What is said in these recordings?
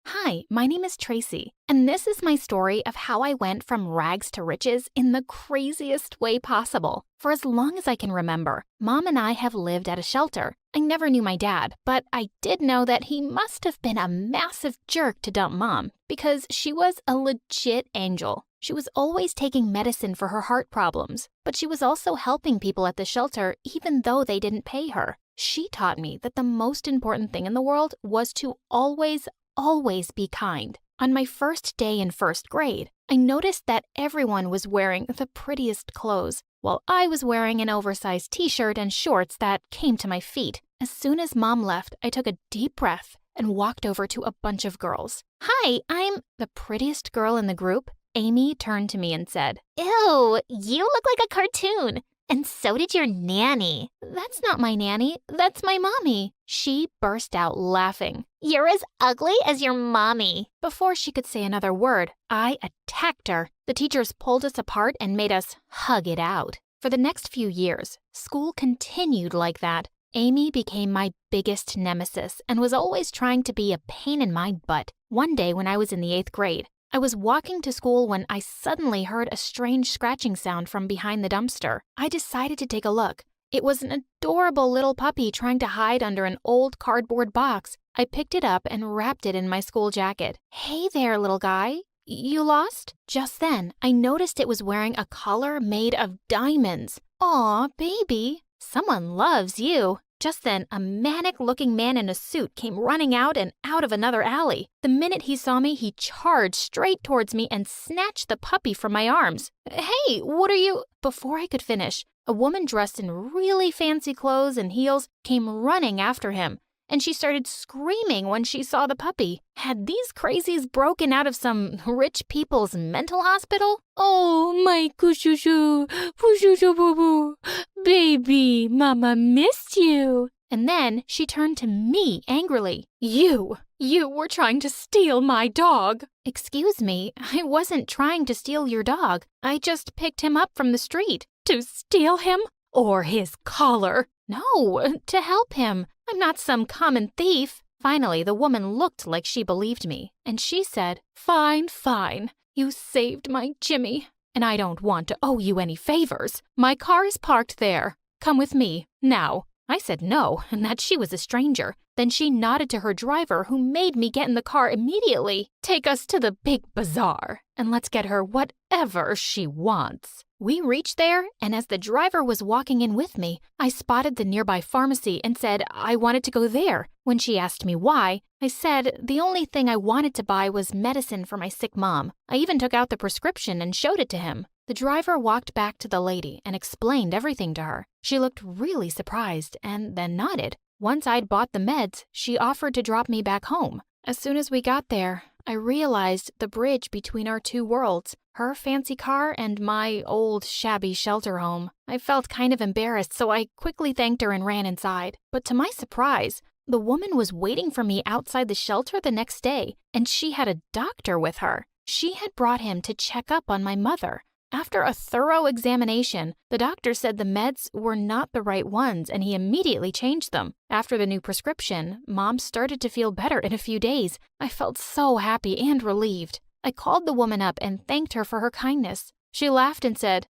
Hi, my name is Tracy, and this is my story of how I went from rags to riches in the craziest way possible. For as long as I can remember, Mom and I have lived at a shelter. I never knew my dad, but I did know that he must have been a massive jerk to dump Mom because she was a legit angel. She was always taking medicine for her heart problems, but she was also helping people at the shelter even though they didn't pay her. She taught me that the most important thing in the world was to always be kind. On my first day in first grade, I noticed that everyone was wearing the prettiest clothes, while I was wearing an oversized t-shirt and shorts that came to my feet. As soon as Mom left, I took a deep breath and walked over to a bunch of girls. Hi, I'm the prettiest girl in the group. Amy turned to me and said, Ew, you look like a cartoon. And so did your nanny. That's not my nanny, that's my mommy. She burst out laughing. You're as ugly as your mommy. Before she could say another word, I attacked her. The teachers pulled us apart and made us hug it out. For the next few years, school continued like that. Amy became my biggest nemesis and was always trying to be a pain in my butt. One day when I was in the 8th grade, I was walking to school when I suddenly heard a strange scratching sound from behind the dumpster. I decided to take a look. It was an adorable little puppy trying to hide under an old cardboard box. I picked it up and wrapped it in my school jacket. Hey there, little guy. You lost? Just then, I noticed it was wearing a collar made of diamonds. Aw, baby. Someone loves you. Just then, a manic-looking man in a suit came running out and out of another alley. The minute he saw me, he charged straight towards me and snatched the puppy from my arms. Hey, what are you? Before I could finish, a woman dressed in really fancy clothes and heels came running after him, and she started screaming when she saw the puppy. Had these crazies broken out of some rich people's mental hospital? Oh, my kushushu, pushushu boo boo, baby, mama missed you. And then she turned to me angrily. You were trying to steal my dog. Excuse me, I wasn't trying to steal your dog. I just picked him up from the street. To steal him? Or his collar? No, to help him. I'm not some common thief. Finally, the woman looked like she believed me, and she said, Fine. You saved my Jimmy, and I don't want to owe you any favors. My car is parked there. Come with me, now. I said no, and that she was a stranger. Then she nodded to her driver, who made me get in the car immediately. Take us to the big bazaar, and let's get her whatever she wants. We reached there, and as the driver was walking in with me, I spotted the nearby pharmacy and said I wanted to go there. When she asked me why, I said the only thing I wanted to buy was medicine for my sick mom. I even took out the prescription and showed it to him. The driver walked back to the lady and explained everything to her. She looked really surprised and then nodded. Once I'd bought the meds, she offered to drop me back home. As soon as we got there, I realized the bridge between our two worlds, her fancy car and my old shabby shelter home. I felt kind of embarrassed, so I quickly thanked her and ran inside. But to my surprise, the woman was waiting for me outside the shelter the next day, and she had a doctor with her. She had brought him to check up on my mother. After a thorough examination, the doctor said the meds were not the right ones and he immediately changed them. After the new prescription, Mom started to feel better in a few days. I felt so happy and relieved. I called the woman up and thanked her for her kindness. She laughed and said,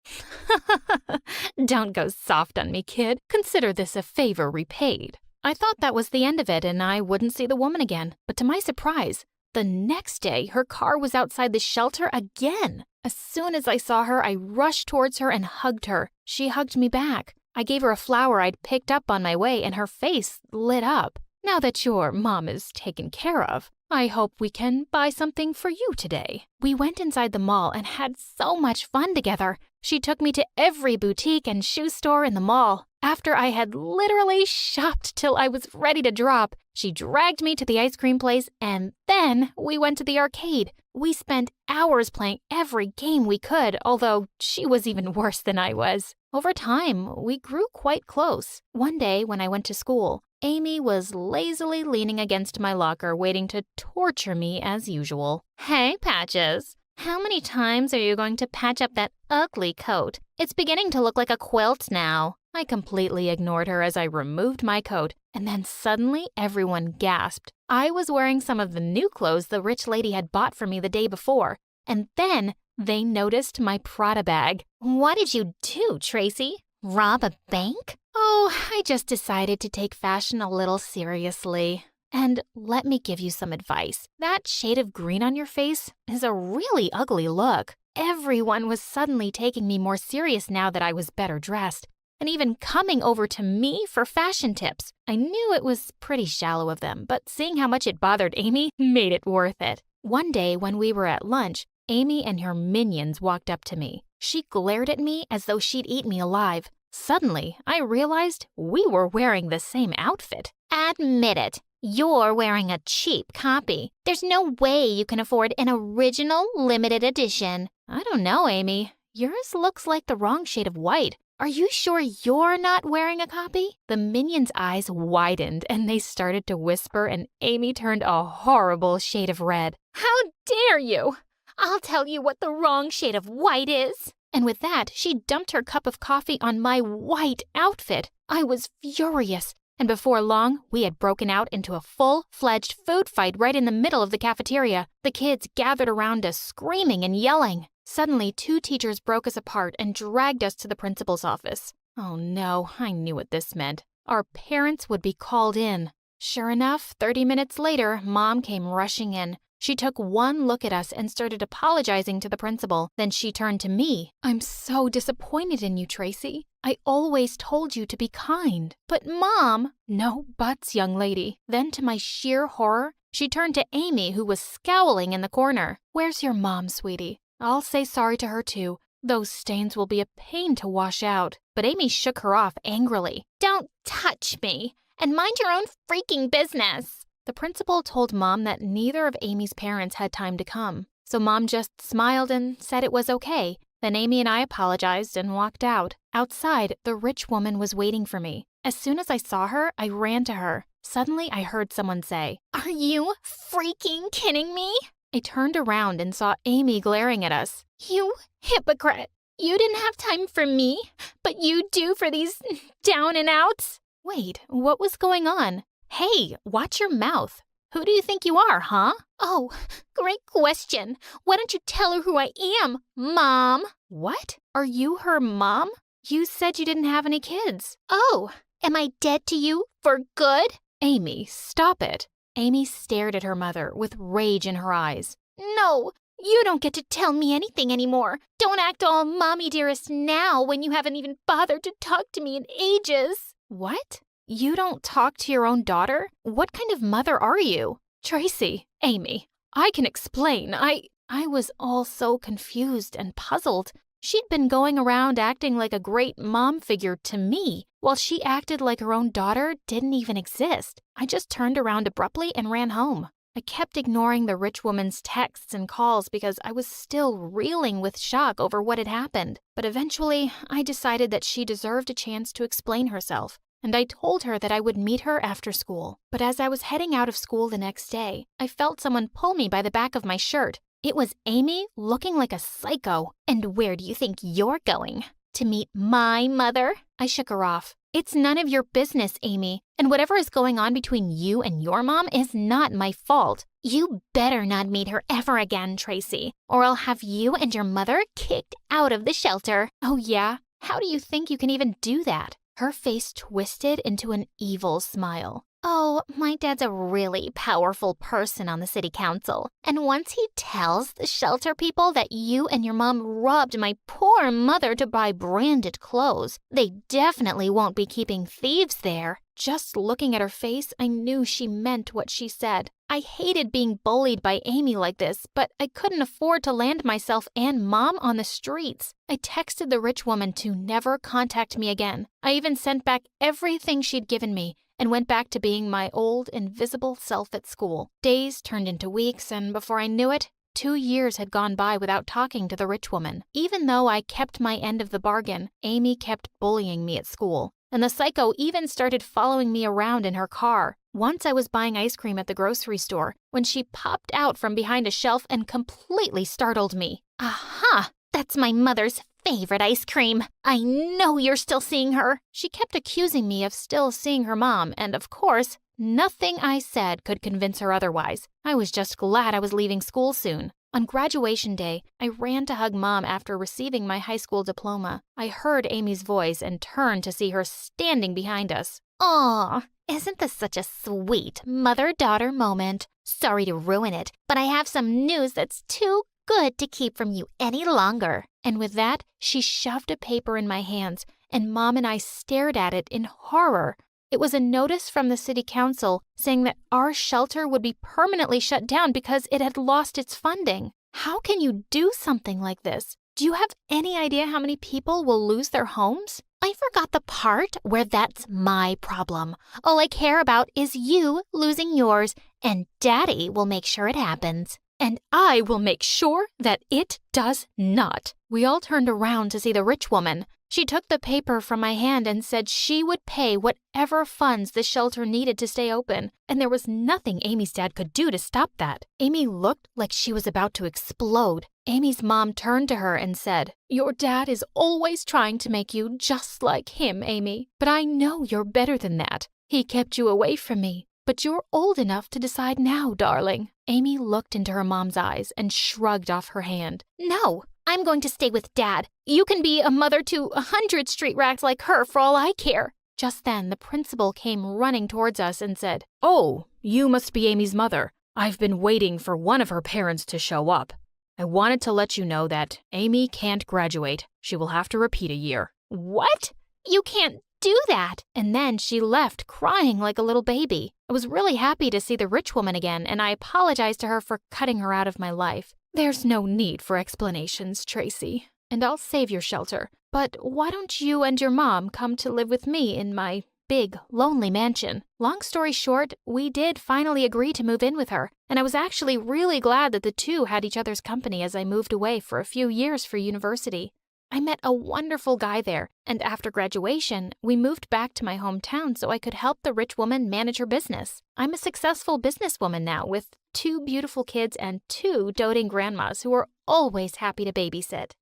Don't go soft on me, kid. Consider this a favor repaid. I thought that was the end of it and I wouldn't see the woman again. But to my surprise, the next day her car was outside the shelter again. As soon as I saw her, I rushed towards her and hugged her. She hugged me back. I gave her a flower I'd picked up on my way and her face lit up. Now that your mom is taken care of, I hope we can buy something for you today. We went inside the mall and had so much fun together. She took me to every boutique and shoe store in the mall. After I had literally shopped till I was ready to drop, she dragged me to the ice cream place and then we went to the arcade. We spent hours playing every game we could, although she was even worse than I was. Over time, we grew quite close. One day when I went to school, Amy was lazily leaning against my locker waiting to torture me as usual. Hey, Patches. How many times are you going to patch up that ugly coat? It's beginning to look like a quilt now. I completely ignored her as I removed my coat, and then suddenly everyone gasped. I was wearing some of the new clothes the rich lady had bought for me the day before, and then they noticed my Prada bag. What did you do, Tracy? Rob a bank? Oh, I just decided to take fashion a little seriously. And let me give you some advice. That shade of green on your face is a really ugly look. Everyone was suddenly taking me more serious now that I was better dressed, and even coming over to me for fashion tips. I knew it was pretty shallow of them, but seeing how much it bothered Amy made it worth it. One day when we were at lunch, Amy and her minions walked up to me. She glared at me as though she'd eat me alive. Suddenly, I realized we were wearing the same outfit. Admit it. You're wearing a cheap copy. There's no way you can afford an original limited edition. I don't know, Amy. Yours looks like the wrong shade of white. Are you sure you're not wearing a copy? The minions' eyes widened and they started to whisper, and Amy turned a horrible shade of red. How dare you! I'll tell you what the wrong shade of white is. And with that, she dumped her cup of coffee on my white outfit. I was furious. And before long, we had broken out into a full-fledged food fight right in the middle of the cafeteria. The kids gathered around us, screaming and yelling. Suddenly, 2 teachers broke us apart and dragged us to the principal's office. Oh no, I knew what this meant. Our parents would be called in. Sure enough, 30 minutes later, Mom came rushing in. She took one look at us and started apologizing to the principal. Then she turned to me. I'm so disappointed in you, Tracy. I always told you to be kind. But Mom... No buts, young lady. Then to my sheer horror, she turned to Amy, who was scowling in the corner. Where's your mom, sweetie? I'll say sorry to her too. Those stains will be a pain to wash out. But Amy shook her off angrily. Don't touch me, and mind your own freaking business. The principal told Mom that neither of Amy's parents had time to come. So Mom just smiled and said it was okay. Then Amy and I apologized and walked out. Outside, the rich woman was waiting for me. As soon as I saw her, I ran to her. Suddenly, I heard someone say, "Are you freaking kidding me?" I turned around and saw Amy glaring at us. You hypocrite. You didn't have time for me, but you do for these down and outs. Wait, what was going on? Hey, watch your mouth. Who do you think you are, huh? Oh, great question. Why don't you tell her who I am, Mom? What? Are you her mom? You said you didn't have any kids. Oh, am I dead to you for good? Amy, stop it. Amy stared at her mother with rage in her eyes. No, you don't get to tell me anything anymore. Don't act all mommy dearest now when you haven't even bothered to talk to me in ages. What? You don't talk to your own daughter? What kind of mother are you? Tracy, Amy, I can explain. I was all so confused and puzzled. She'd been going around acting like a great mom figure to me, while she acted like her own daughter didn't even exist. I just turned around abruptly and ran home. I kept ignoring the rich woman's texts and calls because I was still reeling with shock over what had happened. But eventually, I decided that she deserved a chance to explain herself. And I told her that I would meet her after school. But as I was heading out of school the next day, I felt someone pull me by the back of my shirt. It was Amy, looking like a psycho. And where do you think you're going? To meet my mother? I shook her off. It's none of your business, Amy. And whatever is going on between you and your mom is not my fault. You better not meet her ever again, Tracy, or I'll have you and your mother kicked out of the shelter. Oh yeah? How do you think you can even do that? Her face twisted into an evil smile. Oh, my dad's a really powerful person on the city council. And once he tells the shelter people that you and your mom robbed my poor mother to buy branded clothes, they definitely won't be keeping thieves there. Just looking at her face, I knew she meant what she said. I hated being bullied by Amy like this, but I couldn't afford to land myself and Mom on the streets. I texted the rich woman to never contact me again. I even sent back everything she'd given me and went back to being my old, invisible self at school. Days turned into weeks, and before I knew it, 2 years had gone by without talking to the rich woman. Even though I kept my end of the bargain, Amy kept bullying me at school. And the psycho even started following me around in her car. Once I was buying ice cream at the grocery store when she popped out from behind a shelf and completely startled me. Aha! That's my mother's favorite ice cream. I know you're still seeing her. She kept accusing me of still seeing her mom, and of course, nothing I said could convince her otherwise. I was just glad I was leaving school soon. On graduation day, I ran to hug Mom after receiving my high school diploma. I heard Amy's voice and turned to see her standing behind us. Aw, isn't this such a sweet mother-daughter moment? Sorry to ruin it, but I have some news that's too good to keep from you any longer. And with that, she shoved a paper in my hands, and Mom and I stared at it in horror. It was a notice from the city council saying that our shelter would be permanently shut down because it had lost its funding. How can you do something like this? Do you have any idea how many people will lose their homes? I forgot the part where that's my problem. All I care about is you losing yours, and Daddy will make sure it happens. And I will make sure that it does not. We all turned around to see the rich woman. She took the paper from my hand and said she would pay whatever funds the shelter needed to stay open, and there was nothing Amy's dad could do to stop that. Amy looked like she was about to explode. Amy's mom turned to her and said, "Your dad is always trying to make you just like him, Amy, but I know you're better than that. He kept you away from me, but you're old enough to decide now, darling." Amy looked into her mom's eyes and shrugged off her hand. No, I'm going to stay with Dad. You can be a mother to 100 street rats like her for all I care. Just then, the principal came running towards us and said, "Oh, you must be Amy's mother. I've been waiting for one of her parents to show up. I wanted to let you know that Amy can't graduate. She will have to repeat a year." What? You can't do that. And then she left crying like a little baby. I was really happy to see the rich woman again, and I apologized to her for cutting her out of my life. "There's no need for explanations, Tracy, and I'll save your shelter. But why don't you and your mom come to live with me in my big, lonely mansion?" Long story short, we did finally agree to move in with her, and I was actually really glad that the two had each other's company as I moved away for a few years for university. I met a wonderful guy there, and after graduation, we moved back to my hometown so I could help the rich woman manage her business. I'm a successful businesswoman now with 2 beautiful kids and 2 doting grandmas who are always happy to babysit.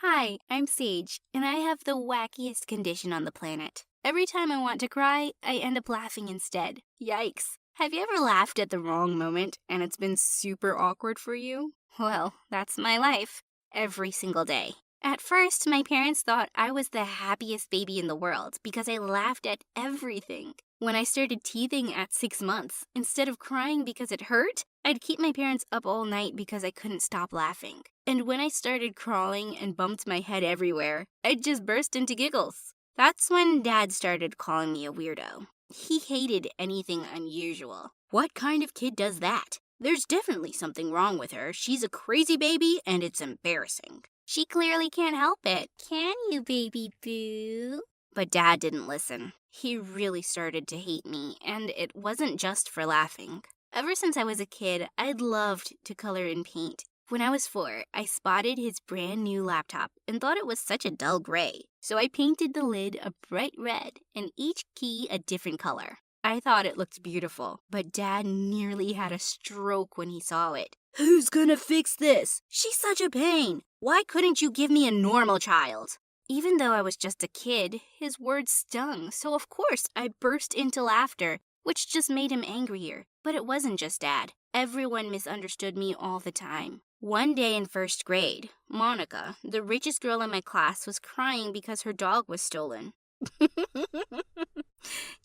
Hi, I'm Sage, and I have the wackiest condition on the planet. Every time I want to cry, I end up laughing instead. Yikes. Have you ever laughed at the wrong moment and it's been super awkward for you? Well, that's my life. Every single day. At first, my parents thought I was the happiest baby in the world because I laughed at everything. When I started teething at 6 months, instead of crying because it hurt, I'd keep my parents up all night because I couldn't stop laughing. And when I started crawling and bumped my head everywhere, I'd just burst into giggles. That's when Dad started calling me a weirdo. He hated anything unusual. What kind of kid does that? There's definitely something wrong with her. She's a crazy baby and it's embarrassing. She clearly can't help it. Can you, baby boo? But Dad didn't listen. He really started to hate me, and it wasn't just for laughing. Ever since I was a kid, I'd loved to color and paint. When I was 4, I spotted his brand new laptop and thought it was such a dull gray. So I painted the lid a bright red and each key a different color. I thought it looked beautiful, but Dad nearly had a stroke when he saw it. "Who's gonna fix this? She's such a pain. Why couldn't you give me a normal child?" Even though I was just a kid, his words stung, so of course I burst into laughter, which just made him angrier. But it wasn't just Dad. Everyone misunderstood me all the time. One day in 1st grade, Monica, the richest girl in my class, was crying because her dog was stolen.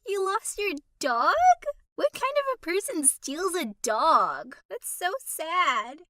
You lost your dog? What kind of a person steals a dog? That's so sad.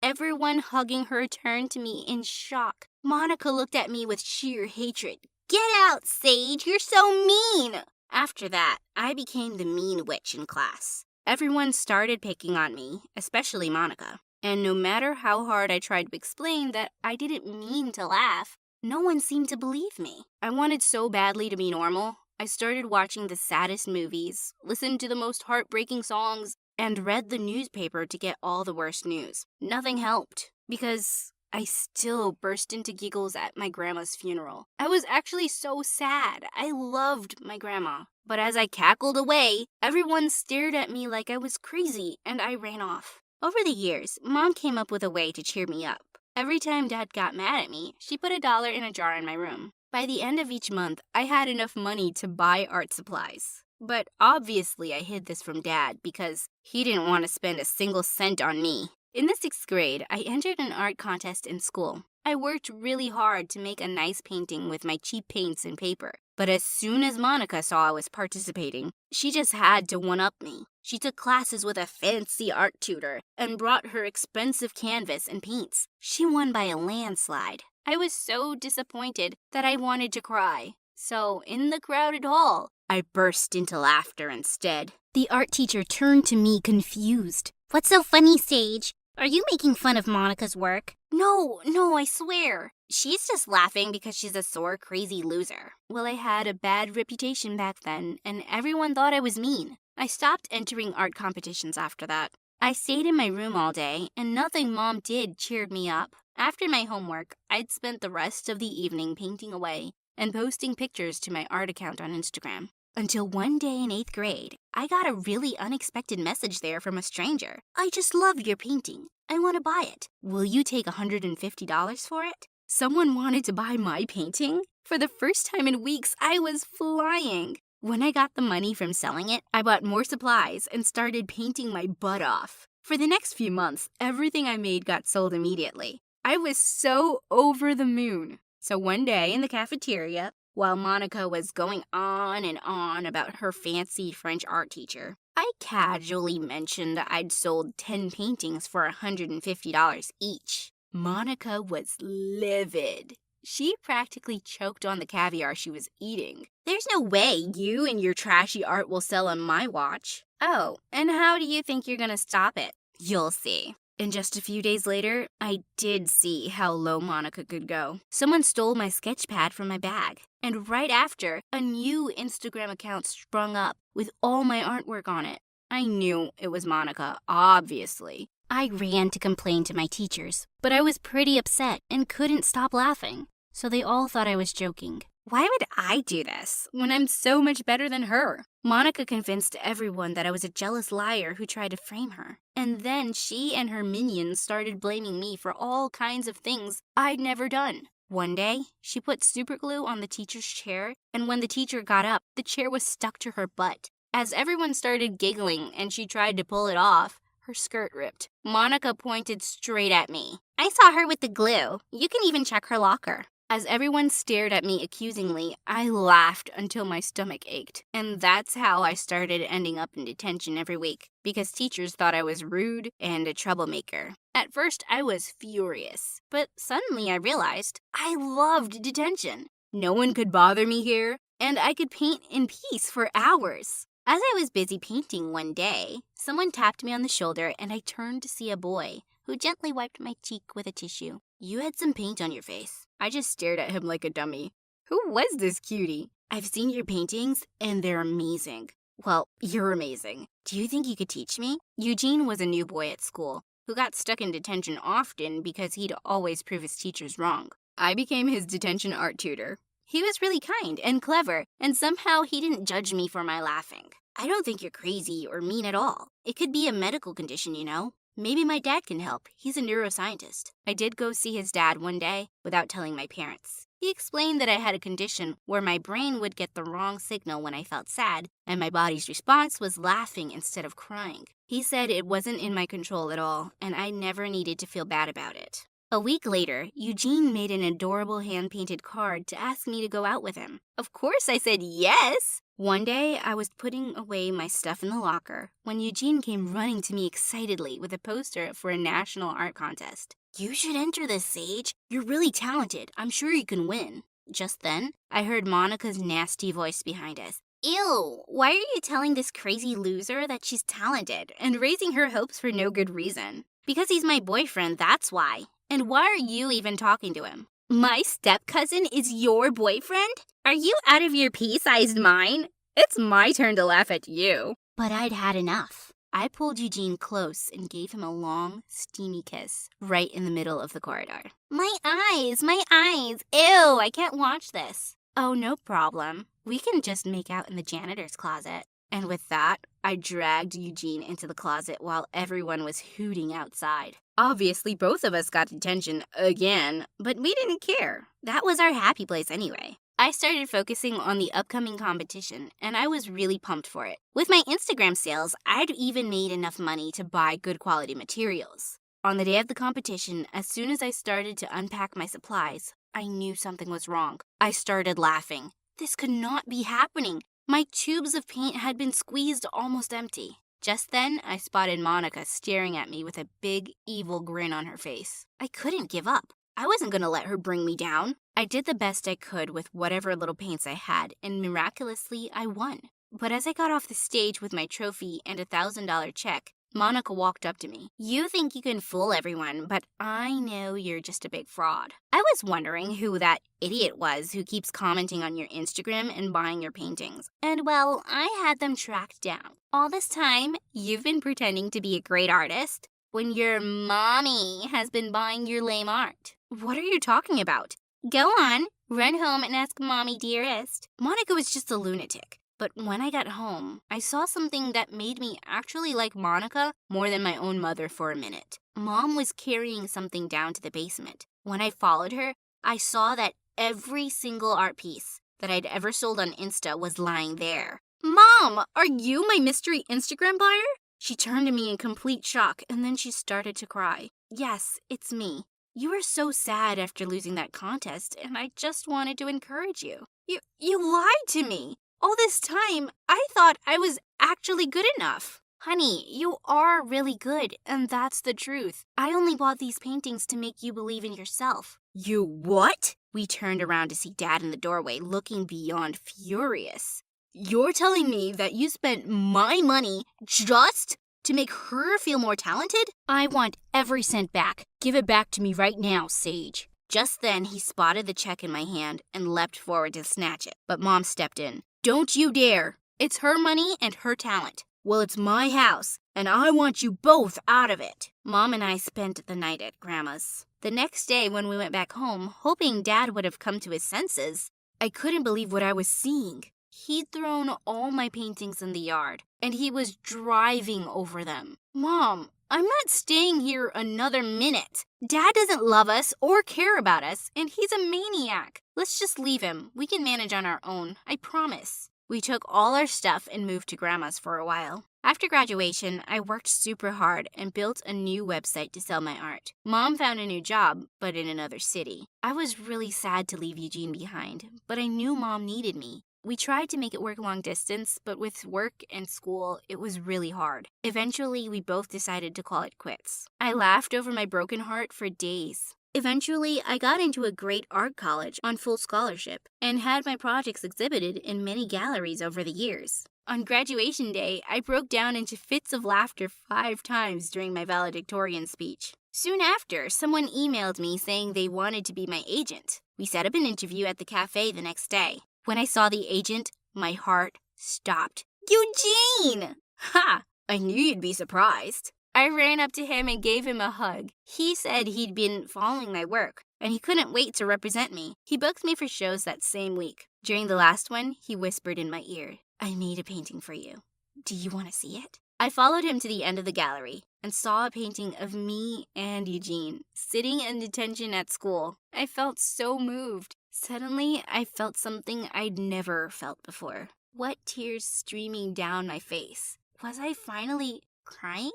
Everyone hugging her turned to me in shock. Monica looked at me with sheer hatred. "Get out, Sage, you're so mean!" After that, I became the mean witch in class. Everyone started picking on me, especially Monica. And no matter how hard I tried to explain that I didn't mean to laugh, no one seemed to believe me. I wanted so badly to be normal. I started watching the saddest movies, listened to the most heartbreaking songs, and read the newspaper to get all the worst news. Nothing helped, because I still burst into giggles at my grandma's funeral. I was actually so sad. I loved my grandma. But as I cackled away, everyone stared at me like I was crazy, and I ran off. Over the years, Mom came up with a way to cheer me up. Every time Dad got mad at me, she put $1 in a jar in my room. By the end of each month, I had enough money to buy art supplies. But obviously I hid this from Dad because he didn't want to spend a single cent on me. In the 6th grade, I entered an art contest in school. I worked really hard to make a nice painting with my cheap paints and paper. But as soon as Monica saw I was participating, she just had to one-up me. She took classes with a fancy art tutor and brought her expensive canvas and paints. She won by a landslide. I was so disappointed that I wanted to cry. So, in the crowded hall, I burst into laughter instead. The art teacher turned to me confused. What's so funny, Sage? Are you making fun of Monica's work? No, I swear. She's just laughing because she's a sore, crazy loser. Well, I had a bad reputation back then, and everyone thought I was mean. I stopped entering art competitions after that. I stayed in my room all day, and nothing Mom did cheered me up. After my homework, I'd spent the rest of the evening painting away and posting pictures to my art account on Instagram. Until one day in 8th grade, I got a really unexpected message there from a stranger. I just loved your painting. I want to buy it. Will you take $150 for it? Someone wanted to buy my painting? For the first time in weeks, I was flying. When I got the money from selling it, I bought more supplies and started painting my butt off. For the next few months, everything I made got sold immediately. I was so over the moon. So one day in the cafeteria, while Monica was going on and on about her fancy French art teacher, I casually mentioned I'd sold 10 paintings for $150 each. Monica was livid. She practically choked on the caviar she was eating. There's no way you and your trashy art will sell on my watch. Oh, and how do you think you're gonna stop it? You'll see. And just a few days later, I did see how low Monica could go. Someone stole my sketch pad from my bag. And right after, a new Instagram account sprung up with all my artwork on it. I knew it was Monica, obviously. I ran to complain to my teachers, but I was pretty upset and couldn't stop laughing. So they all thought I was joking. Why would I do this when I'm so much better than her? Monica convinced everyone that I was a jealous liar who tried to frame her. And then she and her minions started blaming me for all kinds of things I'd never done. One day, she put super glue on the teacher's chair, and when the teacher got up, the chair was stuck to her butt. As everyone started giggling and she tried to pull it off, her skirt ripped. Monica pointed straight at me. I saw her with the glue. You can even check her locker. As everyone stared at me accusingly, I laughed until my stomach ached. And that's how I started ending up in detention every week, because teachers thought I was rude and a troublemaker. At first, I was furious, but suddenly I realized I loved detention. No one could bother me here, and I could paint in peace for hours. As I was busy painting one day, someone tapped me on the shoulder and I turned to see a boy who gently wiped my cheek with a tissue. You had some paint on your face. I just stared at him like a dummy. Who was this cutie? I've seen your paintings and they're amazing. Well, you're amazing. Do you think you could teach me? Eugene was a new boy at school who got stuck in detention often because he'd always prove his teachers wrong. I became his detention art tutor. He was really kind and clever, and somehow he didn't judge me for my laughing. I don't think you're crazy or mean at all. It could be a medical condition, you know? Maybe my dad can help. He's a neuroscientist. I did go see his dad one day without telling my parents. He explained that I had a condition where my brain would get the wrong signal when I felt sad, and my body's response was laughing instead of crying. He said it wasn't in my control at all, and I never needed to feel bad about it. A week later, Eugene made an adorable hand-painted card to ask me to go out with him. Of course I said yes! One day, I was putting away my stuff in the locker when Eugene came running to me excitedly with a poster for a national art contest. You should enter this, Sage. You're really talented. I'm sure you can win. Just then, I heard Monica's nasty voice behind us. Ew, why are you telling this crazy loser that she's talented and raising her hopes for no good reason? Because he's my boyfriend, that's why. And why are you even talking to him? My step-cousin is your boyfriend? Are you out of your pea-sized mind? It's my turn to laugh at you. But I'd had enough. I pulled Eugene close and gave him a long, steamy kiss right in the middle of the corridor. My eyes! My eyes! Ew, I can't watch this. Oh, no problem. We can just make out in the janitor's closet. And with that, I dragged Eugene into the closet while everyone was hooting outside. Obviously, both of us got detention again, but we didn't care. That was our happy place anyway. I started focusing on the upcoming competition, and I was really pumped for it. With my Instagram sales, I'd even made enough money to buy good quality materials. On the day of the competition, as soon as I started to unpack my supplies, I knew something was wrong. I started laughing. This could not be happening. My tubes of paint had been squeezed almost empty. Just then, I spotted Monica staring at me with a big, evil grin on her face. I couldn't give up. I wasn't going to let her bring me down. I did the best I could with whatever little paints I had, and miraculously, I won. But as I got off the stage with my trophy and a $1,000 check, Monica walked up to me. You think you can fool everyone, but I know you're just a big fraud. I was wondering who that idiot was who keeps commenting on your Instagram and buying your paintings. And well, I had them tracked down. All this time, you've been pretending to be a great artist when your mommy has been buying your lame art. What are you talking about? Go on, run home and ask Mommy Dearest. Monica was just a lunatic. But when I got home, I saw something that made me actually like Monica more than my own mother for a minute. Mom was carrying something down to the basement. When I followed her, I saw that every single art piece that I'd ever sold on Insta was lying there. Mom, are you my mystery Instagram buyer? She turned to me in complete shock, and then she started to cry. Yes, it's me. You were so sad after losing that contest, and I just wanted to encourage you. You lied to me. All this time, I thought I was actually good enough. Honey, you are really good, and that's the truth. I only bought these paintings to make you believe in yourself. You what? We turned around to see Dad in the doorway, looking beyond furious. You're telling me that you spent my money just to make her feel more talented? I want every cent back. Give it back to me right now, Sage. Just then, he spotted the check in my hand and leapt forward to snatch it, but Mom stepped in. Don't you dare. It's her money and her talent. Well, it's my house, and I want you both out of it. Mom and I spent the night at Grandma's. The next day, when we went back home, hoping Dad would have come to his senses, I couldn't believe what I was seeing. He'd thrown all my paintings in the yard, and he was driving over them. Mom, I'm not staying here another minute. Dad doesn't love us or care about us, and he's a maniac. Let's just leave him. We can manage on our own, I promise. We took all our stuff and moved to Grandma's for a while. After graduation, I worked super hard and built a new website to sell my art. Mom found a new job, but in another city. I was really sad to leave Eugene behind, but I knew Mom needed me. We tried to make it work long distance, but with work and school, it was really hard. Eventually, we both decided to call it quits. I laughed over my broken heart for days. Eventually, I got into a great art college on full scholarship and had my projects exhibited in many galleries over the years. On graduation day, I broke down into fits of laughter 5 times during my valedictorian speech. Soon after, someone emailed me saying they wanted to be my agent. We set up an interview at the cafe the next day. When I saw the agent, my heart stopped. Eugene! Ha! I knew you'd be surprised. I ran up to him and gave him a hug. He said he'd been following my work, and he couldn't wait to represent me. He booked me for shows that same week. During the last one, he whispered in my ear, I made a painting for you. Do you want to see it? I followed him to the end of the gallery and saw a painting of me and Eugene sitting in detention at school. I felt so moved. Suddenly, I felt something I'd never felt before. Wet tears streaming down my face. Was I finally crying?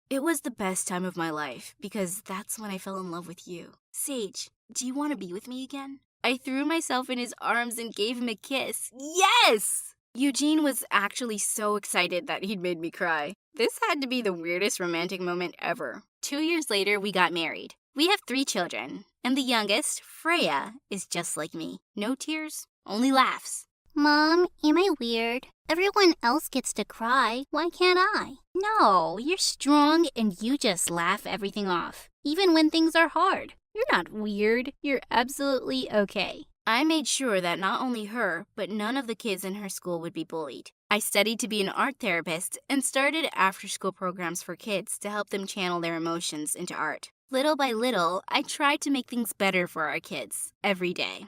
It was the best time of my life because that's when I fell in love with you. Sage, do you want to be with me again? I threw myself in his arms and gave him a kiss. Yes! Eugene was actually so excited that he'd made me cry. This had to be the weirdest romantic moment ever. 2 years later, we got married. We have 3 children, and the youngest, Freya, is just like me. No tears, only laughs. Mom, am I weird? Everyone else gets to cry. Why can't I? No, you're strong and you just laugh everything off, even when things are hard. You're not weird. You're absolutely okay. I made sure that not only her, but none of the kids in her school would be bullied. I studied to be an art therapist and started after-school programs for kids to help them channel their emotions into art. Little by little, I tried to make things better for our kids every day.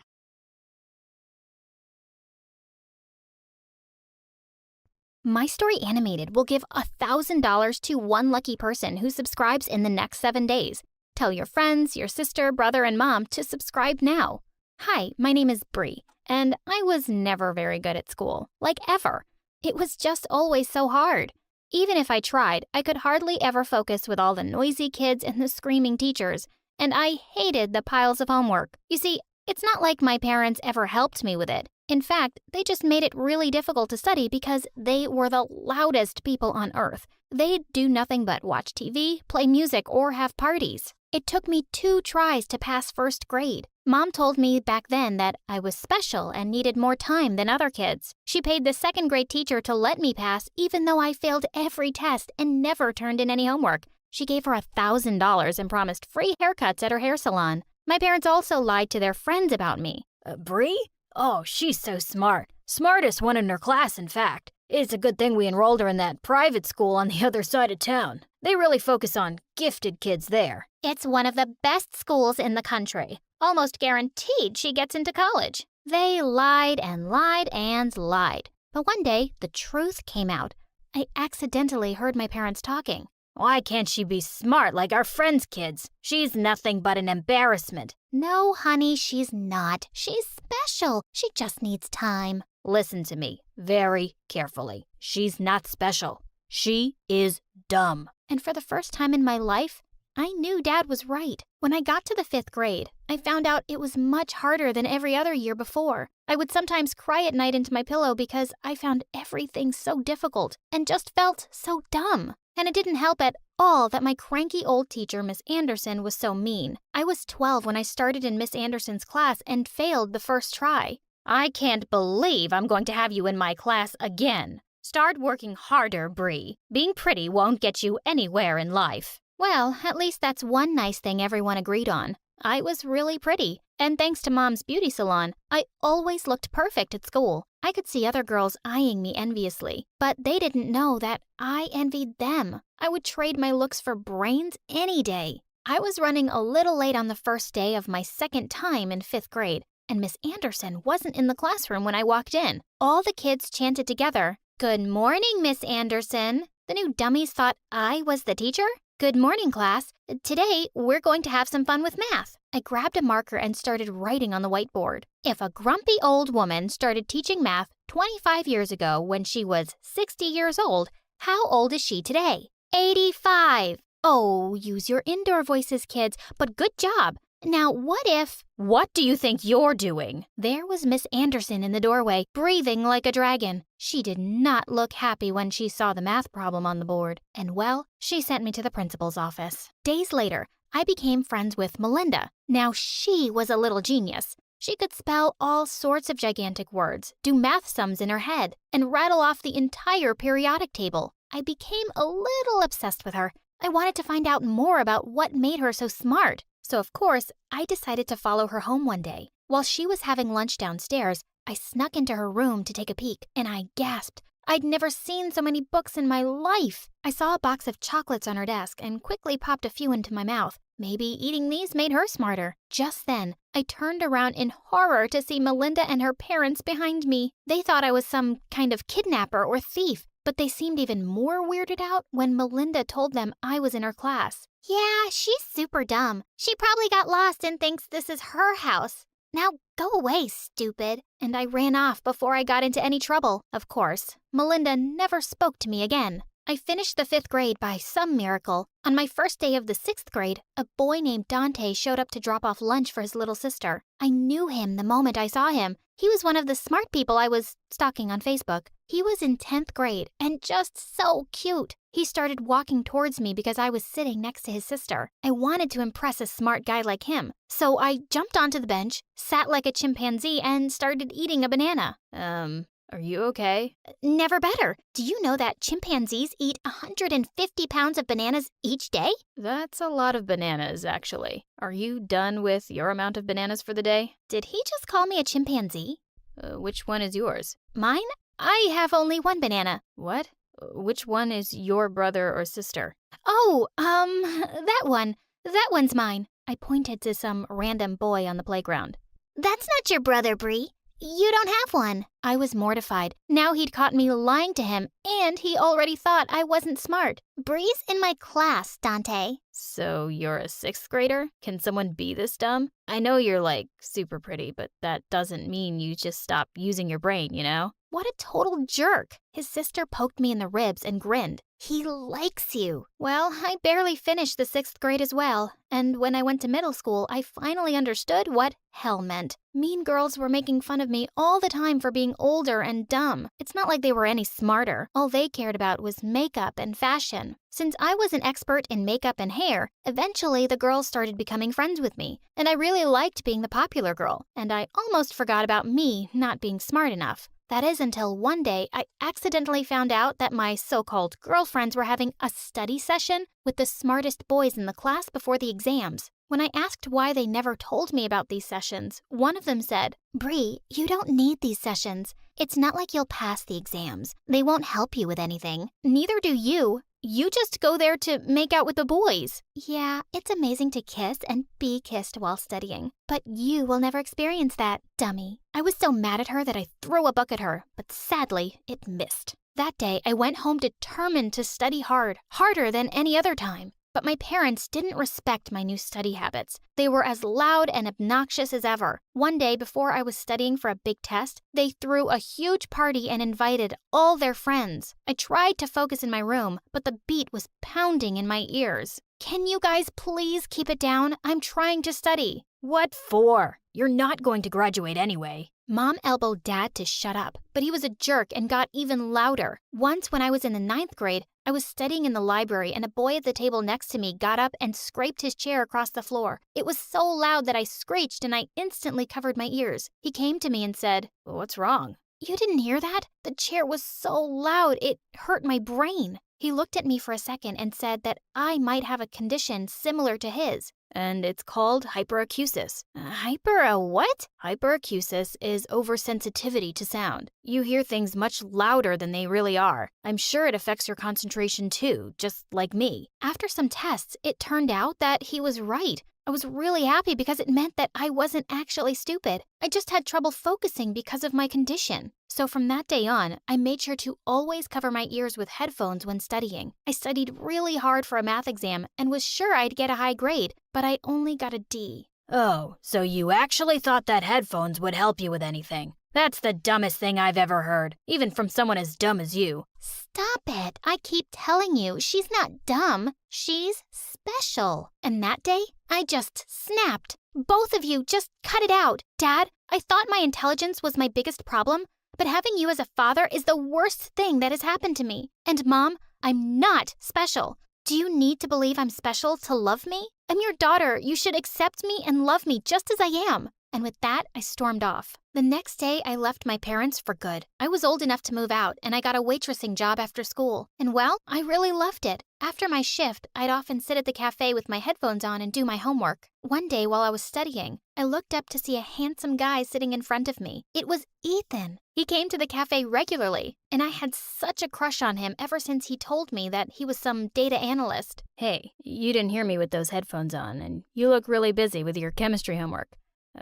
My Story Animated will give $1,000 to one lucky person who subscribes in the next 7 days. Tell your friends, your sister, brother, and mom to subscribe now. Hi, my name is Bree, and I was never very good at school, like ever. It was just always so hard. Even if I tried, I could hardly ever focus with all the noisy kids and the screaming teachers, and I hated the piles of homework. You see, it's not like my parents ever helped me with it. In fact, they just made it really difficult to study because they were the loudest people on earth. They'd do nothing but watch TV, play music, or have parties. It took me 2 tries to pass first grade. Mom told me back then that I was special and needed more time than other kids. She paid the second grade teacher to let me pass even though I failed every test and never turned in any homework. She gave her $1,000 and promised free haircuts at her hair salon. My parents also lied to their friends about me. Bree? Oh, she's so smart. Smartest one in her class, in fact. It's a good thing we enrolled her in that private school on the other side of town. They really focus on gifted kids there. It's one of the best schools in the country. Almost guaranteed she gets into college. They lied and lied and lied. But one day, the truth came out. I accidentally heard my parents talking. Why can't she be smart like our friends' kids? She's nothing but an embarrassment. No, honey, she's not. She's special. She just needs time. Listen to me very carefully. She's not special. She is dumb. And for the first time in my life, I knew Dad was right. When I got to the 5th grade, I found out it was much harder than every other year before. I would sometimes cry at night into my pillow because I found everything so difficult and just felt so dumb. And it didn't help at all that my cranky old teacher, Miss Anderson, was so mean. I was 12 when I started in Miss Anderson's class and failed the first try. I can't believe I'm going to have you in my class again. Start working harder, Bree. Being pretty won't get you anywhere in life. Well, at least that's one nice thing everyone agreed on. I was really pretty, and thanks to Mom's beauty salon, I always looked perfect at school. I could see other girls eyeing me enviously, but they didn't know that I envied them. I would trade my looks for brains any day. I was running a little late on the first day of my second time in 5th grade, and Miss Anderson wasn't in the classroom when I walked in. All the kids chanted together, "Good morning, Miss Anderson." The new dummies thought I was the teacher. "Good morning, class. Today, we're going to have some fun with math." I grabbed a marker and started writing on the whiteboard. If a grumpy old woman started teaching math 25 years ago when she was 60 years old, how old is she today? 85. Oh, use your indoor voices, kids, but good job. Now, what if... What do you think you're doing? There was Miss Anderson in the doorway, breathing like a dragon. She did not look happy when she saw the math problem on the board. And well, she sent me to the principal's office. Days later, I became friends with Melinda. Now, she was a little genius. She could spell all sorts of gigantic words, do math sums in her head, and rattle off the entire periodic table. I became a little obsessed with her. I wanted to find out more about what made her so smart. So, of course, I decided to follow her home one day. While she was having lunch downstairs, I snuck into her room to take a peek, and I gasped. I'd never seen so many books in my life. I saw a box of chocolates on her desk and quickly popped a few into my mouth. Maybe eating these made her smarter. Just then, I turned around in horror to see Melinda and her parents behind me. They thought I was some kind of kidnapper or thief, but they seemed even more weirded out when Melinda told them I was in her class. Yeah, she's super dumb. She probably got lost and thinks this is her house. Now go away, stupid. And I ran off before I got into any trouble. Of course, Melinda never spoke to me again. I finished the 5th grade by some miracle. On my first day of the 6th grade, a boy named Dante showed up to drop off lunch for his little sister. I knew him the moment I saw him. He was one of the smart people I was stalking on Facebook. He was in 10th grade and just so cute. He started walking towards me because I was sitting next to his sister. I wanted to impress a smart guy like him. So I jumped onto the bench, sat like a chimpanzee, and started eating a banana. Are you okay? Never better. Do you know that chimpanzees eat 150 pounds of bananas each day? That's a lot of bananas, actually. Are you done with your amount of bananas for the day? Did he just call me a chimpanzee? Which one is yours? Mine? I have only one banana. What? Which one is your brother or sister? Oh, that one. That one's mine. I pointed to some random boy on the playground. That's not your brother, Bree. You don't have one. I was mortified. Now he'd caught me lying to him, and he already thought I wasn't smart. Bree's in my class, Dante. So you're a 6th grader? Can someone be this dumb? I know you're, super pretty, but that doesn't mean you just stop using your brain, you know? What a total jerk. His sister poked me in the ribs and grinned. He likes you. Well, I barely finished the 6th grade as well, and when I went to middle school, I finally understood what hell meant. Mean girls were making fun of me all the time for being older and dumb. It's not like they were any smarter. All they cared about was makeup and fashion. Since I was an expert in makeup and hair, eventually the girls started becoming friends with me, and I really liked being the popular girl, and I almost forgot about me not being smart enough. That is until one day I accidentally found out that my so-called girlfriends were having a study session with the smartest boys in the class before the exams. When I asked why they never told me about these sessions, one of them said, "Bree, you don't need these sessions. It's not like you'll pass the exams. They won't help you with anything. Neither do you. You just go there to make out with the boys." Yeah, it's amazing to kiss and be kissed while studying, but you will never experience that, dummy. I was so mad at her that I threw a book at her, but sadly, it missed. That day, I went home determined to study hard, harder than any other time. But my parents didn't respect my new study habits. They were as loud and obnoxious as ever. One day, before I was studying for a big test, they threw a huge party and invited all their friends. I tried to focus in my room, but the beat was pounding in my ears. Can you guys please keep it down? I'm trying to study. What for? You're not going to graduate anyway. Mom elbowed Dad to shut up, but he was a jerk and got even louder. Once when I was in the 9th grade, I was studying in the library and a boy at the table next to me got up and scraped his chair across the floor. It was so loud that I screeched and I instantly covered my ears. He came to me and said, "What's wrong?" "You didn't hear that? The chair was so loud, it hurt my brain." He looked at me for a second and said that I might have a condition similar to his. And it's called hyperacusis. What? Hyperacusis is oversensitivity to sound. You hear things much louder than they really are. I'm sure it affects your concentration too, just like me. After some tests, it turned out that he was right. I was really happy because it meant that I wasn't actually stupid. I just had trouble focusing because of my condition. So from that day on, I made sure to always cover my ears with headphones when studying. I studied really hard for a math exam and was sure I'd get a high grade, but I only got a D. Oh, so you actually thought that headphones would help you with anything. That's the dumbest thing I've ever heard, even from someone as dumb as you. Stop it. I keep telling you, she's not dumb. She's special. And that day, I just snapped. Both of you, just cut it out. Dad, I thought my intelligence was my biggest problem, but having you as a father is the worst thing that has happened to me. And Mom, I'm not special. Do you need to believe I'm special to love me? I'm your daughter. You should accept me and love me just as I am. And with that, I stormed off. The next day, I left my parents for good. I was old enough to move out, and I got a waitressing job after school. And well, I really loved it. After my shift, I'd often sit at the cafe with my headphones on and do my homework. One day while I was studying, I looked up to see a handsome guy sitting in front of me. It was Ethan. He came to the cafe regularly, and I had such a crush on him ever since he told me that he was some data analyst. Hey, you didn't hear me with those headphones on, and you look really busy with your chemistry homework.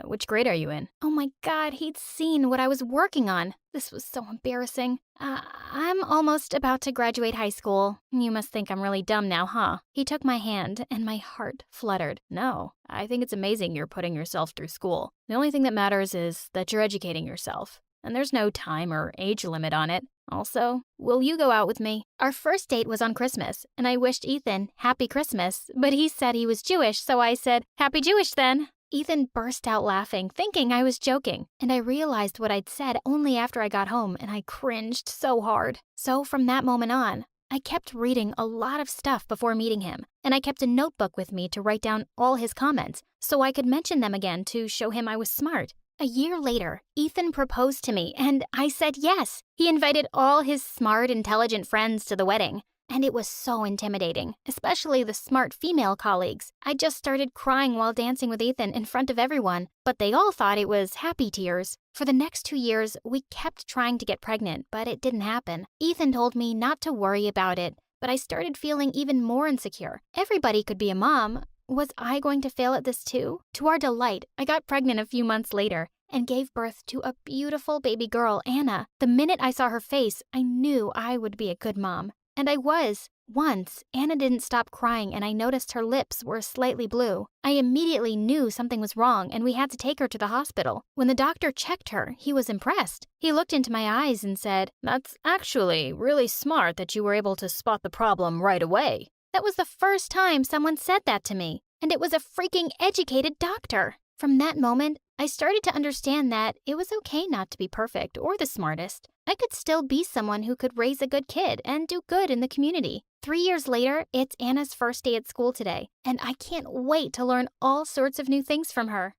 Which grade are you in? Oh my God, he'd seen what I was working on. This was so embarrassing. I'm almost about to graduate high school. You must think I'm really dumb now, huh? He took my hand and my heart fluttered. No, I think it's amazing you're putting yourself through school. The only thing that matters is that you're educating yourself. And there's no time or age limit on it. Also, will you go out with me? Our first date was on Christmas, and I wished Ethan Happy Christmas, but he said he was Jewish, so I said, Happy Jewish then. Ethan burst out laughing, thinking I was joking, and I realized what I'd said only after I got home, and I cringed so hard. So from that moment on, I kept reading a lot of stuff before meeting him, and I kept a notebook with me to write down all his comments, so I could mention them again to show him I was smart. A year later, Ethan proposed to me, and I said yes. He invited all his smart, intelligent friends to the wedding. And it was so intimidating, especially the smart female colleagues. I just started crying while dancing with Ethan in front of everyone, but they all thought it was happy tears. For the next 2 years, we kept trying to get pregnant, but it didn't happen. Ethan told me not to worry about it, but I started feeling even more insecure. Everybody could be a mom. Was I going to fail at this too? To our delight, I got pregnant a few months later and gave birth to a beautiful baby girl, Anna. The minute I saw her face, I knew I would be a good mom. And I was. Once, Anna didn't stop crying and I noticed her lips were slightly blue. I immediately knew something was wrong and we had to take her to the hospital. When the doctor checked her, he was impressed. He looked into my eyes and said, "That's actually really smart that you were able to spot the problem right away." That was the first time someone said that to me, and it was a freaking educated doctor. From that moment, I started to understand that it was okay not to be perfect or the smartest. I could still be someone who could raise a good kid and do good in the community. 3 years later, it's Anna's first day at school today, and I can't wait to learn all sorts of new things from her.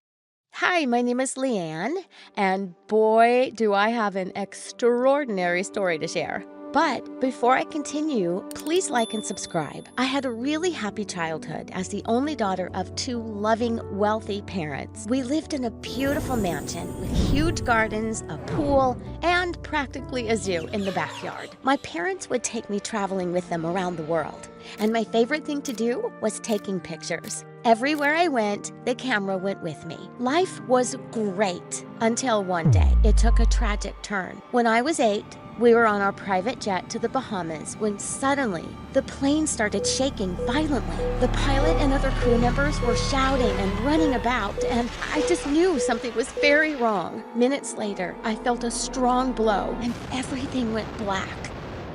Hi, my name is Leanne, and boy, do I have an extraordinary story to share. But before I continue, please like and subscribe. I had a really happy childhood as the only daughter of 2 loving, wealthy parents. We lived in a beautiful mansion with huge gardens, a pool, and practically a zoo in the backyard. My parents would take me traveling with them around the world, and my favorite thing to do was taking pictures. Everywhere I went, the camera went with me. Life was great until one day it took a tragic turn. When I was 8, we were on our private jet to the Bahamas when suddenly the plane started shaking violently. The pilot and other crew members were shouting and running about, and I just knew something was very wrong. Minutes later, I felt a strong blow and everything went black.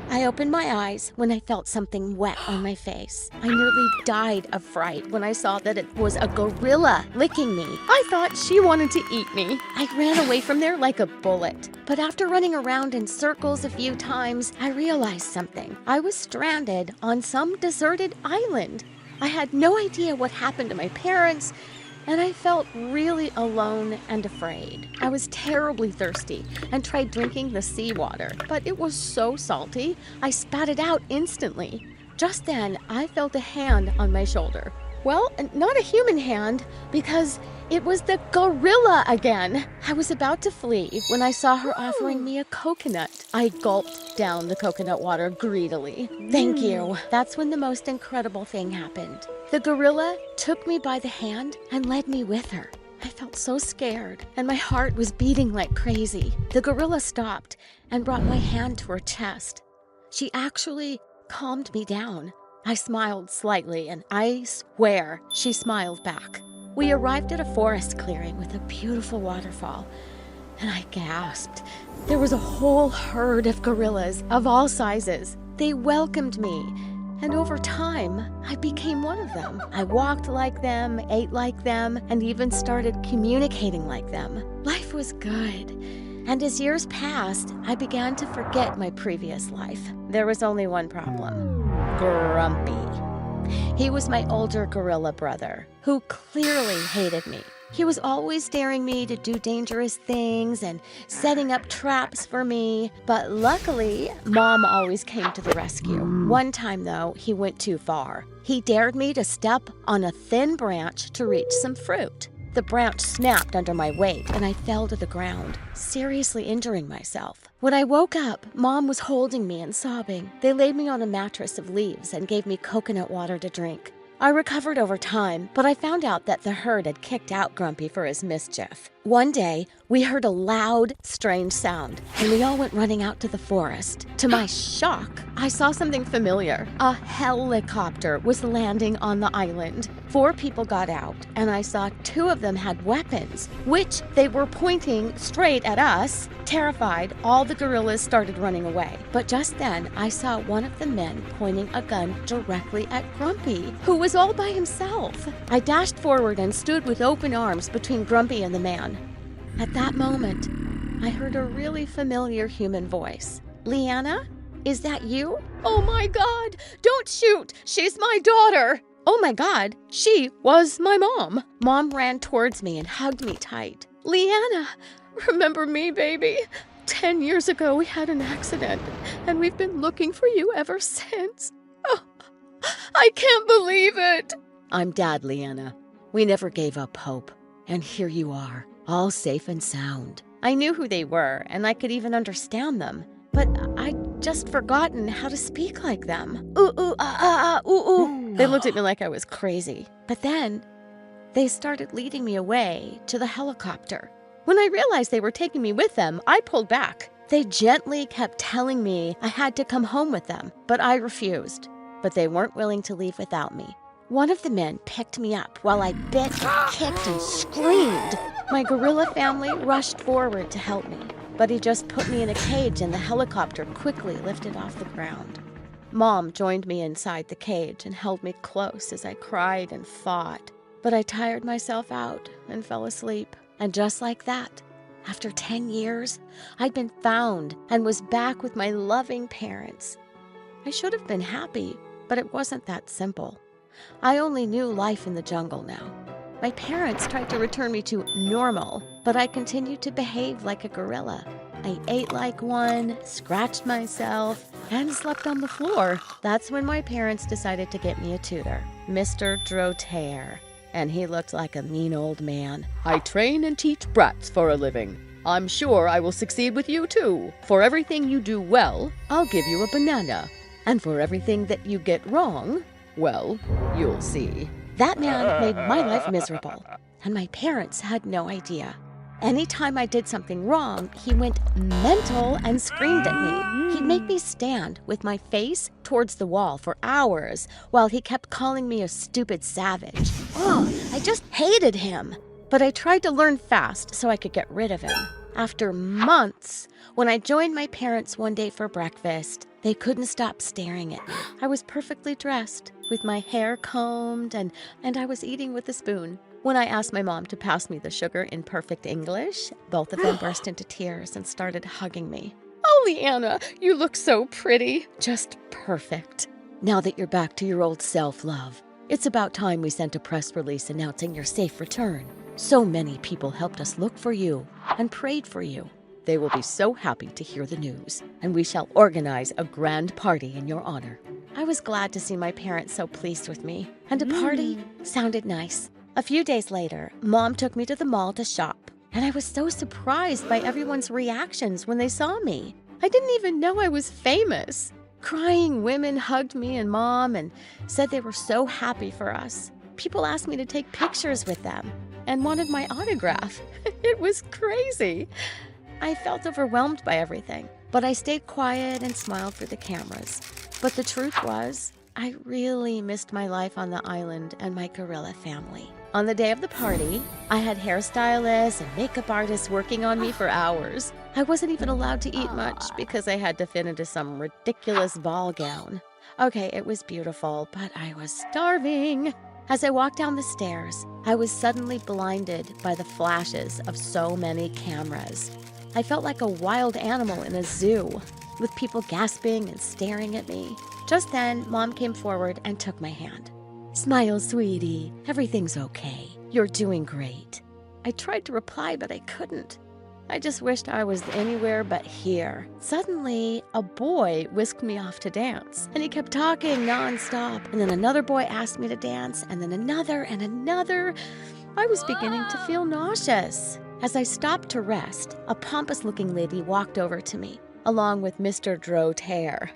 I opened my eyes when I felt something wet on my face. I nearly died of fright when I saw that it was a gorilla licking me. I thought she wanted to eat me. I ran away from there like a bullet. But after running around in circles a few times, I realized something. I was stranded on some deserted island. I had no idea what happened to my parents, and I felt really alone and afraid. I was terribly thirsty and tried drinking the seawater, but it was so salty, I spat it out instantly. Just then, I felt a hand on my shoulder. Well, not a human hand, because it was the gorilla again. I was about to flee when I saw her offering me a coconut. I gulped down the coconut water greedily. Thank you. That's when the most incredible thing happened. The gorilla took me by the hand and led me with her. I felt so scared, and my heart was beating like crazy. The gorilla stopped and brought my hand to her chest. She actually calmed me down. I smiled slightly, and I swear she smiled back. We arrived at a forest clearing with a beautiful waterfall, and I gasped. There was a whole herd of gorillas of all sizes. They welcomed me, and over time, I became one of them. I walked like them, ate like them, and even started communicating like them. Life was good. And as years passed, I began to forget my previous life. There was only one problem. Grumpy. He was my older gorilla brother, who clearly hated me. He was always daring me to do dangerous things and setting up traps for me. But luckily, Mom always came to the rescue. One time, though, he went too far. He dared me to step on a thin branch to reach some fruit. The branch snapped under my weight, and I fell to the ground, seriously injuring myself. When I woke up, Mom was holding me and sobbing. They laid me on a mattress of leaves and gave me coconut water to drink. I recovered over time, but I found out that the herd had kicked out Grumpy for his mischief. One day, we heard a loud, strange sound, and we all went running out to the forest. To my shock, I saw something familiar. A helicopter was landing on the island. 4 people got out, and I saw 2 of them had weapons, which they were pointing straight at us. Terrified, all the gorillas started running away. But just then, I saw one of the men pointing a gun directly at Grumpy, who was all by himself. I dashed forward and stood with open arms between Grumpy and the man. At that moment, I heard a really familiar human voice. "Leanna, is that you?" "Oh my God, don't shoot! She's my daughter!" "Oh my God, she was my mom!" Mom ran towards me and hugged me tight. Leanna, remember me, baby? 10 years ago, we had an accident, and we've been looking for you ever since. Oh, I can't believe it. I'm Dad, Leanna. We never gave up hope, and here you are, all safe and sound. I knew who they were, and I could even understand them, but I'd just forgotten how to speak like them. Ooh, ooh, ooh, ooh. They looked at me like I was crazy, but then they started leading me away to the helicopter. When I realized they were taking me with them, I pulled back. They gently kept telling me I had to come home with them, but I refused. But they weren't willing to leave without me. One of the men picked me up while I bit, kicked, and screamed. My gorilla family rushed forward to help me, but he just put me in a cage and the helicopter quickly lifted off the ground. Mom joined me inside the cage and held me close as I cried and fought. But I tired myself out and fell asleep. And just like that, after 10 years, I'd been found and was back with my loving parents. I should have been happy, but it wasn't that simple. I only knew life in the jungle now. My parents tried to return me to normal, but I continued to behave like a gorilla. I ate like one, scratched myself, and slept on the floor. That's when my parents decided to get me a tutor, Mr. Drotair. And he looked like a mean old man. I train and teach brats for a living. I'm sure I will succeed with you too. For everything you do well, I'll give you a banana. And for everything that you get wrong, well, you'll see. That man made my life miserable, and my parents had no idea. Anytime I did something wrong, he went mental and screamed at me. He'd make me stand with my face towards the wall for hours while he kept calling me a stupid savage. Oh, I just hated him. But I tried to learn fast so I could get rid of him. After months, when I joined my parents one day for breakfast, they couldn't stop staring at me. I was perfectly dressed, with my hair combed, and I was eating with a spoon. When I asked my mom to pass me the sugar in perfect English, both of them burst into tears and started hugging me. Oh, Leanna, you look so pretty. Just perfect. Now that you're back to your old self, love, it's about time we sent a press release announcing your safe return. So many people helped us look for you and prayed for you. They will be so happy to hear the news, and we shall organize a grand party in your honor. I was glad to see my parents so pleased with me, and a party sounded nice. A few days later, Mom took me to the mall to shop, and I was so surprised by everyone's reactions when they saw me. I didn't even know I was famous. Crying women hugged me and Mom and said they were so happy for us. People asked me to take pictures with them and wanted my autograph. It was crazy. I felt overwhelmed by everything, but I stayed quiet and smiled for the cameras. But the truth was, I really missed my life on the island and my gorilla family. On the day of the party, I had hairstylists and makeup artists working on me for hours. I wasn't even allowed to eat much because I had to fit into some ridiculous ball gown. Okay, it was beautiful, but I was starving. As I walked down the stairs, I was suddenly blinded by the flashes of so many cameras. I felt like a wild animal in a zoo, with people gasping and staring at me. Just then, Mom came forward and took my hand. Smile, sweetie. Everything's okay. You're doing great. I tried to reply, but I couldn't. I just wished I was anywhere but here. Suddenly, a boy whisked me off to dance, and he kept talking nonstop. And then another boy asked me to dance, and then another and another. I was beginning to feel nauseous. As I stopped to rest, a pompous-looking lady walked over to me, along with Mr. Drotair.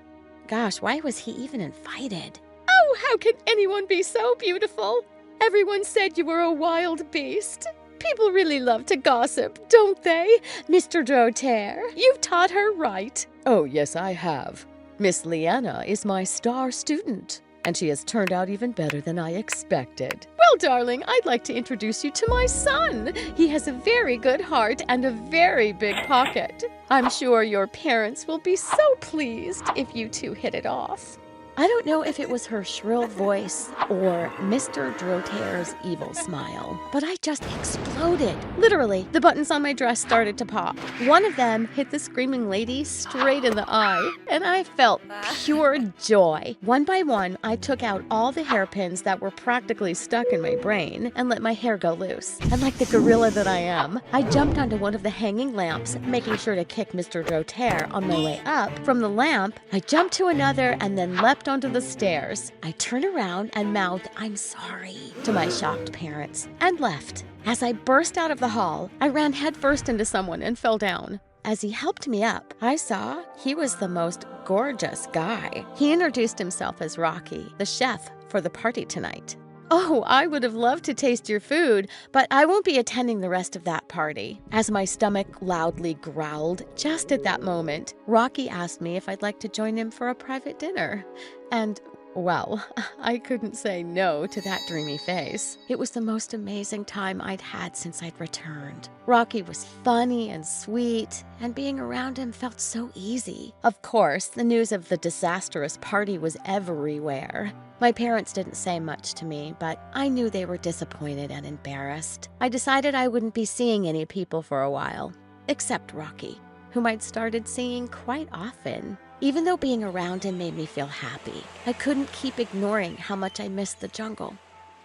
Gosh, why was he even invited? Oh, how can anyone be so beautiful? Everyone said you were a wild beast. People really love to gossip, don't they, Mr. Drotair? You've taught her right. Oh, yes, I have. Miss Leanna is my star student, and she has turned out even better than I expected. Well, darling, I'd like to introduce you to my son. He has a very good heart and a very big pocket. I'm sure your parents will be so pleased if you two hit it off. I don't know if it was her shrill voice or Mr. Drotair's evil smile, but I just exploded. Literally, the buttons on my dress started to pop. One of them hit the screaming lady straight in the eye, and I felt pure joy. One by one, I took out all the hairpins that were practically stuck in my brain and let my hair go loose. And like the gorilla that I am, I jumped onto one of the hanging lamps, making sure to kick Mr. Drotair on my way up. From the lamp, I jumped to another and then leapt onto the stairs. I turned around and mouthed, "I'm sorry," to my shocked parents, and left. As I burst out of the hall, I ran headfirst into someone and fell down. As he helped me up, I saw he was the most gorgeous guy. He introduced himself as Rocky, the chef for the party tonight. "Oh, I would have loved to taste your food, but I won't be attending the rest of that party." As my stomach loudly growled, just at that moment, Rocky asked me if I'd like to join him for a private dinner. And, well, I couldn't say no to that dreamy face. It was the most amazing time I'd had since I'd returned. Rocky was funny and sweet, and being around him felt so easy. Of course, the news of the disastrous party was everywhere. My parents didn't say much to me, but I knew they were disappointed and embarrassed. I decided I wouldn't be seeing any people for a while, except Rocky, whom I'd started seeing quite often. Even though being around him made me feel happy, I couldn't keep ignoring how much I missed the jungle.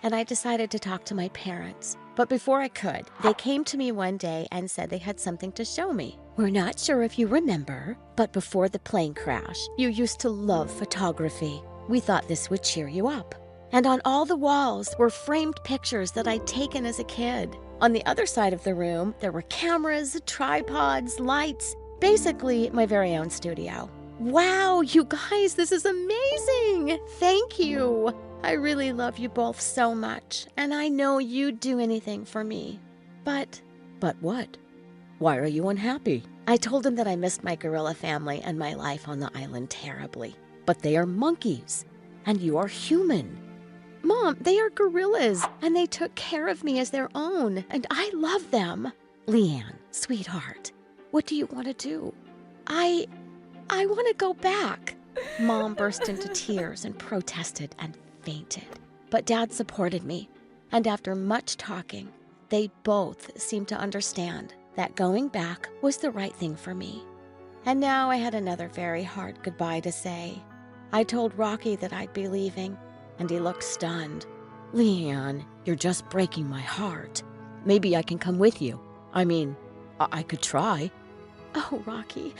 And I decided to talk to my parents. But before I could, they came to me one day and said they had something to show me. "We're not sure if you remember, but before the plane crash, you used to love photography. We thought this would cheer you up." And on all the walls were framed pictures that I'd taken as a kid. On the other side of the room, there were cameras, tripods, lights, basically my very own studio. Wow, you guys, this is amazing! Thank you! I really love you both so much, and I know you'd do anything for me. But what? Why are you unhappy? I told him that I missed my gorilla family and my life on the island terribly. But they are monkeys, and you are human. Mom, they are gorillas, and they took care of me as their own, and I love them. Leanne, sweetheart, what do you want to do? I want to go back. Mom burst into tears and protested and fainted. But Dad supported me, and after much talking, they both seemed to understand that going back was the right thing for me. And now I had another very hard goodbye to say. I told Rocky that I'd be leaving, and he looked stunned. "Leanne, you're just breaking my heart. Maybe I can come with you. I mean, I could try." "Oh, Rocky,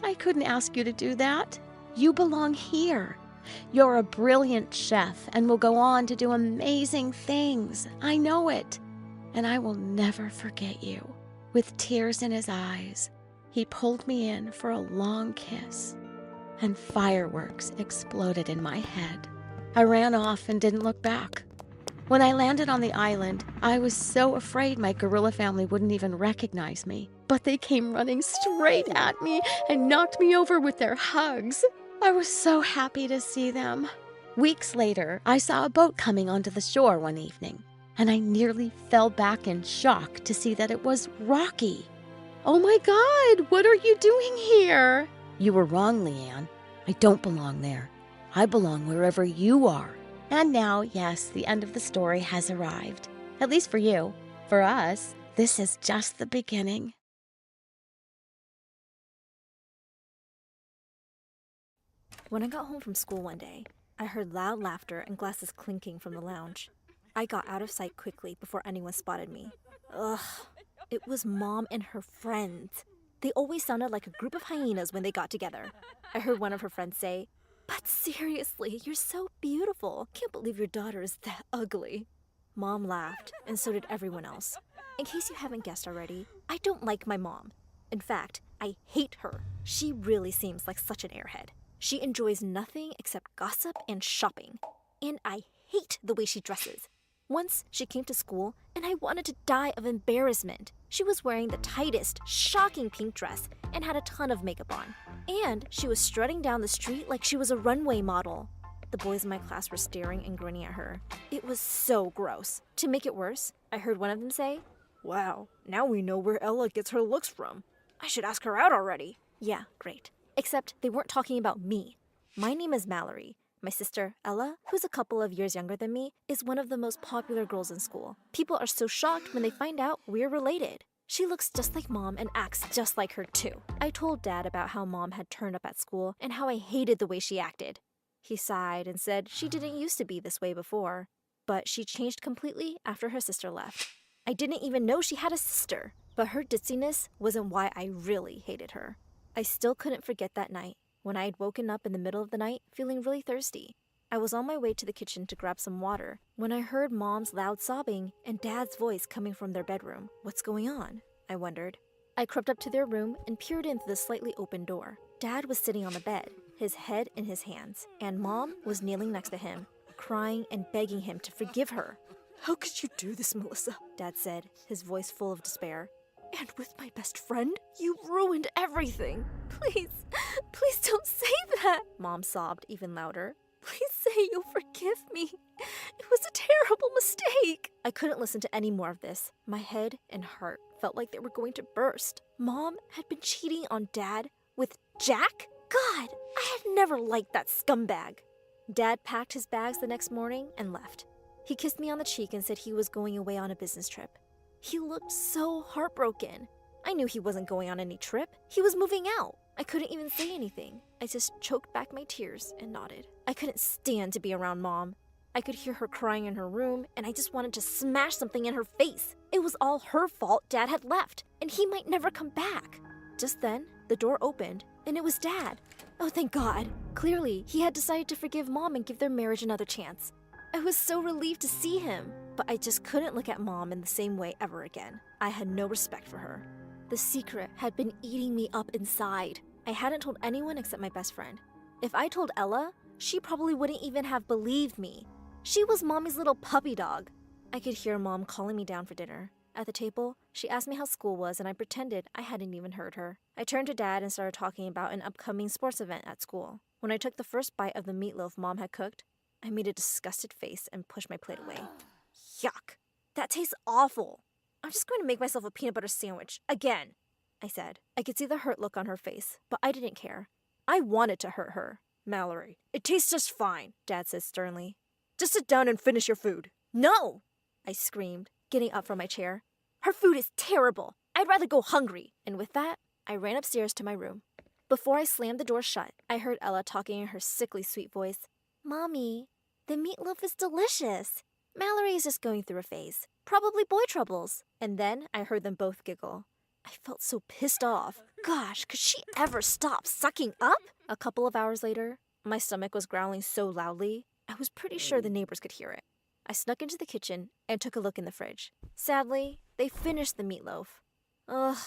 I couldn't ask you to do that. You belong here. You're a brilliant chef and will go on to do amazing things. I know it. And I will never forget you." With tears in his eyes, he pulled me in for a long kiss, and fireworks exploded in my head. I ran off and didn't look back. When I landed on the island, I was so afraid my gorilla family wouldn't even recognize me. But they came running straight at me and knocked me over with their hugs. I was so happy to see them. Weeks later, I saw a boat coming onto the shore one evening, and I nearly fell back in shock to see that it was Rocky. "Oh my God, what are you doing here?" "You were wrong, Leanne. I don't belong there. I belong wherever you are." And now, yes, the end of the story has arrived. At least for you. For us, this is just the beginning. When I got home from school one day, I heard loud laughter and glasses clinking from the lounge. I got out of sight quickly before anyone spotted me. Ugh, it was Mom and her friends. They always sounded like a group of hyenas when they got together. I heard one of her friends say, "But seriously, you're so beautiful. Can't believe your daughter is that ugly." Mom laughed, and so did everyone else. In case you haven't guessed already, I don't like my mom. In fact, I hate her. She really seems like such an airhead. She enjoys nothing except gossip and shopping. And I hate the way she dresses. Once she came to school, and I wanted to die of embarrassment. She was wearing the tightest, shocking pink dress and had a ton of makeup on. And she was strutting down the street like she was a runway model. The boys in my class were staring and grinning at her. It was so gross. To make it worse, I heard one of them say, "Wow, now we know where Ella gets her looks from. I should ask her out already." Yeah, great. Except they weren't talking about me. My name is Mallory. My sister, Ella, who's a couple of years younger than me, is one of the most popular girls in school. People are so shocked when they find out we're related. She looks just like Mom and acts just like her too. I told Dad about how Mom had turned up at school and how I hated the way she acted. He sighed and said she didn't used to be this way before, but she changed completely after her sister left. I didn't even know she had a sister, but her ditziness wasn't why I really hated her. I still couldn't forget that night when I had woken up in the middle of the night feeling really thirsty. I was on my way to the kitchen to grab some water when I heard Mom's loud sobbing and Dad's voice coming from their bedroom. What's going on? I wondered. I crept up to their room and peered in through the slightly open door. Dad was sitting on the bed, his head in his hands, and Mom was kneeling next to him, crying and begging him to forgive her. "How could you do this, Melissa?" Dad said, his voice full of despair. "And with my best friend? You ruined everything." Please don't say that," Mom sobbed even louder. "Please say you'll forgive me. It was a terrible mistake." I couldn't listen to any more of this. My head and heart felt like they were going to burst. Mom had been cheating on Dad with Jack? God, I had never liked that scumbag. Dad packed his bags the next morning and left. He kissed me on the cheek and said he was going away on a business trip. He looked so heartbroken. I knew he wasn't going on any trip. He was moving out. I couldn't even say anything. I just choked back my tears and nodded. I couldn't stand to be around Mom. I could hear her crying in her room, and I just wanted to smash something in her face. It was all her fault Dad had left, and he might never come back. Just then, the door opened, and it was Dad. Oh, thank God. Clearly, he had decided to forgive Mom and give their marriage another chance. I was so relieved to see him, but I just couldn't look at Mom in the same way ever again. I had no respect for her. The secret had been eating me up inside. I hadn't told anyone except my best friend. If I told Ella, she probably wouldn't even have believed me. She was Mommy's little puppy dog. I could hear Mom calling me down for dinner. At the table, she asked me how school was, and I pretended I hadn't even heard her. I turned to Dad and started talking about an upcoming sports event at school. When I took the first bite of the meatloaf Mom had cooked, I made a disgusted face and pushed my plate away. Yuck! That tastes awful. I'm just going to make myself a peanut butter sandwich, again, I said. I could see the hurt look on her face, but I didn't care. I wanted to hurt her. "Mallory, it tastes just fine," Dad said sternly. "Just sit down and finish your food." "No!" I screamed, getting up from my chair. "Her food is terrible. I'd rather go hungry." And with that, I ran upstairs to my room. Before I slammed the door shut, I heard Ella talking in her sickly sweet voice. "Mommy, the meatloaf is delicious. Mallory is just going through a phase. Probably boy troubles." And then I heard them both giggle. I felt so pissed off. Gosh, could she ever stop sucking up? A couple of hours later, my stomach was growling so loudly, I was pretty sure the neighbors could hear it. I snuck into the kitchen and took a look in the fridge. Sadly, they finished the meatloaf. Ugh,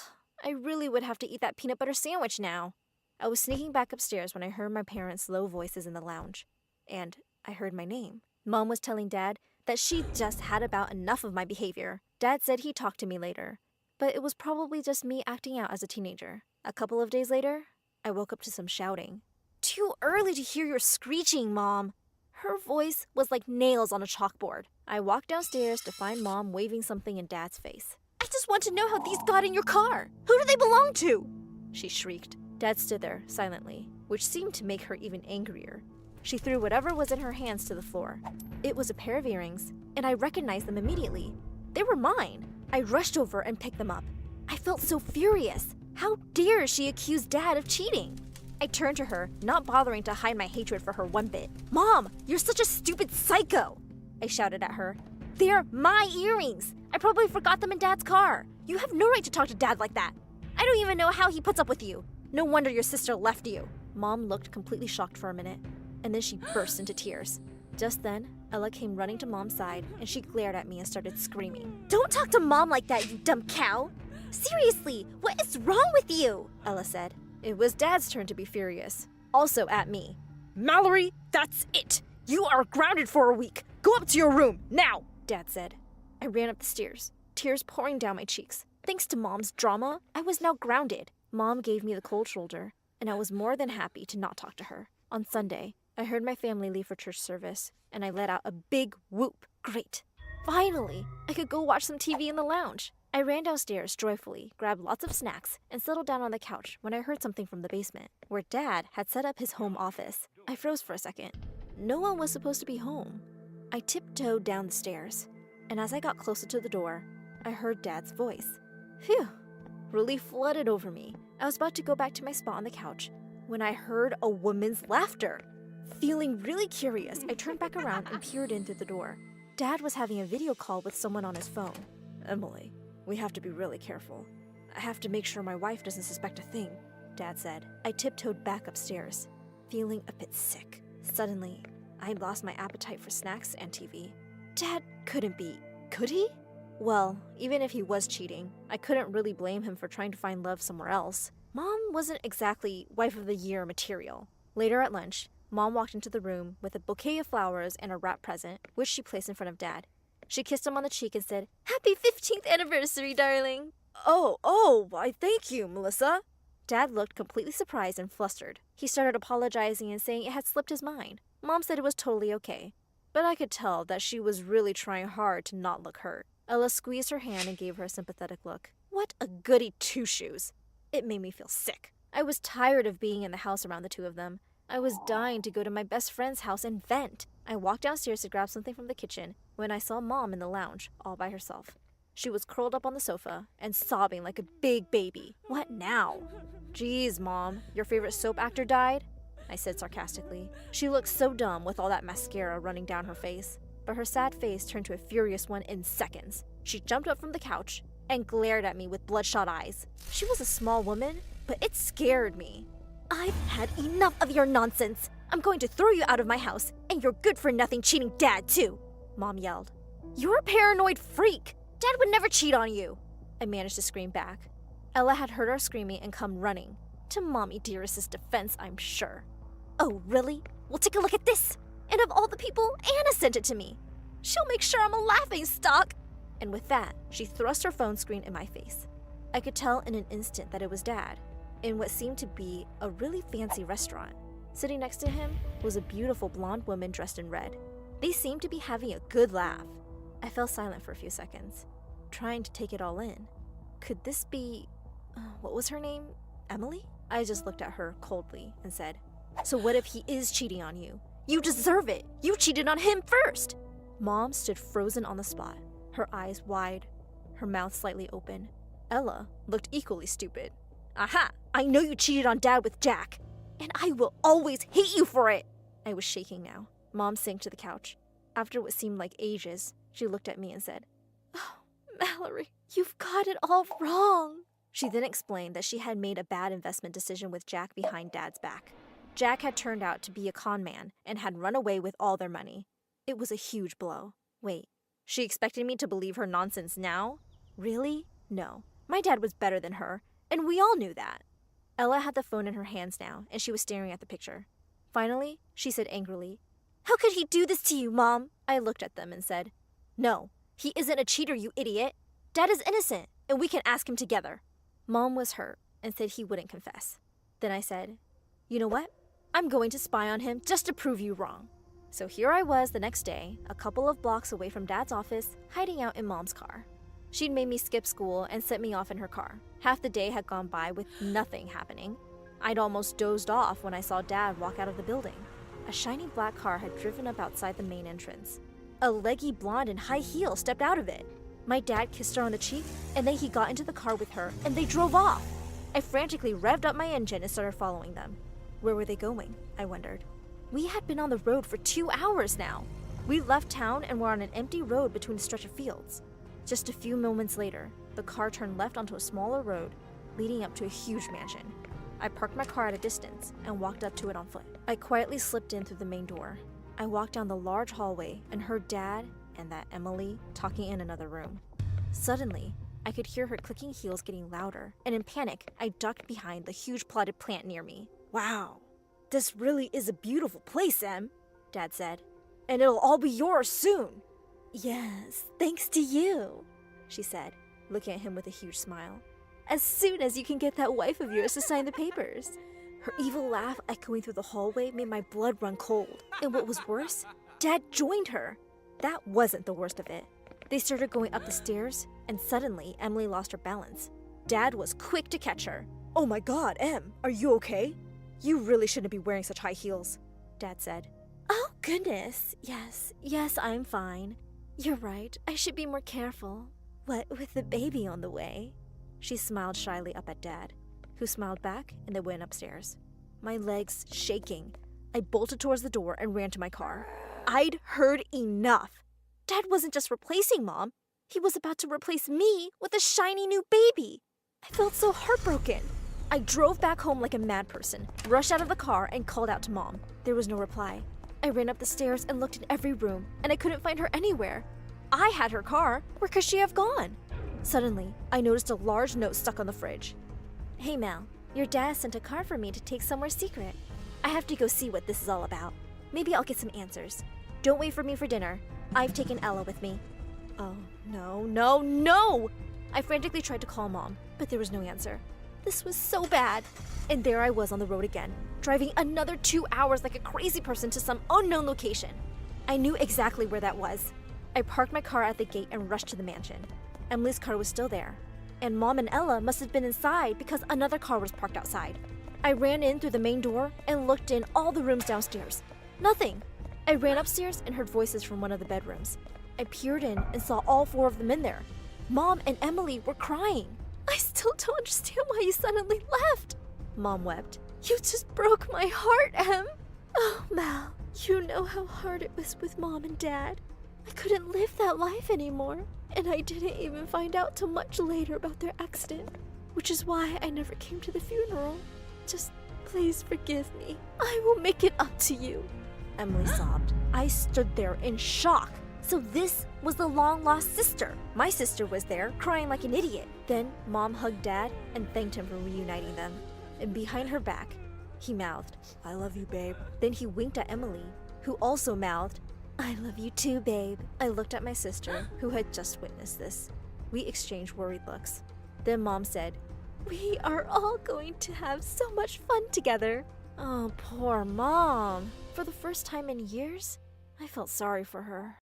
I really would have to eat that peanut butter sandwich now. I was sneaking back upstairs when I heard my parents' low voices in the lounge. And I heard my name. Mom was telling Dad that she just had about enough of my behavior. Dad said he'd talk to me later, but it was probably just me acting out as a teenager. A couple of days later, I woke up to some shouting. "Too early to hear your screeching, Mom." Her voice was like nails on a chalkboard. I walked downstairs to find Mom waving something in Dad's face. "I just want to know how these got in your car. Who do they belong to?" she shrieked. Dad stood there silently, which seemed to make her even angrier. She threw whatever was in her hands to the floor. It was a pair of earrings, and I recognized them immediately. They were mine. I rushed over and picked them up. I felt so furious. How dare she accuse Dad of cheating? I turned to her, not bothering to hide my hatred for her one bit. "Mom, you're such a stupid psycho!" I shouted at her. "They're my earrings! I probably forgot them in Dad's car. You have no right to talk to Dad like that. I don't even know how he puts up with you. No wonder your sister left you." Mom looked completely shocked for a minute, and then she burst into tears. Just then, Ella came running to Mom's side, and she glared at me and started screaming. "Don't talk to Mom like that, you dumb cow! Seriously, what is wrong with you?" Ella said. It was Dad's turn to be furious, also at me. "Mallory, that's it! You are grounded for a week! Go up to your room, now!" Dad said. I ran up the stairs, tears pouring down my cheeks. Thanks to Mom's drama, I was now grounded. Mom gave me the cold shoulder, and I was more than happy to not talk to her. On Sunday, I heard my family leave for church service, and I let out a big whoop. Great! Finally, I could go watch some TV in the lounge. I ran downstairs joyfully, grabbed lots of snacks, and settled down on the couch when I heard something from the basement, where Dad had set up his home office. I froze for a second. no one was supposed to be home. I tiptoed down the stairs, and as I got closer to the door, I heard Dad's voice. Phew! Relief flooded over me. I was about to go back to my spot on the couch when I heard a woman's laughter. Feeling really curious, I turned back around and peered in through the door. Dad was having a video call with someone on his phone. Emily, we have to be really careful. I have to make sure my wife doesn't suspect a thing, Dad said. I tiptoed back upstairs, feeling a bit sick. Suddenly, I had lost my appetite for snacks and TV. Dad couldn't be, could he? Well, even if he was cheating, I couldn't really blame him for trying to find love somewhere else. Mom wasn't exactly wife of the year material. Later at lunch, Mom walked into the room with a bouquet of flowers and a wrap present, which she placed in front of Dad. She kissed him on the cheek and said, "Happy 15th anniversary, darling." Why thank you, Melissa. Dad looked completely surprised and flustered. He started apologizing and saying it had slipped his mind. Mom said it was totally okay, but I could tell that she was really trying hard to not look hurt. Ella squeezed her hand and gave her a sympathetic look. What a goody two-shoes. It made me feel sick. I was tired of being in the house around the two of them. I was dying to go to my best friend's house and vent. I walked downstairs to grab something from the kitchen when I saw Mom in the lounge, all by herself. She was curled up on the sofa and sobbing like a big baby. What now? Geez, Mom, your favorite soap actor died? I said sarcastically. She looked so dumb with all that mascara running down her face, but her sad face turned to a furious one in seconds. She jumped up from the couch and glared at me with bloodshot eyes. She was a small woman, but it scared me. I've had enough of your nonsense. I'm going to throw you out of my house, and your good-for-nothing cheating dad, too, Mom yelled. You're a paranoid freak. Dad would never cheat on you, I managed to scream back. Ella had heard our screaming and come running. To Mommy Dearest's defense, I'm sure. Oh, really? Well, take a look at this. And of all the people, Anna sent it to me. She'll make sure I'm a laughingstock. And with that, she thrust her phone screen in my face. I could tell in an instant that it was Dad, in what seemed to be a really fancy restaurant. Sitting next to him was a beautiful blonde woman dressed in red. They seemed to be having a good laugh. I fell silent for a few seconds, trying to take it all in. Could this be, what was her name? Emily? I just looked at her coldly and said, "So what if he is cheating on you? You deserve it. You cheated on him first." Mom stood frozen on the spot, her eyes wide, her mouth slightly open. Ella looked equally stupid. Aha! I know you cheated on Dad with Jack, and I will always hate you for it. I was shaking now. Mom sank to the couch. After what seemed like ages, she looked at me and said, "Oh, Mallory, you've got it all wrong." She then explained that she had made a bad investment decision with Jack behind Dad's back. Jack had turned out to be a con man and had run away with all their money. It was a huge blow. Wait, she expected me to believe her nonsense now? Really? No. My dad was better than her, and we all knew that. Ella had the phone in her hands now, and she was staring at the picture. Finally, she said angrily, "How could he do this to you, Mom?" I looked at them and said, "No, he isn't a cheater, you idiot. Dad is innocent, and we can ask him together." Mom was hurt and said he wouldn't confess. Then I said, "You know what? I'm going to spy on him just to prove you wrong." So here I was the next day, a couple of blocks away from Dad's office, hiding out in Mom's car. She'd made me skip school and sent me off in her car. Half the day had gone by with nothing happening. I'd almost dozed off when I saw Dad walk out of the building. A shiny black car had driven up outside the main entrance. A leggy blonde in high heels stepped out of it. My dad kissed her on the cheek, and then he got into the car with her, and they drove off. I frantically revved up my engine and started following them. Where were they going? I wondered. We had been on the road for 2 hours now. We left town and were on an empty road between a stretch of fields. Just a few moments later, the car turned left onto a smaller road leading up to a huge mansion. I parked my car at a distance and walked up to it on foot. I quietly slipped in through the main door. I walked down the large hallway and heard Dad and that Emily talking in another room. Suddenly, I could hear her clicking heels getting louder, and in panic, I ducked behind the huge potted plant near me. "Wow, this really is a beautiful place, Em," Dad said. "And it'll all be yours soon." "Yes, thanks to you," she said, looking at him with a huge smile. "As soon as you can get that wife of yours to sign the papers." Her evil laugh echoing through the hallway made my blood run cold. And what was worse, Dad joined her. That wasn't the worst of it. They started going up the stairs, and suddenly Emily lost her balance. Dad was quick to catch her. "Oh my God, Em, are you okay? You really shouldn't be wearing such high heels," Dad said. Oh, goodness. Yes, I'm fine. You're right. I should be more careful. What with the baby on the way? She smiled shyly up at Dad, who smiled back and they went upstairs. My legs shaking, I bolted towards the door and ran to my car. I'd heard enough. Dad wasn't just replacing Mom. He was about to replace me with a shiny new baby. I felt so heartbroken. I drove back home like a mad person, rushed out of the car, and called out to Mom. There was no reply. I ran up the stairs and looked in every room, and I couldn't find her anywhere. I had her car. Where could she have gone? Suddenly, I noticed a large note stuck on the fridge. Hey, Mel, your dad sent a card for me to take somewhere secret. I have to go see what this is all about. Maybe I'll get some answers. Don't wait for me for dinner. I've taken Ella with me. Oh, no! I frantically tried to call Mom, but there was no answer. This was so bad. And there I was on the road again, driving another 2 hours like a crazy person to some unknown location. I knew exactly where that was. I parked my car at the gate and rushed to the mansion. Emily's car was still there, and Mom and Ella must have been inside because another car was parked outside. I ran in through the main door and looked in all the rooms downstairs. Nothing. I ran upstairs and heard voices from one of the bedrooms. I peered in and saw all 4 of them in there. Mom and Emily were crying. I still don't understand why you suddenly left. Mom wept. You just broke my heart, Em. Oh, Mal, you know how hard it was with Mom and Dad. I couldn't live that life anymore, and I didn't even find out till much later about their accident, which is why I never came to the funeral. Just please forgive me. I will make it up to you. Emily sobbed. I stood there in shock. So this was the long-lost sister. My sister was there, crying like an idiot. Then Mom hugged Dad and thanked him for reuniting them. And behind her back, he mouthed, I love you, babe. Then he winked at Emily, who also mouthed, I love you too, babe. I looked at my sister, who had just witnessed this. We exchanged worried looks. Then Mom said, we are all going to have so much fun together. Oh, poor Mom. For the first time in years, I felt sorry for her.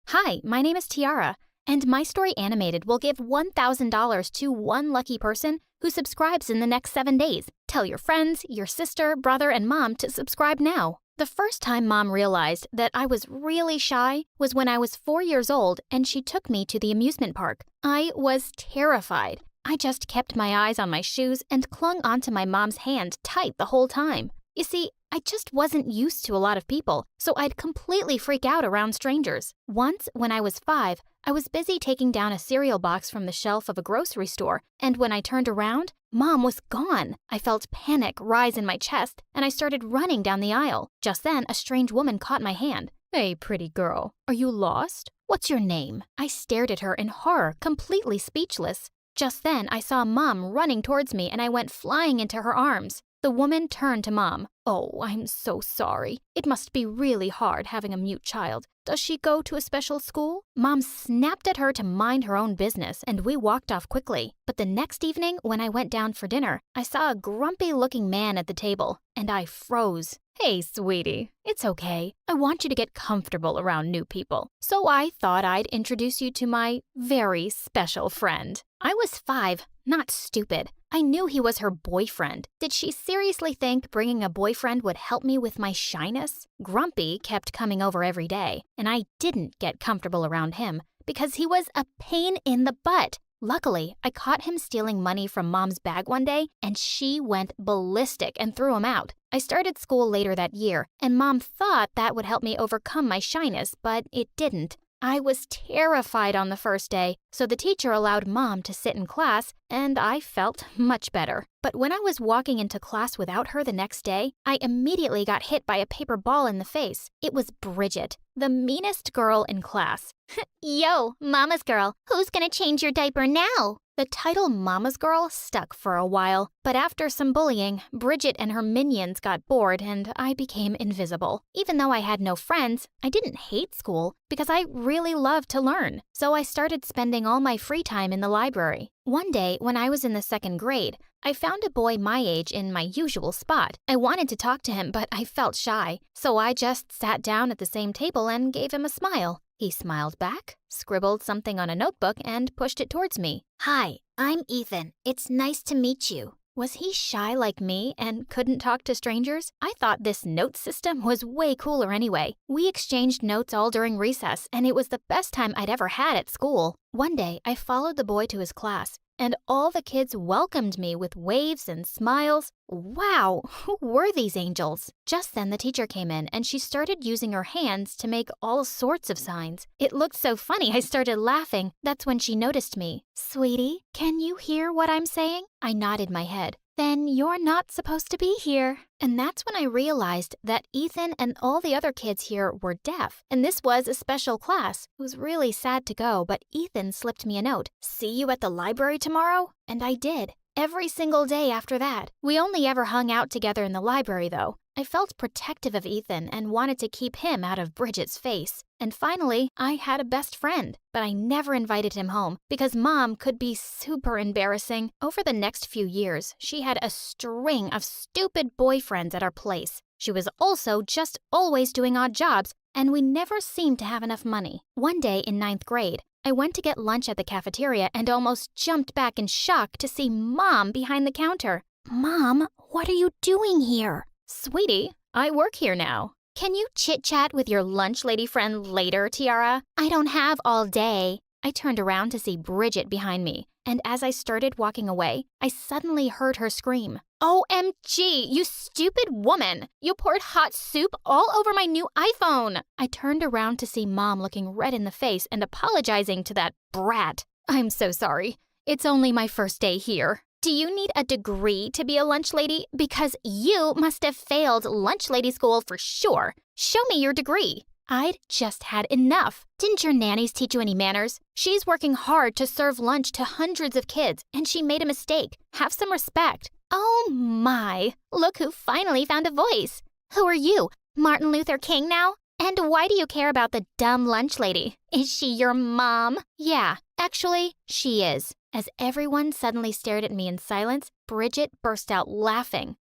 Hi, my name is Tiara, and My Story Animated will give $1,000 to one lucky person who subscribes in the next 7 days. Tell your friends, your sister, brother, and mom to subscribe now. The first time Mom realized that I was really shy was when I was 4 years old and she took me to the amusement park. I was terrified. I just kept my eyes on my shoes and clung onto my mom's hand tight the whole time. You see, I just wasn't used to a lot of people, so I'd completely freak out around strangers. Once, when I was 5, I was busy taking down a cereal box from the shelf of a grocery store, and when I turned around, Mom was gone. I felt panic rise in my chest, and I started running down the aisle. Just then, a strange woman caught my hand. Hey, pretty girl, are you lost? What's your name? I stared at her in horror, completely speechless. Just then, I saw Mom running towards me, and I went flying into her arms. The woman turned to Mom. Oh, I'm so sorry. It must be really hard having a mute child. Does she go to a special school? Mom snapped at her to mind her own business, and we walked off quickly. But the next evening, when I went down for dinner, I saw a grumpy-looking man at the table, and I froze. Hey, sweetie, it's okay. I want you to get comfortable around new people. So I thought I'd introduce you to my very special friend. I was 5, not stupid. I knew he was her boyfriend. Did she seriously think bringing a boyfriend would help me with my shyness? Grumpy kept coming over every day, and I didn't get comfortable around him because he was a pain in the butt. Luckily, I caught him stealing money from Mom's bag one day, and she went ballistic and threw him out. I started school later that year, and Mom thought that would help me overcome my shyness, but it didn't. I was terrified on the first day, so the teacher allowed Mom to sit in class, and I felt much better. But when I was walking into class without her the next day, I immediately got hit by a paper ball in the face. It was Bridget, the meanest girl in class. Yo, Mama's girl, who's gonna change your diaper now? The title Mama's Girl stuck for a while, but after some bullying, Bridget and her minions got bored and I became invisible. Even though I had no friends, I didn't hate school because I really loved to learn. So I started spending all my free time in the library. One day, when I was in the 2nd grade, I found a boy my age in my usual spot. I wanted to talk to him, but I felt shy, so I just sat down at the same table and gave him a smile. He smiled back, scribbled something on a notebook, and pushed it towards me. Hi, I'm Ethan. It's nice to meet you. Was he shy like me and couldn't talk to strangers? I thought this note system was way cooler anyway. We exchanged notes all during recess, and it was the best time I'd ever had at school. One day, I followed the boy to his class, and all the kids welcomed me with waves and smiles. Wow, who were these angels? Just then the teacher came in and she started using her hands to make all sorts of signs. It looked so funny I started laughing. That's when she noticed me. "Sweetie, can you hear what I'm saying?" I nodded my head. "Then you're not supposed to be here." And that's when I realized that Ethan and all the other kids here were deaf, and this was a special class. It was really sad to go, but Ethan slipped me a note. "See you at the library tomorrow?" And I did. Every single day after that. We only ever hung out together in the library, though. I felt protective of Ethan and wanted to keep him out of Bridget's face. And finally, I had a best friend, but I never invited him home because Mom could be super embarrassing. Over the next few years, she had a string of stupid boyfriends at our place. She was also just always doing odd jobs, and we never seemed to have enough money. One day in 9th grade, I went to get lunch at the cafeteria and almost jumped back in shock to see Mom behind the counter. "Mom, what are you doing here?" "Sweetie, I work here now." "Can you chit-chat with your lunch lady friend later, Tiara? I don't have all day." I turned around to see Bridget behind me, and as I started walking away, I suddenly heard her scream. "OMG, you stupid woman! You poured hot soup all over my new iPhone!" I turned around to see Mom looking red in the face and apologizing to that brat. "I'm so sorry. It's only my first day here." "Do you need a degree to be a lunch lady? Because you must have failed lunch lady school for sure. Show me your degree." I'd just had enough. "Didn't your nannies teach you any manners? She's working hard to serve lunch to hundreds of kids, and she made a mistake. Have some respect." "Oh my, look who finally found a voice. Who are you, Martin Luther King now? And why do you care about the dumb lunch lady? Is she your mom?" "Yeah, actually, she is." As everyone suddenly stared at me in silence, Bridget burst out laughing.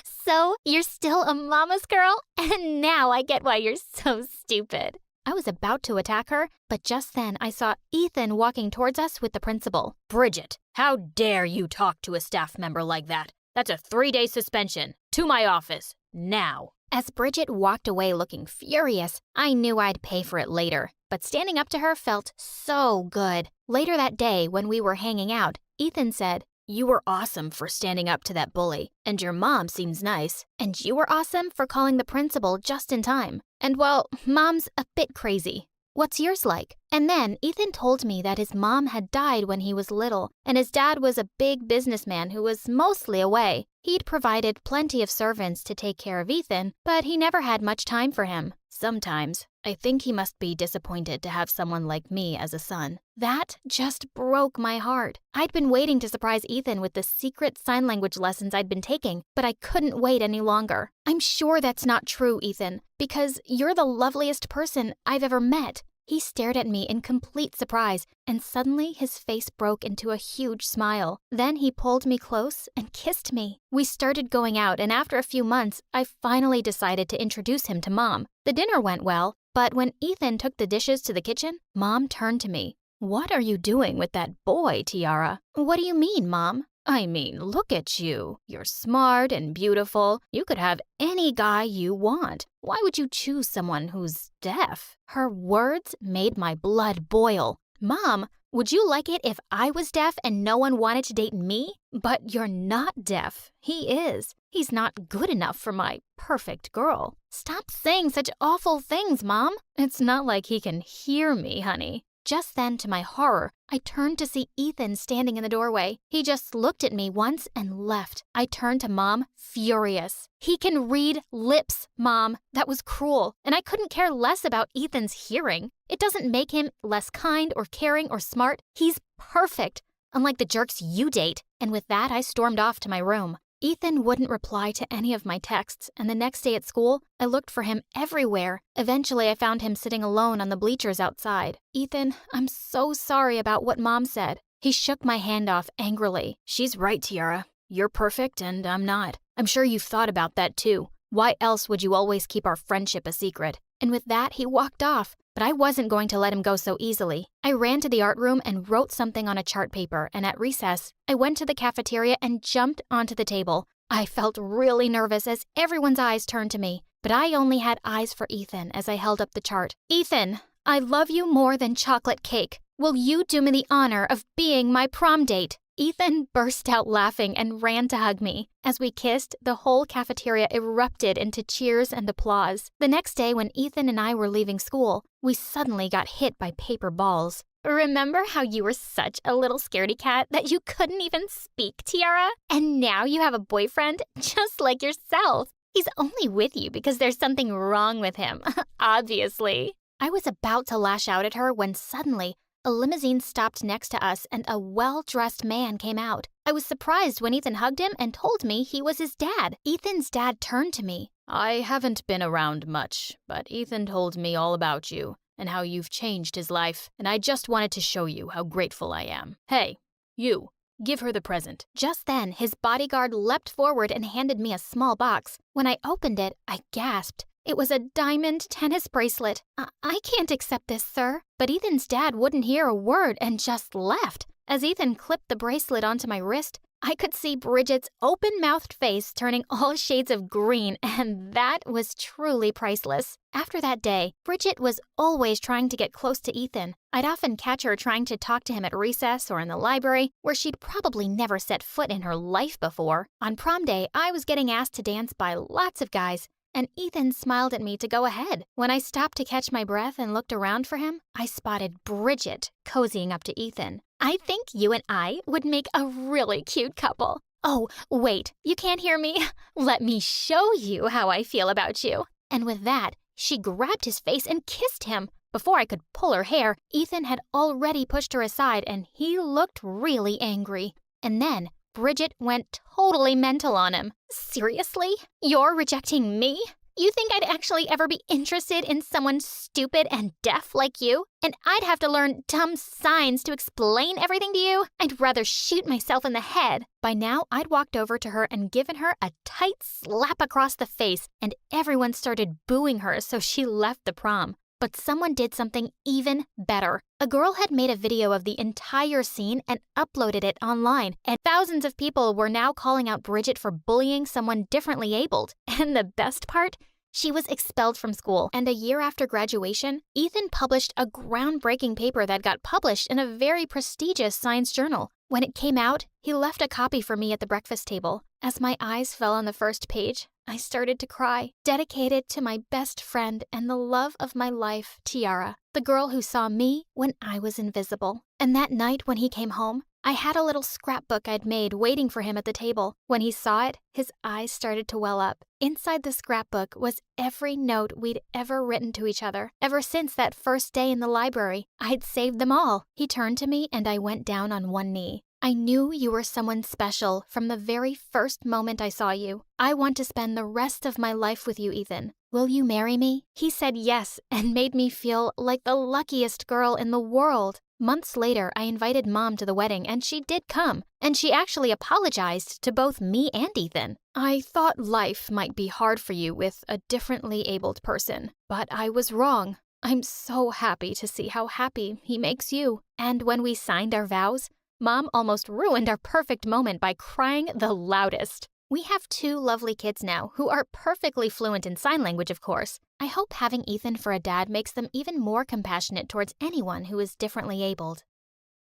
"So, you're still a mama's girl? And now I get why you're so stupid." I was about to attack her, but just then I saw Ethan walking towards us with the principal. "Bridget, how dare you talk to a staff member like that? That's a 3-day suspension. To my office, now." As Bridget walked away looking furious, I knew I'd pay for it later, but standing up to her felt so good. Later that day, when we were hanging out, Ethan said, "You were awesome for standing up to that bully, and your mom seems nice." "And you were awesome for calling the principal just in time. And well, Mom's a bit crazy. What's yours like?" And then Ethan told me that his mom had died when he was little, and his dad was a big businessman who was mostly away. He'd provided plenty of servants to take care of Ethan, but he never had much time for him. Sometimes, I think he must be disappointed to have someone like me as a son. That just broke my heart. I'd been waiting to surprise Ethan with the secret sign language lessons I'd been taking, but I couldn't wait any longer. "I'm sure that's not true, Ethan, because you're the loveliest person I've ever met." He stared at me in complete surprise, and suddenly his face broke into a huge smile. Then he pulled me close and kissed me. We started going out, and after a few months, I finally decided to introduce him to Mom. The dinner went well, but when Ethan took the dishes to the kitchen, Mom turned to me. "What are you doing with that boy, Tiara?" "What do you mean, Mom?" "I mean, look at you. You're smart and beautiful. You could have any guy you want. Why would you choose someone who's deaf?" Her words made my blood boil. "Mom, would you like it if I was deaf and no one wanted to date me? But you're not deaf. He is. He's not good enough for my perfect girl." "Stop saying such awful things, Mom. It's not like he can hear me, honey." Just then, to my horror, I turned to see Ethan standing in the doorway. He just looked at me once and left. I turned to Mom, furious. "He can read lips, Mom. That was cruel, and I couldn't care less about Ethan's hearing. It doesn't make him less kind or caring or smart. He's perfect, unlike the jerks you date." And with that, I stormed off to my room. Ethan wouldn't reply to any of my texts, and the next day at school, I looked for him everywhere. Eventually, I found him sitting alone on the bleachers outside. "Ethan, I'm so sorry about what Mom said." He shook my hand off angrily. "She's right, Tiara. You're perfect, and I'm not. I'm sure you've thought about that, too. Why else would you always keep our friendship a secret?" And with that, he walked off. But I wasn't going to let him go so easily. I ran to the art room and wrote something on a chart paper, and at recess, I went to the cafeteria and jumped onto the table. I felt really nervous as everyone's eyes turned to me, but I only had eyes for Ethan as I held up the chart. Ethan, I love you more than chocolate cake. Will you do me the honor of being my prom date? Ethan burst out laughing and ran to hug me. As we kissed, the whole cafeteria erupted into cheers and applause. The next day, when Ethan and I were leaving school, we suddenly got hit by paper balls. Remember how you were such a little scaredy cat that you couldn't even speak, Tiara? And now you have a boyfriend just like yourself. He's only with you because there's something wrong with him, obviously. I was about to lash out at her when suddenly a limousine stopped next to us and a well-dressed man came out. I was surprised when Ethan hugged him and told me he was his dad. Ethan's dad turned to me. I haven't been around much, but Ethan told me all about you and how you've changed his life, and I just wanted to show you how grateful I am. Hey, you, give her the present. Just then, his bodyguard leapt forward and handed me a small box. When I opened it, I gasped. It was a diamond tennis bracelet. I can't accept this, sir. But Ethan's dad wouldn't hear a word and just left. As Ethan clipped the bracelet onto my wrist, I could see Bridget's open-mouthed face turning all shades of green, and that was truly priceless. After that day, Bridget was always trying to get close to Ethan. I'd often catch her trying to talk to him at recess or in the library, where she'd probably never set foot in her life before. On prom day, I was getting asked to dance by lots of guys, and Ethan smiled at me to go ahead. When I stopped to catch my breath and looked around for him, I spotted Bridget cozying up to Ethan. I think you and I would make a really cute couple. Oh, wait, you can't hear me? Let me show you how I feel about you. And with that, she grabbed his face and kissed him. Before I could pull her hair, Ethan had already pushed her aside and he looked really angry. And then Bridget went totally mental on him. Seriously? You're rejecting me? You think I'd actually ever be interested in someone stupid and deaf like you? And I'd have to learn dumb signs to explain everything to you? I'd rather shoot myself in the head. By now, I'd walked over to her and given her a tight slap across the face, and everyone started booing her, so she left the prom. But someone did something even better. A girl had made a video of the entire scene and uploaded it online, and thousands of people were now calling out Bridget for bullying someone differently abled. And the best part? She was expelled from school, and a year after graduation, Ethan published a groundbreaking paper that got published in a very prestigious science journal. When it came out, he left a copy for me at the breakfast table. As my eyes fell on the first page, I started to cry, dedicated to my best friend and the love of my life, Tiara, the girl who saw me when I was invisible. And that night when he came home, I had a little scrapbook I'd made waiting for him at the table. When he saw it, his eyes started to well up. Inside the scrapbook was every note we'd ever written to each other. Ever since that first day in the library, I'd saved them all. He turned to me and I went down on one knee. I knew you were someone special from the very first moment I saw you. I want to spend the rest of my life with you, Ethan. Will you marry me? He said yes and made me feel like the luckiest girl in the world. Months later, I invited Mom to the wedding and she did come. And she actually apologized to both me and Ethan. I thought life might be hard for you with a differently abled person, but I was wrong. I'm so happy to see how happy he makes you. And when we signed our vows, Mom almost ruined our perfect moment by crying the loudest. We have 2 lovely kids now who are perfectly fluent in sign language, of course. I hope having Ethan for a dad makes them even more compassionate towards anyone who is differently abled.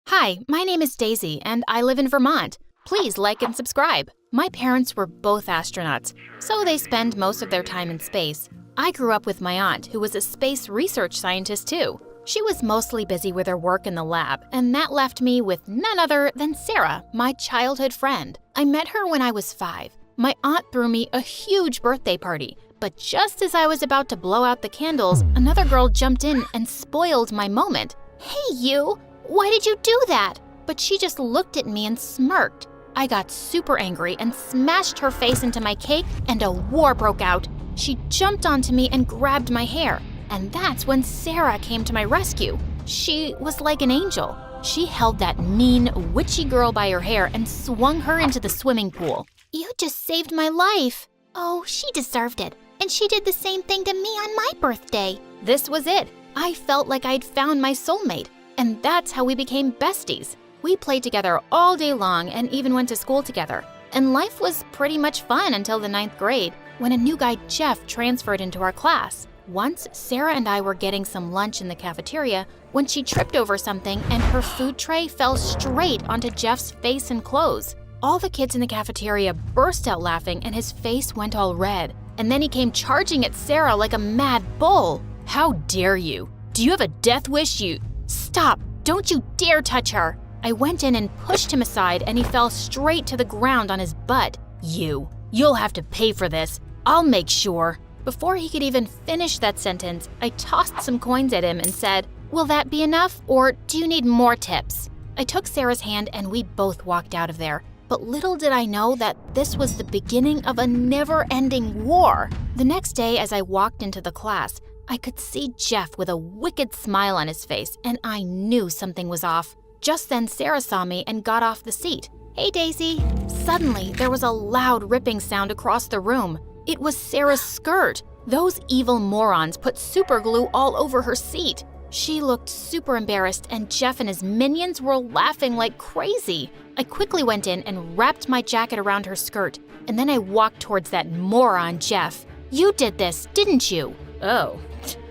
Hi, my name is Daisy, and I live in Vermont. Please like and subscribe. My parents were both astronauts, so they spend most of their time in space. I grew up with my aunt, who was a space research scientist too. She was mostly busy with her work in the lab, and that left me with none other than Sarah, my childhood friend. I met her when I was 5. My aunt threw me a huge birthday party, but just as I was about to blow out the candles, another girl jumped in and spoiled my moment. Hey you, why did you do that? But she just looked at me and smirked. I got super angry and smashed her face into my cake, and a war broke out. She jumped onto me and grabbed my hair. And that's when Sarah came to my rescue. She was like an angel. She held that mean, witchy girl by her hair and swung her into the swimming pool. You just saved my life. Oh, she deserved it. And she did the same thing to me on my birthday. This was it. I felt like I'd found my soulmate, and that's how we became besties. We played together all day long and even went to school together. And life was pretty much fun until the 9th grade, when a new guy, Jeff, transferred into our class. Once, Sarah and I were getting some lunch in the cafeteria when she tripped over something and her food tray fell straight onto Jeff's face and clothes. All the kids in the cafeteria burst out laughing and his face went all red. And then he came charging at Sarah like a mad bull. How dare you? Do you have a death wish? Stop! Don't you dare touch her! I went in and pushed him aside and he fell straight to the ground on his butt. You'll have to pay for this. I'll make sure. Before he could even finish that sentence, I tossed some coins at him and said, "Will that be enough, or do you need more tips?" I took Sarah's hand and we both walked out of there. But little did I know that this was the beginning of a never-ending war. The next day, as I walked into the class, I could see Jeff with a wicked smile on his face, and I knew something was off. Just then, Sarah saw me and got off the seat. "Hey, Daisy." Suddenly, there was a loud ripping sound across the room. It was Sarah's skirt. Those evil morons put super glue all over her seat. She looked super embarrassed, and Jeff and his minions were laughing like crazy. I quickly went in and wrapped my jacket around her skirt, and then I walked towards that moron Jeff. "You did this, didn't you?" Oh,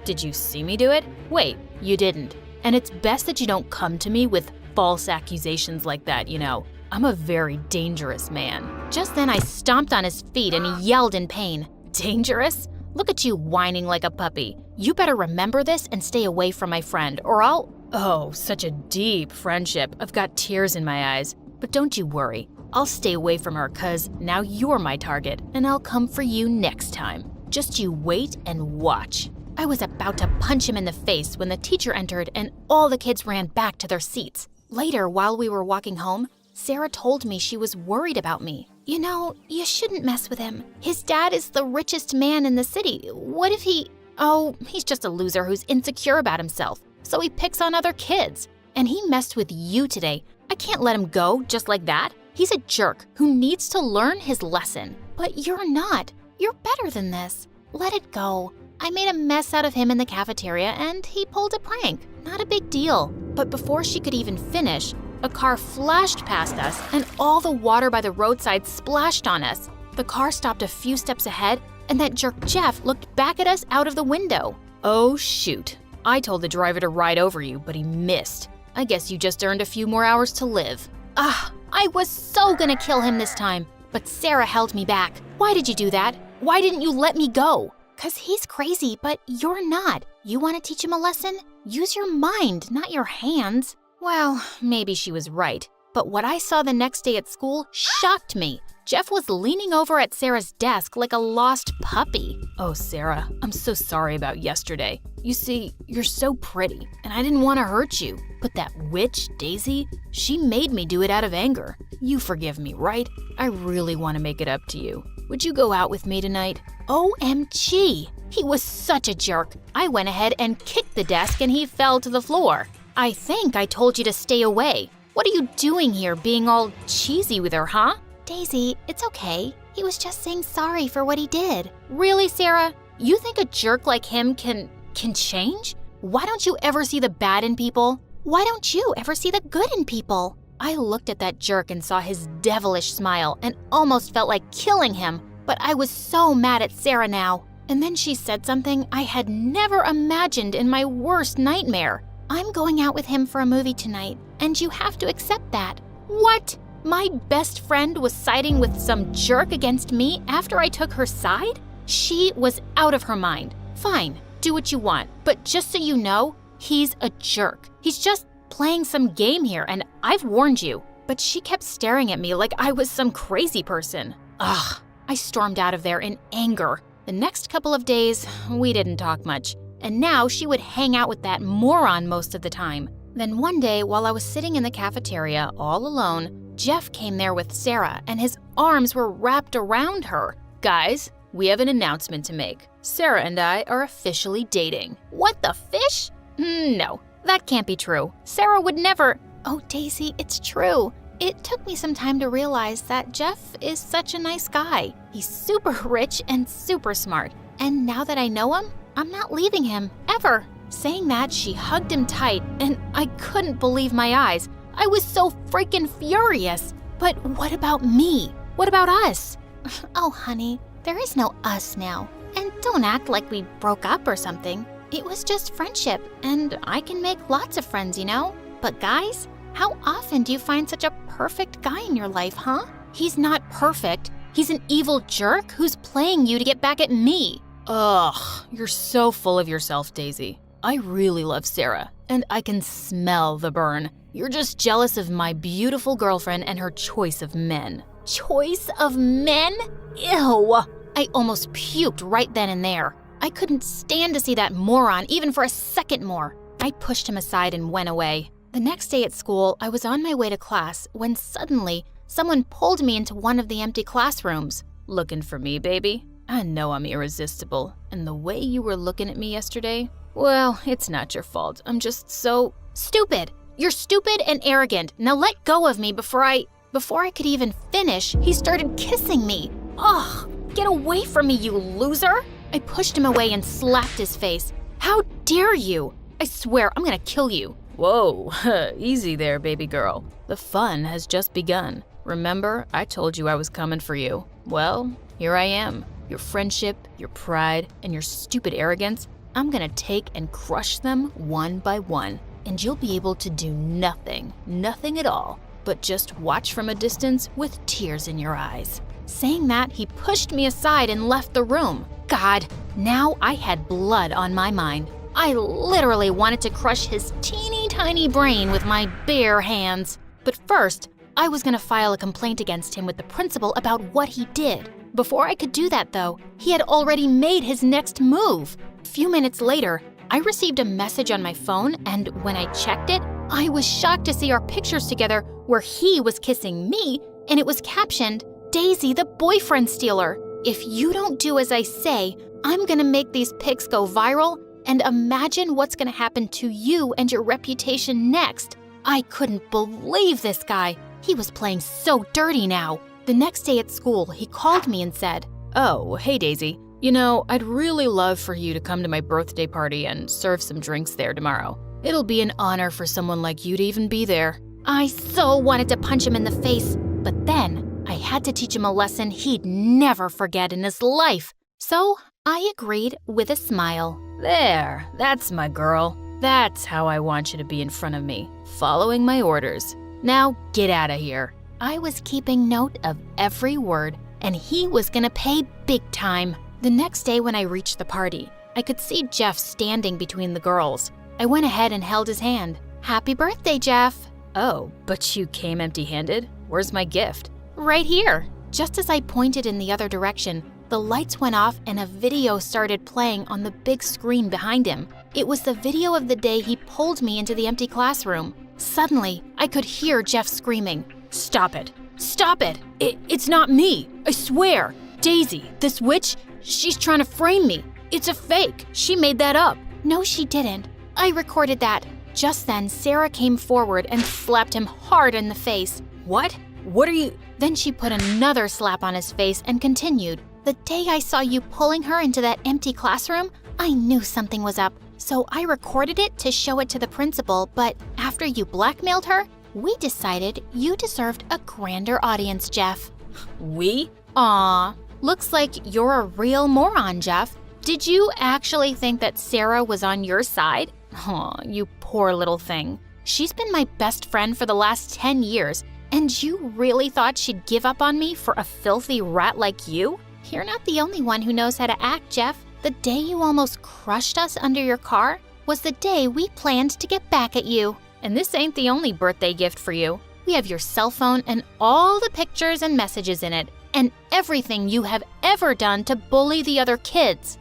did you see me do it? Wait, you didn't. And it's best that you don't come to me with false accusations like that, I'm a very dangerous man. Just then I stomped on his feet and he yelled in pain. "Dangerous? Look at you whining like a puppy. You better remember this and stay away from my friend, or I'll..." Oh, such a deep friendship. I've got tears in my eyes. But don't you worry. I'll stay away from her, 'cause now you're my target, and I'll come for you next time. Just you wait and watch. I was about to punch him in the face when the teacher entered and all the kids ran back to their seats. Later, while we were walking home, Sarah told me she was worried about me. You shouldn't mess with him. His dad is the richest man in the city. What if he's just a loser who's insecure about himself, so he picks on other kids. And he messed with you today. I can't let him go just like that. He's a jerk who needs to learn his lesson. But you're not. You're better than this. Let it go. I made a mess out of him in the cafeteria and he pulled a prank. Not a big deal." But before she could even finish, a car flashed past us and all the water by the roadside splashed on us. The car stopped a few steps ahead and that jerk Jeff looked back at us out of the window. Oh shoot. I told the driver to ride over you, but he missed. I guess you just earned a few more hours to live. I was so gonna kill him this time, but Sarah held me back. "Why did you do that? Why didn't you let me go?" "'Cause he's crazy, but you're not. You want to teach him a lesson? Use your mind, not your hands." Well, maybe she was right, but what I saw the next day at school shocked me. Jeff was leaning over at Sarah's desk like a lost puppy. Oh, Sarah, I'm so sorry about yesterday. You see, you're so pretty, and I didn't want to hurt you. But that witch, Daisy, she made me do it out of anger. You forgive me, right? I really want to make it up to you. Would you go out with me tonight? OMG! He was such a jerk. I went ahead and kicked the desk and he fell to the floor. "I think I told you to stay away. What are you doing here being all cheesy with her, huh?" "Daisy, it's okay. He was just saying sorry for what he did." "Really, Sarah? You think a jerk like him can change? Why don't you ever see the bad in people? Why don't you ever see the good in people?" I looked at that jerk and saw his devilish smile and almost felt like killing him, but I was so mad at Sarah now. And then she said something I had never imagined in my worst nightmare. "I'm going out with him for a movie tonight, and you have to accept that." What? My best friend was siding with some jerk against me after I took her side? She was out of her mind. Fine, do what you want, but just so you know, he's a jerk. He's just playing some game here, and I've warned you. But she kept staring at me like I was some crazy person. Ugh, I stormed out of there in anger. The next couple of days, we didn't talk much, and now she would hang out with that moron most of the time. Then one day, while I was sitting in the cafeteria all alone, Jeff came there with Sarah, and his arms were wrapped around her. Guys, we have an announcement to make. Sarah and I are officially dating. What the fish? No, that can't be true. Sarah would never. Oh, Daisy, it's true. It took me some time to realize that Jeff is such a nice guy. He's super rich and super smart. And now that I know him, I'm not leaving him, ever. Saying that, she hugged him tight, and I couldn't believe my eyes. I was so freaking furious. But what about me? What about us? Oh, honey, there is no us now. And don't act like we broke up or something. It was just friendship, and I can make lots of friends, you know? But guys, how often do you find such a perfect guy in your life, huh? He's not perfect. He's an evil jerk who's playing you to get back at me. Ugh, you're so full of yourself, Daisy. I really love Sarah, and I can smell the burn. You're just jealous of my beautiful girlfriend and her choice of men. Choice of men? Ew! I almost puked right then and there. I couldn't stand to see that moron even for a second more. I pushed him aside and went away. The next day at school, I was on my way to class when suddenly someone pulled me into one of the empty classrooms. Looking for me, baby? I know I'm irresistible, and the way you were looking at me yesterday, well, it's not your fault. I'm just so stupid. You're stupid and arrogant. Now let go of me before I could even finish, he started kissing me. Ugh, get away from me, you loser. I pushed him away and slapped his face. How dare you? I swear I'm gonna kill you. Whoa, easy there, baby girl. The fun has just begun. Remember, I told you I was coming for you. Well, here I am. Your friendship, your pride, and your stupid arrogance, I'm gonna take and crush them one by one. And you'll be able to do nothing at all, but just watch from a distance with tears in your eyes. Saying that, he pushed me aside and left the room. God, now I had blood on my mind. I literally wanted to crush his teeny tiny brain with my bare hands. But first, I was gonna file a complaint against him with the principal about what he did. Before I could do that though, he had already made his next move. A few minutes later, I received a message on my phone, and when I checked it, I was shocked to see our pictures together where he was kissing me, and it was captioned, "Daisy, the boyfriend stealer. If you don't do as I say, I'm gonna make these pics go viral, and imagine what's gonna happen to you and your reputation next." I couldn't believe this guy. He was playing so dirty now. The next day at school, he called me and said, "Oh, hey Daisy. You know, I'd really love for you to come to my birthday party and serve some drinks there tomorrow. It'll be an honor for someone like you to even be there." I so wanted to punch him in the face, but then I had to teach him a lesson he'd never forget in his life. So I agreed with a smile. There, that's my girl. That's how I want you to be in front of me, following my orders. Now get out of here. I was keeping note of every word, and he was gonna pay big time. The next day when I reached the party, I could see Jeff standing between the girls. I went ahead and held his hand. "Happy birthday, Jeff." Oh, but you came empty-handed? Where's my gift? Right here. Just as I pointed in the other direction, the lights went off and a video started playing on the big screen behind him. It was the video of the day he pulled me into the empty classroom. Suddenly, I could hear Jeff screaming, "Stop it! Stop it! It's not me! I swear! Daisy, this witch, she's trying to frame me. It's a fake. She made that up." "No, she didn't. I recorded that." Just then, Sarah came forward and slapped him hard in the face. "What? What are you—" Then she put another slap on his face and continued, "The day I saw you pulling her into that empty classroom, I knew something was up. So I recorded it to show it to the principal, but after you blackmailed her, we decided you deserved a grander audience, Jeff." We? Aw, looks like you're a real moron, Jeff. Did you actually think that Sarah was on your side? Aw, you poor little thing. She's been my best friend for the last 10 years, and you really thought she'd give up on me for a filthy rat like you? You're not the only one who knows how to act, Jeff. The day you almost crushed us under your car was the day we planned to get back at you. And this ain't the only birthday gift for you. We have your cell phone and all the pictures and messages in it, and everything you have ever done to bully the other kids.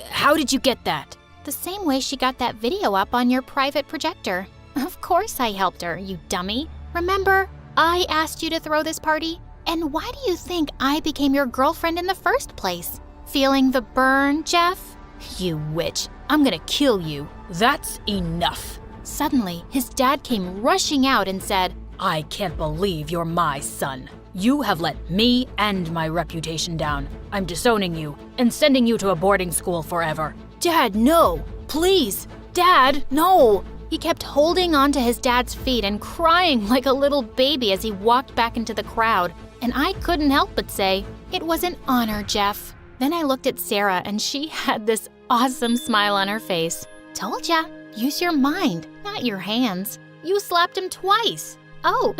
How did you get that? The same way she got that video up on your private projector. Of course I helped her, you dummy. Remember, I asked you to throw this party? And why do you think I became your girlfriend in the first place? Feeling the burn, Jeff? You witch, I'm gonna kill you. That's enough. Suddenly, his dad came rushing out and said, "I can't believe you're my son. You have let me and my reputation down. I'm disowning you and sending you to a boarding school forever." "Dad, no! please. Dad, no. He kept holding on to his dad's feet and crying like a little baby as he walked back into the crowd. And I couldn't help but say, "It was an honor, Jeff." Then I looked at Sarah and she had this awesome smile on her face. "Told ya, use your mind, not your hands. You slapped him twice." Oh,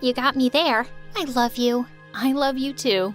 you got me there. I love you. I love you too.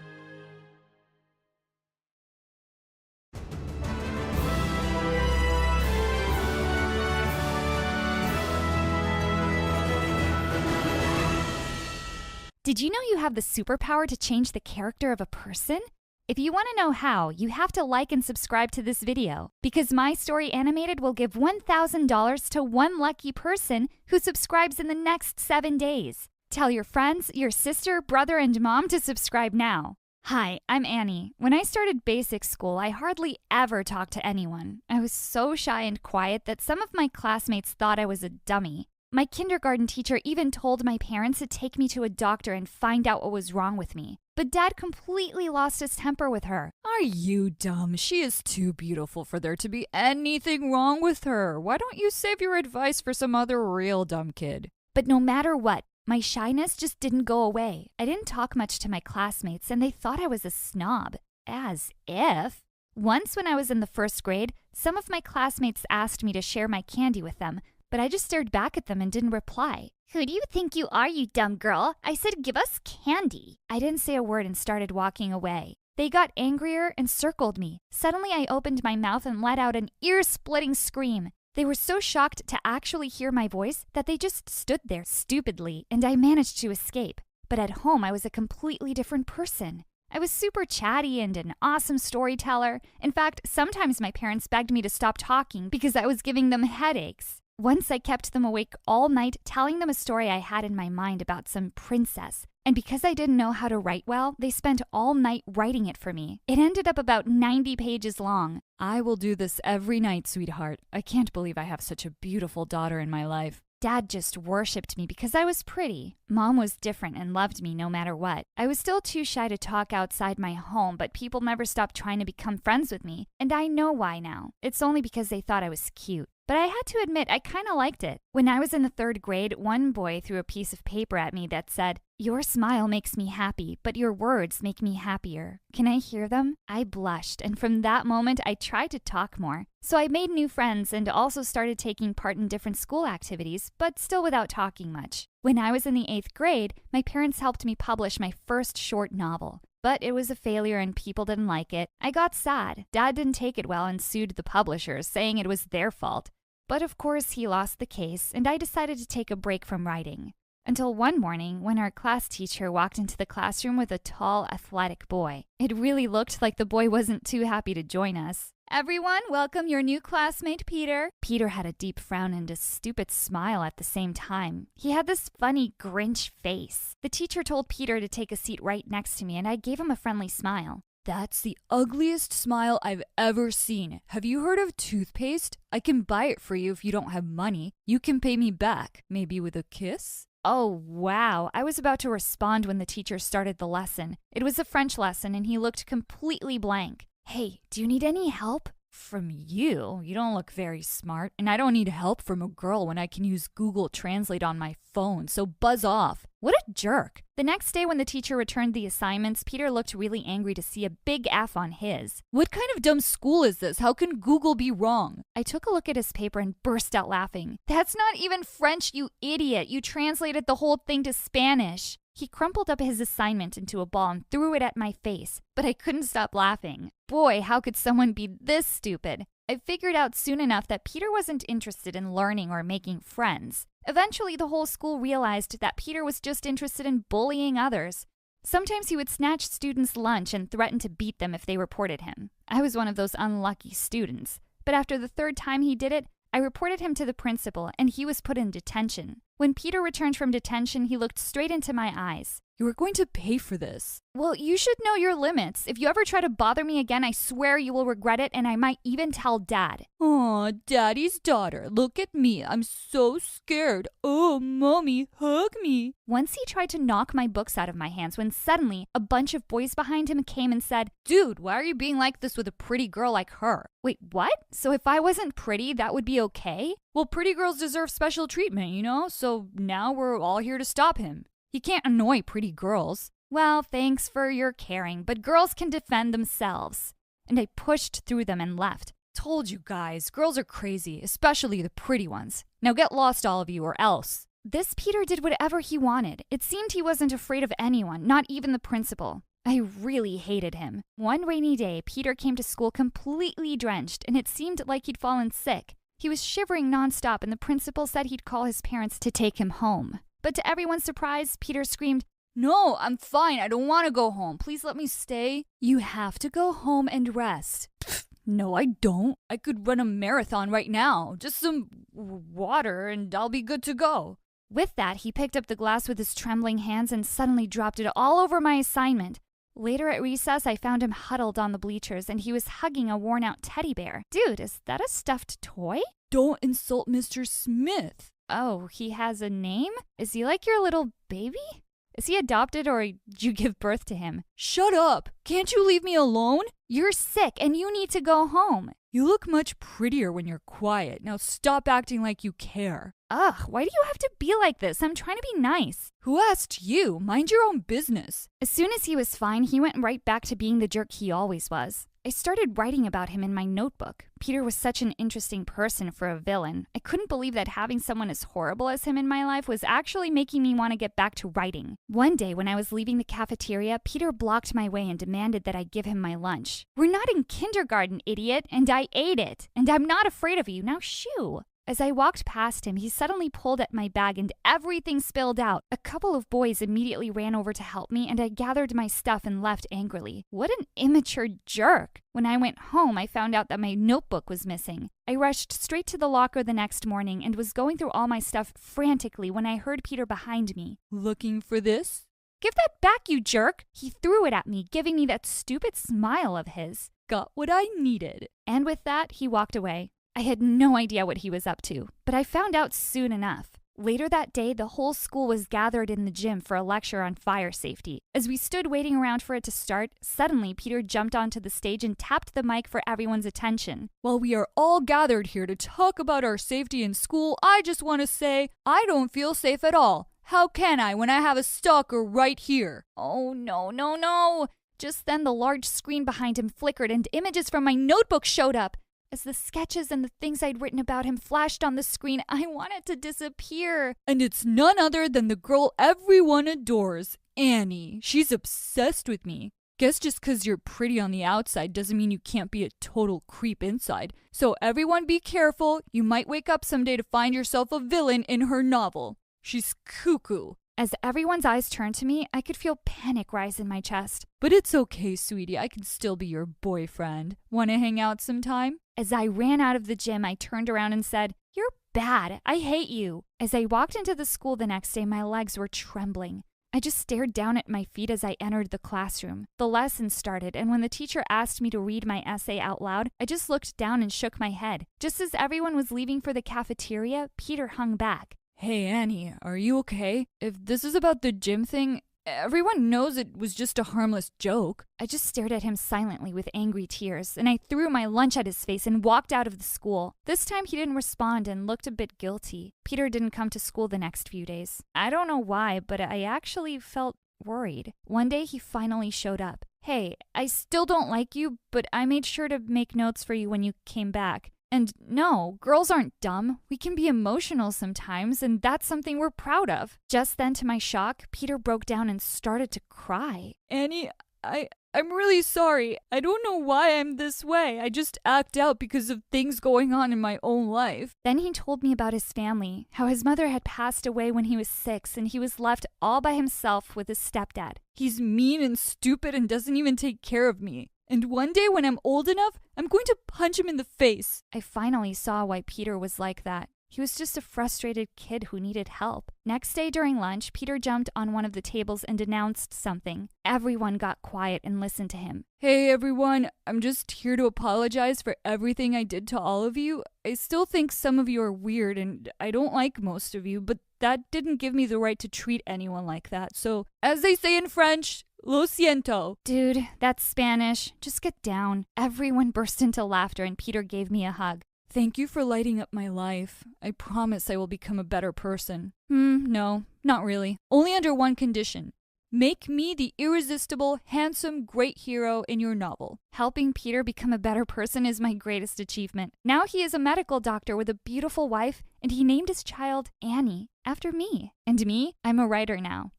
Did you know you have the superpower to change the character of a person? If you want to know how, you have to like and subscribe to this video, because My Story Animated will give $1,000 to one lucky person who subscribes in the next 7 days. Tell your friends, your sister, brother, and mom to subscribe now. Hi, I'm Annie. When I started basic school, I hardly ever talked to anyone. I was so shy and quiet that some of my classmates thought I was a dummy. My kindergarten teacher even told my parents to take me to a doctor and find out what was wrong with me. But Dad completely lost his temper with her. Are you dumb? She is too beautiful for there to be anything wrong with her. Why don't you save your advice for some other real dumb kid? But no matter what, my shyness just didn't go away. I didn't talk much to my classmates, and they thought I was a snob. As if. Once when I was in the first grade, some of my classmates asked me to share my candy with them, but I just stared back at them and didn't reply. Who do you think you are, you dumb girl? I said give us candy. I didn't say a word and started walking away. They got angrier and circled me. Suddenly I opened my mouth and let out an ear-splitting scream. They were so shocked to actually hear my voice that they just stood there stupidly, and I managed to escape. But at home I was a completely different person. I was super chatty and an awesome storyteller. In fact, sometimes my parents begged me to stop talking because I was giving them headaches. Once I kept them awake all night telling them a story I had in my mind about some princess. And because I didn't know how to write well, they spent all night writing it for me. It ended up about 90 pages long. I will do this every night, sweetheart. I can't believe I have such a beautiful daughter in my life. Dad just worshipped me because I was pretty. Mom was different and loved me no matter what. I was still too shy to talk outside my home, but people never stopped trying to become friends with me. And I know why now. It's only because they thought I was cute. But I had to admit, I kind of liked it. When I was in the 3rd grade, one boy threw a piece of paper at me that said, "Your smile makes me happy, but your words make me happier. Can I hear them?" I blushed, and from that moment, I tried to talk more. So I made new friends and also started taking part in different school activities, but still without talking much. When I was in the 8th grade, my parents helped me publish my first short novel. But it was a failure and people didn't like it. I got sad. Dad didn't take it well and sued the publishers, saying it was their fault. But of course, he lost the case, and I decided to take a break from writing. Until one morning, when our class teacher walked into the classroom with a tall, athletic boy. It really looked like the boy wasn't too happy to join us. "Everyone, welcome your new classmate, Peter." Peter had a deep frown and a stupid smile at the same time. He had this funny Grinch face. The teacher told Peter to take a seat right next to me, and I gave him a friendly smile. That's the ugliest smile I've ever seen. Have you heard of toothpaste? I can buy it for you if you don't have money. You can pay me back, maybe with a kiss? Oh, wow. I was about to respond when the teacher started the lesson. It was a French lesson, and he looked completely blank. "Hey, do you need any help?" From you? You don't look very smart. And I don't need help from a girl when I can use Google Translate on my phone, so buzz off. What a jerk. The next day when the teacher returned the assignments, Peter looked really angry to see a big F on his. What kind of dumb school is this? How can Google be wrong? I took a look at his paper and burst out laughing. "That's not even French, you idiot. You translated the whole thing to Spanish." He crumpled up his assignment into a ball and threw it at my face, but I couldn't stop laughing. Boy, how could someone be this stupid? I figured out soon enough that Peter wasn't interested in learning or making friends. Eventually, the whole school realized that Peter was just interested in bullying others. Sometimes he would snatch students' lunch and threaten to beat them if they reported him. I was one of those unlucky students. But after the 3rd time he did it, I reported him to the principal, and he was put in detention. When Peter returned from detention, he looked straight into my eyes. You are going to pay for this. Well, you should know your limits. If you ever try to bother me again, I swear you will regret it, and I might even tell Dad. Aw, Daddy's daughter, look at me. I'm so scared. Oh, Mommy, hug me. Once he tried to knock my books out of my hands when suddenly a bunch of boys behind him came and said, Dude, why are you being like this with a pretty girl like her? Wait, what? So if I wasn't pretty, that would be okay? Well, pretty girls deserve special treatment, you know? So now we're all here to stop him. He can't annoy pretty girls. Well, thanks for your caring, but girls can defend themselves. And I pushed through them and left. Told you guys, girls are crazy, especially the pretty ones. Now get lost, all of you, or else. This Peter did whatever he wanted. It seemed he wasn't afraid of anyone, not even the principal. I really hated him. One rainy day, Peter came to school completely drenched, and it seemed like he'd fallen sick. He was shivering nonstop, and the principal said he'd call his parents to take him home. But to everyone's surprise, Peter screamed, No, I'm fine. I don't want to go home. Please let me stay. You have to go home and rest. Pfft, no, I don't. I could run a marathon right now. Just some water and I'll be good to go. With that, he picked up the glass with his trembling hands and suddenly dropped it all over my assignment. Later at recess, I found him huddled on the bleachers and he was hugging a worn-out teddy bear. Dude, is that a stuffed toy? Don't insult Mr. Smith. Oh, he has a name? Is he like your little baby? Is he adopted or did you give birth to him? Shut up! Can't you leave me alone? You're sick and you need to go home. You look much prettier when you're quiet. Now stop acting like you care. Ugh, why do you have to be like this? I'm trying to be nice. Who asked you? Mind your own business. As soon as he was fine, he went right back to being the jerk he always was. I started writing about him in my notebook. Peter was such an interesting person for a villain. I couldn't believe that having someone as horrible as him in my life was actually making me want to get back to writing. One day when I was leaving the cafeteria, Peter blocked my way and demanded that I give him my lunch. We're not in kindergarten, idiot, and I ate it. And I'm not afraid of you. Now shoo. As I walked past him, he suddenly pulled at my bag and everything spilled out. A couple of boys immediately ran over to help me and I gathered my stuff and left angrily. What an immature jerk. When I went home, I found out that my notebook was missing. I rushed straight to the locker the next morning and was going through all my stuff frantically when I heard Peter behind me. Looking for this? Give that back, you jerk! He threw it at me, giving me that stupid smile of his. Got what I needed. And with that, he walked away. I had no idea what he was up to, but I found out soon enough. Later that day, the whole school was gathered in the gym for a lecture on fire safety. As we stood waiting around for it to start, suddenly Peter jumped onto the stage and tapped the mic for everyone's attention. While we are all gathered here to talk about our safety in school, I just want to say I don't feel safe at all. How can I when I have a stalker right here? Oh, no. Just then the large screen behind him flickered and images from my notebook showed up. As the sketches and the things I'd written about him flashed on the screen, I wanted to disappear. And it's none other than the girl everyone adores, Annie. She's obsessed with me. Guess just 'cause you're pretty on the outside doesn't mean you can't be a total creep inside. So everyone be careful. You might wake up someday to find yourself a villain in her novel. She's cuckoo. As everyone's eyes turned to me, I could feel panic rise in my chest. But it's okay, sweetie. I can still be your boyfriend. Want to hang out sometime? As I ran out of the gym, I turned around and said, "You're bad. I hate you." As I walked into the school the next day, my legs were trembling. I just stared down at my feet as I entered the classroom. The lesson started, and when the teacher asked me to read my essay out loud, I just looked down and shook my head. Just as everyone was leaving for the cafeteria, Peter hung back. Hey, Annie, are you okay? If this is about the gym thing, everyone knows it was just a harmless joke. I just stared at him silently with angry tears, and I threw my lunch at his face and walked out of the school. This time he didn't respond and looked a bit guilty. Peter didn't come to school the next few days. I don't know why, but I actually felt worried. One day he finally showed up. "Hey, I still don't like you, but I made sure to make notes for you when you came back. And no, girls aren't dumb. We can be emotional sometimes, and that's something we're proud of." Just then, to my shock, Peter broke down and started to cry. Annie, I'm really sorry. I don't know why I'm this way. I just act out because of things going on in my own life. Then he told me about his family, how his mother had passed away when he was 6 and he was left all by himself with his stepdad. He's mean and stupid and doesn't even take care of me. And one day when I'm old enough, I'm going to punch him in the face. I finally saw why Peter was like that. He was just a frustrated kid who needed help. Next day during lunch, Peter jumped on one of the tables and denounced something. Everyone got quiet and listened to him. Hey everyone, I'm just here to apologize for everything I did to all of you. I still think some of you are weird and I don't like most of you, but that didn't give me the right to treat anyone like that. So, as they say in French, lo siento. Dude, that's Spanish. Just get down. Everyone burst into laughter and Peter gave me a hug. Thank you for lighting up my life. I promise I will become a better person. No, not really. Only under one condition. Make me the irresistible, handsome, great hero in your novel. Helping Peter become a better person is my greatest achievement. Now he is a medical doctor with a beautiful wife, and he named his child Annie after me. And me, I'm a writer now.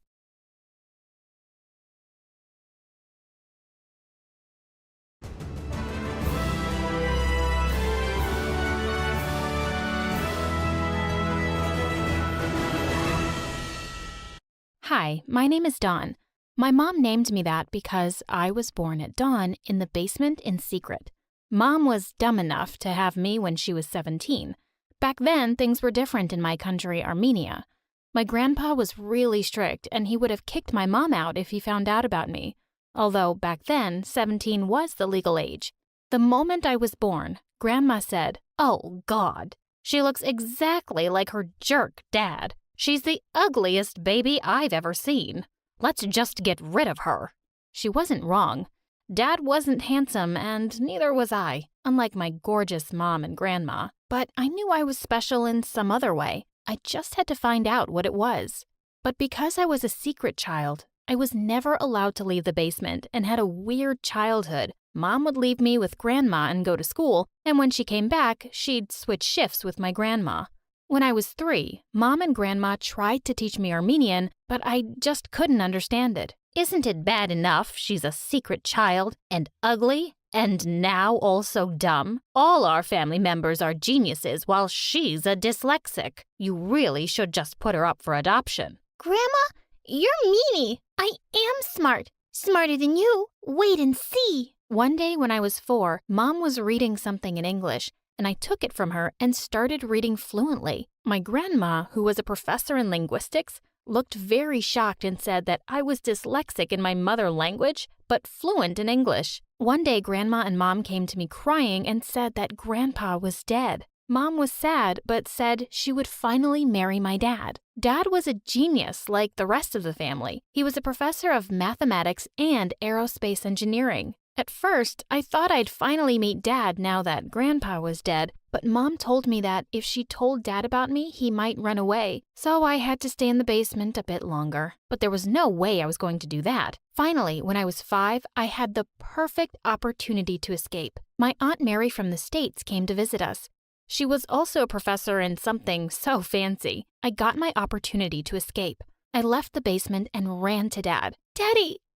Hi, my name is Dawn. My mom named me that because I was born at dawn in the basement in secret. Mom was dumb enough to have me when she was 17. Back then, things were different in my country, Armenia. My grandpa was really strict, and he would have kicked my mom out if he found out about me. Although back then, 17 was the legal age. The moment I was born, Grandma said, "Oh, God, she looks exactly like her jerk dad. She's the ugliest baby I've ever seen. Let's just get rid of her." She wasn't wrong. Dad wasn't handsome, and neither was I, unlike my gorgeous mom and grandma. But I knew I was special in some other way. I just had to find out what it was. But because I was a secret child, I was never allowed to leave the basement and had a weird childhood. Mom would leave me with grandma and go to school, and when she came back, she'd switch shifts with my grandma. When I was 3, Mom and Grandma tried to teach me Armenian, but I just couldn't understand it. Isn't it bad enough she's a secret child and ugly and now also dumb? All our family members are geniuses while she's a dyslexic. You really should just put her up for adoption. Grandma, you're meanie. I am smart. Smarter than you. Wait and see. One day when I was 4, Mom was reading something in English, and I took it from her and started reading fluently. My grandma, who was a professor in linguistics, looked very shocked and said that I was dyslexic in my mother language, but fluent in English. One day, Grandma and Mom came to me crying and said that Grandpa was dead. Mom was sad, but said she would finally marry my dad. Dad was a genius like the rest of the family. He was a professor of mathematics and aerospace engineering. At first, I thought I'd finally meet Dad now that Grandpa was dead, but Mom told me that if she told Dad about me, he might run away, so I had to stay in the basement a bit longer. But there was no way I was going to do that. Finally, when I was 5, I had the perfect opportunity to escape. My Aunt Mary from the States came to visit us. She was also a professor in something so fancy. I got my opportunity to escape. I left the basement and ran to Dad.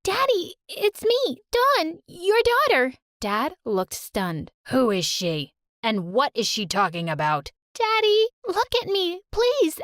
Daddy, it's me, Dawn, your daughter. Dad looked stunned. Who is she? And what is she talking about? Daddy, look at me, please,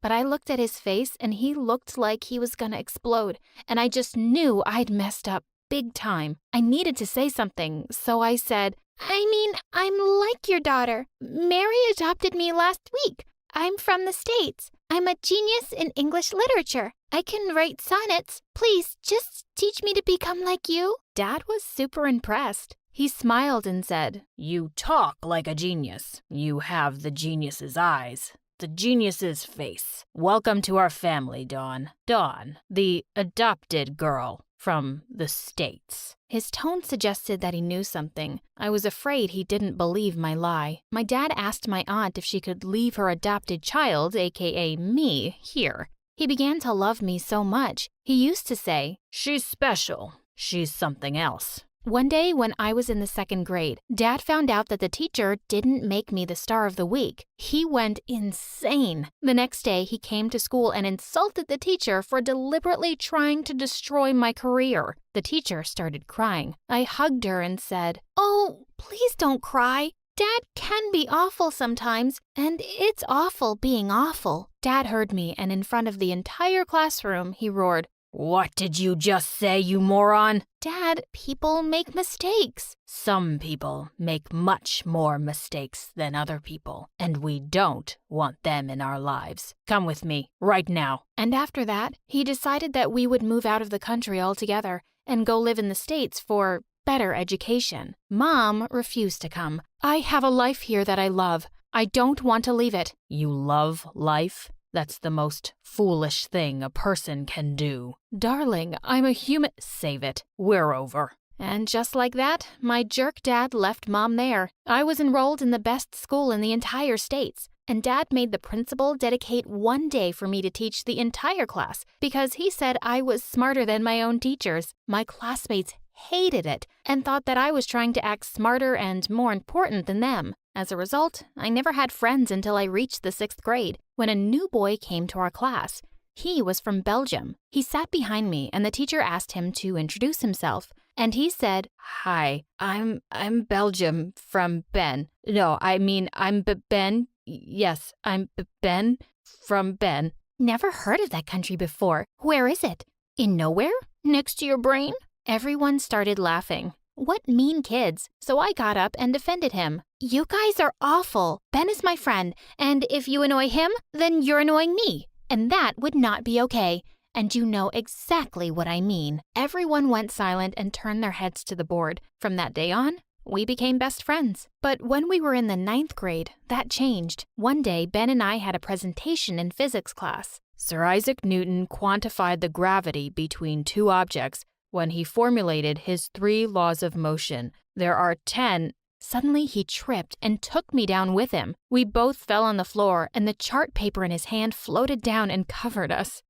But I looked at his face and he looked like he was gonna explode, and I just knew I'd messed up big time. I needed to say something, so I said, I'm like your daughter. Mary adopted me last week. I'm from the States. I'm a genius in English literature. I can write sonnets. Please, just teach me to become like you. Dad was super impressed. He smiled and said, You talk like a genius. You have the genius's eyes, the genius's face. Welcome to our family, Dawn. Dawn, the adopted girl from the States. His tone suggested that he knew something. I was afraid he didn't believe my lie. My dad asked my aunt if she could leave her adopted child, aka me, here. He began to love me so much. He used to say, She's special. She's something else. One day when I was in the 2nd grade, Dad found out that the teacher didn't make me the star of the week. He went insane. The next day, he came to school and insulted the teacher for deliberately trying to destroy my career. The teacher started crying. I hugged her and said, "Oh, please don't cry. Dad can be awful sometimes, and it's awful being awful." Dad heard me, and in front of the entire classroom, he roared, What did you just say, you moron? Dad, people make mistakes. Some people make much more mistakes than other people, and we don't want them in our lives. Come with me, right now. And after that, he decided that we would move out of the country altogether and go live in the States for better education. Mom refused to come. I have a life here that I love. I don't want to leave it. You love life? That's the most foolish thing a person can do. Darling, I'm a human. Save it. We're over. And just like that, my jerk dad left Mom there. I was enrolled in the best school in the entire States, and Dad made the principal dedicate one day for me to teach the entire class because he said I was smarter than my own teachers. My classmates hated it and thought that I was trying to act smarter and more important than them. As a result, I never had friends until I reached the 6th grade, when a new boy came to our class. He was from Belgium. He sat behind me, and the teacher asked him to introduce himself. And he said, "Hi, I'm Belgium from Ben. No, I mean, I'm Ben. Yes, I'm Ben from Ben." Never heard of that country before. Where is it? In nowhere? Next to your brain? Everyone started laughing. What mean kids? So I got up and defended him. You guys are awful. Ben is my friend, and if you annoy him, then you're annoying me. And that would not be okay. And you know exactly what I mean. Everyone went silent and turned their heads to the board. From that day on, we became best friends. But when we were in the 9th grade, that changed. One day, Ben and I had a presentation in physics class. Sir Isaac Newton quantified the gravity between two objects when he formulated his 3 laws of motion. There are 10. Suddenly, he tripped and took me down with him. We both fell on the floor, and the chart paper in his hand floated down and covered us.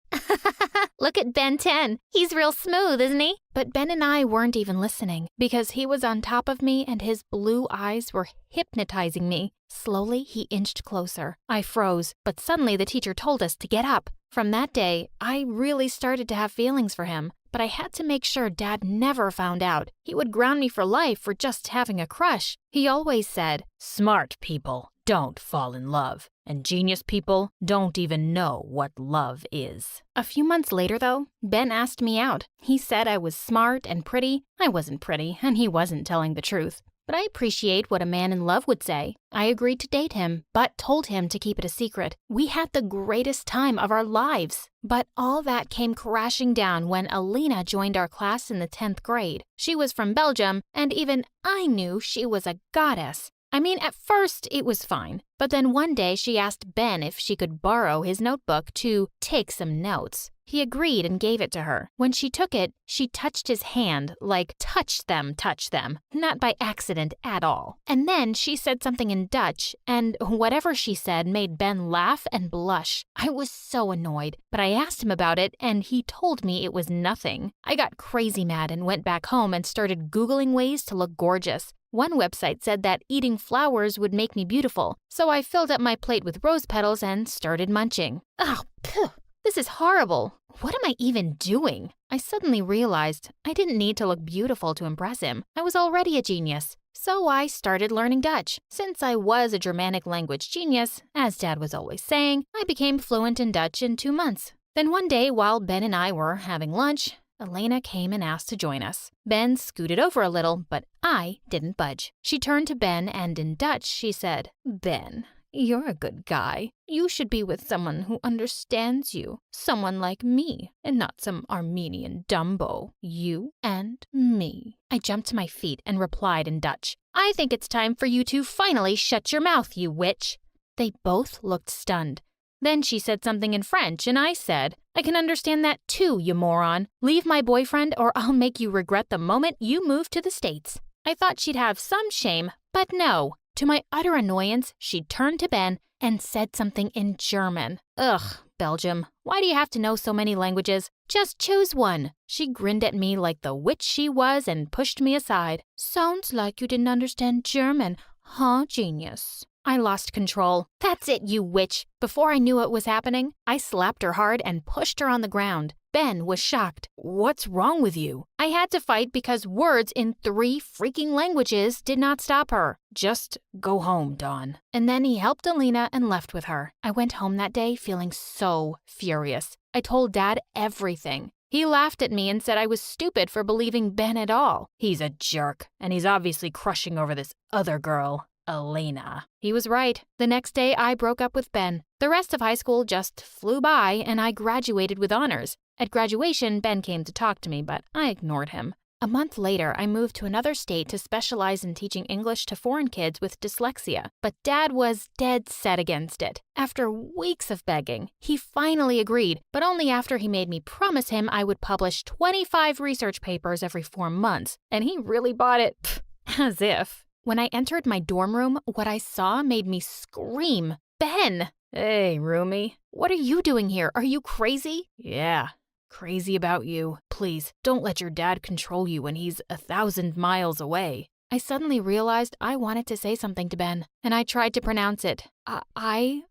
Look at Ben 10. He's real smooth, isn't he? But Ben and I weren't even listening because he was on top of me and his blue eyes were hypnotizing me. Slowly, he inched closer. I froze, but suddenly the teacher told us to get up. From that day, I really started to have feelings for him. But I had to make sure Dad never found out. He would ground me for life for just having a crush. He always said, "Smart people don't fall in love, and genius people don't even know what love is." A few months later, though, Ben asked me out. He said I was smart and pretty. I wasn't pretty, and he wasn't telling the truth. But I appreciate what a man in love would say. I agreed to date him, but told him to keep it a secret. We had the greatest time of our lives. But all that came crashing down when Alina joined our class in the 10th grade. She was from Belgium, and even I knew she was a goddess. I mean, at first, it was fine. But then one day she asked Ben if she could borrow his notebook to take some notes. He agreed and gave it to her. When she took it, she touched his hand like touch them, not by accident at all. And then she said something in Dutch, and whatever she said made Ben laugh and blush. I was so annoyed, but I asked him about it, and he told me it was nothing. I got crazy mad and went back home and started Googling ways to look gorgeous. One website said that eating flowers would make me beautiful, so I filled up my plate with rose petals and started munching. Oh, phew. This is horrible. What am I even doing? I suddenly realized I didn't need to look beautiful to impress him. I was already a genius. So I started learning Dutch. Since I was a Germanic language genius, as Dad was always saying, I became fluent in Dutch in 2 months. Then one day, while Ben and I were having lunch, Elena came and asked to join us. Ben scooted over a little, but I didn't budge. She turned to Ben and in Dutch she said, "Ben, you're a good guy. You should be with someone who understands you. Someone like me, and not some Armenian Dumbo. You and me." I jumped to my feet and replied in Dutch, "I think it's time for you to finally shut your mouth, you witch." They both looked stunned. Then she said something in French, and I said, "I can understand that too, you moron. Leave my boyfriend or I'll make you regret the moment you move to the States." I thought she'd have some shame, but no. To my utter annoyance, she turned to Ben and said something in German. Ugh, Belgium, why do you have to know so many languages? Just choose one. She grinned at me like the witch she was and pushed me aside. Sounds like you didn't understand German, huh, genius? I lost control. That's it, you witch. Before I knew what was happening, I slapped her hard and pushed her on the ground. Ben was shocked. "What's wrong with you?" I had to fight because words in 3 freaking languages did not stop her. "Just go home, Dawn." And then he helped Alina and left with her. I went home that day feeling so furious. I told Dad everything. He laughed at me and said I was stupid for believing Ben at all. He's a jerk, and he's obviously crushing over this other girl, Elena. He was right. The next day, I broke up with Ben. The rest of high school just flew by, and I graduated with honors. At graduation, Ben came to talk to me, but I ignored him. A month later, I moved to another state to specialize in teaching English to foreign kids with dyslexia, but Dad was dead set against it. After weeks of begging, he finally agreed, but only after he made me promise him I would publish 25 research papers every 4 months, and he really bought it. Pfft, as if. When I entered my dorm room, what I saw made me scream. Ben! Hey, roomie. What are you doing here? Are you crazy? Yeah. Crazy about you. Please, don't let your dad control you when he's 1,000 miles away. I suddenly realized I wanted to say something to Ben, and I tried to pronounce it. But I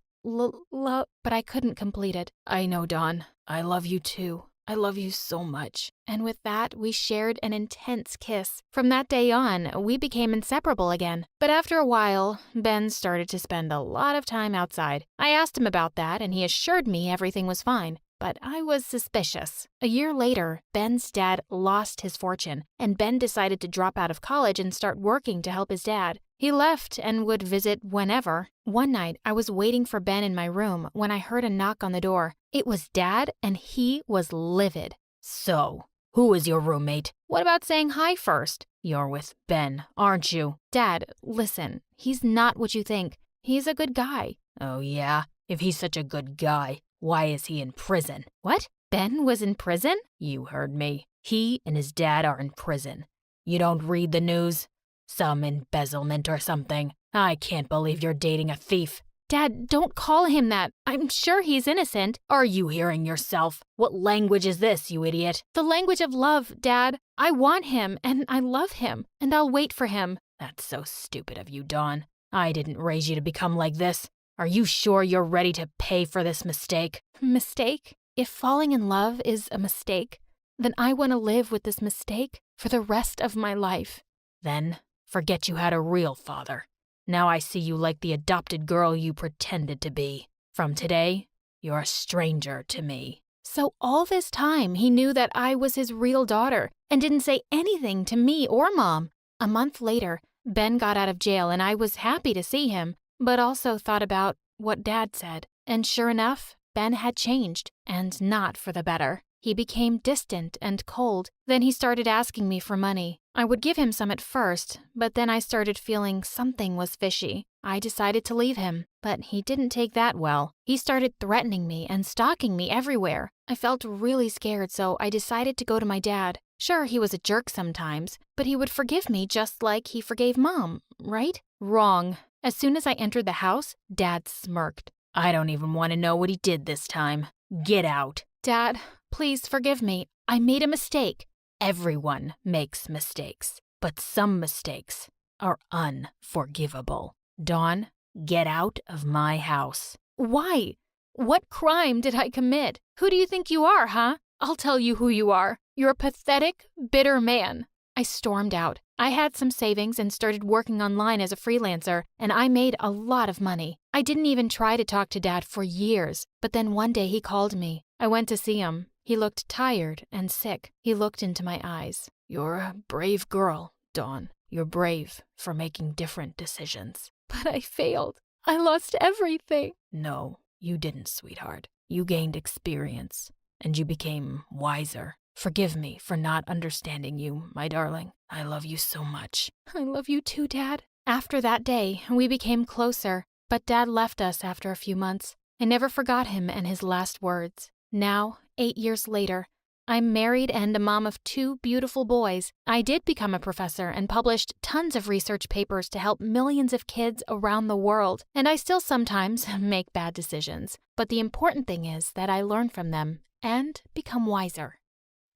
couldn't complete it. I know, Dawn. I love you too. I love you so much. And with that, we shared an intense kiss. From that day on, we became inseparable again. But after a while, Ben started to spend a lot of time outside. I asked him about that, and he assured me everything was fine. But I was suspicious. A year later, Ben's dad lost his fortune, and Ben decided to drop out of college and start working to help his dad. He left and would visit whenever. One night, I was waiting for Ben in my room when I heard a knock on the door. It was Dad, and he was livid. So, who is your roommate? What about saying hi first? You're with Ben, aren't you? Dad, listen, he's not what you think. He's a good guy. Oh yeah? If he's such a good guy, why is he in prison? What? Ben was in prison? You heard me. He and his dad are in prison. You don't read the news? Some embezzlement or something. I can't believe you're dating a thief. Dad, don't call him that. I'm sure he's innocent. Are you hearing yourself? What language is this, you idiot? The language of love, Dad. I want him, and I love him, and I'll wait for him. That's so stupid of you, Dawn. I didn't raise you to become like this. Are you sure you're ready to pay for this mistake? Mistake? If falling in love is a mistake, then I want to live with this mistake for the rest of my life. Then forget you had a real father. Now I see you like the adopted girl you pretended to be. From today, you're a stranger to me. So all this time, he knew that I was his real daughter and didn't say anything to me or Mom. A month later, Ben got out of jail and I was happy to see him, but also thought about what Dad said. And sure enough, Ben had changed, and not for the better. He became distant and cold. Then he started asking me for money. I would give him some at first, but then I started feeling something was fishy. I decided to leave him, but he didn't take that well. He started threatening me and stalking me everywhere. I felt really scared, so I decided to go to my dad. Sure, he was a jerk sometimes, but he would forgive me just like he forgave Mom, right? Wrong. As soon as I entered the house, Dad smirked. I don't even want to know what he did this time. Get out. Dad, please forgive me. I made a mistake. Everyone makes mistakes, but some mistakes are unforgivable. Dawn, get out of my house. Why? What crime did I commit? Who do you think you are, huh? I'll tell you who you are. You're a pathetic, bitter man. I stormed out. I had some savings and started working online as a freelancer, and I made a lot of money. I didn't even try to talk to Dad for years, but then one day he called me. I went to see him. He looked tired and sick. He looked into my eyes. You're a brave girl, Dawn. You're brave for making different decisions. But I failed. I lost everything. No, you didn't, sweetheart. You gained experience, and you became wiser. Forgive me for not understanding you, my darling. I love you so much. I love you too, Dad. After that day, we became closer, but Dad left us after a few months. I never forgot him and his last words. Now, 8 years later, I'm married and a mom of 2 beautiful boys. I did become a professor and published tons of research papers to help millions of kids around the world. And I still sometimes make bad decisions. But the important thing is that I learn from them and become wiser.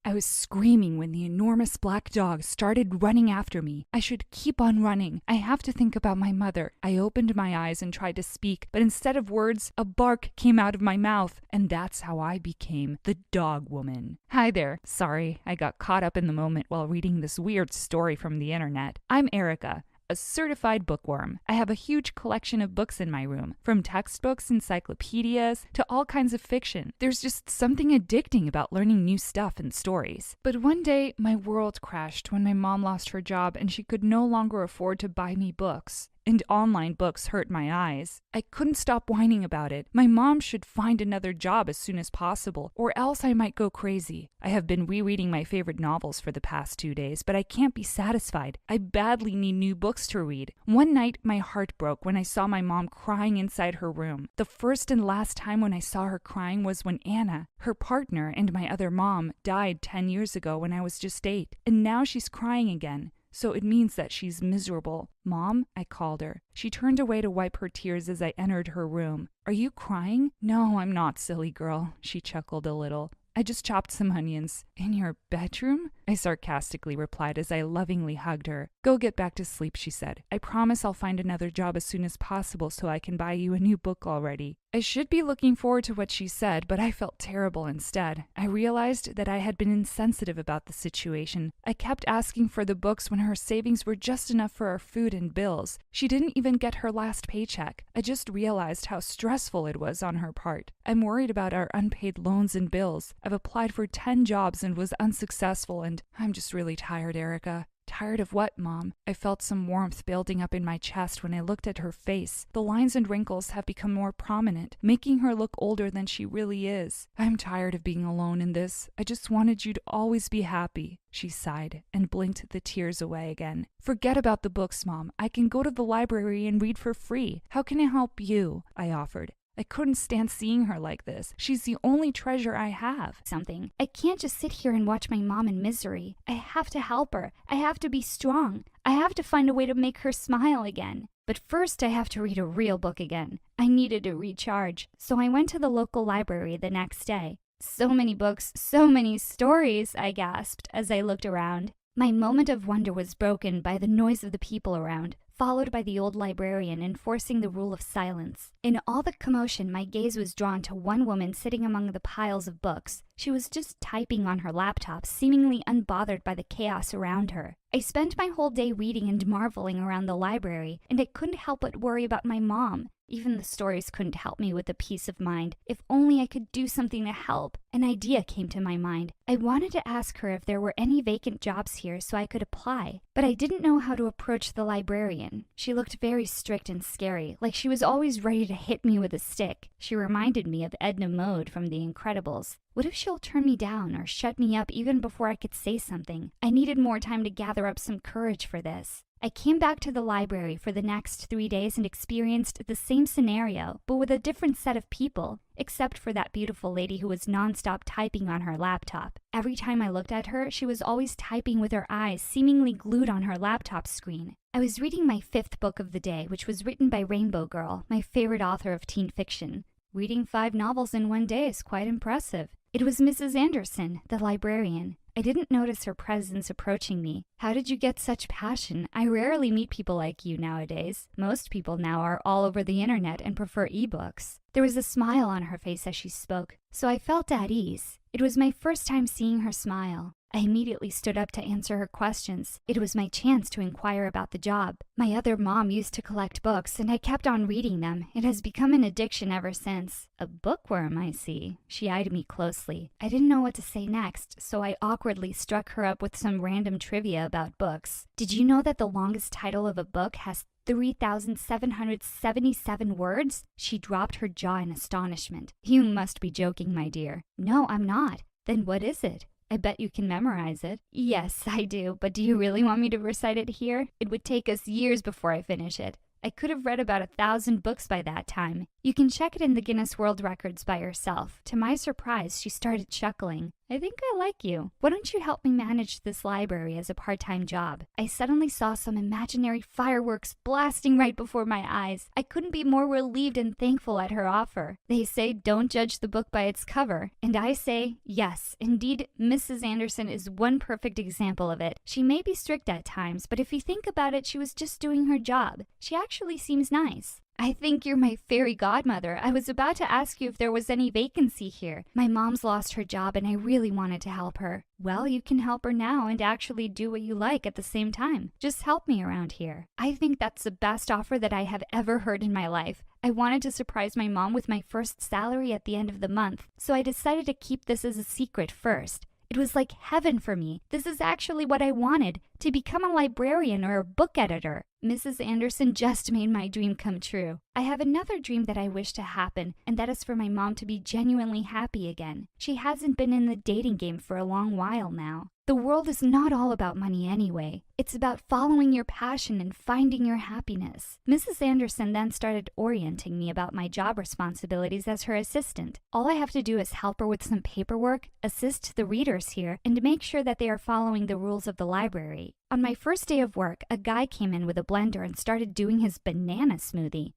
I was screaming when the enormous black dog started running after me. I should keep on running. I have to think about my mother. I opened my eyes and tried to speak, but instead of words, a bark came out of my mouth, and that's how I became the dog woman. Hi there. Sorry, I got caught up in the moment while reading this weird story from the internet. I'm Erica. a certified bookworm. I have a huge collection of books in my room, from textbooks, encyclopedias, to all kinds of fiction. There's just something addicting about learning new stuff and stories. But one day, my world crashed when my mom lost her job and she could no longer afford to buy me books. And online books hurt my eyes. I couldn't stop whining about it. My mom should find another job as soon as possible, or else I might go crazy. I have been rereading my favorite novels for the past 2 days, but I can't be satisfied. I badly need new books to read. One night, my heart broke when I saw my mom crying inside her room. The first and last time when I saw her crying was when Anna, her partner and my other mom, died 10 years ago when I was just 8. And now she's crying again. So it means that she's miserable. Mom, I called her. She turned away to wipe her tears as I entered her room. Are you crying? No, I'm not, silly girl. She chuckled a little. I just chopped some onions. In your bedroom? I sarcastically replied as I lovingly hugged her. Go get back to sleep, she said. I promise I'll find another job as soon as possible so I can buy you a new book already. I should be looking forward to what she said, but I felt terrible instead. I realized that I had been insensitive about the situation. I kept asking for the books when her savings were just enough for our food and bills. She didn't even get her last paycheck. I just realized how stressful it was on her part. I'm worried about our unpaid loans and bills. I've applied for 10 jobs and was unsuccessful, and I'm just really tired, Erica. Tired of what, Mom? I felt some warmth building up in my chest when I looked at her face. The lines and wrinkles have become more prominent, making her look older than she really is. I'm tired of being alone in this. I just wanted you to always be happy. She sighed and blinked the tears away again. Forget about the books, Mom. I can go to the library and read for free. How can I help you? I offered. I couldn't stand seeing her like this. She's the only treasure I have. Something. I can't just sit here and watch my mom in misery. I have to help her. I have to be strong. I have to find a way to make her smile again. But first I have to read a real book again. I needed to recharge, so I went to the local library the next day. So many books, so many stories, I gasped as I looked around. My moment of wonder was broken by the noise of the people around, followed by the old librarian enforcing the rule of silence. In all the commotion, my gaze was drawn to one woman sitting among the piles of books. She was just typing on her laptop, seemingly unbothered by the chaos around her. I spent my whole day reading and marveling around the library, and I couldn't help but worry about my mom. Even the stories couldn't help me with the peace of mind. If only I could do something to help. An idea came to my mind. I wanted to ask her if there were any vacant jobs here so I could apply, but I didn't know how to approach the librarian. She looked very strict and scary, like she was always ready to hit me with a stick. She reminded me of Edna Mode from The Incredibles. What if she'll turn me down or shut me up even before I could say something? I needed more time to gather up some courage for this. I came back to the library for the next 3 days and experienced the same scenario, but with a different set of people, except for that beautiful lady who was nonstop typing on her laptop. Every time I looked at her, she was always typing with her eyes seemingly glued on her laptop screen. I was reading my 5th book of the day, which was written by Rainbow Girl, my favorite author of teen fiction. Reading 5 novels in one day is quite impressive. It was Mrs. Anderson, the librarian. I didn't notice her presence approaching me. How did you get such passion? I rarely meet people like you nowadays. Most people now are all over the internet and prefer ebooks. There was a smile on her face as she spoke, so I felt at ease. It was my first time seeing her smile. I immediately stood up to answer her questions. It was my chance to inquire about the job. My other mom used to collect books, and I kept on reading them. It has become an addiction ever since. A bookworm, I see. She eyed me closely. I didn't know what to say next, so I awkwardly struck her up with some random trivia about books. Did you know that the longest title of a book has 3,777 words? She dropped her jaw in astonishment. You must be joking, my dear. No, I'm not. Then what is it? I bet you can memorize it. Yes, I do, but do you really want me to recite it here? It would take us years before I finish it. I could have read about 1,000 books by that time. You can check it in the Guinness World Records by yourself. To my surprise, she started chuckling. I think I like you. Why don't you help me manage this library as a part-time job? I suddenly saw some imaginary fireworks blasting right before my eyes. I couldn't be more relieved and thankful at her offer. They say don't judge the book by its cover. And I say, yes, indeed, Mrs. Anderson is one perfect example of it. She may be strict at times, but if you think about it, she was just doing her job. She actually seems nice. I think you're my fairy godmother. I was about to ask you if there was any vacancy here. My mom's lost her job and I really wanted to help her. Well, you can help her now and actually do what you like at the same time. Just help me around here. I think that's the best offer that I have ever heard in my life. I wanted to surprise my mom with my first salary at the end of the month, so I decided to keep this as a secret first. It was like heaven for me. This is actually what I wanted, to become a librarian or a book editor. Mrs. Anderson just made my dream come true. I have another dream that I wish to happen, and that is for my mom to be genuinely happy again. She hasn't been in the dating game for a long while now. The world is not all about money anyway. It's about following your passion and finding your happiness. Mrs. Anderson then started orienting me about my job responsibilities as her assistant. All I have to do is help her with some paperwork, assist the readers here, and make sure that they are following the rules of the library. On my first day of work, a guy came in with a blender and started doing his banana smoothie.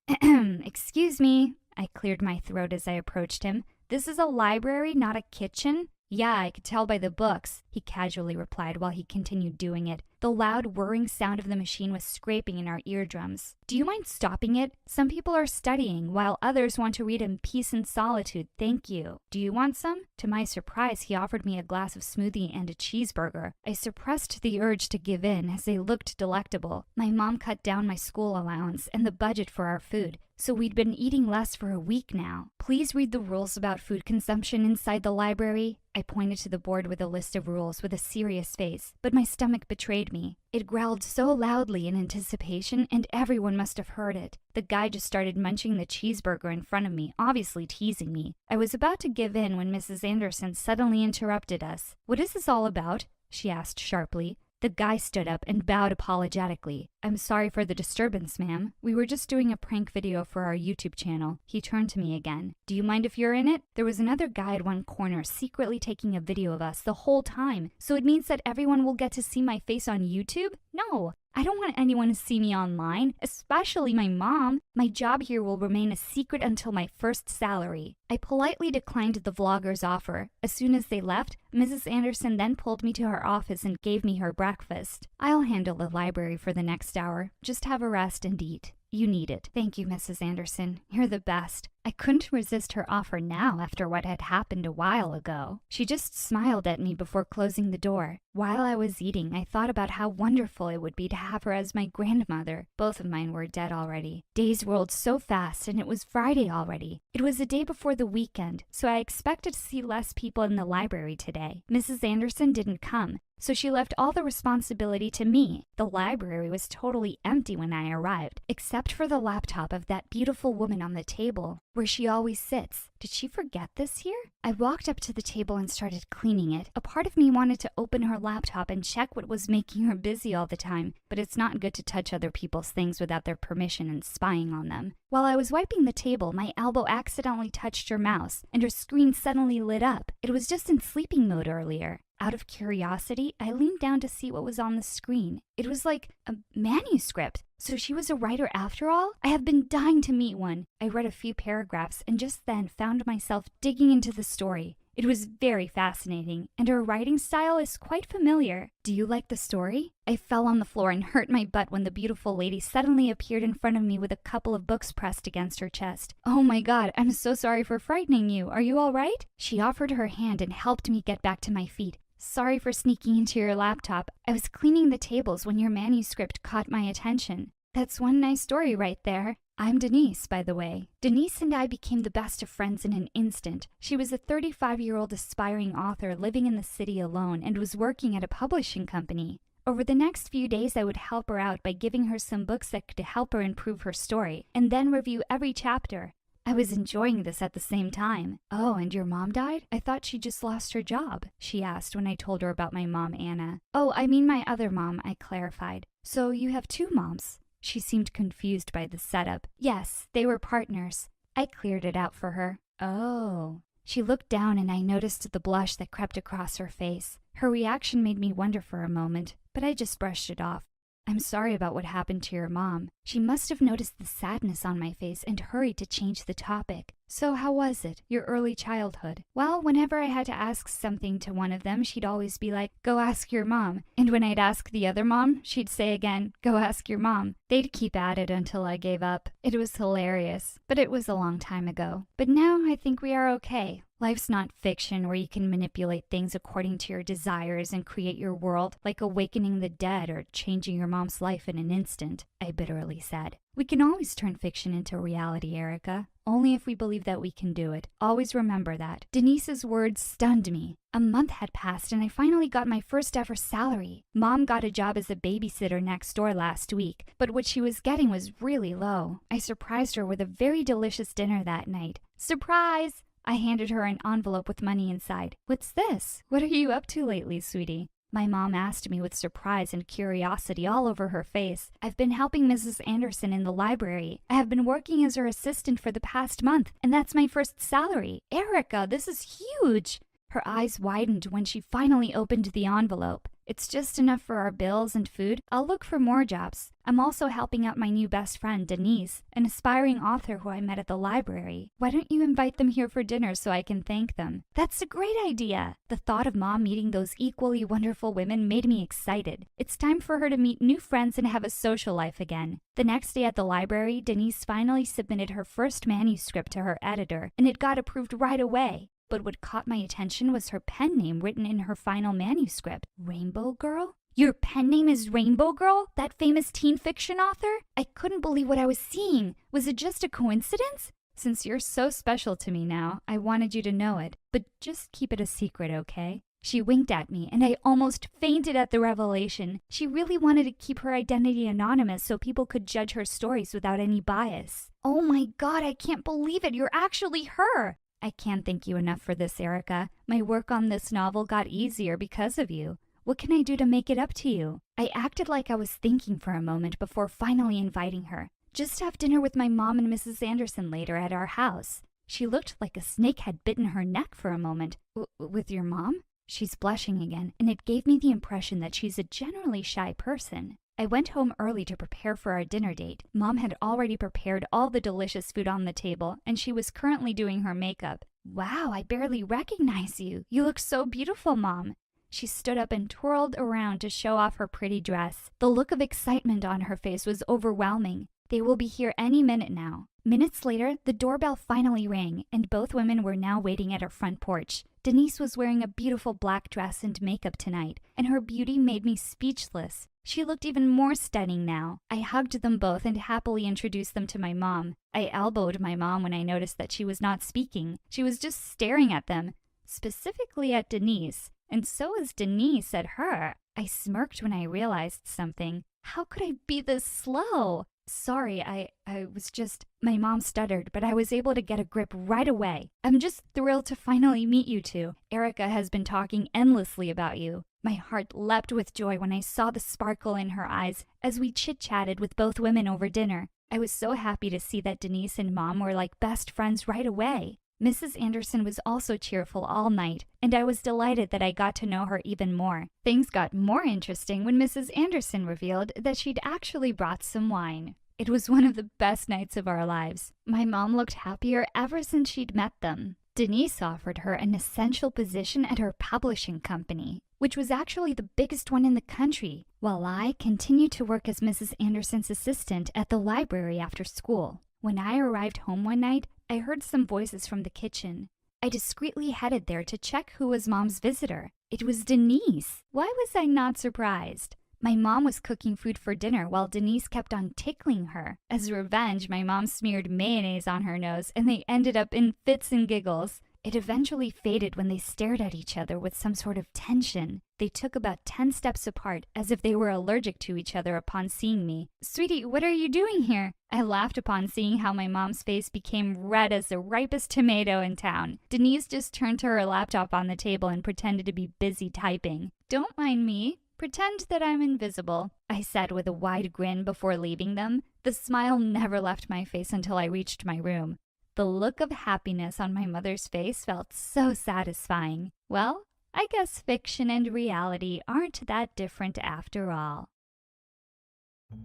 Excuse me. I cleared my throat as I approached him. This is a library, not a kitchen. Yeah, I could tell by the books, he casually replied while he continued doing it. The loud whirring sound of the machine was scraping in our eardrums. Do you mind stopping it? Some people are studying, while others want to read in peace and solitude. Thank you. Do you want some? To my surprise, he offered me a glass of smoothie and a cheeseburger. I suppressed the urge to give in as they looked delectable. My mom cut down my school allowance and the budget for our food, so we'd been eating less for a week now. Please read the rules about food consumption inside the library. I pointed to the board with a list of rules with a serious face, but my stomach betrayed me. It growled so loudly in anticipation, and everyone must have heard it. The guy just started munching the cheeseburger in front of me, obviously teasing me. I was about to give in when Mrs. Anderson suddenly interrupted us. What is this all about? She asked sharply. The guy stood up and bowed apologetically. I'm sorry for the disturbance, ma'am. We were just doing a prank video for our YouTube channel. He turned to me again. Do you mind if you're in it? There was another guy at one corner secretly taking a video of us the whole time. So it means that everyone will get to see my face on YouTube? No. I don't want anyone to see me online, especially my mom. My job here will remain a secret until my first salary. I politely declined the vlogger's offer. As soon as they left, Mrs. Anderson then pulled me to her office and gave me her breakfast. I'll handle the library for the next hour. Just have a rest and eat. You need it. Thank you, Mrs. Anderson. You're the best. I couldn't resist her offer now after what had happened a while ago. She just smiled at me before closing the door. While I was eating, I thought about how wonderful it would be to have her as my grandmother. Both of mine were dead already. Days rolled so fast, and it was Friday already. It was the day before the weekend, so I expected to see less people in the library today. Mrs. Anderson didn't come, so she left all the responsibility to me. The library was totally empty when I arrived, except for the laptop of that beautiful woman on the table, where she always sits. Did she forget this here? I walked up to the table and started cleaning it. A part of me wanted to open her laptop and check what was making her busy all the time, but it's not good to touch other people's things without their permission and spying on them. While I was wiping the table, my elbow accidentally touched her mouse, and her screen suddenly lit up. It was just in sleeping mode earlier. Out of curiosity, I leaned down to see what was on the screen. It was like a manuscript. So she was a writer after all? I have been dying to meet one. I read a few paragraphs and just then found myself digging into the story. It was very fascinating, and her writing style is quite familiar. Do you like the story? I fell on the floor and hurt my butt when the beautiful lady suddenly appeared in front of me with a couple of books pressed against her chest. Oh my god, I'm so sorry for frightening you. Are you all right? She offered her hand and helped me get back to my feet. Sorry for sneaking into your laptop. I was cleaning the tables when your manuscript caught my attention. That's one nice story right there. I'm Denise, by the way. Denise and I became the best of friends in an instant. She was a 35-year-old aspiring author living in the city alone and was working at a publishing company. Over the next few days, I would help her out by giving her some books that could help her improve her story, and then review every chapter. I was enjoying this at the same time. Oh, and your mom died? I thought she just lost her job, she asked when I told her about my mom, Anna. Oh, I mean my other mom, I clarified. So you have two moms? She seemed confused by the setup. Yes, they were partners. I cleared it out for her. Oh. She looked down and I noticed the blush that crept across her face. Her reaction made me wonder for a moment, but I just brushed it off. I'm sorry about what happened to your mom. She must have noticed the sadness on my face and hurried to change the topic. So how was it, your early childhood? Well, whenever I had to ask something to one of them, she'd always be like, go ask your mom. And when I'd ask the other mom, she'd say again, go ask your mom. They'd keep at it until I gave up. It was hilarious, but it was a long time ago. But now I think we are okay. Life's not fiction where you can manipulate things according to your desires and create your world, like awakening the dead or changing your mom's life in an instant, I bitterly said. We can always turn fiction into reality, Erica. Only if we believe that we can do it. Always remember that. Denise's words stunned me. A month had passed and I finally got my first ever salary. Mom got a job as a babysitter next door last week, but what she was getting was really low. I surprised her with a very delicious dinner that night. Surprise! I handed her an envelope with money inside. What's this? What are you up to lately, sweetie? My mom asked me with surprise and curiosity all over her face. I've been helping Mrs. Anderson in the library. I have been working as her assistant for the past month, and that's my first salary. Erica, this is huge! Her eyes widened when she finally opened the envelope. It's just enough for our bills and food. I'll look for more jobs. I'm also helping out my new best friend, Denise, an aspiring author who I met at the library. Why don't you invite them here for dinner so I can thank them? That's a great idea! The thought of Mom meeting those equally wonderful women made me excited. It's time for her to meet new friends and have a social life again. The next day at the library, Denise finally submitted her first manuscript to her editor, and it got approved right away. But what caught my attention was her pen name written in her final manuscript. Rainbow Girl? Your pen name is Rainbow Girl? That famous teen fiction author? I couldn't believe what I was seeing. Was it just a coincidence? Since you're so special to me now, I wanted you to know it. But just keep it a secret, okay? She winked at me, and I almost fainted at the revelation. She really wanted to keep her identity anonymous so people could judge her stories without any bias. Oh my God, I can't believe it. You're actually her. I can't thank you enough for this, Erica. My work on this novel got easier because of you. What can I do to make it up to you? I acted like I was thinking for a moment before finally inviting her. Just have dinner with my mom and Mrs. Anderson later at our house. She looked like a snake had bitten her neck for a moment. With your mom? She's blushing again, and it gave me the impression that she's a generally shy person. I went home early to prepare for our dinner date. Mom had already prepared all the delicious food on the table, and she was currently doing her makeup. Wow, I barely recognize you. You look so beautiful, Mom. She stood up and twirled around to show off her pretty dress. The look of excitement on her face was overwhelming. They will be here any minute now. Minutes later, the doorbell finally rang, and both women were now waiting at our front porch. Denise was wearing a beautiful black dress and makeup tonight, and her beauty made me speechless. She looked even more stunning now. I hugged them both and happily introduced them to my mom. I elbowed my mom when I noticed that she was not speaking. She was just staring at them, specifically at Denise, and so was Denise at her. I smirked when I realized something. How could I be this slow? Sorry, I was just... My mom stuttered, but I was able to get a grip right away. I'm just thrilled to finally meet you two. Erica has been talking endlessly about you. My heart leapt with joy when I saw the sparkle in her eyes as we chit-chatted with both women over dinner. I was so happy to see that Denise and Mom were like best friends right away. Mrs. Anderson was also cheerful all night, and I was delighted that I got to know her even more. Things got more interesting when Mrs. Anderson revealed that she'd actually brought some wine. It was one of the best nights of our lives. My mom looked happier ever since she'd met them. Denise offered her an essential position at her publishing company, which was actually the biggest one in the country, while I continued to work as Mrs. Anderson's assistant at the library after school. When I arrived home one night, I heard some voices from the kitchen. I discreetly headed there to check who was Mom's visitor. It was Denise. Why was I not surprised? My mom was cooking food for dinner while Denise kept on tickling her. As revenge, my mom smeared mayonnaise on her nose, and they ended up in fits and giggles. It eventually faded when they stared at each other with some sort of tension. They took about 10 steps apart, as if they were allergic to each other upon seeing me. "Sweetie, what are you doing here?" I laughed upon seeing how my mom's face became red as the ripest tomato in town. Denise just turned to her laptop on the table and pretended to be busy typing. "Don't mind me. Pretend that I'm invisible," I said with a wide grin before leaving them. The smile never left my face until I reached my room. The look of happiness on my mother's face felt so satisfying. Well, I guess fiction and reality aren't that different after all.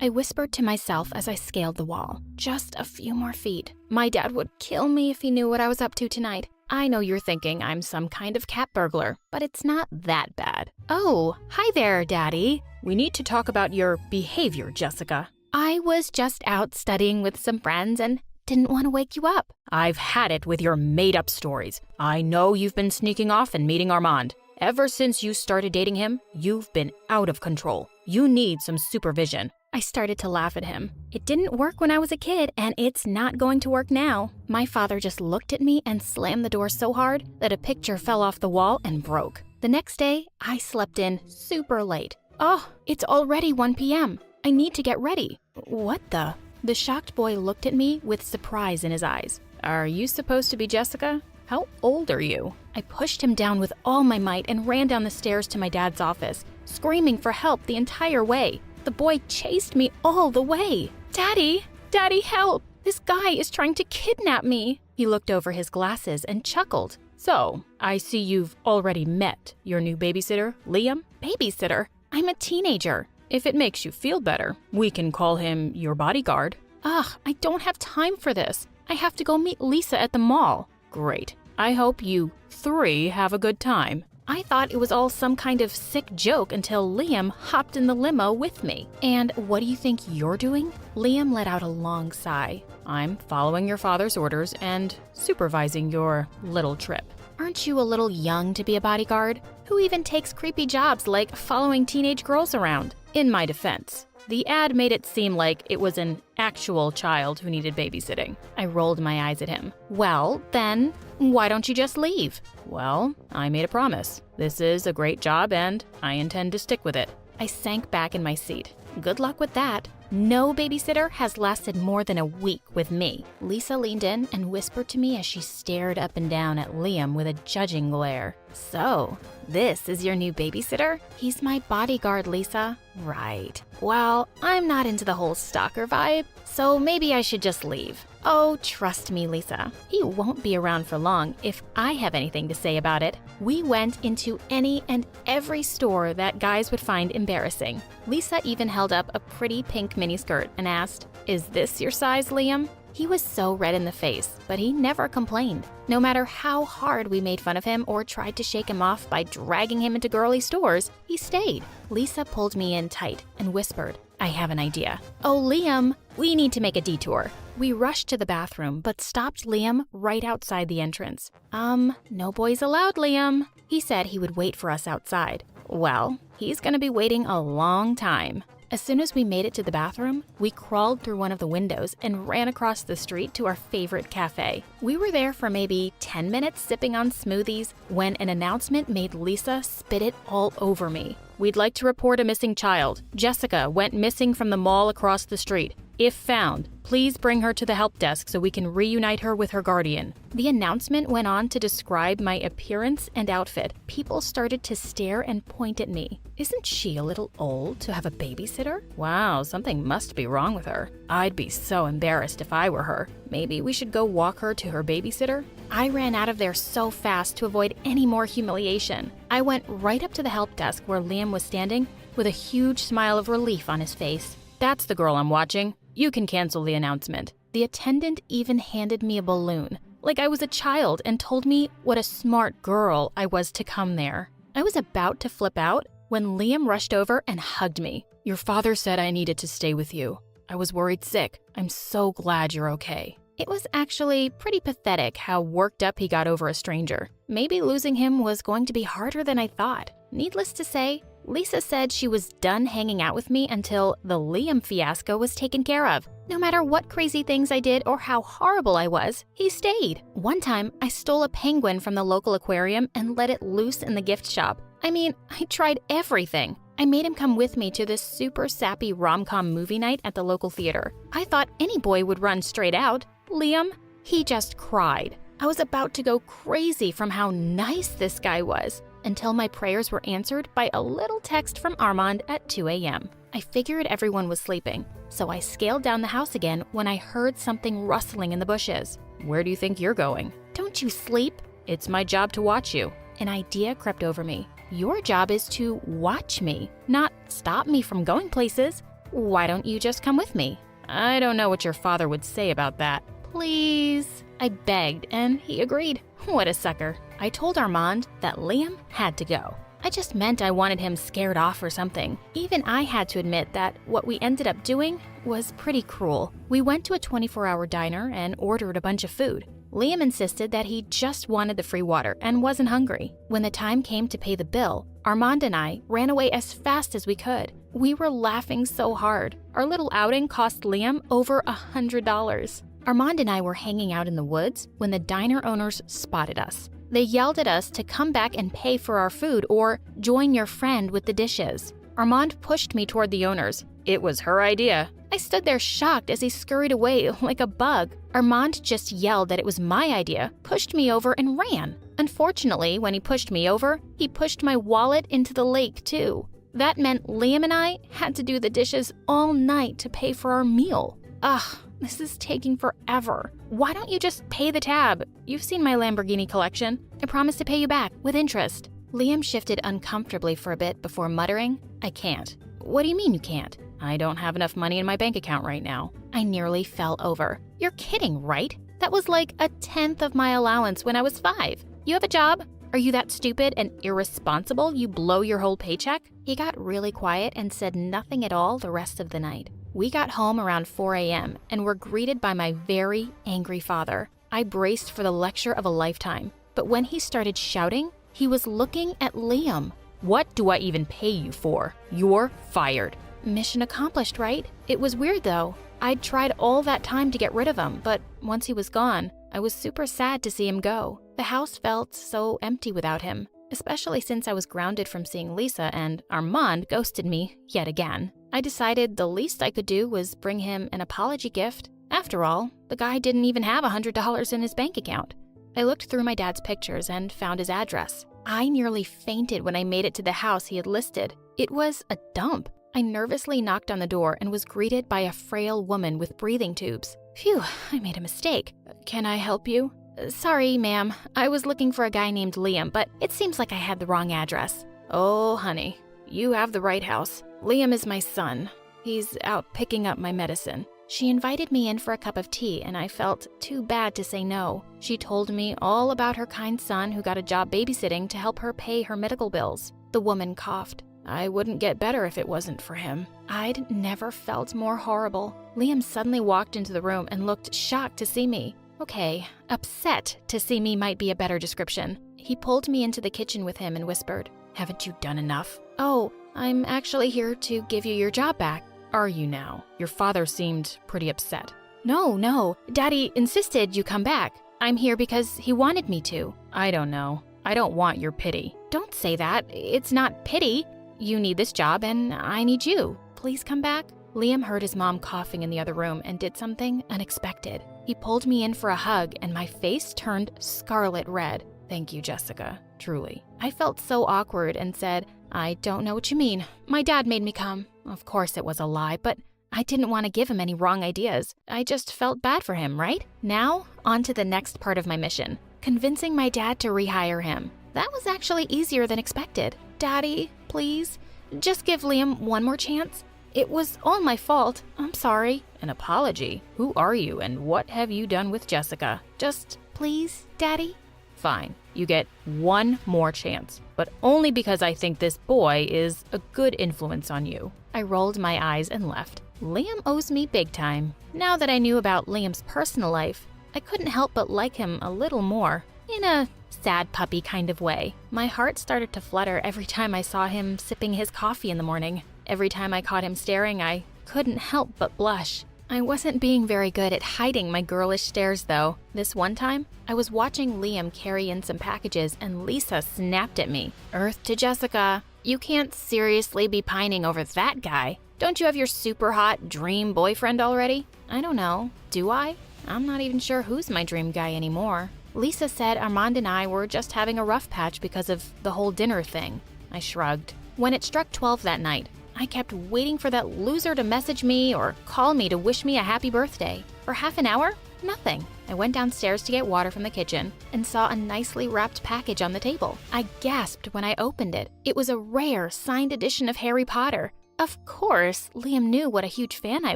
I whispered to myself as I scaled the wall. Just a few more feet. My dad would kill me if he knew what I was up to tonight. I know you're thinking I'm some kind of cat burglar, but it's not that bad. Oh, hi there, Daddy. We need to talk about your behavior, Jessica. I was just out studying with some friends and didn't want to wake you up. I've had it with your made-up stories. I know you've been sneaking off and meeting Armand. Ever since you started dating him, you've been out of control. You need some supervision. I started to laugh at him. It didn't work when I was a kid, and it's not going to work now. My father just looked at me and slammed the door so hard that a picture fell off the wall and broke. The next day, I slept in super late. Oh, it's already 1 p.m. I need to get ready. What the? The shocked boy looked at me with surprise in his eyes. Are you supposed to be Jessica? How old are you? I pushed him down with all my might and ran down the stairs to my dad's office, screaming for help the entire way. The boy chased me all the way. Daddy! Daddy, help! This guy is trying to kidnap me. He looked over his glasses and chuckled. So, I see you've already met your new babysitter, Liam? Babysitter? I'm a teenager. If it makes you feel better, we can call him your bodyguard. Ugh, I don't have time for this. I have to go meet Lisa at the mall. Great. I hope you 3 have a good time. I thought it was all some kind of sick joke until Liam hopped in the limo with me. And what do you think you're doing? Liam let out a long sigh. I'm following your father's orders and supervising your little trip. Aren't you a little young to be a bodyguard? Who even takes creepy jobs like following teenage girls around? In my defense, the ad made it seem like it was an actual child who needed babysitting. I rolled my eyes at him. Well, then, why don't you just leave? Well, I made a promise. This is a great job and I intend to stick with it. I sank back in my seat. Good luck with that. No babysitter has lasted more than a week with me. Lisa leaned in and whispered to me as she stared up and down at Liam with a judging glare. So, this is your new babysitter? He's my bodyguard, Lisa. Right. Well, I'm not into the whole stalker vibe, so maybe I should just leave. Oh, trust me, Lisa. He won't be around for long if I have anything to say about it. We went into any and every store that guys would find embarrassing. Lisa even held up a pretty pink miniskirt and asked, "Is this your size, Liam?" He was so red in the face, but he never complained. No matter how hard we made fun of him or tried to shake him off by dragging him into girly stores, he stayed. Lisa pulled me in tight and whispered, "I have an idea." "Oh, Liam, we need to make a detour." We rushed to the bathroom, but stopped Liam right outside the entrance. No boys allowed, Liam." He said he would wait for us outside. Well, he's gonna be waiting a long time. As soon as we made it to the bathroom, we crawled through one of the windows and ran across the street to our favorite cafe. We were there for maybe 10 minutes sipping on smoothies when an announcement made Lisa spit it all over me. We'd like to report a missing child. Jessica went missing from the mall across the street. If found, please bring her to the help desk so we can reunite her with her guardian. The announcement went on to describe my appearance and outfit. People started to stare and point at me. Isn't she a little old to have a babysitter? Wow, something must be wrong with her. I'd be so embarrassed if I were her. Maybe we should go walk her to her babysitter? I ran out of there so fast to avoid any more humiliation. I went right up to the help desk where Liam was standing with a huge smile of relief on his face. That's the girl I'm watching. You can cancel the announcement. The attendant even handed me a balloon, like I was a child, and told me what a smart girl I was to come there. I was about to flip out when Liam rushed over and hugged me. "Your father said I needed to stay with you. I was worried sick. I'm so glad you're okay." It was actually pretty pathetic how worked up he got over a stranger. Maybe losing him was going to be harder than I thought. Needless to say, Lisa said she was done hanging out with me until the Liam fiasco was taken care of. No matter what crazy things I did or how horrible I was, he stayed. One time, I stole a penguin from the local aquarium and let it loose in the gift shop. I mean, I tried everything. I made him come with me to this super sappy rom-com movie night at the local theater. I thought any boy would run straight out. Liam, he just cried. I was about to go crazy from how nice this guy was, until my prayers were answered by a little text from Armand at 2 a.m. I figured everyone was sleeping, so I scaled down the house again when I heard something rustling in the bushes. "Where do you think you're going?" "Don't you sleep?" "It's my job to watch you." An idea crept over me. Your job is to watch me, not stop me from going places. Why don't you just come with me? I don't know what your father would say about that. Please. I begged, and he agreed. What a sucker. I told Armand that Liam had to go. I just meant I wanted him scared off or something. Even I had to admit that what we ended up doing was pretty cruel. We went to a 24-hour diner and ordered a bunch of food. Liam insisted that he just wanted the free water and wasn't hungry. When the time came to pay the bill, Armand and I ran away as fast as we could. We were laughing so hard. Our little outing cost Liam over $100. Armand and I were hanging out in the woods when the diner owners spotted us. They yelled at us to come back and pay for our food or join your friend with the dishes. Armand pushed me toward the owners. It was her idea. I stood there shocked as he scurried away like a bug. Armand just yelled that it was my idea, pushed me over, and ran. Unfortunately, when he pushed me over, he pushed my wallet into the lake too. That meant Liam and I had to do the dishes all night to pay for our meal. Ugh, this is taking forever. Why don't you just pay the tab? You've seen my Lamborghini collection. I promise to pay you back with interest. Liam shifted uncomfortably for a bit before muttering, I can't. What do you mean you can't? I don't have enough money in my bank account right now. I nearly fell over. You're kidding, right? That was like 1/10 of my allowance when I was 5. You have a job? Are you that stupid and irresponsible you blow your whole paycheck? He got really quiet and said nothing at all the rest of the night. We got home around 4 a.m. and were greeted by my very angry father. I braced for the lecture of a lifetime, but when he started shouting, he was looking at Liam. What do I even pay you for? You're fired. Mission accomplished, right? It was weird though. I'd tried all that time to get rid of him, but once he was gone, I was super sad to see him go. The house felt so empty without him, especially since I was grounded from seeing Lisa and Armand ghosted me yet again. I decided the least I could do was bring him an apology gift. After all, the guy didn't even have $100 in his bank account. I looked through my dad's pictures and found his address. I nearly fainted when I made it to the house he had listed. It was a dump. I nervously knocked on the door and was greeted by a frail woman with breathing tubes. Phew, I made a mistake. Can I help you? Sorry, ma'am. I was looking for a guy named Liam, but it seems like I had the wrong address. Oh, honey, you have the right house. Liam is my son. He's out picking up my medicine. She invited me in for a cup of tea, and I felt too bad to say no. She told me all about her kind son who got a job babysitting to help her pay her medical bills. The woman coughed. I wouldn't get better if it wasn't for him. I'd never felt more horrible. Liam suddenly walked into the room and looked shocked to see me. Okay, upset to see me might be a better description. He pulled me into the kitchen with him and whispered, Haven't you done enough? Oh, I'm actually here to give you your job back. Are you now? Your father seemed pretty upset. No, Daddy insisted you come back. I'm here because he wanted me to. I don't know. I don't want your pity. Don't say that. It's not pity. You need this job and I need you. Please come back. Liam heard his mom coughing in the other room and did something unexpected. He pulled me in for a hug and my face turned scarlet red. Thank you, Jessica. Truly. I felt so awkward and said, I don't know what you mean. My dad made me come. Of course it was a lie, but I didn't want to give him any wrong ideas. I just felt bad for him, right? Now, on to the next part of my mission. Convincing my dad to rehire him. That was actually easier than expected. Daddy, please, just give Liam one more chance. It was all my fault. I'm sorry. An apology? Who are you and what have you done with Jessica? Just please, Daddy? Fine. You get one more chance, but only because I think this boy is a good influence on you. I rolled my eyes and left. Liam owes me big time. Now that I knew about Liam's personal life, I couldn't help but like him a little more. In a sad puppy kind of way. My heart started to flutter every time I saw him sipping his coffee in the morning. Every time I caught him staring, I couldn't help but blush. I wasn't being very good at hiding my girlish stares, though. This one time, I was watching Liam carry in some packages and Lisa snapped at me. Earth to Jessica, you can't seriously be pining over that guy. Don't you have your super hot dream boyfriend already? I don't know. Do I? I'm not even sure who's my dream guy anymore. Lisa said Armand and I were just having a rough patch because of the whole dinner thing. I shrugged. When it struck 12 that night, I kept waiting for that loser to message me or call me to wish me a happy birthday. For half an hour, nothing. I went downstairs to get water from the kitchen and saw a nicely wrapped package on the table. I gasped when I opened it. It was a rare, signed edition of Harry Potter. Of course, Liam knew what a huge fan I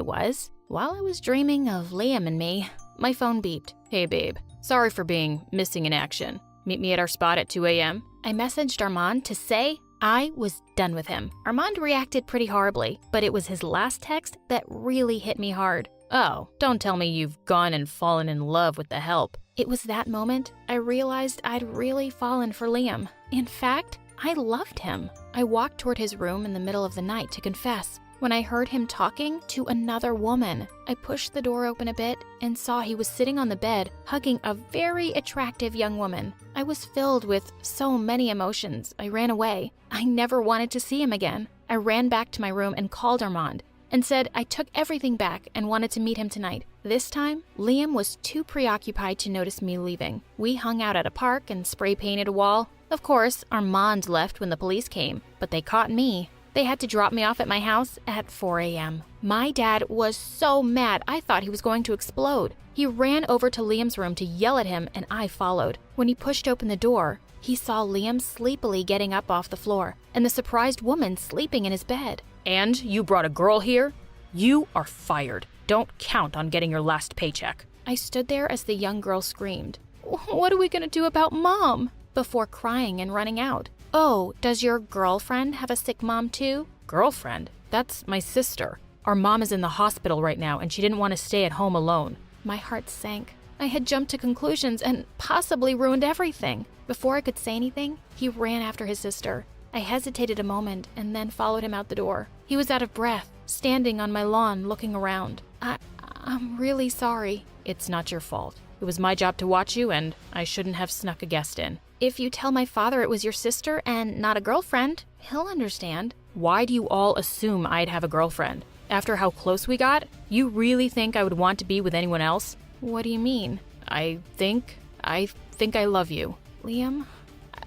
was. While I was dreaming of Liam and me, my phone beeped. Hey babe, sorry for being missing in action. Meet me at our spot at 2 a.m.? I messaged Armand to say I was done with him. Armand reacted pretty horribly, but it was his last text that really hit me hard. Oh, don't tell me you've gone and fallen in love with the help. It was that moment I realized I'd really fallen for Liam. In fact, I loved him. I walked toward his room in the middle of the night to confess. When I heard him talking to another woman, I pushed the door open a bit and saw he was sitting on the bed, hugging a very attractive young woman. I was filled with so many emotions, I ran away. I never wanted to see him again. I ran back to my room and called Armand and said I took everything back and wanted to meet him tonight. This time, Liam was too preoccupied to notice me leaving. We hung out at a park and spray painted a wall. Of course, Armand left when the police came, but they caught me. They had to drop me off at my house at 4 a.m. My dad was so mad I thought he was going to explode. He ran over to Liam's room to yell at him and I followed. When he pushed open the door, he saw Liam sleepily getting up off the floor and the surprised woman sleeping in his bed. And you brought a girl here? You are fired. Don't count on getting your last paycheck. I stood there as the young girl screamed, "What are we going to do about Mom?" before crying and running out. "Oh, does your girlfriend have a sick mom too?" Girlfriend? That's my sister. Our mom is in the hospital right now and she didn't want to stay at home alone. My heart sank. I had jumped to conclusions and possibly ruined everything. Before I could say anything, he ran after his sister. I hesitated a moment and then followed him out the door. He was out of breath, standing on my lawn looking around. I'm really sorry. It's not your fault. It was my job to watch you and I shouldn't have snuck a guest in. If you tell my father it was your sister and not a girlfriend, he'll understand. Why do you all assume I'd have a girlfriend? After how close we got, you really think I would want to be with anyone else? What do you mean? I think I love you. Liam,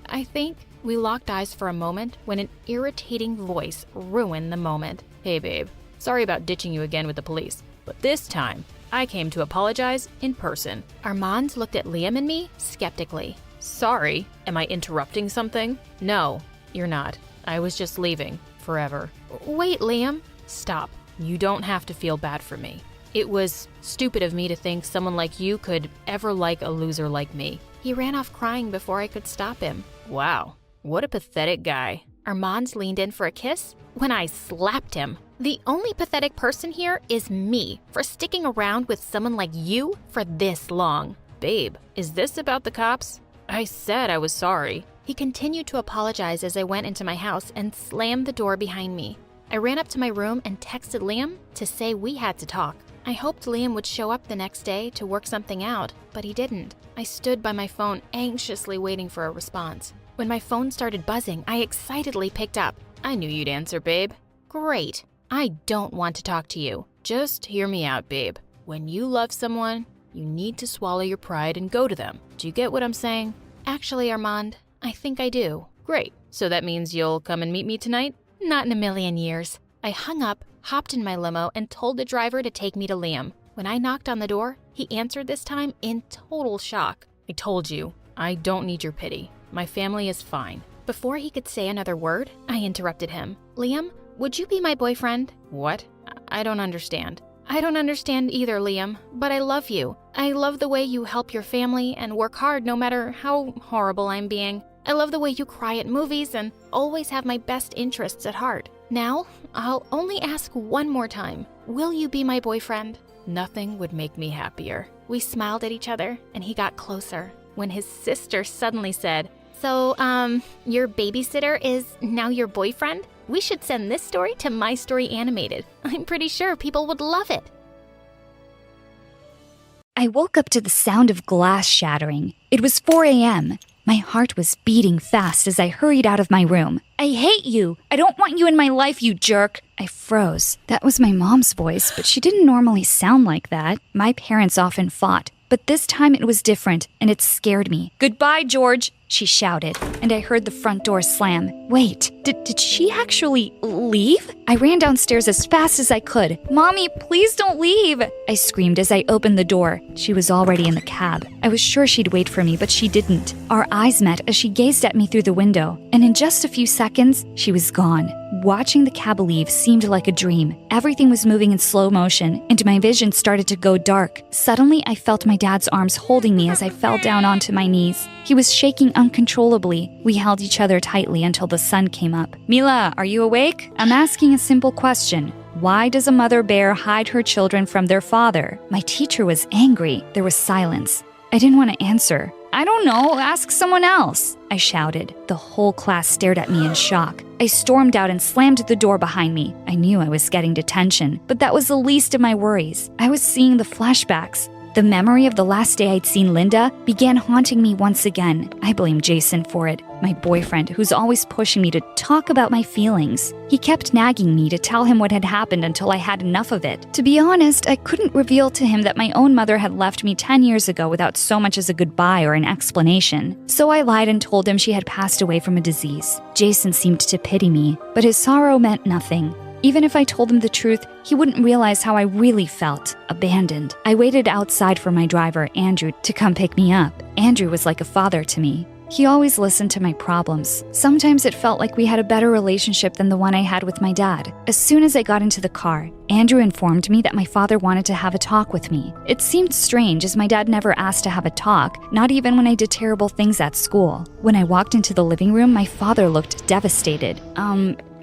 I think... We locked eyes for a moment when an irritating voice ruined the moment. Hey babe, sorry about ditching you again with the police, but this time I came to apologize in person. Armand looked at Liam and me skeptically. Sorry, am I interrupting something? No, you're not. I was just leaving, forever. Wait, Liam. Stop. You don't have to feel bad for me. It was stupid of me to think someone like you could ever like a loser like me. He ran off crying before I could stop him. Wow, what a pathetic guy. Armand leaned in for a kiss when I slapped him. The only pathetic person here is me for sticking around with someone like you for this long. Babe, is this about the cops? I said I was sorry. He continued to apologize as I went into my house and slammed the door behind me. I ran up to my room and texted Liam to say we had to talk. I hoped Liam would show up the next day to work something out, but he didn't. I stood by my phone anxiously waiting for a response. When my phone started buzzing, I excitedly picked up. I knew you'd answer, babe. Great. I don't want to talk to you. Just hear me out, babe. When you love someone, you need to swallow your pride and go to them. Do you get what I'm saying? Actually, Armand, I think I do. Great. So that means you'll come and meet me tonight? Not in a million years. I hung up, hopped in my limo, and told the driver to take me to Liam. When I knocked on the door, he answered this time in total shock. I told you, I don't need your pity. My family is fine. Before he could say another word, I interrupted him. Liam, would you be my boyfriend? What? I don't understand. I don't understand either, Liam, but I love you. I love the way you help your family and work hard no matter how horrible I'm being. I love the way you cry at movies and always have my best interests at heart. Now, I'll only ask one more time. Will you be my boyfriend? Nothing would make me happier. We smiled at each other and he got closer when his sister suddenly said, So, your babysitter is now your boyfriend? We should send this story to My Story Animated. I'm pretty sure people would love it. I woke up to the sound of glass shattering. It was 4 a.m. My heart was beating fast as I hurried out of my room. I hate you! I don't want you in my life, you jerk! I froze. That was my mom's voice, but she didn't normally sound like that. My parents often fought, but this time it was different, and it scared me. Goodbye, George! She shouted, and I heard the front door slam. Wait, did she actually leave? I ran downstairs as fast as I could. Mommy, please don't leave! I screamed as I opened the door. She was already in the cab. I was sure she'd wait for me, but she didn't. Our eyes met as she gazed at me through the window, and in just a few seconds, she was gone. Watching the cab leave seemed like a dream. Everything was moving in slow motion, and my vision started to go dark. Suddenly, I felt my dad's arms holding me as I fell down onto my knees. He was shaking uncontrollably. We held each other tightly until the sun came up. Mila, are you awake? I'm asking a simple question. Why does a mother bear hide her children from their father? My teacher was angry. There was silence. I didn't want to answer. I don't know, ask someone else, I shouted. The whole class stared at me in shock. I stormed out and slammed the door behind me. I knew I was getting detention, but that was the least of my worries. I was seeing the flashbacks. The memory of the last day I'd seen Linda began haunting me once again. I blamed Jason for it, my boyfriend who's always pushing me to talk about my feelings. He kept nagging me to tell him what had happened until I had enough of it. To be honest, I couldn't reveal to him that my own mother had left me 10 years ago without so much as a goodbye or an explanation. So I lied and told him she had passed away from a disease. Jason seemed to pity me, but his sorrow meant nothing. Even if I told him the truth, he wouldn't realize how I really felt, abandoned. I waited outside for my driver, Andrew, to come pick me up. Andrew was like a father to me. He always listened to my problems. Sometimes it felt like we had a better relationship than the one I had with my dad. As soon as I got into the car, Andrew informed me that my father wanted to have a talk with me. It seemed strange as my dad never asked to have a talk, not even when I did terrible things at school. When I walked into the living room, my father looked devastated.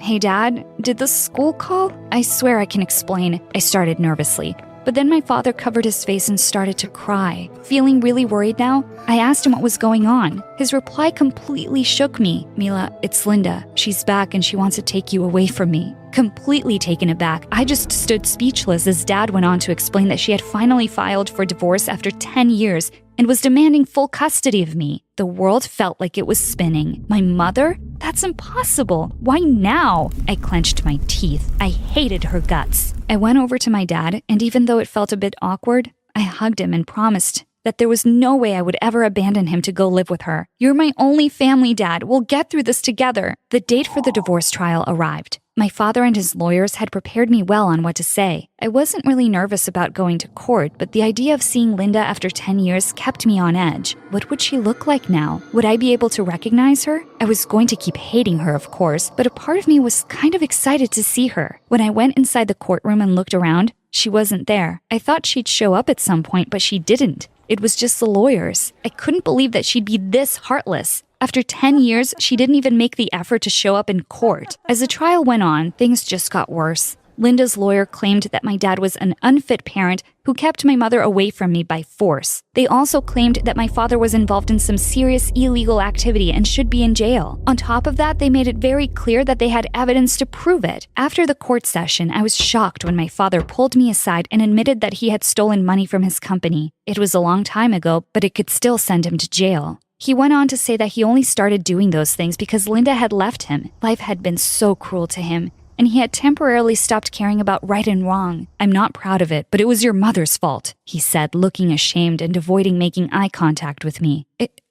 Hey Dad, did the school call? I swear I can explain. I started nervously. But then my father covered his face and started to cry. Feeling really worried now, I asked him what was going on. His reply completely shook me. Mila, it's Linda. She's back and she wants to take you away from me. Completely taken aback, I just stood speechless as Dad went on to explain that she had finally filed for divorce after 10 years and was demanding full custody of me. The world felt like it was spinning. My mother? That's impossible. Why now? I clenched my teeth. I hated her guts. I went over to my dad, and even though it felt a bit awkward, I hugged him and promised that there was no way I would ever abandon him to go live with her. You're my only family, Dad. We'll get through this together. The date for the divorce trial arrived. My father and his lawyers had prepared me well on what to say. I wasn't really nervous about going to court, but the idea of seeing Linda after 10 years kept me on edge. What would she look like now? Would I be able to recognize her? I was going to keep hating her, of course, but a part of me was kind of excited to see her. When I went inside the courtroom and looked around, she wasn't there. I thought she'd show up at some point, but she didn't. It was just the lawyers. I couldn't believe that she'd be this heartless. After 10 years, she didn't even make the effort to show up in court. As the trial went on, things just got worse. Linda's lawyer claimed that my dad was an unfit parent who kept my mother away from me by force. They also claimed that my father was involved in some serious illegal activity and should be in jail. On top of that, they made it very clear that they had evidence to prove it. After the court session, I was shocked when my father pulled me aside and admitted that he had stolen money from his company. It was a long time ago, but it could still send him to jail. He went on to say that he only started doing those things because Linda had left him. Life had been so cruel to him, and he had temporarily stopped caring about right and wrong. I'm not proud of it, but it was your mother's fault, he said, looking ashamed and avoiding making eye contact with me.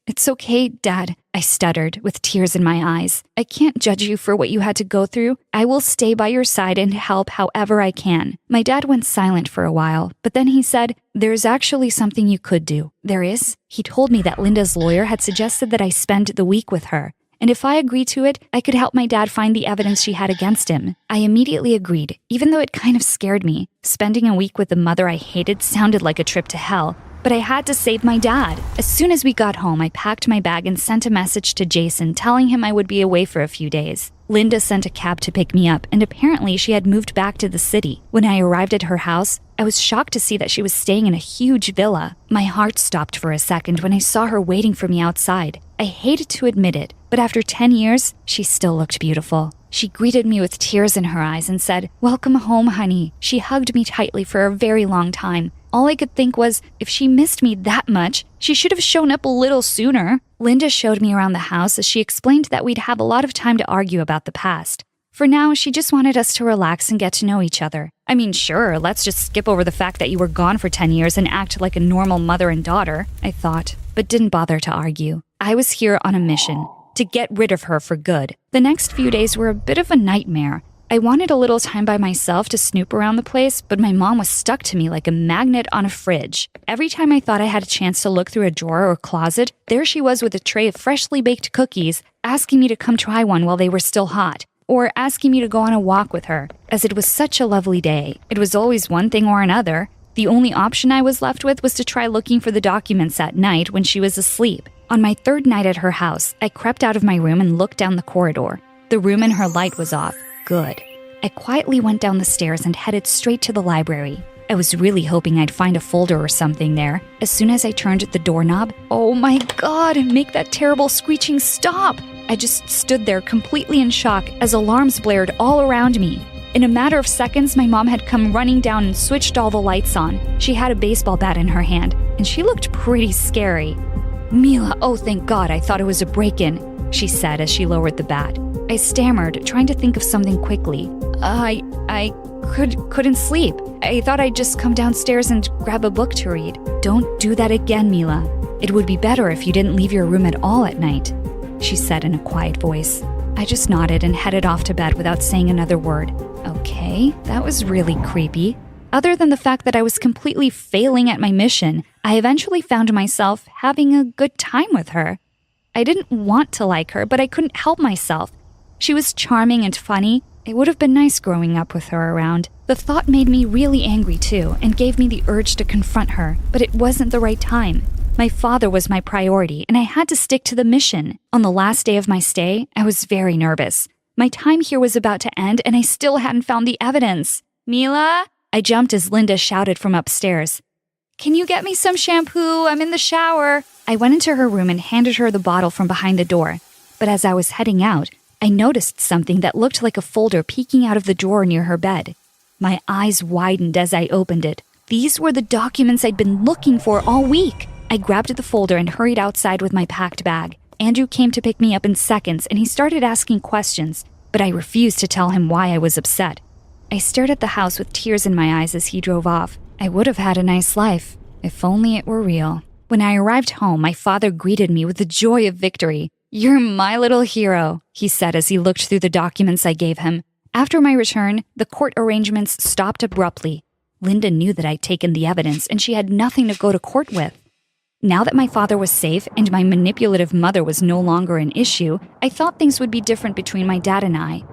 It's okay, Dad, I stuttered, with tears in my eyes. I can't judge you for what you had to go through. I will stay by your side and help however I can. My dad went silent for a while, but then he said, there's actually something you could do. There is? He told me that Linda's lawyer had suggested that I spend the week with her, and if I agreed to it, I could help my dad find the evidence she had against him. I immediately agreed, even though it kind of scared me. Spending a week with the mother I hated sounded like a trip to hell. But I had to save my dad. As soon as we got home, I packed my bag and sent a message to Jason telling him I would be away for a few days. Linda sent a cab to pick me up, and apparently she had moved back to the city. When I arrived at her house, I was shocked to see that she was staying in a huge villa. My heart stopped for a second when I saw her waiting for me outside. I hated to admit it, but after 10 years, she still looked beautiful. She greeted me with tears in her eyes and said, "Welcome home, honey." She hugged me tightly for a very long time. All I could think was, if she missed me that much, she should have shown up a little sooner. Linda showed me around the house as she explained that we'd have a lot of time to argue about the past. For now, she just wanted us to relax and get to know each other. I mean, sure, let's just skip over the fact that you were gone for 10 years and act like a normal mother and daughter, I thought, but didn't bother to argue. I was here on a mission, to get rid of her for good. The next few days were a bit of a nightmare. I wanted a little time by myself to snoop around the place, but my mom was stuck to me like a magnet on a fridge. Every time I thought I had a chance to look through a drawer or closet, there she was with a tray of freshly baked cookies, asking me to come try one while they were still hot. or asking me to go on a walk with her, as it was such a lovely day. It was always one thing or another. The only option I was left with was to try looking for the documents at night when she was asleep. On my third night at her house, I crept out of my room and looked down the corridor. The room in her light was off. Good. I quietly went down the stairs and headed straight to the library. I was really hoping I'd find a folder or something there. As soon as I turned the doorknob, oh my God, make that terrible screeching stop! I just stood there completely in shock as alarms blared all around me. In a matter of seconds, my mom had come running down and switched all the lights on. She had a baseball bat in her hand, and she looked pretty scary. "Mila, oh thank God, I thought it was a break-in," she said as she lowered the bat. I stammered, trying to think of something quickly. I couldn't sleep. I thought I'd just come downstairs and grab a book to read. "Don't do that again, Mila. It would be better if you didn't leave your room at all at night," she said in a quiet voice. I just nodded and headed off to bed without saying another word. Okay, that was really creepy. Other than the fact that I was completely failing at my mission, I eventually found myself having a good time with her. I didn't want to like her, but I couldn't help myself. She was charming and funny. It would have been nice growing up with her around. The thought made me really angry too, and gave me the urge to confront her, but it wasn't the right time. My father was my priority, and I had to stick to the mission. On the last day of my stay, I was very nervous. My time here was about to end, and I still hadn't found the evidence. "Mila?" I jumped as Linda shouted from upstairs. "Can you get me some shampoo? I'm in the shower." I went into her room and handed her the bottle from behind the door. But as I was heading out, I noticed something that looked like a folder peeking out of the drawer near her bed. My eyes widened as I opened it. These were the documents I'd been looking for all week. I grabbed the folder and hurried outside with my packed bag. Andrew came to pick me up in seconds, and he started asking questions, but I refused to tell him why I was upset. I stared at the house with tears in my eyes as he drove off. I would have had a nice life, if only it were real. When I arrived home, my father greeted me with the joy of victory. "You're my little hero," he said as he looked through the documents I gave him. After my return, the court arrangements stopped abruptly. Linda knew that I'd taken the evidence, and she had nothing to go to court with. Now that my father was safe and my manipulative mother was no longer an issue, I thought things would be different between my dad and I.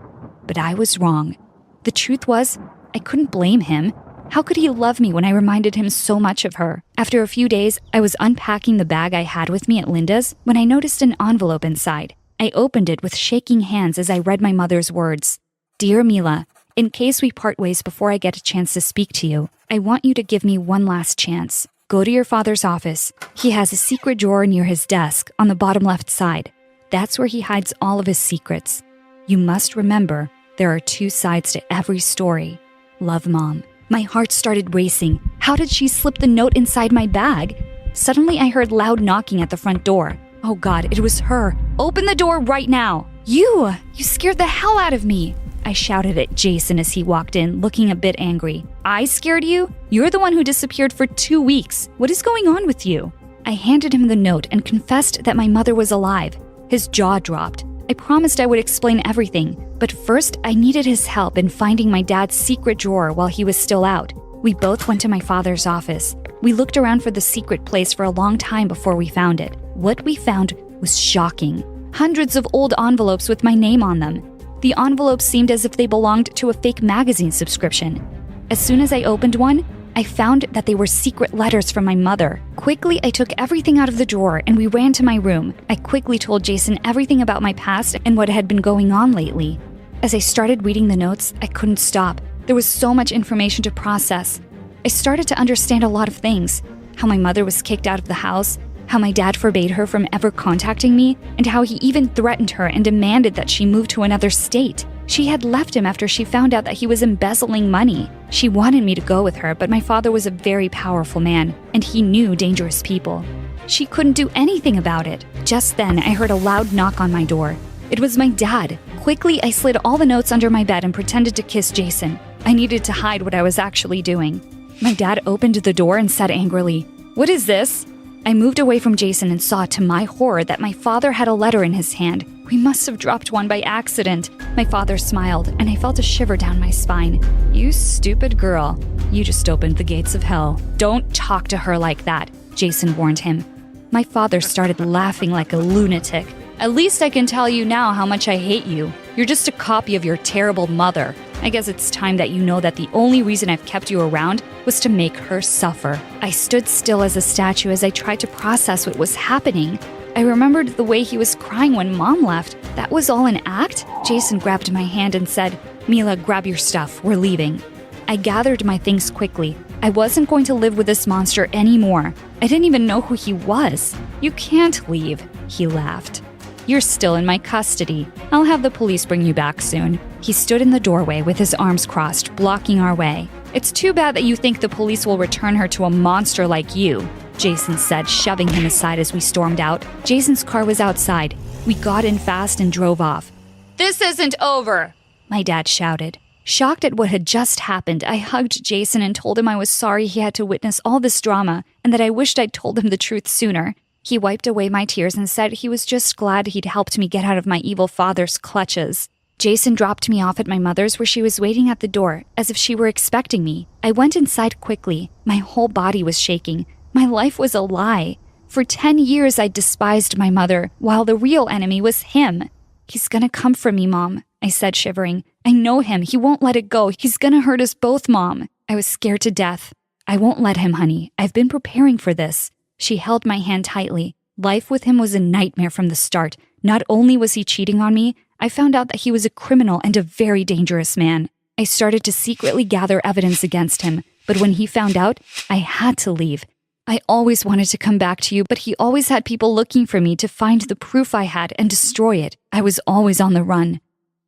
But I was wrong. The truth was, I couldn't blame him. How could he love me when I reminded him so much of her? After a few days, I was unpacking the bag I had with me at Linda's when I noticed an envelope inside. I opened it with shaking hands as I read my mother's words. "Dear Mila, in case we part ways before I get a chance to speak to you, I want you to give me one last chance. Go to your father's office. He has a secret drawer near his desk on the bottom left side. That's where he hides all of his secrets. You must remember, there are two sides to every story. Love, Mom." My heart started racing. How did she slip the note inside my bag? Suddenly, I heard loud knocking at the front door. Oh God, it was her. "Open the door right now." You scared the hell out of me," I shouted at Jason as he walked in, looking a bit angry. "I scared you? You're the one who disappeared for 2 weeks. What is going on with you?" I handed him the note and confessed that my mother was alive. His jaw dropped. I promised I would explain everything, but first I needed his help in finding my dad's secret drawer while he was still out. We both went to my father's office. We looked around for the secret place for a long time before we found it. What we found was shocking. Hundreds of old envelopes with my name on them. The envelopes seemed as if they belonged to a fake magazine subscription. As soon as I opened one, I found that they were secret letters from my mother. Quickly, I took everything out of the drawer and we ran to my room. I quickly told Jason everything about my past and what had been going on lately. As I started reading the notes, I couldn't stop. There was so much information to process. I started to understand a lot of things. How my mother was kicked out of the house, how my dad forbade her from ever contacting me, and how he even threatened her and demanded that she move to another state. She had left him after she found out that he was embezzling money. She wanted me to go with her, but my father was a very powerful man, and he knew dangerous people. She couldn't do anything about it. Just then, I heard a loud knock on my door. It was my dad. Quickly, I slid all the notes under my bed and pretended to kiss Jason. I needed to hide what I was actually doing. My dad opened the door and said angrily, "What is this?" I moved away from Jason and saw, to my horror, that my father had a letter in his hand. We must have dropped one by accident. My father smiled, and I felt a shiver down my spine. "You stupid girl. You just opened the gates of hell. Don't talk to her like that," Jason warned him. My father started laughing like a lunatic. "At least I can tell you now how much I hate you. You're just a copy of your terrible mother. I guess it's time that you know that the only reason I've kept you around was to make her suffer. I stood still as a statue as I tried to process what was happening. I remembered the way he was crying when Mom left. That was all an act? Jason grabbed my hand and said, "Mila, grab your stuff. We're leaving." I gathered my things quickly. I wasn't going to live with this monster anymore. I didn't even know who he was. "You can't leave," he laughed. "You're still in my custody. I'll have the police bring you back soon." He stood in the doorway with his arms crossed, blocking our way. "It's too bad that you think the police will return her to a monster like you," Jason said, shoving him aside as we stormed out. Jason's car was outside. We got in fast and drove off. "This isn't over," my dad shouted. Shocked at what had just happened, I hugged Jason and told him I was sorry he had to witness all this drama and that I wished I'd told him the truth sooner. He wiped away my tears and said he was just glad he'd helped me get out of my evil father's clutches. Jason dropped me off at my mother's where she was waiting at the door, as if she were expecting me. I went inside quickly. My whole body was shaking. My life was a lie. For 10 years I despised my mother, while the real enemy was him. "He's gonna come for me, Mom," I said, shivering. "I know him. He won't let it go. He's gonna hurt us both, Mom." I was scared to death. "I won't let him, honey. I've been preparing for this." She held my hand tightly. Life with him was a nightmare from the start. Not only was he cheating on me, I found out that he was a criminal and a very dangerous man. I started to secretly gather evidence against him, but when he found out, I had to leave. I always wanted to come back to you, but he always had people looking for me to find the proof I had and destroy it. I was always on the run.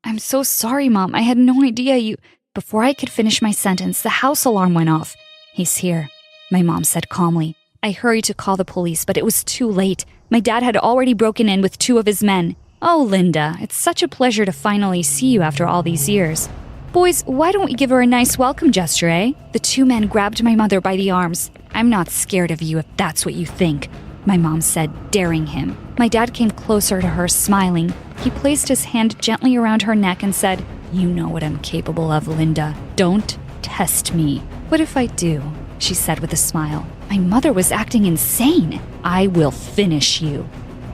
"I'm so sorry, Mom. I had no idea you—" Before I could finish my sentence, the house alarm went off. "He's here," my mom said calmly. I hurried to call the police, but it was too late. My dad had already broken in with 2 of his men. "Oh, Linda, it's such a pleasure to finally see you after all these years. Boys, why don't we give her a nice welcome gesture, eh?" The 2 men grabbed my mother by the arms. "I'm not scared of you if that's what you think," my mom said, daring him. My dad came closer to her, smiling. He placed his hand gently around her neck and said, "You know what I'm capable of, Linda. Don't test me." "What if I do?" she said with a smile. My mother was acting insane. "I will finish you,"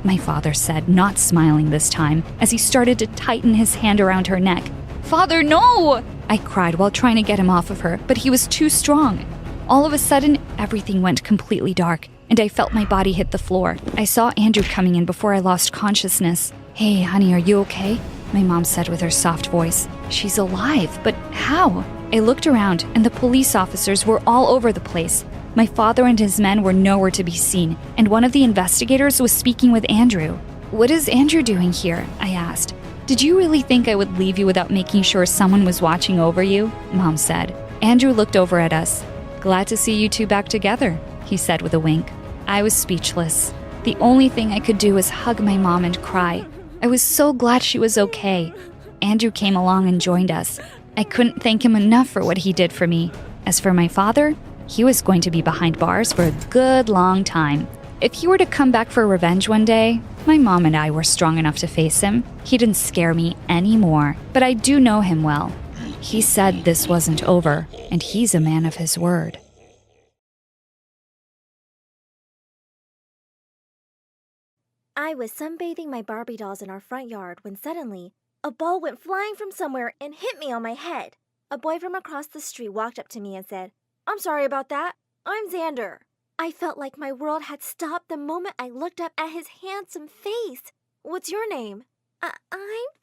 my father said, not smiling this time, as he started to tighten his hand around her neck. "Father, no!" I cried while trying to get him off of her, but he was too strong. All of a sudden, everything went completely dark, and I felt my body hit the floor. I saw Andrew coming in before I lost consciousness. "Hey, honey, are you okay?" my mom said with her soft voice. "She's alive, but how?" I looked around, and the police officers were all over the place. My father and his men were nowhere to be seen, and one of the investigators was speaking with Andrew. "What is Andrew doing here?" I asked. "Did you really think I would leave you without making sure someone was watching over you?" Mom said. Andrew looked over at us. "Glad to see you 2 back together," he said with a wink. I was speechless. The only thing I could do was hug my mom and cry. I was so glad she was okay. Andrew came along and joined us. I couldn't thank him enough for what he did for me. As for my father, he was going to be behind bars for a good long time. If he were to come back for revenge one day, my mom and I were strong enough to face him. He didn't scare me anymore, but I do know him well. He said this wasn't over, and he's a man of his word. I was sunbathing my Barbie dolls in our front yard when suddenly, a ball went flying from somewhere and hit me on my head. A boy from across the street walked up to me and said, "I'm sorry about that. I'm Xander." I felt like my world had stopped the moment I looked up at his handsome face. "What's your name?" I'm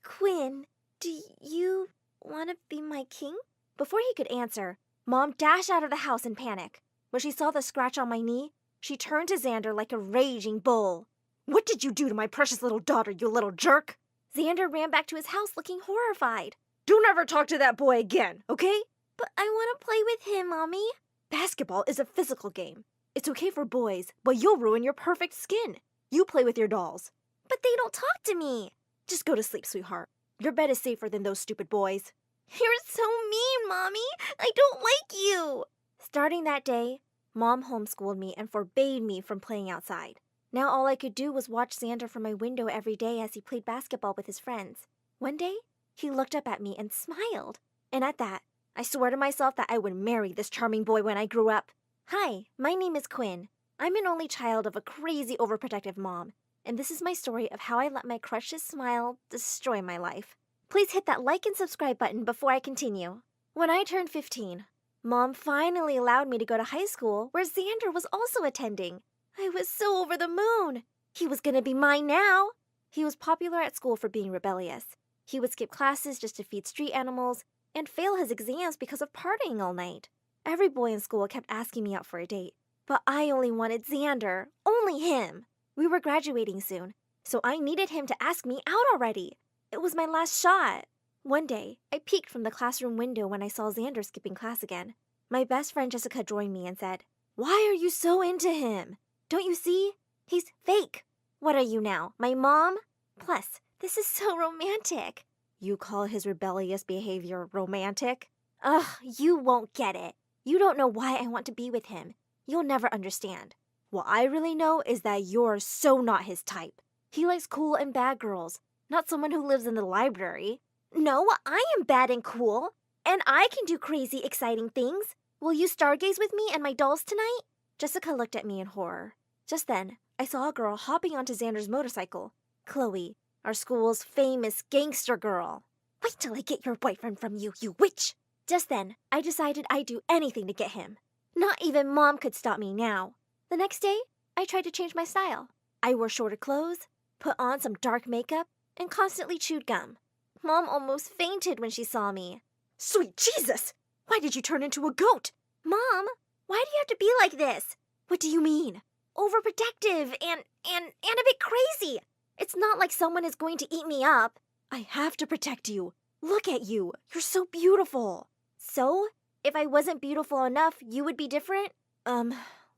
Quinn. Do you want to be my king?" Before he could answer, Mom dashed out of the house in panic. When she saw the scratch on my knee, she turned to Xander like a raging bull. "What did you do to my precious little daughter, you little jerk?" Xander ran back to his house looking horrified. "Don't ever talk to that boy again, okay?" "But I want to play with him, Mommy." "Basketball is a physical game. It's okay for boys, but you'll ruin your perfect skin. You play with your dolls." "But they don't talk to me." "Just go to sleep, sweetheart. Your bed is safer than those stupid boys." You're so mean, Mommy. I don't like you. Starting that day, Mom homeschooled me and forbade me from playing outside. Now all I could do was watch Xander from my window every day as he played basketball with his friends. One day, he looked up at me and smiled. And at that, I swore to myself that I would marry this charming boy when I grew up. Hi, my name is Quinn. I'm an only child of a crazy overprotective mom. And this is my story of how I let my crush's smile destroy my life. Please hit that like and subscribe button before I continue. When I turned 15, Mom finally allowed me to go to high school where Xander was also attending. I was so over the moon. He was gonna be mine now. He was popular at school for being rebellious. He would skip classes just to feed street animals and fail his exams because of partying all night. Every boy in school kept asking me out for a date, but I only wanted Xander, only him. We were graduating soon, so I needed him to ask me out already. It was my last shot. One day, I peeked from the classroom window when I saw Xander skipping class again. My best friend Jessica joined me and said, "Why are you so into him? Don't you see? He's fake." "What are you now, my mom? Plus, this is so romantic." "You call his rebellious behavior romantic?" "Ugh, you won't get it. You don't know why I want to be with him. You'll never understand. What I really know is that you're so not his type. He likes cool and bad girls, not someone who lives in the library." "No, I am bad and cool, and I can do crazy, exciting things. Will you stargaze with me and my dolls tonight?" Jessica looked at me in horror. Just then, I saw a girl hopping onto Xander's motorcycle. Chloe, our school's famous gangster girl. "Wait till I get your boyfriend from you, you witch!" Just then, I decided I'd do anything to get him. Not even Mom could stop me now. The next day, I tried to change my style. I wore shorter clothes, put on some dark makeup, and constantly chewed gum. Mom almost fainted when she saw me. "Sweet Jesus! Why did you turn into a goat?" "Mom, why do you have to be like this?" "What do you mean?" "Overprotective and a bit crazy. It's not like someone is going to eat me up." "I have to protect you. Look at you. You're so beautiful." "So? If I wasn't beautiful enough, you would be different?"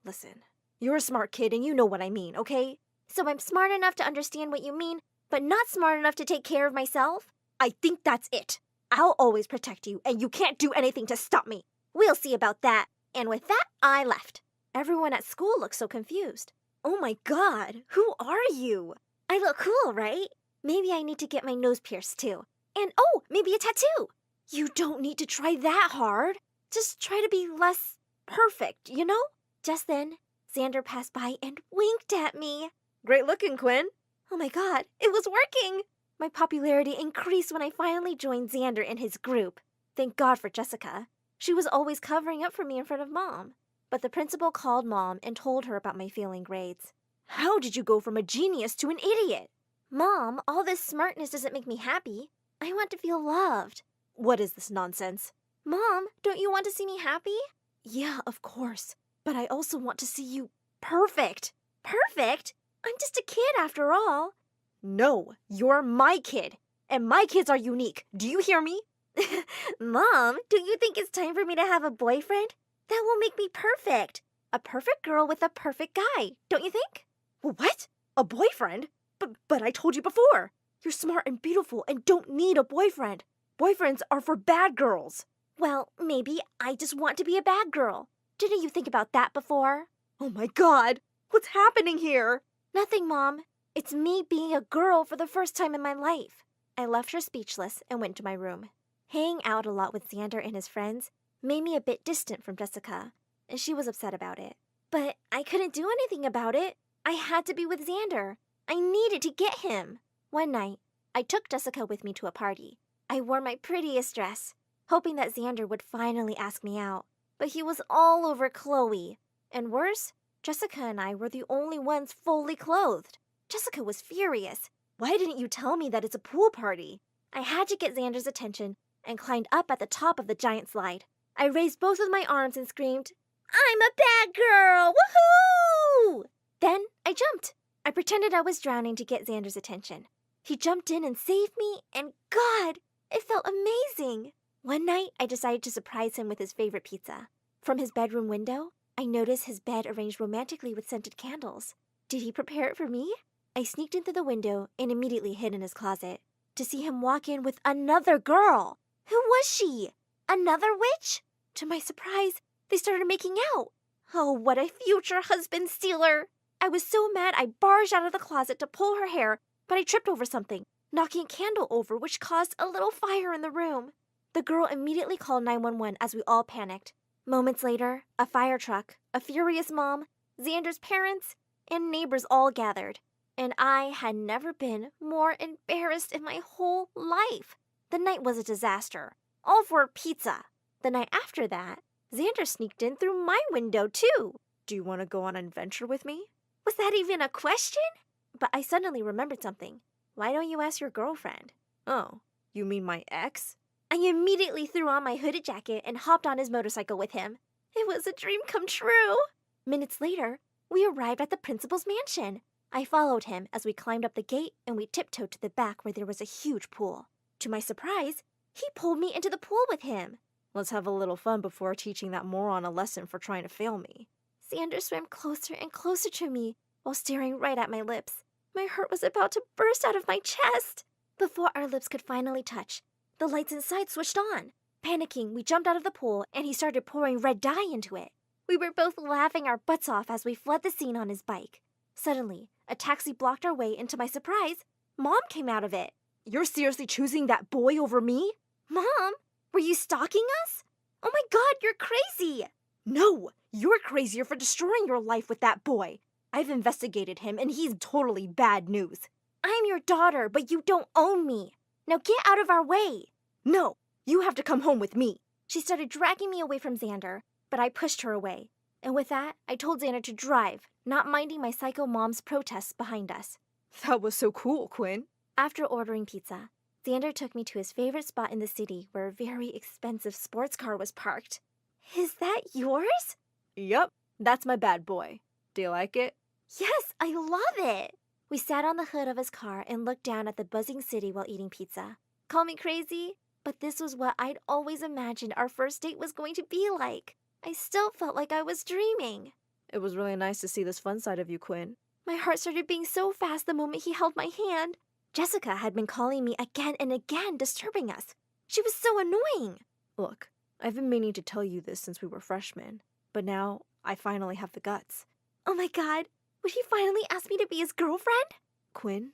Listen. You're a smart kid and you know what I mean, okay? So I'm smart enough to understand what you mean, but not smart enough to take care of myself? I think that's it. I'll always protect you, and you can't do anything to stop me. We'll see about that. And with that, I left. Everyone at school looked so confused. "Oh my God, who are you?" "I look cool, right? Maybe I need to get my nose pierced too. And oh, maybe a tattoo." "You don't need to try that hard. Just try to be less perfect, you know?" Just then, Xander passed by and winked at me. "Great looking, Quinn." Oh my God, it was working! My popularity increased when I finally joined Xander in his group. Thank God for Jessica. She was always covering up for me in front of Mom. But the principal called Mom and told her about my failing grades. "How did you go from a genius to an idiot?" "Mom, all this smartness doesn't make me happy. I want to feel loved." "What is this nonsense?" "Mom, don't you want to see me happy?" "Yeah, of course. But I also want to see you perfect." "Perfect? I'm just a kid after all." "No, you're my kid. And my kids are unique. Do you hear me?" "Mom, don't you think it's time for me to have a boyfriend? That will make me perfect. A perfect girl with a perfect guy, don't you think?" "What? A boyfriend? But I told you before. You're smart and beautiful and don't need a boyfriend. Boyfriends are for bad girls." "Well, maybe I just want to be a bad girl. Didn't you think about that before?" "Oh my God, what's happening here?" "Nothing, Mom. It's me being a girl for the first time in my life." I left her speechless and went to my room. Hanging out a lot with Xander and his friends made me a bit distant from Jessica, and she was upset about it. But I couldn't do anything about it. I had to be with Xander. I needed to get him. One night, I took Jessica with me to a party. I wore my prettiest dress, hoping that Xander would finally ask me out. But he was all over Chloe. And worse, Jessica and I were the only ones fully clothed. Jessica was furious. "Why didn't you tell me that it's a pool party?" I had to get Xander's attention and climbed up at the top of the giant slide. I raised both of my arms and screamed, "I'm a bad girl! Woohoo!" Then I jumped. I pretended I was drowning to get Xander's attention. He jumped in and saved me, and God, it felt amazing. One night, I decided to surprise him with his favorite pizza. From his bedroom window, I noticed his bed arranged romantically with scented candles. Did he prepare it for me? I sneaked in through the window and immediately hid in his closet, to see him walk in with another girl. Who was she? Another witch? To my surprise, they started making out. Oh, what a future husband stealer! I was so mad I barged out of the closet to pull her hair, but I tripped over something, knocking a candle over, which caused a little fire in the room. The girl immediately called 911 as we all panicked. Moments later, a fire truck, a furious Mom, Xander's parents, and neighbors all gathered. And I had never been more embarrassed in my whole life. The night was a disaster. All for pizza. The night after that, Xander sneaked in through my window, too. Do you want to go on an adventure with me? Was that even a question? But I suddenly remembered something. Why don't you ask your girlfriend? Oh, you mean my ex? I immediately threw on my hooded jacket and hopped on his motorcycle with him. It was a dream come true. Minutes later, we arrived at the principal's mansion. I followed him as we climbed up the gate and we tiptoed to the back where there was a huge pool. To my surprise, he pulled me into the pool with him. Let's have a little fun before teaching that moron a lesson for trying to fail me. Xander swam closer and closer to me while staring right at my lips. My heart was about to burst out of my chest. Before our lips could finally touch, the lights inside switched on. Panicking, we jumped out of the pool and he started pouring red dye into it. We were both laughing our butts off as we fled the scene on his bike. Suddenly, a taxi blocked our way and to my surprise, Mom came out of it. You're seriously choosing that boy over me? Mom, were you stalking us? Oh my God, you're crazy! No, you're crazier for destroying your life with that boy. I've investigated him and he's totally bad news. I'm your daughter, but you don't own me. Now get out of our way. No, you have to come home with me. She started dragging me away from Xander, but I pushed her away. And with that, I told Xander to drive, not minding my psycho mom's protests behind us. That was so cool, Quinn. After ordering pizza, Xander took me to his favorite spot in the city where a very expensive sports car was parked. Is that yours? Yup, that's my bad boy. Do you like it? Yes, I love it. We sat on the hood of his car and looked down at the buzzing city while eating pizza. Call me crazy, but this was what I'd always imagined our first date was going to be like. I still felt like I was dreaming. It was really nice to see this fun side of you, Quinn. My heart started beating so fast the moment he held my hand. Jessica had been calling me again and again, disturbing us. She was so annoying. Look, I've been meaning to tell you this since we were freshmen, but now I finally have the guts. Oh my God, would he finally ask me to be his girlfriend? Quinn,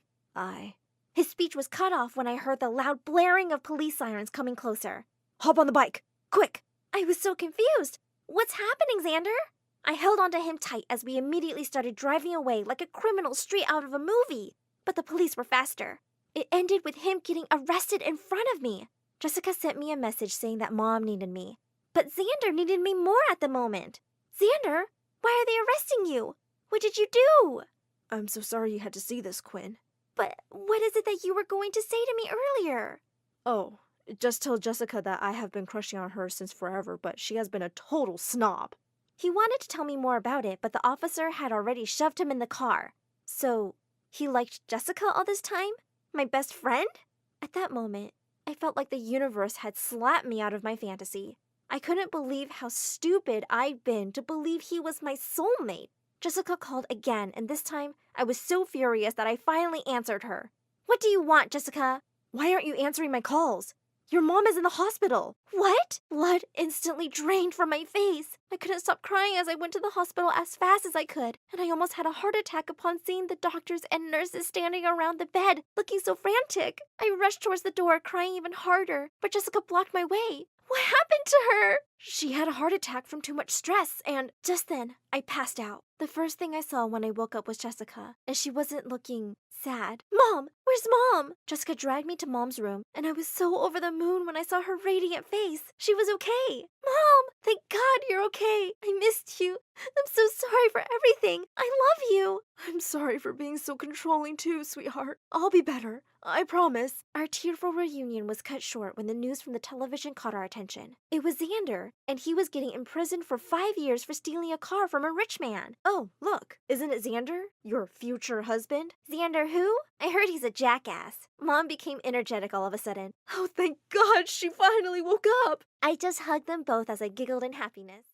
His speech was cut off when I heard the loud blaring of police sirens coming closer. Hop on the bike, quick! I was so confused. What's happening, Xander? I held onto him tight as we immediately started driving away like a criminal straight out of a movie. But the police were faster. It ended with him getting arrested in front of me. Jessica sent me a message saying that Mom needed me. But Xander needed me more at the moment. Xander, why are they arresting you? What did you do? I'm so sorry you had to see this, Quinn. But what is it that you were going to say to me earlier? Oh, just tell Jessica that I have been crushing on her since forever, but she has been a total snob. He wanted to tell me more about it, but the officer had already shoved him in the car. So, he liked Jessica all this time? My best friend? At that moment, I felt like the universe had slapped me out of my fantasy. I couldn't believe how stupid I'd been to believe he was my soulmate. Jessica called again, and this time I was so furious that I finally answered her. What do you want, Jessica? Why aren't you answering my calls? Your mom is in the hospital. What? Blood instantly drained from my face. I couldn't stop crying as I went to the hospital as fast as I could, and I almost had a heart attack upon seeing the doctors and nurses standing around the bed, looking so frantic. I rushed towards the door, crying even harder, but Jessica blocked my way. What happened to her? She had a heart attack from too much stress, and just then, I passed out. The first thing I saw when I woke up was Jessica, and she wasn't looking sad. Mom! Where's Mom? Jessica dragged me to Mom's room, and I was so over the moon when I saw her radiant face. She was okay. Mom! Thank God you're okay. I missed you. I'm so sorry for everything. I love you. I'm sorry for being so controlling too, sweetheart. I'll be better. I promise. Our tearful reunion was cut short when the news from the television caught our attention. It was Xander, and he was getting imprisoned for 5 years for stealing a car from a rich man. Oh, look, isn't it Xander, your future husband? Xander who? I heard he's a jackass. Mom became energetic all of a sudden. Oh, thank God, she finally woke up. I just hugged them both as I giggled in happiness.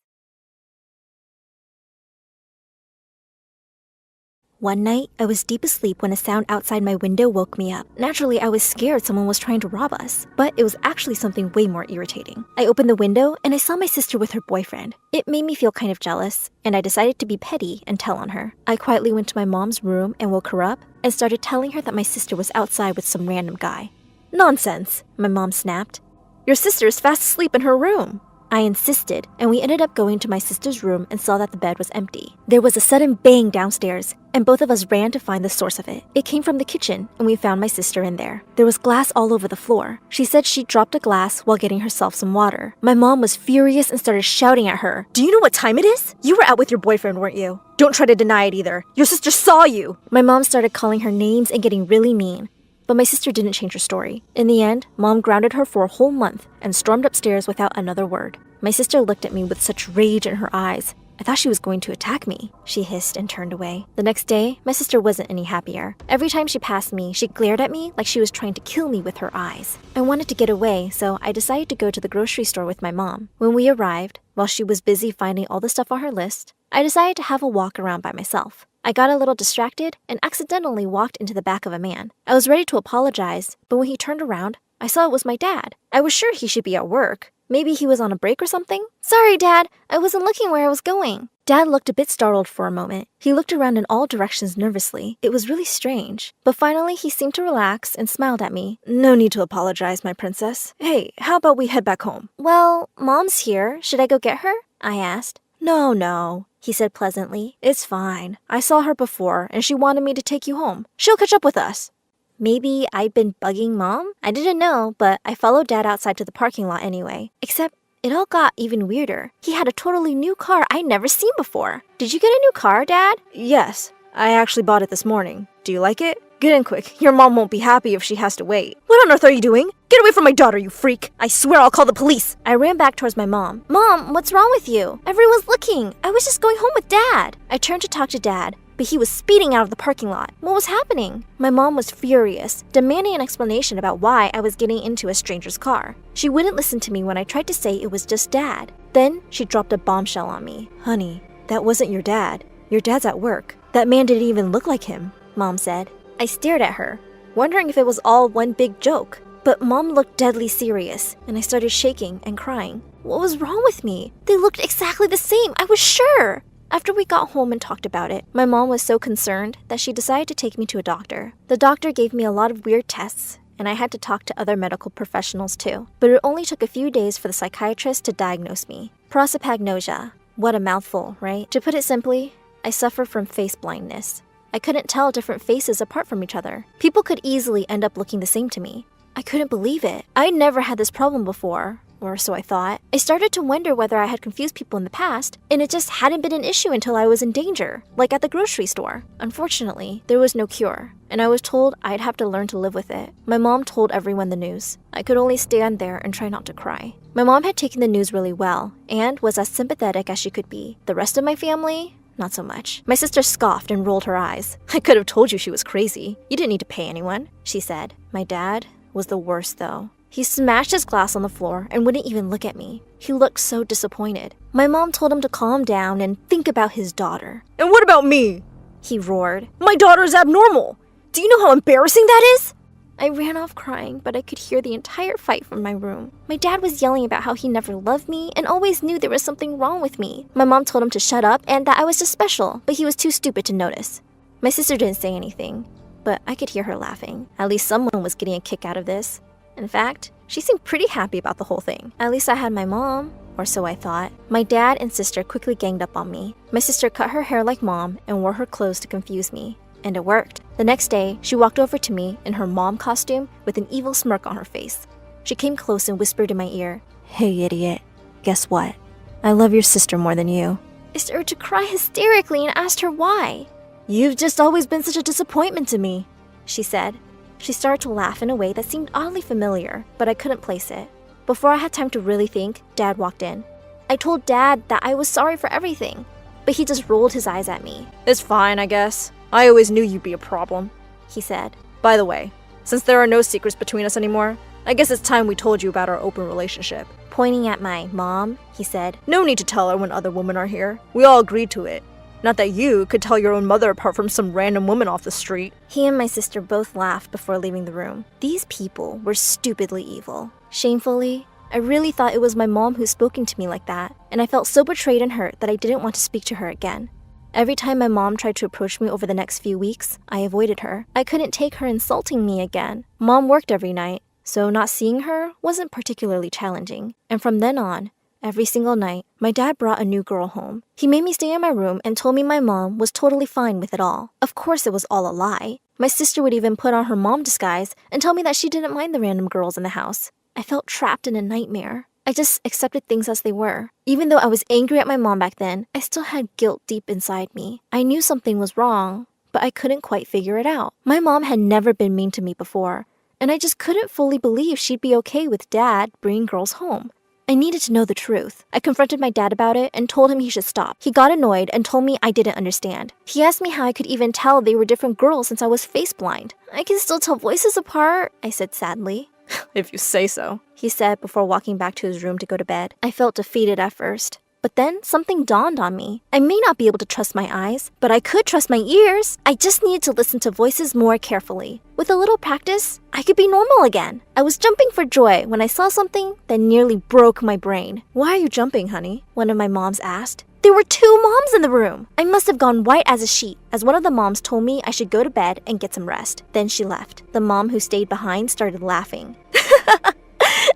One night, I was deep asleep when a sound outside my window woke me up. Naturally, I was scared someone was trying to rob us, but it was actually something way more irritating. I opened the window and I saw my sister with her boyfriend. It made me feel kind of jealous, and I decided to be petty and tell on her. I quietly went to my mom's room and woke her up and started telling her that my sister was outside with some random guy. Nonsense, my mom snapped. Your sister is fast asleep in her room. I insisted, and we ended up going to my sister's room and saw that the bed was empty. There was a sudden bang downstairs, and both of us ran to find the source of it. It came from the kitchen, and we found my sister in there. There was glass all over the floor. She said she dropped a glass while getting herself some water. My mom was furious and started shouting at her. "Do you know what time it is? You were out with your boyfriend, weren't you? Don't try to deny it either. Your sister saw you." My mom started calling her names and getting really mean. But my sister didn't change her story. In the end, Mom grounded her for a whole month and stormed upstairs without another word. My sister looked at me with such rage in her eyes. I thought she was going to attack me. She hissed and turned away. The next day, my sister wasn't any happier. Every time she passed me, she glared at me like she was trying to kill me with her eyes. I wanted to get away, so I decided to go to the grocery store with my mom. When we arrived, while she was busy finding all the stuff on her list, I decided to have a walk around by myself. I got a little distracted and accidentally walked into the back of a man. I was ready to apologize, but when he turned around, I saw it was my dad. I was sure he should be at work. Maybe he was on a break or something? "Sorry, Dad. I wasn't looking where I was going." Dad looked a bit startled for a moment. He looked around in all directions nervously. It was really strange. But finally, he seemed to relax and smiled at me. "No need to apologize, my princess. Hey, how about we head back home?" "Well, Mom's here. Should I go get her?" I asked. No, he said pleasantly. "It's fine. I saw her before, and she wanted me to take you home. She'll catch up with us." Maybe I'd been bugging Mom? I didn't know, but I followed Dad outside to the parking lot anyway. Except it all got even weirder. He had a totally new car I'd never seen before. "Did you get a new car, Dad?" "Yes. I actually bought it this morning. Do you like it? Get in quick. Your mom won't be happy if she has to wait." "What on earth are you doing? Get away from my daughter, you freak! I swear I'll call the police." I ran back towards my mom. "Mom, what's wrong with you? Everyone's looking. I was just going home with Dad." I turned to talk to Dad, but he was speeding out of the parking lot. What was happening? My mom was furious, demanding an explanation about why I was getting into a stranger's car. She wouldn't listen to me when I tried to say it was just Dad. Then she dropped a bombshell on me. "Honey, that wasn't your dad. Your dad's at work. That man didn't even look like him," Mom said. I stared at her, wondering if it was all one big joke. But Mom looked deadly serious, and I started shaking and crying. What was wrong with me? They looked exactly the same, I was sure. After we got home and talked about it, my mom was so concerned that she decided to take me to a doctor. The doctor gave me a lot of weird tests, and I had to talk to other medical professionals too. But it only took a few days for the psychiatrist to diagnose me. Prosopagnosia. What a mouthful, right? To put it simply, I suffer from face blindness. I couldn't tell different faces apart from each other. People could easily end up looking the same to me. I couldn't believe it. I'd never had this problem before, or so I thought. I started to wonder whether I had confused people in the past, and it just hadn't been an issue until I was in danger, like at the grocery store. Unfortunately, there was no cure, and I was told I'd have to learn to live with it. My mom told everyone the news. I could only stand there and try not to cry. My mom had taken the news really well, and was as sympathetic as she could be. The rest of my family? Not so much. My sister scoffed and rolled her eyes. "I could have told you she was crazy. You didn't need to pay anyone," she said. My dad was the worst, though. He smashed his glass on the floor and wouldn't even look at me. He looked so disappointed. My mom told him to calm down and think about his daughter. "And what about me?" he roared. "My daughter is abnormal. Do you know how embarrassing that is?" I ran off crying, but I could hear the entire fight from my room. My dad was yelling about how he never loved me and always knew there was something wrong with me. My mom told him to shut up and that I was just special, but he was too stupid to notice. My sister didn't say anything, but I could hear her laughing. At least someone was getting a kick out of this. In fact, she seemed pretty happy about the whole thing. At least I had my mom, or so I thought. My dad and sister quickly ganged up on me. My sister cut her hair like Mom and wore her clothes to confuse me. And it worked. The next day, she walked over to me in her mom costume with an evil smirk on her face. She came close and whispered in my ear, "Hey, idiot. Guess what? I love your sister more than you." I started to cry hysterically and asked her why. "You've just always been such a disappointment to me," she said. She started to laugh in a way that seemed oddly familiar, but I couldn't place it. Before I had time to really think, Dad walked in. I told Dad that I was sorry for everything, but he just rolled his eyes at me. "It's fine, I guess. I always knew you'd be a problem," he said. "By the way, since there are no secrets between us anymore, I guess it's time we told you about our open relationship." Pointing at my mom, he said, "No need to tell her when other women are here. We all agreed to it. Not that you could tell your own mother apart from some random woman off the street." He and my sister both laughed before leaving the room. These people were stupidly evil. Shamefully, I really thought it was my mom who spoken to me like that, and I felt so betrayed and hurt that I didn't want to speak to her again. Every time my mom tried to approach me over the next few weeks, I avoided her. I couldn't take her insulting me again. Mom worked every night, so not seeing her wasn't particularly challenging. And from then on, Every single night, my dad brought a new girl home. He made me stay in my room and told me my mom was totally fine with it all. Of course, it was all a lie. My sister would even put on her mom disguise and tell me that she didn't mind the random girls in the house. I felt trapped in a nightmare. I just accepted things as they were. Even though I was angry at my mom back then, I still had guilt deep inside me. I knew something was wrong, but I couldn't quite figure it out. My mom had never been mean to me before, and I just couldn't fully believe she'd be okay with Dad bringing girls home. I needed to know the truth. I confronted my dad about it and told him he should stop. He got annoyed and told me I didn't understand. He asked me how I could even tell they were different girls since I was face blind. I can still tell voices apart, I said sadly. If you say so, he said before walking back to his room to go to bed. I felt defeated at first. But then something dawned on me. I may not be able to trust my eyes, but I could trust my ears. I just needed to listen to voices more carefully. With a little practice, I could be normal again. I was jumping for joy when I saw something that nearly broke my brain. Why are you jumping, honey? One of my moms asked. There were 2 moms in the room. I must have gone white as a sheet as one of the moms told me I should go to bed and get some rest. Then she left. The mom who stayed behind started laughing.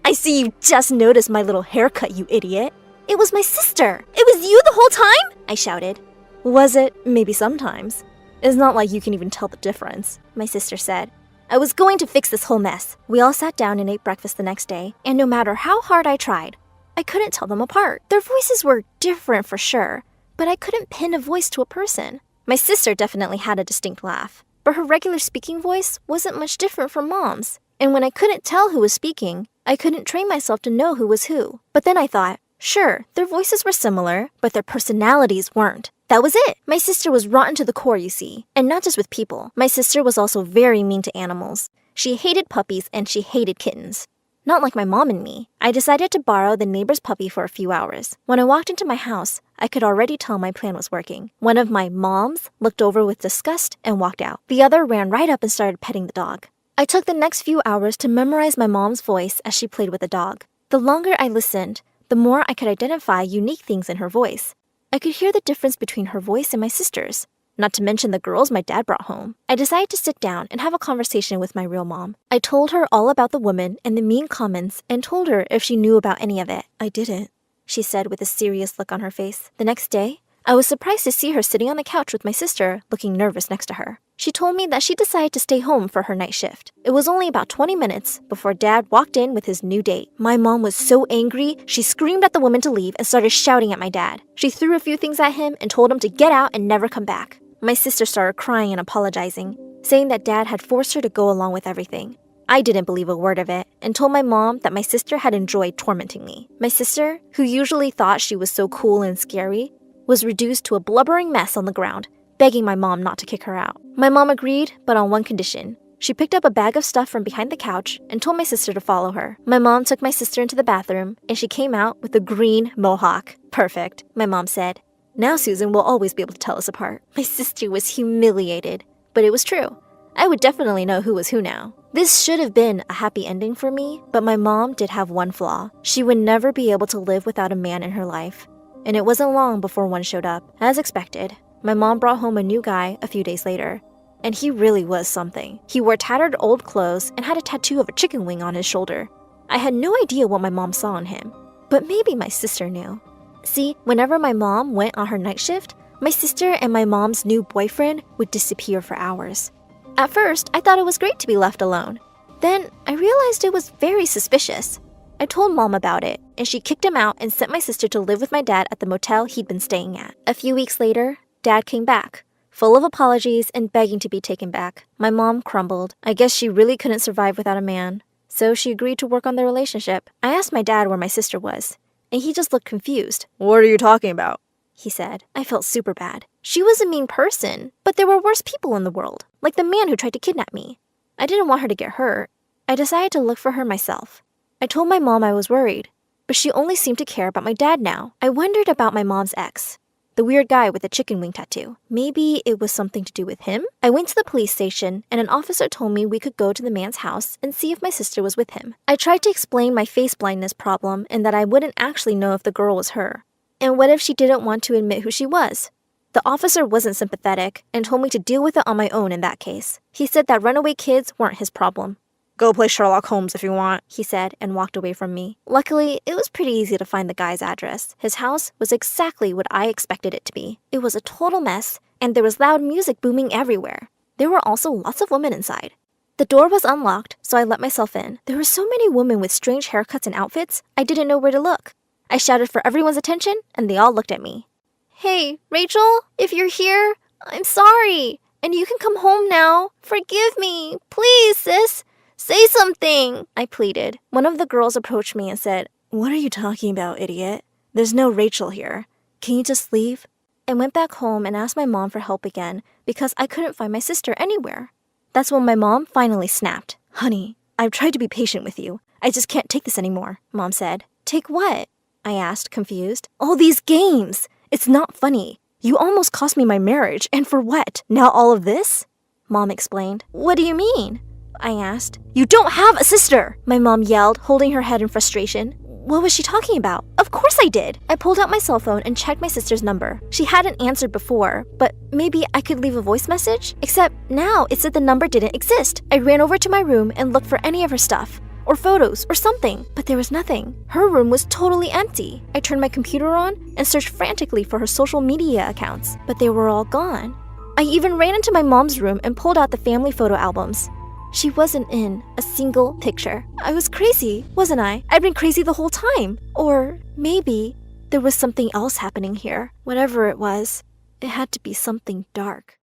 I see you just noticed my little haircut, you idiot. It was my sister. It was you the whole time? I shouted. Was it? Maybe sometimes. It's not like you can even tell the difference, my sister said. I was going to fix this whole mess. We all sat down and ate breakfast the next day, and no matter how hard I tried, I couldn't tell them apart. Their voices were different for sure, but I couldn't pin a voice to a person. My sister definitely had a distinct laugh, but her regular speaking voice wasn't much different from Mom's. And when I couldn't tell who was speaking, I couldn't train myself to know who was who. But then I thought, sure, their voices were similar, but their personalities weren't. That was it. My sister was rotten to the core, you see. And not just with people. My sister was also very mean to animals. She hated puppies and she hated kittens. Not like my mom and me. I decided to borrow the neighbor's puppy for a few hours. When I walked into my house, I could already tell my plan was working. One of my moms looked over with disgust and walked out. The other ran right up and started petting the dog. I took the next few hours to memorize my mom's voice as she played with the dog. The longer I listened, the more I could identify unique things in her voice. I could hear the difference between her voice and my sister's, not to mention the girls my dad brought home. I decided to sit down and have a conversation with my real mom. I told her all about the woman and the mean comments and told her if she knew about any of it. I didn't, she said with a serious look on her face. The next day, I was surprised to see her sitting on the couch with my sister, looking nervous next to her. She told me that she decided to stay home for her night shift. It was only about 20 minutes before Dad walked in with his new date. My mom was so angry, she screamed at the woman to leave and started shouting at my dad. She threw a few things at him and told him to get out and never come back. My sister started crying and apologizing, saying that Dad had forced her to go along with everything. I didn't believe a word of it and told my mom that my sister had enjoyed tormenting me. My sister, who usually thought she was so cool and scary, was reduced to a blubbering mess on the ground, begging my mom not to kick her out. My mom agreed, but on one condition. She picked up a bag of stuff from behind the couch and told my sister to follow her. My mom took my sister into the bathroom, and she came out with a green mohawk. Perfect, my mom said. Now Susan will always be able to tell us apart. My sister was humiliated, but it was true. I would definitely know who was who now. This should have been a happy ending for me, but my mom did have one flaw. She would never be able to live without a man in her life. And it wasn't long before one showed up. As expected, my mom brought home a new guy a few days later. And he really was something. He wore tattered old clothes and had a tattoo of a chicken wing on his shoulder. I had no idea what my mom saw in him, but maybe my sister knew. See, whenever my mom went on her night shift, my sister and my mom's new boyfriend would disappear for hours. At first, I thought it was great to be left alone. Then, I realized it was very suspicious. I told Mom about it, and she kicked him out and sent my sister to live with my dad at the motel he'd been staying at. A few weeks later, Dad came back, full of apologies and begging to be taken back. My mom crumbled. I guess she really couldn't survive without a man, so she agreed to work on their relationship. I asked my dad where my sister was, and he just looked confused. "What are you talking about?" he said. I felt super bad. She was a mean person, but there were worse people in the world, like the man who tried to kidnap me. I didn't want her to get hurt. I decided to look for her myself. I told my mom I was worried, but she only seemed to care about my dad now. I wondered about my mom's ex, the weird guy with the chicken wing tattoo. Maybe it was something to do with him? I went to the police station, and an officer told me we could go to the man's house and see if my sister was with him. I tried to explain my face blindness problem and that I wouldn't actually know if the girl was her. And what if she didn't want to admit who she was? The officer wasn't sympathetic and told me to deal with it on my own in that case. He said that runaway kids weren't his problem. Go play Sherlock Holmes if you want, he said and walked away from me. Luckily, it was pretty easy to find the guy's address. His house was exactly what I expected it to be. It was a total mess, and there was loud music booming everywhere. There were also lots of women inside. The door was unlocked, so I let myself in. There were so many women with strange haircuts and outfits, I didn't know where to look. I shouted for everyone's attention, and they all looked at me. Hey, Rachel, if you're here, I'm sorry. And you can come home now. Forgive me. Please, sis. Say something, I pleaded. One of the girls approached me and said, What are you talking about, idiot? There's no Rachel here. Can you just leave? I went back home and asked my mom for help again because I couldn't find my sister anywhere. That's when my mom finally snapped. Honey, I've tried to be patient with you. I just can't take this anymore, Mom said. Take what? I asked, confused. All these games. It's not funny. You almost cost me my marriage, and for what? Now all of this? Mom explained. What do you mean? I asked. You don't have a sister, my mom yelled, holding her head in frustration. What was she talking about? Of course I did. I pulled out my cell phone and checked my sister's number. She hadn't answered before, but maybe I could leave a voice message? Except now it said the number didn't exist. I ran over to my room and looked for any of her stuff, or photos, or something, but there was nothing. Her room was totally empty. I turned my computer on and searched frantically for her social media accounts, but they were all gone. I even ran into my mom's room and pulled out the family photo albums. She wasn't in a single picture. I was crazy, wasn't I? I'd been crazy the whole time. Or maybe there was something else happening here. Whatever it was, it had to be something dark.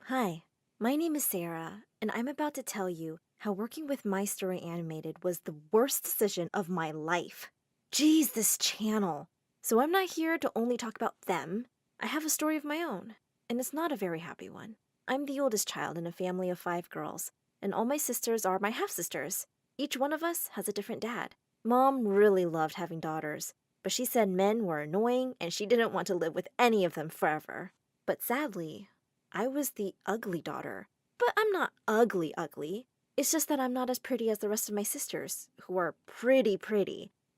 Hi, my name is Sarah, and I'm about to tell you how working with My Story Animated was the worst decision of my life. Geez, this channel. So I'm not here to only talk about them. I have a story of my own, and it's not a very happy one. I'm the oldest child in a family of 5 girls, and all my sisters are my half-sisters. Each one of us has a different dad. Mom really loved having daughters, but she said men were annoying and she didn't want to live with any of them forever. But sadly, I was the ugly daughter. But I'm not ugly. It's just that I'm not as pretty as the rest of my sisters, who are pretty.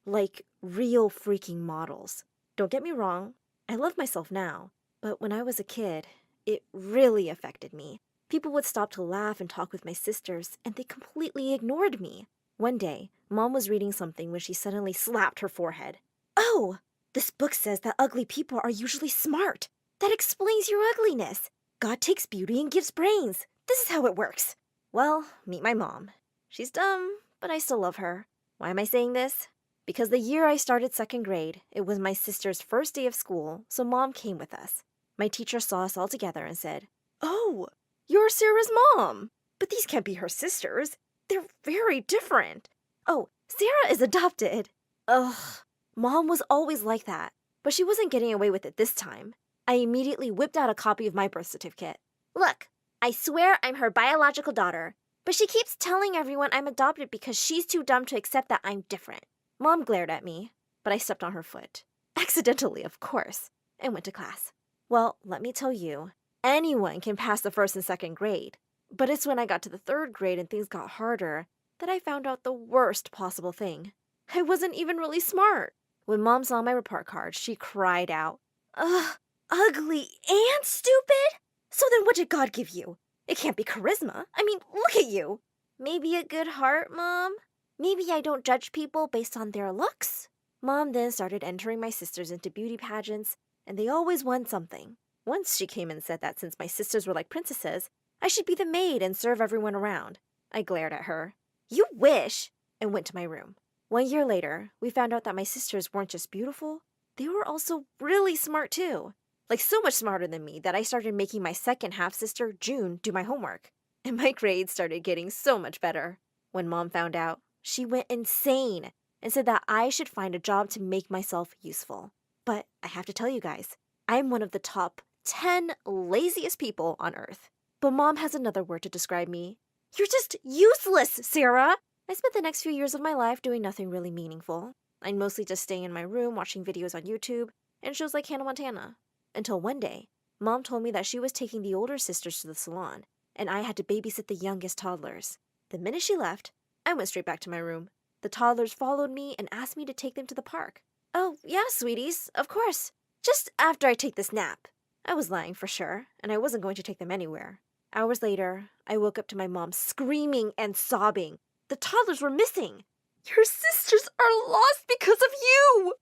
Like real freaking models. Don't get me wrong, I love myself now, but when I was a kid, it really affected me. People would stop to laugh and talk with my sisters, and they completely ignored me. One day, Mom was reading something when she suddenly slapped her forehead. Oh, this book says that ugly people are usually smart. That explains your ugliness. God takes beauty and gives brains. This is how it works. Well, meet my mom. She's dumb, but I still love her. Why am I saying this? Because the year I started 2nd grade, it was my sister's first day of school, so Mom came with us. My teacher saw us all together and said, Oh, you're Sarah's mom. But these can't be her sisters. They're very different. Oh, Sarah is adopted. Ugh, Mom was always like that, but she wasn't getting away with it this time. I immediately whipped out a copy of my birth certificate. Look, I swear I'm her biological daughter, but she keeps telling everyone I'm adopted because she's too dumb to accept that I'm different. Mom glared at me, but I stepped on her foot. Accidentally, of course, and went to class. Well, let me tell you, anyone can pass the 1st and 2nd grade. But it's when I got to the 3rd grade and things got harder that I found out the worst possible thing. I wasn't even really smart. When Mom saw my report card, she cried out, Ugh, ugly and stupid? So then what did God give you? It can't be charisma. I mean, look at you. Maybe a good heart, Mom? Maybe I don't judge people based on their looks? Mom then started entering my sisters into beauty pageants, and they always won something. Once she came and said that since my sisters were like princesses, I should be the maid and serve everyone around. I glared at her. You wish! And went to my room. 1 year later, we found out that my sisters weren't just beautiful, they were also really smart too. Like so much smarter than me that I started making my second half-sister, June, do my homework. And my grades started getting so much better. When Mom found out, she went insane and said that I should find a job to make myself useful. But I have to tell you guys, I'm one of the top 10 laziest people on earth. But Mom has another word to describe me. You're just useless, Sarah! I spent the next few years of my life doing nothing really meaningful. I'd mostly just stay in my room watching videos on YouTube and shows like Hannah Montana. Until one day, Mom told me that she was taking the older sisters to the salon, and I had to babysit the youngest toddlers. The minute she left, I went straight back to my room. The toddlers followed me and asked me to take them to the park. Oh, yeah, sweeties, of course. Just after I take this nap. I was lying for sure, and I wasn't going to take them anywhere. Hours later, I woke up to my mom screaming and sobbing. The toddlers were missing. Your sisters are lost because of you!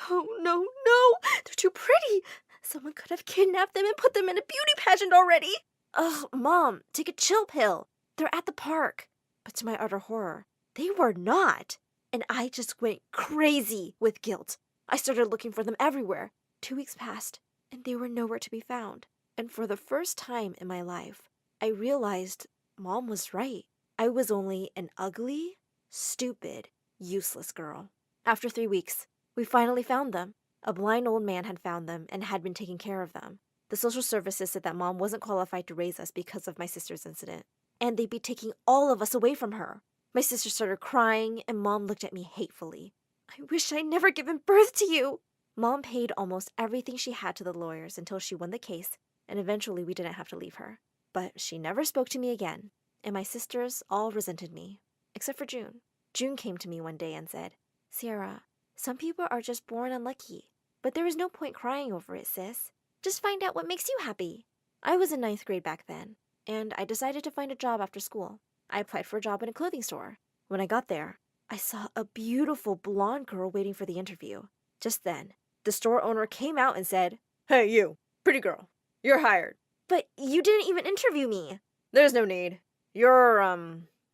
Oh, no, no, they're too pretty. Someone could have kidnapped them and put them in a beauty pageant already. Ugh, Mom, take a chill pill. They're at the park. But to my utter horror, they were not. And I just went crazy with guilt. I started looking for them everywhere. 2 weeks passed, and they were nowhere to be found. And for the first time in my life, I realized Mom was right. I was only an ugly, stupid, useless girl. After 3 weeks, we finally found them. A blind old man had found them and had been taking care of them. The social services said that Mom wasn't qualified to raise us because of my sister's incident, and they'd be taking all of us away from her. My sister started crying, and Mom looked at me hatefully. I wish I'd never given birth to you. Mom paid almost everything she had to the lawyers until she won the case, and eventually we didn't have to leave her. But she never spoke to me again, and my sisters all resented me, except for June. June came to me one day and said, Sierra, some people are just born unlucky, but there is no point crying over it, sis. Just find out what makes you happy. I was in 9th grade back then, and I decided to find a job after school. I applied for a job in a clothing store. When I got there, I saw a beautiful blonde girl waiting for the interview. Just then, the store owner came out and said, Hey, you, pretty girl, you're hired. But you didn't even interview me. There's no need. You're,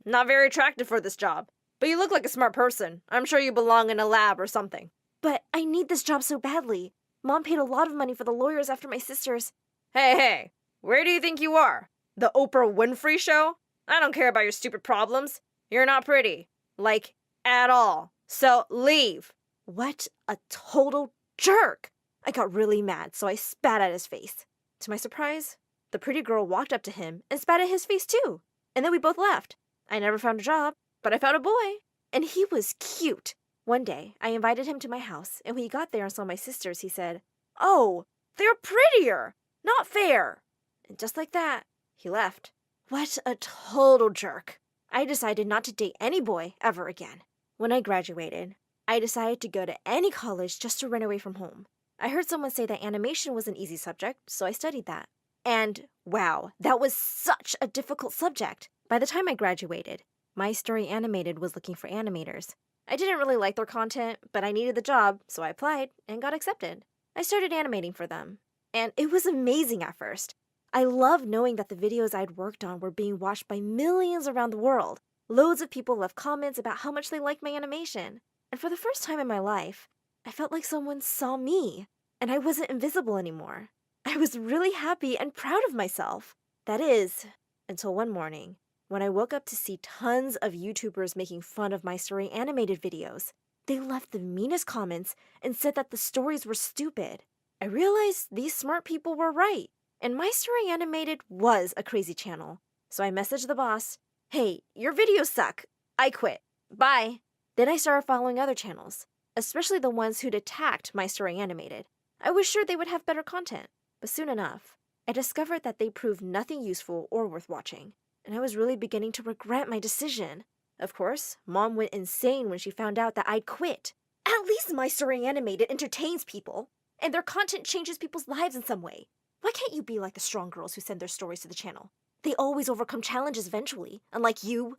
not very attractive for this job. But you look like a smart person. I'm sure you belong in a lab or something. But I need this job so badly. Mom paid a lot of money for the lawyers after my sisters. Hey, where do you think you are? The Oprah Winfrey Show? I don't care about your stupid problems. You're not pretty. Like, at all. So leave. What a total jerk. I got really mad, so I spat at his face. To my surprise, the pretty girl walked up to him and spat at his face too. And then we both left. I never found a job, but I found a boy. And he was cute. One day, I invited him to my house, and when he got there and saw my sisters, he said, Oh, they're prettier. Not fair. And just like that, he left. What a total jerk. I decided not to date any boy ever again. When I graduated, I decided to go to any college just to run away from home. I heard someone say that animation was an easy subject, so I studied that. And wow, that was such a difficult subject. By the time I graduated, My Story Animated was looking for animators. I didn't really like their content, but I needed the job, so I applied and got accepted. I started animating for them, and it was amazing at first. I loved knowing that the videos I'd worked on were being watched by millions around the world. Loads of people left comments about how much they liked my animation. And for the first time in my life, I felt like someone saw me, and I wasn't invisible anymore. I was really happy and proud of myself. That is, until one morning, when I woke up to see tons of YouTubers making fun of My Story Animated videos. They left the meanest comments and said that the stories were stupid. I realized these smart people were right, and My Story Animated was a crazy channel. So I messaged the boss, Hey, your videos suck. I quit. Bye. Then I started following other channels, especially the ones who'd attacked My Story Animated. I was sure they would have better content, but soon enough, I discovered that they proved nothing useful or worth watching, and I was really beginning to regret my decision. Of course, Mom went insane when she found out that I'd quit. At least My Story Animated entertains people, and their content changes people's lives in some way. Why can't you be like the strong girls who send their stories to the channel? They always overcome challenges eventually, unlike you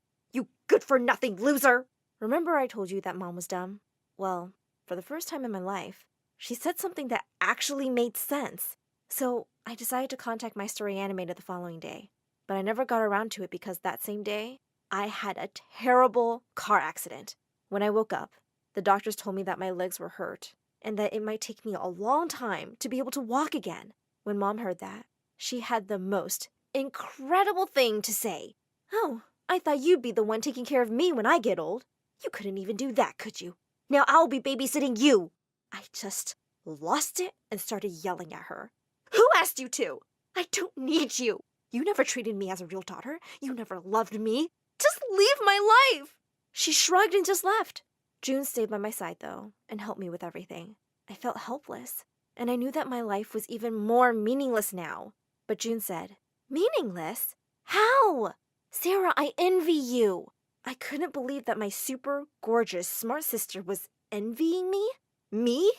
good-for-nothing loser. Remember I told you that Mom was dumb? Well, for the first time in my life, she said something that actually made sense. So I decided to contact My Story Animated the following day. But I never got around to it because that same day, I had a terrible car accident. When I woke up, the doctors told me that my legs were hurt and that it might take me a long time to be able to walk again. When Mom heard that, she had the most incredible thing to say. Oh, I thought you'd be the one taking care of me when I get old. You couldn't even do that, could you? Now I'll be babysitting you. I just lost it and started yelling at her. Who asked you to? I don't need you. You never treated me as a real daughter. You never loved me. Just leave my life. She shrugged and just left. June stayed by my side, though, and helped me with everything. I felt helpless, and I knew that my life was even more meaningless now. But June said, Meaningless? How? Sarah, I envy you. I couldn't believe that my super gorgeous, smart sister was envying me. Me?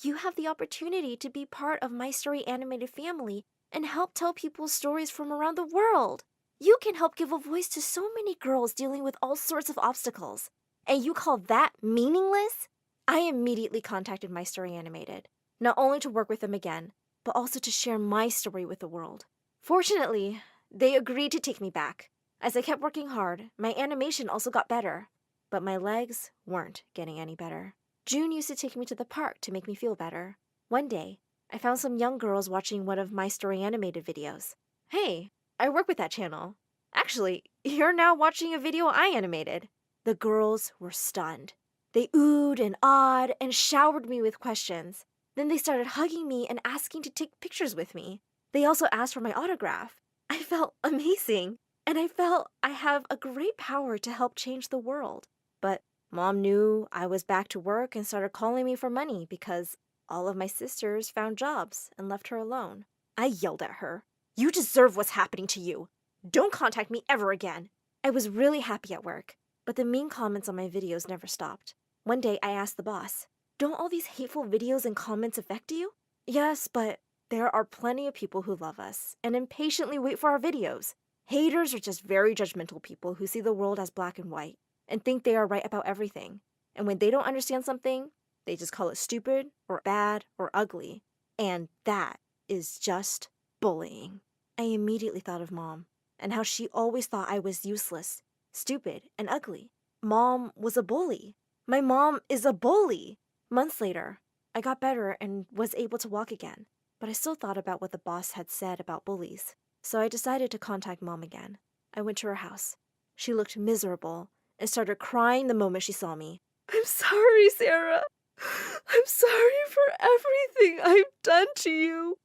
You have the opportunity to be part of My Story animated family and help tell people stories from around the world. You can help give a voice to so many girls dealing with all sorts of obstacles. And you call that meaningless? I immediately contacted My Story Animated, not only to work with them again, but also to share my story with the world. Fortunately, they agreed to take me back. As I kept working hard, my animation also got better, but my legs weren't getting any better. June used to take me to the park to make me feel better. One day, I found some young girls watching one of My Story Animated videos. Hey, I work with that channel. Actually, you're now watching a video I animated. The girls were stunned. They oohed and awed and showered me with questions. Then they started hugging me and asking to take pictures with me. They also asked for my autograph. I felt amazing, and I felt I have a great power to help change the world. But Mom knew I was back to work and started calling me for money because all of my sisters found jobs and left her alone. I yelled at her. You deserve what's happening to you. Don't contact me ever again. I was really happy at work, but the mean comments on my videos never stopped. One day I asked the boss, don't all these hateful videos and comments affect you? Yes, but there are plenty of people who love us and impatiently wait for our videos. Haters are just very judgmental people who see the world as black and white and think they are right about everything. And when they don't understand something, they just call it stupid or bad or ugly. And that is just bullying. I immediately thought of Mom and how she always thought I was useless, stupid, and ugly. Mom was a bully. My mom is a bully. Months later, I got better and was able to walk again, but I still thought about what the boss had said about bullies. So I decided to contact Mom again. I went to her house. She looked miserable and started crying the moment she saw me. I'm sorry, Sarah. I'm sorry for everything I've done to you.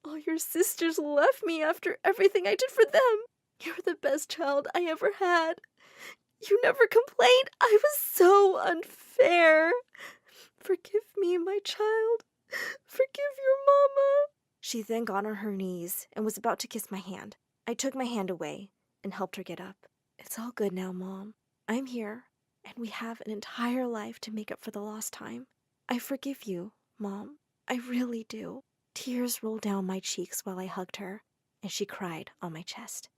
All your sisters left me after everything I did for them. You're the best child I ever had. You never complained. I was so unfair. Forgive me, my child. Forgive your mama. She then got on her knees and was about to kiss my hand. I took my hand away and helped her get up. It's all good now, Mom. I'm here, and we have an entire life to make up for the lost time. I forgive you, Mom. I really do. Tears rolled down my cheeks while I hugged her, and she cried on my chest.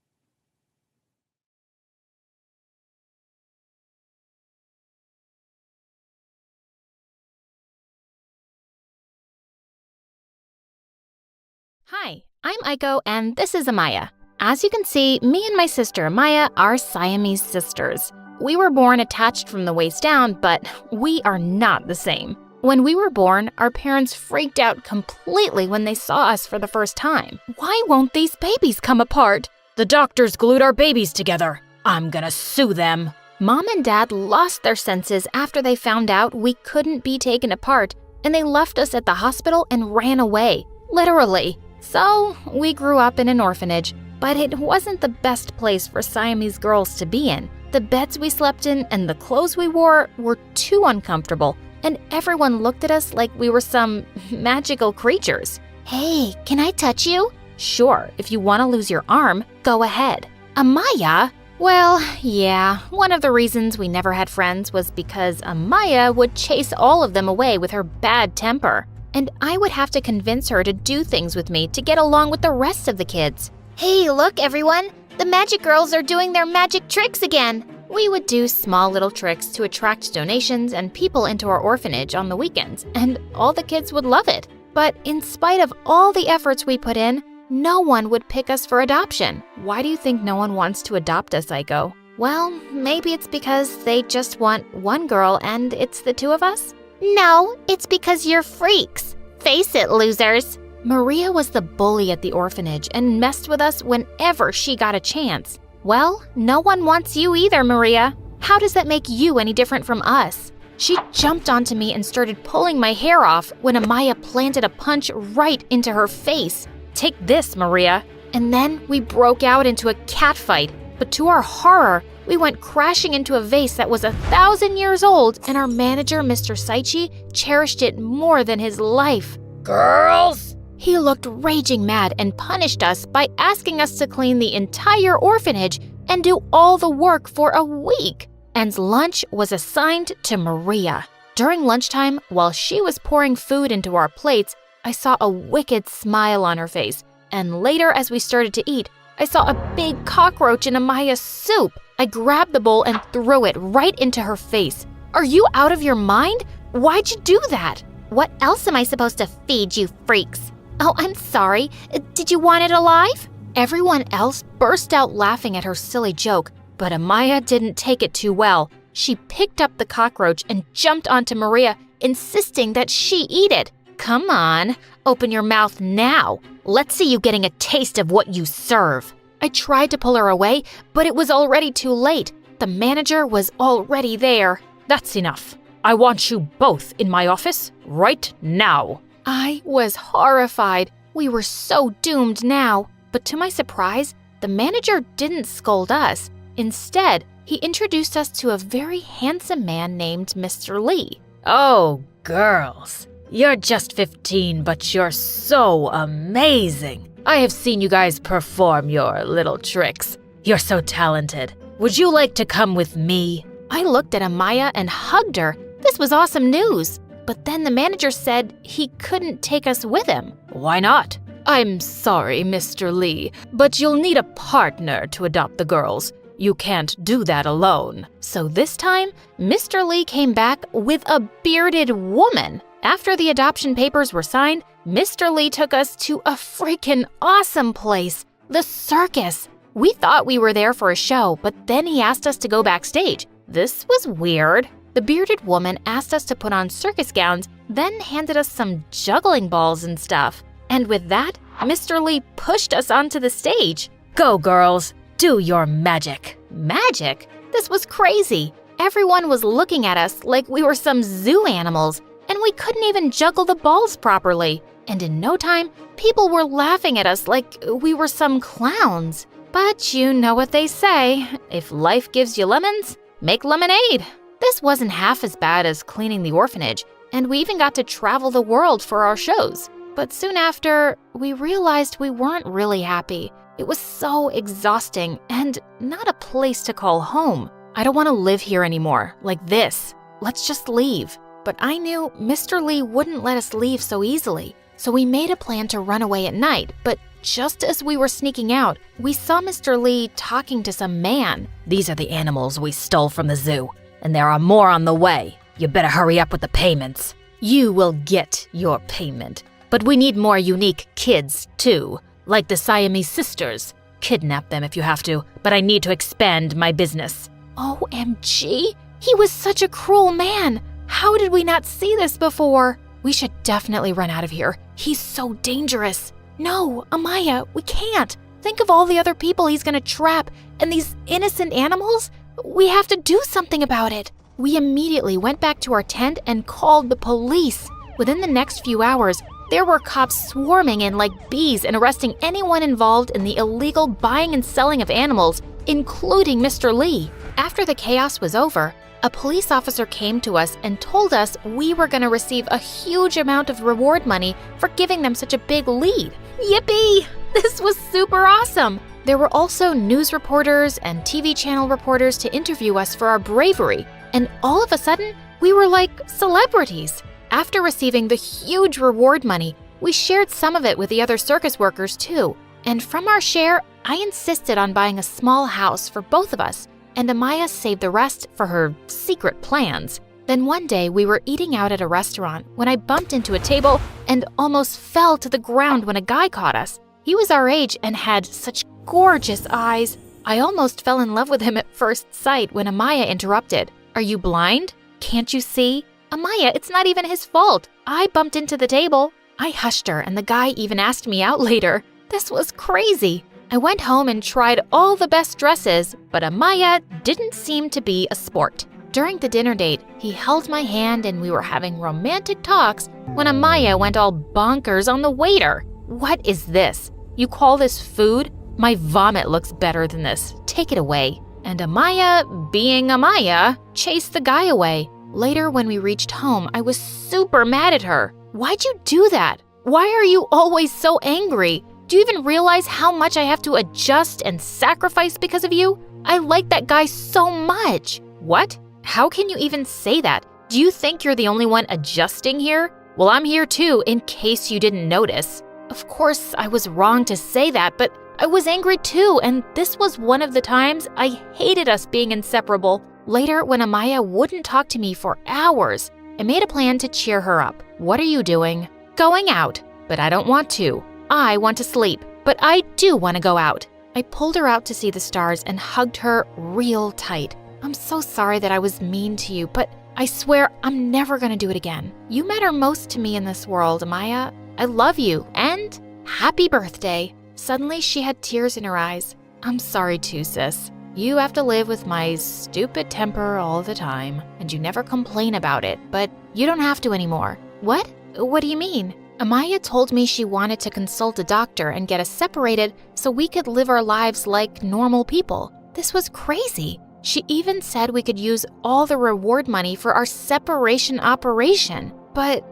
Hi, I'm Aiko, and this is Amaya. As you can see, me and my sister Amaya are Siamese sisters. We were born attached from the waist down, but we are not the same. When we were born, our parents freaked out completely when they saw us for the first time. Why won't these babies come apart? The doctors glued our babies together. I'm gonna sue them. Mom and Dad lost their senses after they found out we couldn't be taken apart, and they left us at the hospital and ran away. Literally. So, we grew up in an orphanage, but it wasn't the best place for Siamese girls to be in. The beds we slept in and the clothes we wore were too uncomfortable, and everyone looked at us like we were some magical creatures. Hey, can I touch you? Sure, if you want to lose your arm, go ahead. Amaya? Well, yeah, one of the reasons we never had friends was because Amaya would chase all of them away with her bad temper. And I would have to convince her to do things with me to get along with the rest of the kids. Hey, look, everyone. The magic girls are doing their magic tricks again. We would do small little tricks to attract donations and people into our orphanage on the weekends, and all the kids would love it. But in spite of all the efforts we put in, no one would pick us for adoption. Why do you think no one wants to adopt us, Aiko? Well, maybe it's because they just want one girl and it's the two of us? No, it's because you're freaks. Face it, losers. Maria was the bully at the orphanage and messed with us whenever she got a chance. Well, no one wants you either, Maria. How does that make you any different from us? She jumped onto me and started pulling my hair off when Amaya planted a punch right into her face. Take this, Maria. And then we broke out into a cat fight. But to our horror, we went crashing into a vase that was 1,000 years old, and our manager, Mr. Saichi, cherished it more than his life. Girls! He looked raging mad and punished us by asking us to clean the entire orphanage and do all the work for a week. And lunch was assigned to Maria. During lunchtime, while she was pouring food into our plates, I saw a wicked smile on her face. And later, as we started to eat, I saw a big cockroach in Amaya's soup. I grabbed the bowl and threw it right into her face. Are you out of your mind? Why'd you do that? What else am I supposed to feed you freaks? Oh, I'm sorry. Did you want it alive? Everyone else burst out laughing at her silly joke, but Amaya didn't take it too well. She picked up the cockroach and jumped onto Maria, insisting that she eat it. Come on, open your mouth now. Let's see you getting a taste of what you serve. I tried to pull her away, but it was already too late. The manager was already there. That's enough. I want you both in my office right now. I was horrified. We were so doomed now. But to my surprise, the manager didn't scold us. Instead, he introduced us to a very handsome man named Mr. Lee. Oh, girls. You're just 15, but you're so amazing. I have seen you guys perform your little tricks. You're so talented. Would you like to come with me? I looked at Amaya and hugged her. This was awesome news. But then the manager said he couldn't take us with him. Why not? I'm sorry, Mr. Lee, but you'll need a partner to adopt the girls. You can't do that alone. So this time, Mr. Lee came back with a bearded woman. After the adoption papers were signed, Mr. Lee took us to a freaking awesome place, the circus. We thought we were there for a show, but then he asked us to go backstage. This was weird. The bearded woman asked us to put on circus gowns, then handed us some juggling balls and stuff. And with that, Mr. Lee pushed us onto the stage. Go, girls. Do your magic. Magic? This was crazy. Everyone was looking at us like we were some zoo animals, and we couldn't even juggle the balls properly. And in no time, people were laughing at us like we were some clowns. But you know what they say, if life gives you lemons, make lemonade. This wasn't half as bad as cleaning the orphanage, and we even got to travel the world for our shows. But soon after, we realized we weren't really happy. It was so exhausting and not a place to call home. I don't want to live here anymore, like this. Let's just leave. But I knew Mr. Lee wouldn't let us leave so easily. So we made a plan to run away at night, but just as we were sneaking out, we saw Mr. Lee talking to some man. These are the animals we stole from the zoo, and there are more on the way. You better hurry up with the payments. You will get your payment. But we need more unique kids, too, like the Siamese sisters. Kidnap them if you have to, but I need to expand my business. OMG! He was such a cruel man! How did we not see this before? We should definitely run out of here. He's so dangerous. No, Amaya, we can't. Think of all the other people he's gonna trap, and these innocent animals? We have to do something about it. We immediately went back to our tent and called the police. Within the next few hours, there were cops swarming in like bees and arresting anyone involved in the illegal buying and selling of animals, including Mr. Lee. After the chaos was over, a police officer came to us and told us we were going to receive a huge amount of reward money for giving them such a big lead. Yippee! This was super awesome! There were also news reporters and TV channel reporters to interview us for our bravery, and all of a sudden, we were like celebrities. After receiving the huge reward money, we shared some of it with the other circus workers too. And from our share, I insisted on buying a small house for both of us, and Amaya saved the rest for her secret plans. Then one day we were eating out at a restaurant when I bumped into a table and almost fell to the ground when a guy caught us. He was our age and had such gorgeous eyes. I almost fell in love with him at first sight when Amaya interrupted. Are you blind? Can't you see? Amaya, it's not even his fault. I bumped into the table. I hushed her, and the guy even asked me out later. This was crazy. I went home and tried all the best dresses, but Amaya didn't seem to be a sport. During the dinner date, he held my hand and we were having romantic talks when Amaya went all bonkers on the waiter. What is this? You call this food? My vomit looks better than this. Take it away. And Amaya, being Amaya, chased the guy away. Later, when we reached home, I was super mad at her. Why'd you do that? Why are you always so angry? Do you even realize how much I have to adjust and sacrifice because of you? I like that guy so much. What? How can you even say that? Do you think you're the only one adjusting here? Well, I'm here too, in case you didn't notice. Of course, I was wrong to say that, but I was angry too, and this was one of the times I hated us being inseparable. Later, when Amaya wouldn't talk to me for hours, I made a plan to cheer her up. What are you doing? Going out. But I don't want to. I want to sleep, but I do want to go out. I pulled her out to see the stars and hugged her real tight. I'm so sorry that I was mean to you, but I swear I'm never gonna do it again. You matter most to me in this world, Amaya. I love you, and happy birthday. Suddenly, she had tears in her eyes. I'm sorry too, sis. You have to live with my stupid temper all the time, and you never complain about it, but you don't have to anymore. What? What do you mean? Amaya told me she wanted to consult a doctor and get us separated so we could live our lives like normal people. This was crazy. She even said we could use all the reward money for our separation operation. But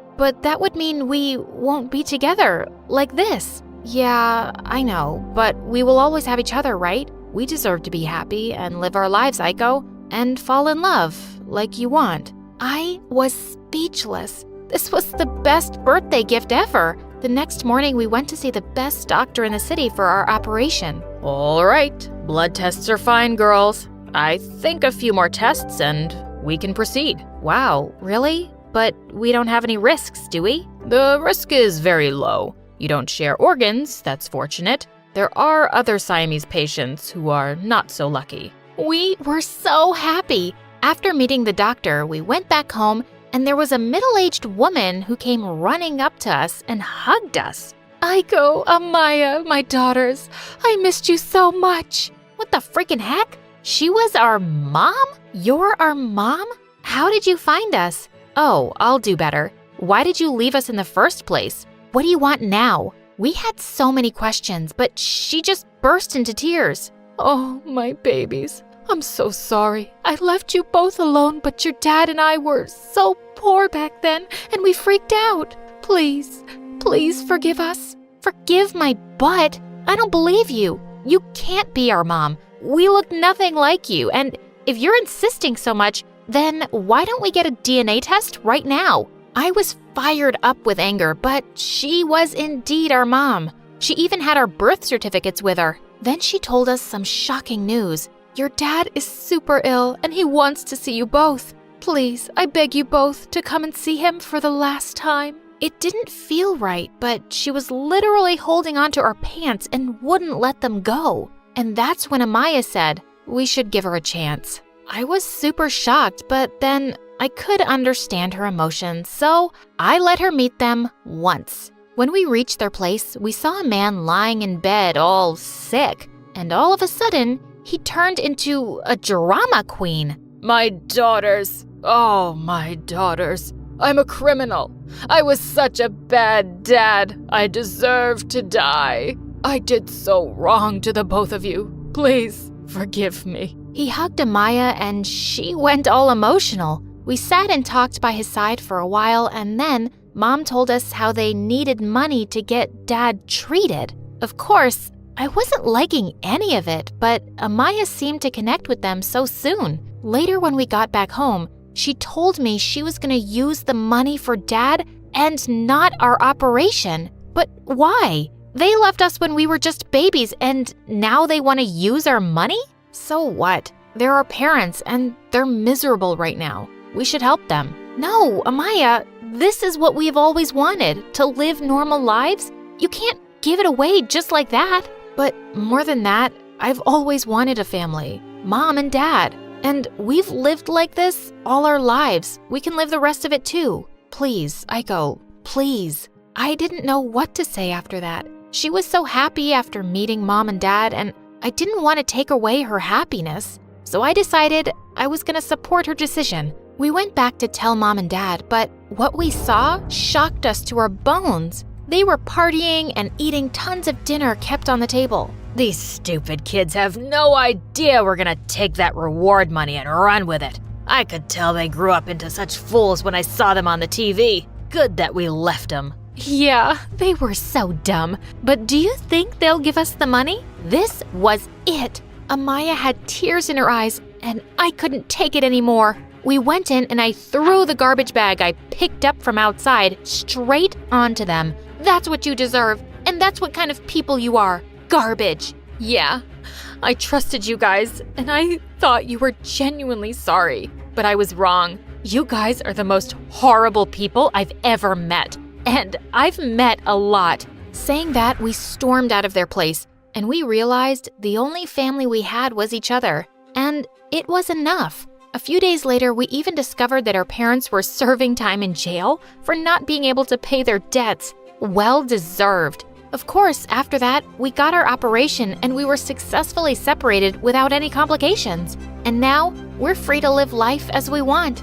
that would mean we won't be together like this. Yeah, I know, but we will always have each other, right? We deserve to be happy and live our lives, Aiko, and fall in love like you want. I was speechless. This was the best birthday gift ever. The next morning, we went to see the best doctor in the city for our operation. All right, blood tests are fine, girls. I think a few more tests and we can proceed. Wow, really? But we don't have any risks, do we? The risk is very low. You don't share organs, that's fortunate. There are other Siamese patients who are not so lucky. We were so happy. After meeting the doctor, we went back home and there was a middle-aged woman who came running up to us and hugged us. Aiko, Amaya, my daughters, I missed you so much. What the freaking heck? She was our mom? You're our mom? How did you find us? Oh, I'll do better. Why did you leave us in the first place? What do you want now? We had so many questions, but she just burst into tears. Oh, my babies. I'm so sorry. I left you both alone, but your dad and I were so poor back then, and we freaked out. Please, please forgive us. Forgive my butt. I don't believe you. You can't be our mom. We look nothing like you, and if you're insisting so much, then why don't we get a DNA test right now? I was fired up with anger, but she was indeed our mom. She even had our birth certificates with her. Then she told us some shocking news. Your dad is super ill, and he wants to see you both. Please, I beg you both to come and see him for the last time. It didn't feel right, but she was literally holding onto our pants and wouldn't let them go. And that's when Amaya said, we should give her a chance. I was super shocked, but then I could understand her emotions, so I let her meet them once. When we reached their place, we saw a man lying in bed all sick, and all of a sudden, he turned into a drama queen. My daughters, oh my daughters, I'm a criminal. I was such a bad dad. I deserve to die. I did so wrong to the both of you. Please forgive me. He hugged Amaya and she went all emotional. We sat and talked by his side for a while, and then Mom told us how they needed money to get Dad treated. Of course, I wasn't liking any of it, but Amaya seemed to connect with them so soon. Later, when we got back home, she told me she was going to use the money for Dad and not our operation. But why? They left us when we were just babies, and now they want to use our money? So what? They're our parents, and they're miserable right now. We should help them. No, Amaya, this is what we've always wanted, to live normal lives. You can't give it away just like that. But more than that, I've always wanted a family, Mom and Dad. And we've lived like this all our lives. We can live the rest of it too. Please, Aiko, please. I didn't know what to say after that. She was so happy after meeting Mom and Dad, and I didn't want to take away her happiness. So I decided I was going to support her decision. We went back to tell Mom and Dad, but what we saw shocked us to our bones. They were partying and eating tons of dinner kept on the table. These stupid kids have no idea we're gonna take that reward money and run with it. I could tell they grew up into such fools when I saw them on the TV. Good that we left them. Yeah, they were so dumb. But do you think they'll give us the money? This was it. Amaya had tears in her eyes, and I couldn't take it anymore. We went in and I threw the garbage bag I picked up from outside straight onto them. That's what you deserve, and that's what kind of people you are. Garbage. Yeah, I trusted you guys, and I thought you were genuinely sorry. But I was wrong. You guys are the most horrible people I've ever met. And I've met a lot. Saying that, we stormed out of their place, and we realized the only family we had was each other. And it was enough. A few days later, we even discovered that our parents were serving time in jail for not being able to pay their debts. Well deserved. Of course, after that, we got our operation and we were successfully separated without any complications. And now, we're free to live life as we want.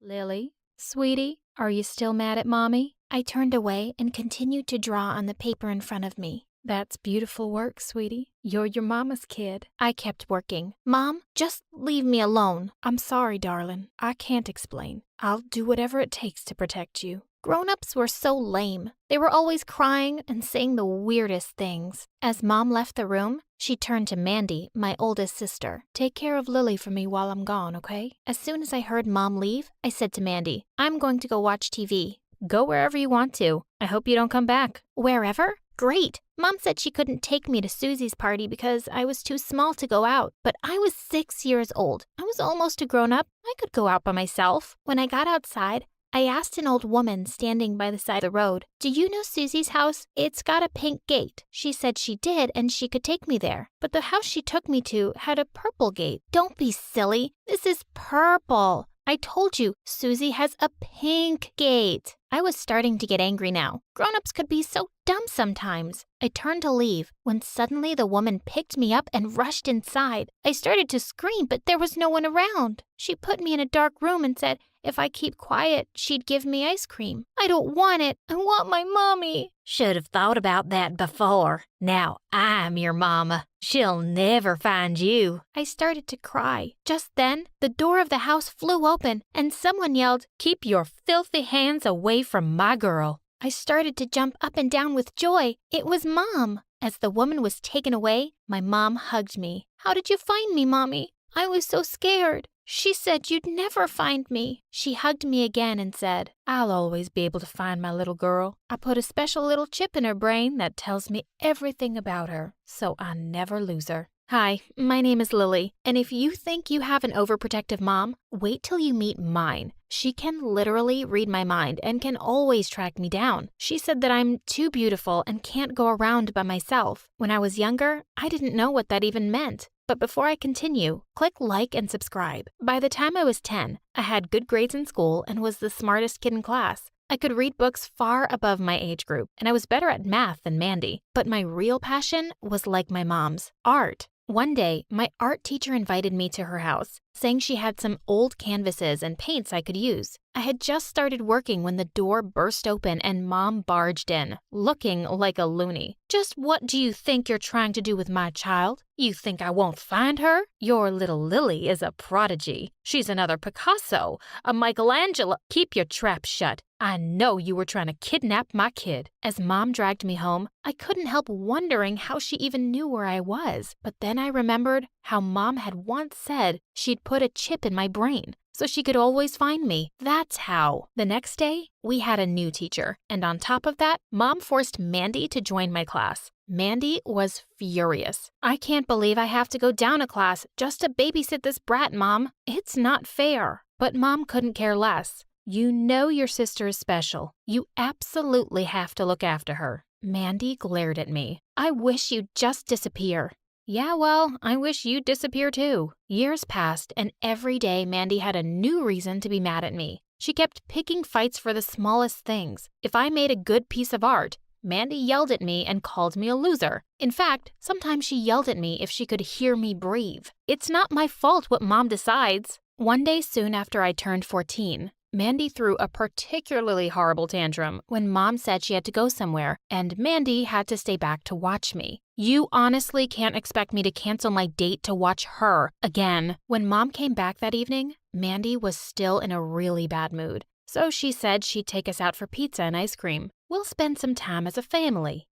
Lily, sweetie, are you still mad at Mommy? I turned away and continued to draw on the paper in front of me. That's beautiful work, sweetie. You're your mama's kid. I kept working. Mom, just leave me alone. I'm sorry, darling. I can't explain. I'll do whatever it takes to protect you. Grown-ups were so lame. They were always crying and saying the weirdest things. As Mom left the room, she turned to Mandy, my oldest sister. Take care of Lily for me while I'm gone, okay? As soon as I heard Mom leave, I said to Mandy, I'm going to go watch TV. Go wherever you want to. I hope you don't come back. Wherever? Great. Mom said she couldn't take me to Susie's party because I was too small to go out. But I was 6 years old. I was almost a grown-up. I could go out by myself. When I got outside, I asked an old woman standing by the side of the road, do you know Susie's house? It's got a pink gate. She said she did and she could take me there. But the house she took me to had a purple gate. Don't be silly. This is purple. I told you, Susie has a pink gate. I was starting to get angry now. Grown-ups could be so dumb sometimes. I turned to leave when suddenly the woman picked me up and rushed inside. I started to scream, but there was no one around. She put me in a dark room and said if I keep quiet, she'd give me ice cream. I don't want it. I want my mommy. Should have thought about that before. Now I'm your mama. She'll never find you. I started to cry. Just then, the door of the house flew open and someone yelled, keep your filthy hands away from my girl. I started to jump up and down with joy. It was Mom. As the woman was taken away, my mom hugged me. How did you find me, Mommy? I was so scared. She said you'd never find me. She hugged me again and said, I'll always be able to find my little girl. I put a special little chip in her brain that tells me everything about her, so I never lose her. Hi, my name is Lily, and if you think you have an overprotective mom, wait till you meet mine. She can literally read my mind and can always track me down. She said that I'm too beautiful and can't go around by myself. When I was younger, I didn't know what that even meant. But before I continue, click like and subscribe. By the time I was 10, I had good grades in school and was the smartest kid in class. I could read books far above my age group, and I was better at math than Mandy. But my real passion was like my mom's, art. One day, my art teacher invited me to her house, saying she had some old canvases and paints I could use. I had just started working when the door burst open and Mom barged in, looking like a loony. Just what do you think you're trying to do with my child? You think I won't find her? Your little Lily is a prodigy. She's another Picasso, a Michelangelo. Keep your trap shut. I know you were trying to kidnap my kid. As Mom dragged me home, I couldn't help wondering how she even knew where I was. But then I remembered how Mom had once said she'd put a chip in my brain so she could always find me. That's how. The next day, we had a new teacher. And on top of that, Mom forced Mandy to join my class. Mandy was furious. I can't believe I have to go down a class just to babysit this brat, Mom. It's not fair. But Mom couldn't care less. You know your sister is special. You absolutely have to look after her. Mandy glared at me. I wish you'd just disappear. Yeah, well, I wish you'd disappear too. Years passed, and every day Mandy had a new reason to be mad at me. She kept picking fights for the smallest things. If I made a good piece of art, Mandy yelled at me and called me a loser. In fact, sometimes she yelled at me if she could hear me breathe. It's not my fault what Mom decides. One day soon after I turned 14, Mandy threw a particularly horrible tantrum when Mom said she had to go somewhere, and Mandy had to stay back to watch me. You honestly can't expect me to cancel my date to watch her again. When Mom came back that evening, Mandy was still in a really bad mood. So she said she'd take us out for pizza and ice cream. We'll spend some time as a family.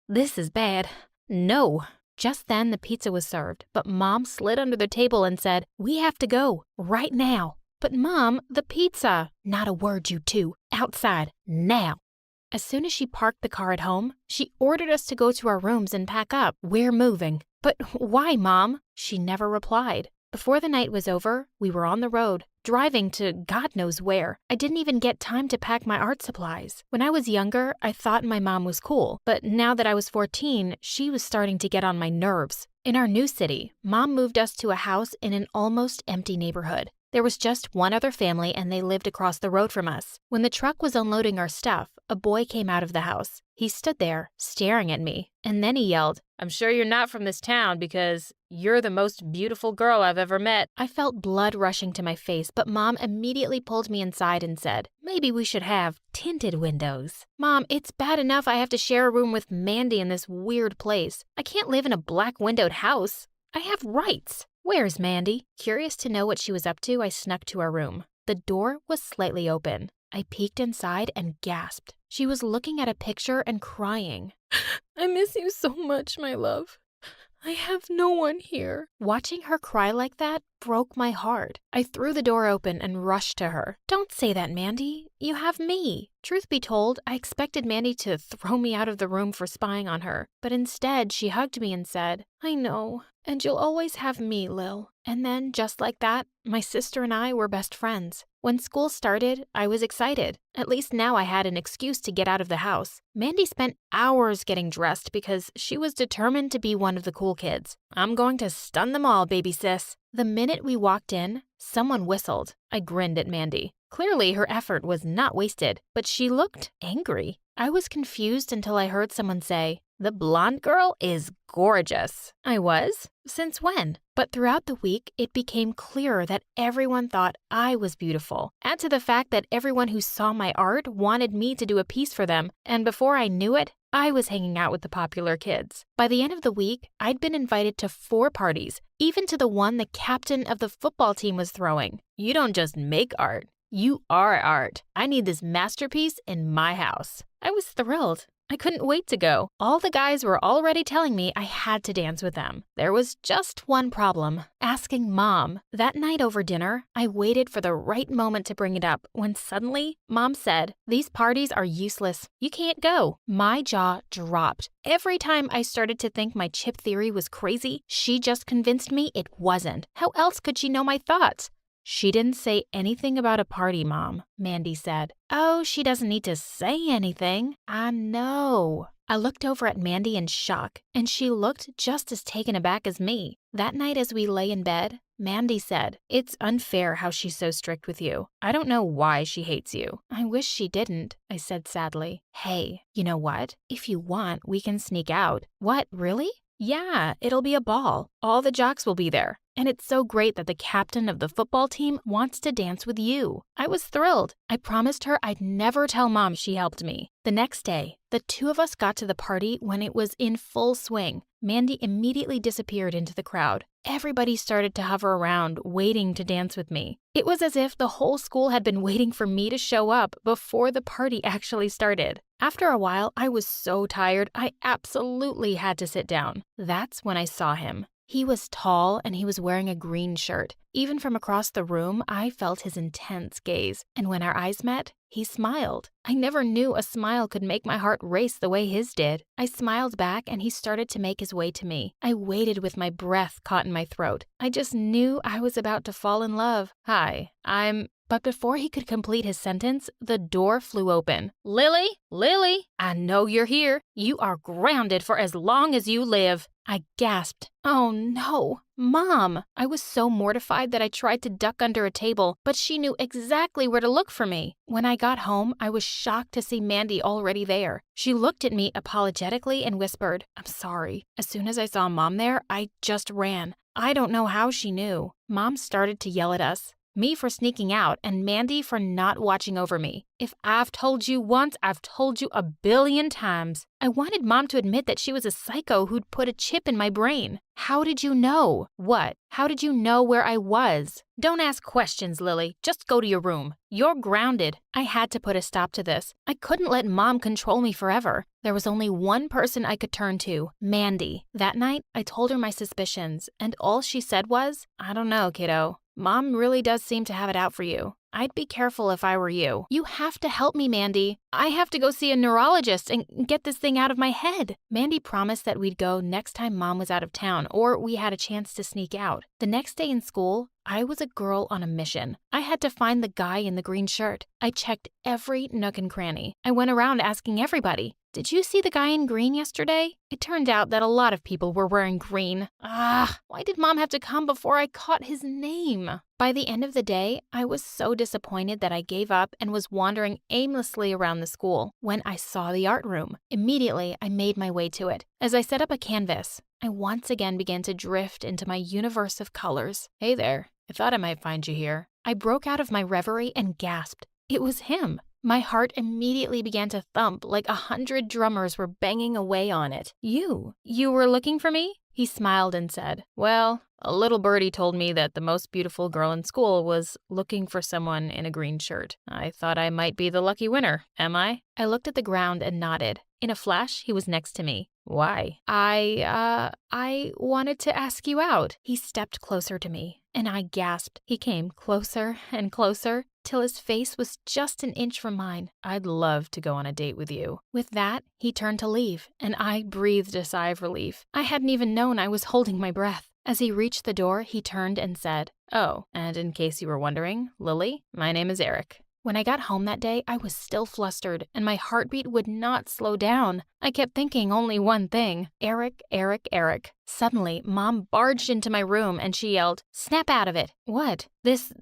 This is bad. No. Just then the pizza was served, but Mom slid under the table and said, "We have to go, right now." "But Mom, the pizza." "Not a word, you two. Outside, now." As soon as she parked the car at home, she ordered us to go to our rooms and pack up. "We're moving." "But why, Mom?" She never replied. Before the night was over, we were on the road, driving to God knows where. I didn't even get time to pack my art supplies. When I was younger, I thought my mom was cool, but now that I was 14, she was starting to get on my nerves. In our new city, Mom moved us to a house in an almost empty neighborhood. There was just one other family and they lived across the road from us. When the truck was unloading our stuff, a boy came out of the house. He stood there, staring at me, and then he yelled, "I'm sure you're not from this town because you're the most beautiful girl I've ever met." I felt blood rushing to my face, but Mom immediately pulled me inside and said, "Maybe we should have tinted windows." "Mom, it's bad enough I have to share a room with Mandy in this weird place. I can't live in a black-windowed house. I have rights." "Where's Mandy?" Curious to know what she was up to, I snuck to our room. The door was slightly open. I peeked inside and gasped. She was looking at a picture and crying. "I miss you so much, my love. I have no one here." Watching her cry like that broke my heart. I threw the door open and rushed to her. "Don't say that, Mandy. You have me." Truth be told, I expected Mandy to throw me out of the room for spying on her, but instead she hugged me and said, "I know, and you'll always have me, Lil." And then, just like that, my sister and I were best friends. When school started, I was excited. At least now I had an excuse to get out of the house. Mandy spent hours getting dressed because she was determined to be one of the cool kids. "I'm going to stun them all, baby sis." The minute we walked in, someone whistled. I grinned at Mandy. Clearly, her effort was not wasted, but she looked angry. I was confused until I heard someone say, "The blonde girl is gorgeous." I was? Since when? But throughout the week, it became clearer that everyone thought I was beautiful. Add to the fact that everyone who saw my art wanted me to do a piece for them, and before I knew it, I was hanging out with the popular kids. By the end of the week, I'd been invited to 4 parties, even to the one the captain of the football team was throwing. You don't just make art. You are art. I need this masterpiece in my house. I was thrilled. I couldn't wait to go. All the guys were already telling me I had to dance with them. There was just one problem: asking Mom. That night over dinner, I waited for the right moment to bring it up when suddenly Mom said, "These parties are useless. You can't go." My jaw dropped. Every time I started to think my chip theory was crazy, she just convinced me it wasn't. How else could she know my thoughts? "She didn't say anything about a party, Mom," Mandy said. "Oh, she doesn't need to say anything. I know." I looked over at Mandy in shock, and she looked just as taken aback as me. That night as we lay in bed, Mandy said, "It's unfair how she's so strict with you. I don't know why she hates you." "I wish she didn't," I said sadly. "Hey, you know what? If you want, we can sneak out." "What, really?" "Yeah, it'll be a ball. All the jocks will be there. And it's so great that the captain of the football team wants to dance with you." I was thrilled. I promised her I'd never tell Mom she helped me. The next day, the 2 of us got to the party when it was in full swing. Mandy immediately disappeared into the crowd. Everybody started to hover around, waiting to dance with me. It was as if the whole school had been waiting for me to show up before the party actually started. After a while, I was so tired, I absolutely had to sit down. That's when I saw him. He was tall and he was wearing a green shirt. Even from across the room, I felt his intense gaze. And when our eyes met, he smiled. I never knew a smile could make my heart race the way his did. I smiled back and he started to make his way to me. I waited with my breath caught in my throat. I just knew I was about to fall in love. "Hi, But before he could complete his sentence, the door flew open. "Lily, Lily, I know you're here. You are grounded for as long as you live." I gasped. "Oh no, Mom!" I was so mortified that I tried to duck under a table, but she knew exactly where to look for me. When I got home, I was shocked to see Mandy already there. She looked at me apologetically and whispered, "I'm sorry." As soon as I saw Mom there, I just ran. I don't know how she knew. Mom started to yell at us. Me for sneaking out and Mandy for not watching over me. If I've told you once, I've told you a billion times. I wanted Mom to admit that she was a psycho who'd put a chip in my brain. How did you know? What? How did you know where I was? Don't ask questions, Lily. Just go to your room. You're grounded. I had to put a stop to this. I couldn't let Mom control me forever. There was only one person I could turn to, Mandy. That night, I told her my suspicions, and all she said was, I don't know, kiddo. Mom really does seem to have it out for you. I'd be careful if I were you. You have to help me, Mandy. I have to go see a neurologist and get this thing out of my head. Mandy promised that we'd go next time Mom was out of town or we had a chance to sneak out. The next day in school, I was a girl on a mission. I had to find the guy in the green shirt. I checked every nook and cranny. I went around asking everybody, did you see the guy in green yesterday? It turned out that a lot of people were wearing green. Why did Mom have to come before I caught his name? By the end of the day, I was so disappointed that I gave up and was wandering aimlessly around the school when I saw the art room. Immediately, I made my way to it. As I set up a canvas, I once again began to drift into my universe of colors. Hey there, I thought I might find you here. I broke out of my reverie and gasped. It was him. My heart immediately began to thump like 100 drummers were banging away on it. You were looking for me? He smiled and said, well, a little birdie told me that the most beautiful girl in school was looking for someone in a green shirt. I thought I might be the lucky winner, am I? I looked at the ground and nodded. In a flash, he was next to me. Why? I wanted to ask you out. He stepped closer to me, and I gasped. He came closer and closer, till his face was just an inch from mine. I'd love to go on a date with you. With that, he turned to leave, and I breathed a sigh of relief. I hadn't even known I was holding my breath. As he reached the door, he turned and said, oh, and in case you were wondering, Lily, my name is Eric. When I got home that day, I was still flustered, and my heartbeat would not slow down. I kept thinking only one thing, Eric, Eric, Eric. Suddenly, Mom barged into my room and she yelled, snap out of it. What? This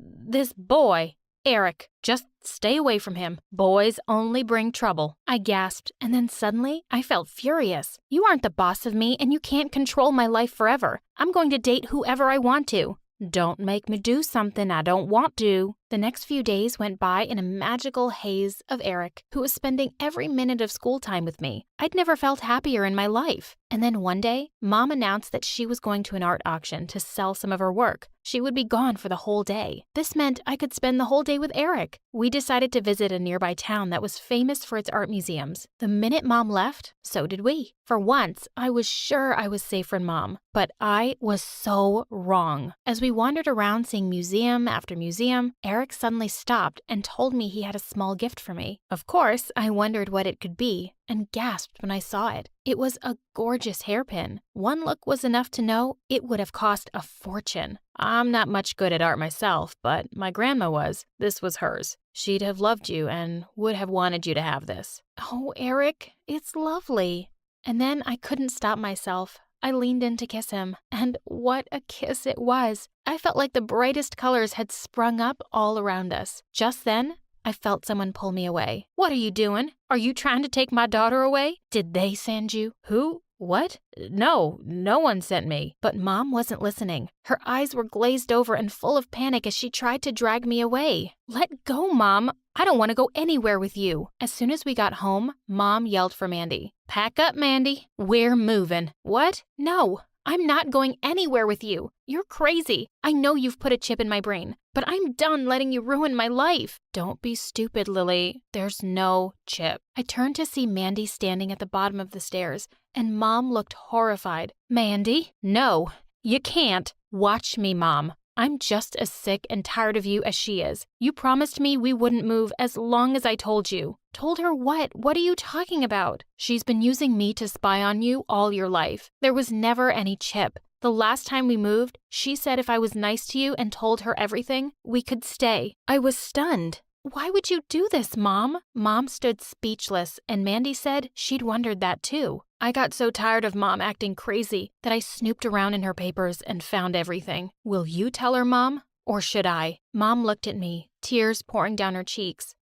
boy. Eric, just stay away from him. Boys only bring trouble. I gasped, and then suddenly I felt furious. You aren't the boss of me, and you can't control my life forever. I'm going to date whoever I want to. Don't make me do something I don't want to. The next few days went by in a magical haze of Eric, who was spending every minute of school time with me. I'd never felt happier in my life. And then one day, Mom announced that she was going to an art auction to sell some of her work. She would be gone for the whole day. This meant I could spend the whole day with Eric. We decided to visit a nearby town that was famous for its art museums. The minute Mom left, so did we. For once, I was sure I was safe from Mom, but I was so wrong. As we wandered around seeing museum after museum, Eric suddenly stopped and told me he had a small gift for me. Of course, I wondered what it could be and gasped when I saw it. It was a gorgeous hairpin. One look was enough to know it would have cost a fortune. I'm not much good at art myself, but my grandma was. This was hers. She'd have loved you and would have wanted you to have this. Oh, Eric, it's lovely. And then I couldn't stop myself. I leaned in to kiss him, and what a kiss it was. I felt like the brightest colors had sprung up all around us. Just then, I felt someone pull me away. What are you doing? Are you trying to take my daughter away? Did they send you? Who? What? No one sent me. But Mom wasn't listening. Her eyes were glazed over and full of panic as she tried to drag me away. Let go, Mom. I don't want to go anywhere with you. As soon as we got home, Mom yelled for Mandy. Pack up, Mandy. We're moving. What? No, I'm not going anywhere with you. You're crazy. I know you've put a chip in my brain, but I'm done letting you ruin my life. Don't be stupid, Lily. There's no chip. I turned to see Mandy standing at the bottom of the stairs, and Mom looked horrified. Mandy? No, you can't. Watch me, Mom. I'm just as sick and tired of you as she is. You promised me we wouldn't move as long as I told you. Told her what? What are you talking about? She's been using me to spy on you all your life. There was never any chip. The last time we moved, she said if I was nice to you and told her everything, we could stay. I was stunned. Why would you do this, Mom? Mom stood speechless, and Mandy said she'd wondered that too. I got so tired of Mom acting crazy that I snooped around in her papers and found everything. Will you tell her, Mom? Or should I? Mom looked at me, tears pouring down her cheeks.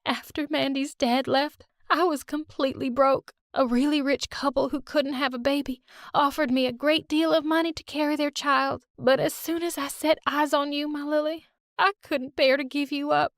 After Mandy's dad left, I was completely broke. A really rich couple who couldn't have a baby offered me a great deal of money to carry their child. But as soon as I set eyes on you, my Lily, I couldn't bear to give you up.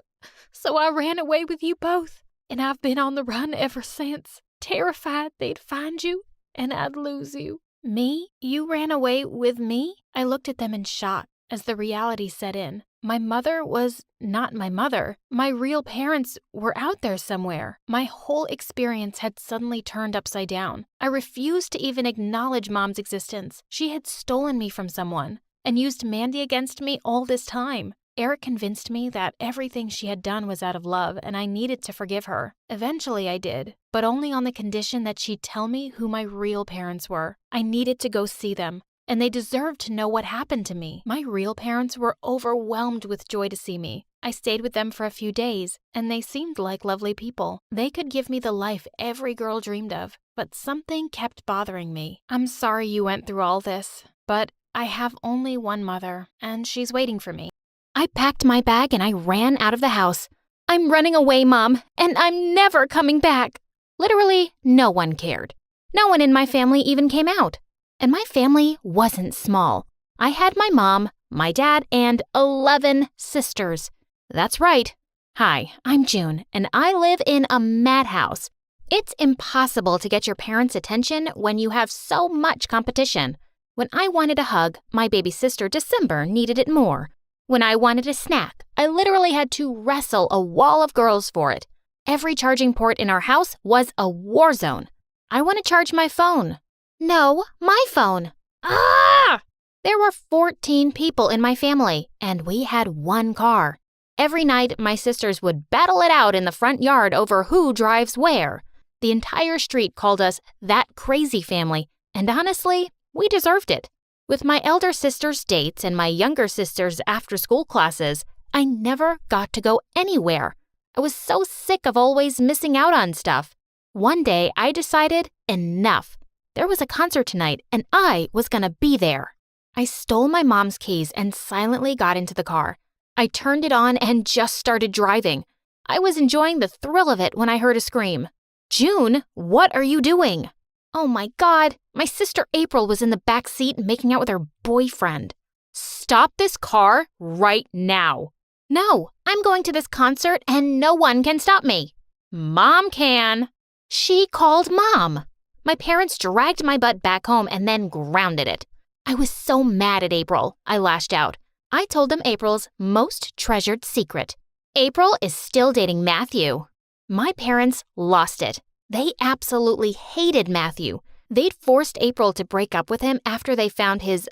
So I ran away with you both, and I've been on the run ever since, terrified they'd find you and I'd lose you." "Me? You ran away with me?" I looked at them in shock as the reality set in. My mother was not my mother. My real parents were out there somewhere. My whole experience had suddenly turned upside down. I refused to even acknowledge Mom's existence. She had stolen me from someone and used Mandy against me all this time. Eric convinced me that everything she had done was out of love and I needed to forgive her. Eventually I did, but only on the condition that she'd tell me who my real parents were. I needed to go see them, and they deserved to know what happened to me. My real parents were overwhelmed with joy to see me. I stayed with them for a few days, and they seemed like lovely people. They could give me the life every girl dreamed of, but something kept bothering me. "I'm sorry you went through all this, but I have only one mother, and she's waiting for me." I packed my bag and I ran out of the house. "I'm running away, Mom, and I'm never coming back." Literally, no one cared. No one in my family even came out. And my family wasn't small. I had my mom, my dad, and 11 sisters. That's right. Hi, I'm June, and I live in a madhouse. It's impossible to get your parents' attention when you have so much competition. When I wanted a hug, my baby sister December needed it more. When I wanted a snack, I literally had to wrestle a wall of girls for it. Every charging port in our house was a war zone. I want to charge my phone. No, my phone. Ah! There were 14 people in my family, and we had one car. Every night, my sisters would battle it out in the front yard over who drives where. The entire street called us that crazy family, and honestly, we deserved it. With my elder sister's dates and my younger sister's after-school classes, I never got to go anywhere. I was so sick of always missing out on stuff. One day, I decided enough. There was a concert tonight, and I was gonna be there. I stole my mom's keys and silently got into the car. I turned it on and just started driving. I was enjoying the thrill of it when I heard a scream. "June, what are you doing?" Oh my God, my sister April was in the back seat making out with her boyfriend. "Stop this car right now." "No, I'm going to this concert and no one can stop me." "Mom can." She called Mom. My parents dragged my butt back home and then grounded it. I was so mad at April, I lashed out. I told them April's most treasured secret. April is still dating Matthew. My parents lost it. They absolutely hated Matthew. They'd forced April to break up with him after they found his,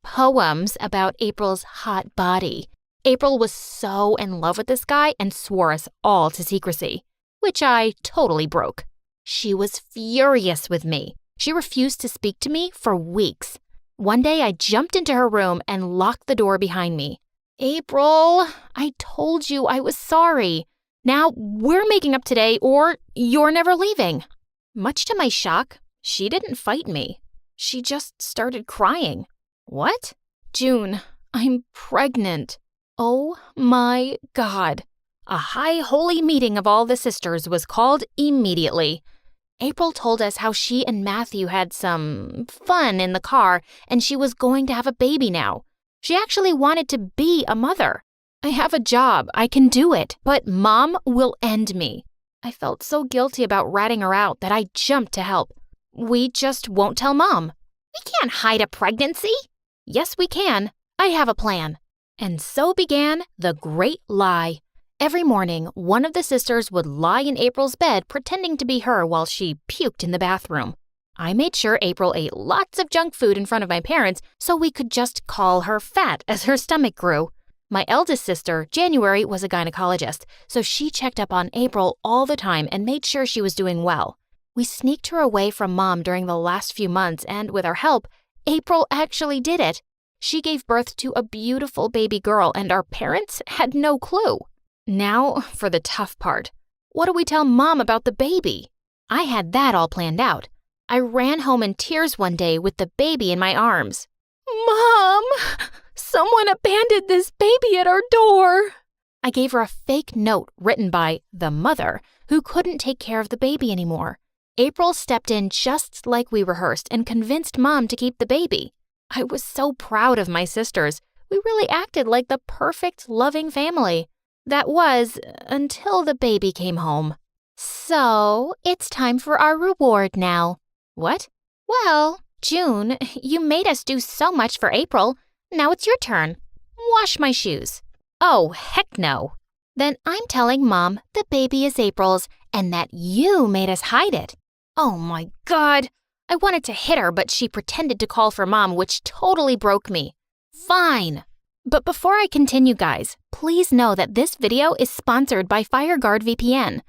poems about April's hot body. April was so in love with this guy and swore us all to secrecy, which I totally broke. She was furious with me. She refused to speak to me for weeks. One day I jumped into her room and locked the door behind me. "April, I told you I was sorry. Now we're making up today or you're never leaving." Much to my shock, she didn't fight me. She just started crying. "What?" "June, I'm pregnant." Oh my God. A high holy meeting of all the sisters was called immediately. April told us how she and Matthew had some fun in the car and she was going to have a baby now. She actually wanted to be a mother. "I have a job, I can do it, but Mom will end me." I felt so guilty about ratting her out that I jumped to help. "We just won't tell Mom." "We can't hide a pregnancy." "Yes, we can. I have a plan." And so began the great lie. Every morning, one of the sisters would lie in April's bed pretending to be her while she puked in the bathroom. I made sure April ate lots of junk food in front of my parents so we could just call her fat as her stomach grew. My eldest sister, January, was a gynecologist, so she checked up on April all the time and made sure she was doing well. We sneaked her away from Mom during the last few months, and with our help, April actually did it. She gave birth to a beautiful baby girl, and our parents had no clue. Now for the tough part. What do we tell Mom about the baby? I had that all planned out. I ran home in tears one day with the baby in my arms. "Mom, someone abandoned this baby at our door." I gave her a fake note written by the mother who couldn't take care of the baby anymore. April stepped in just like we rehearsed and convinced Mom to keep the baby. I was so proud of my sisters. We really acted like the perfect, loving family. That was until the baby came home. So, it's time for our reward now. What? Well, June, you made us do so much for April. Now it's your turn. Wash my shoes. Oh, heck no. Then I'm telling Mom the baby is April's and that you made us hide it. Oh my God. I wanted to hit her, but she pretended to call for Mom, which totally broke me. Fine. But before I continue, guys, please know that this video is sponsored by FireGuard VPN.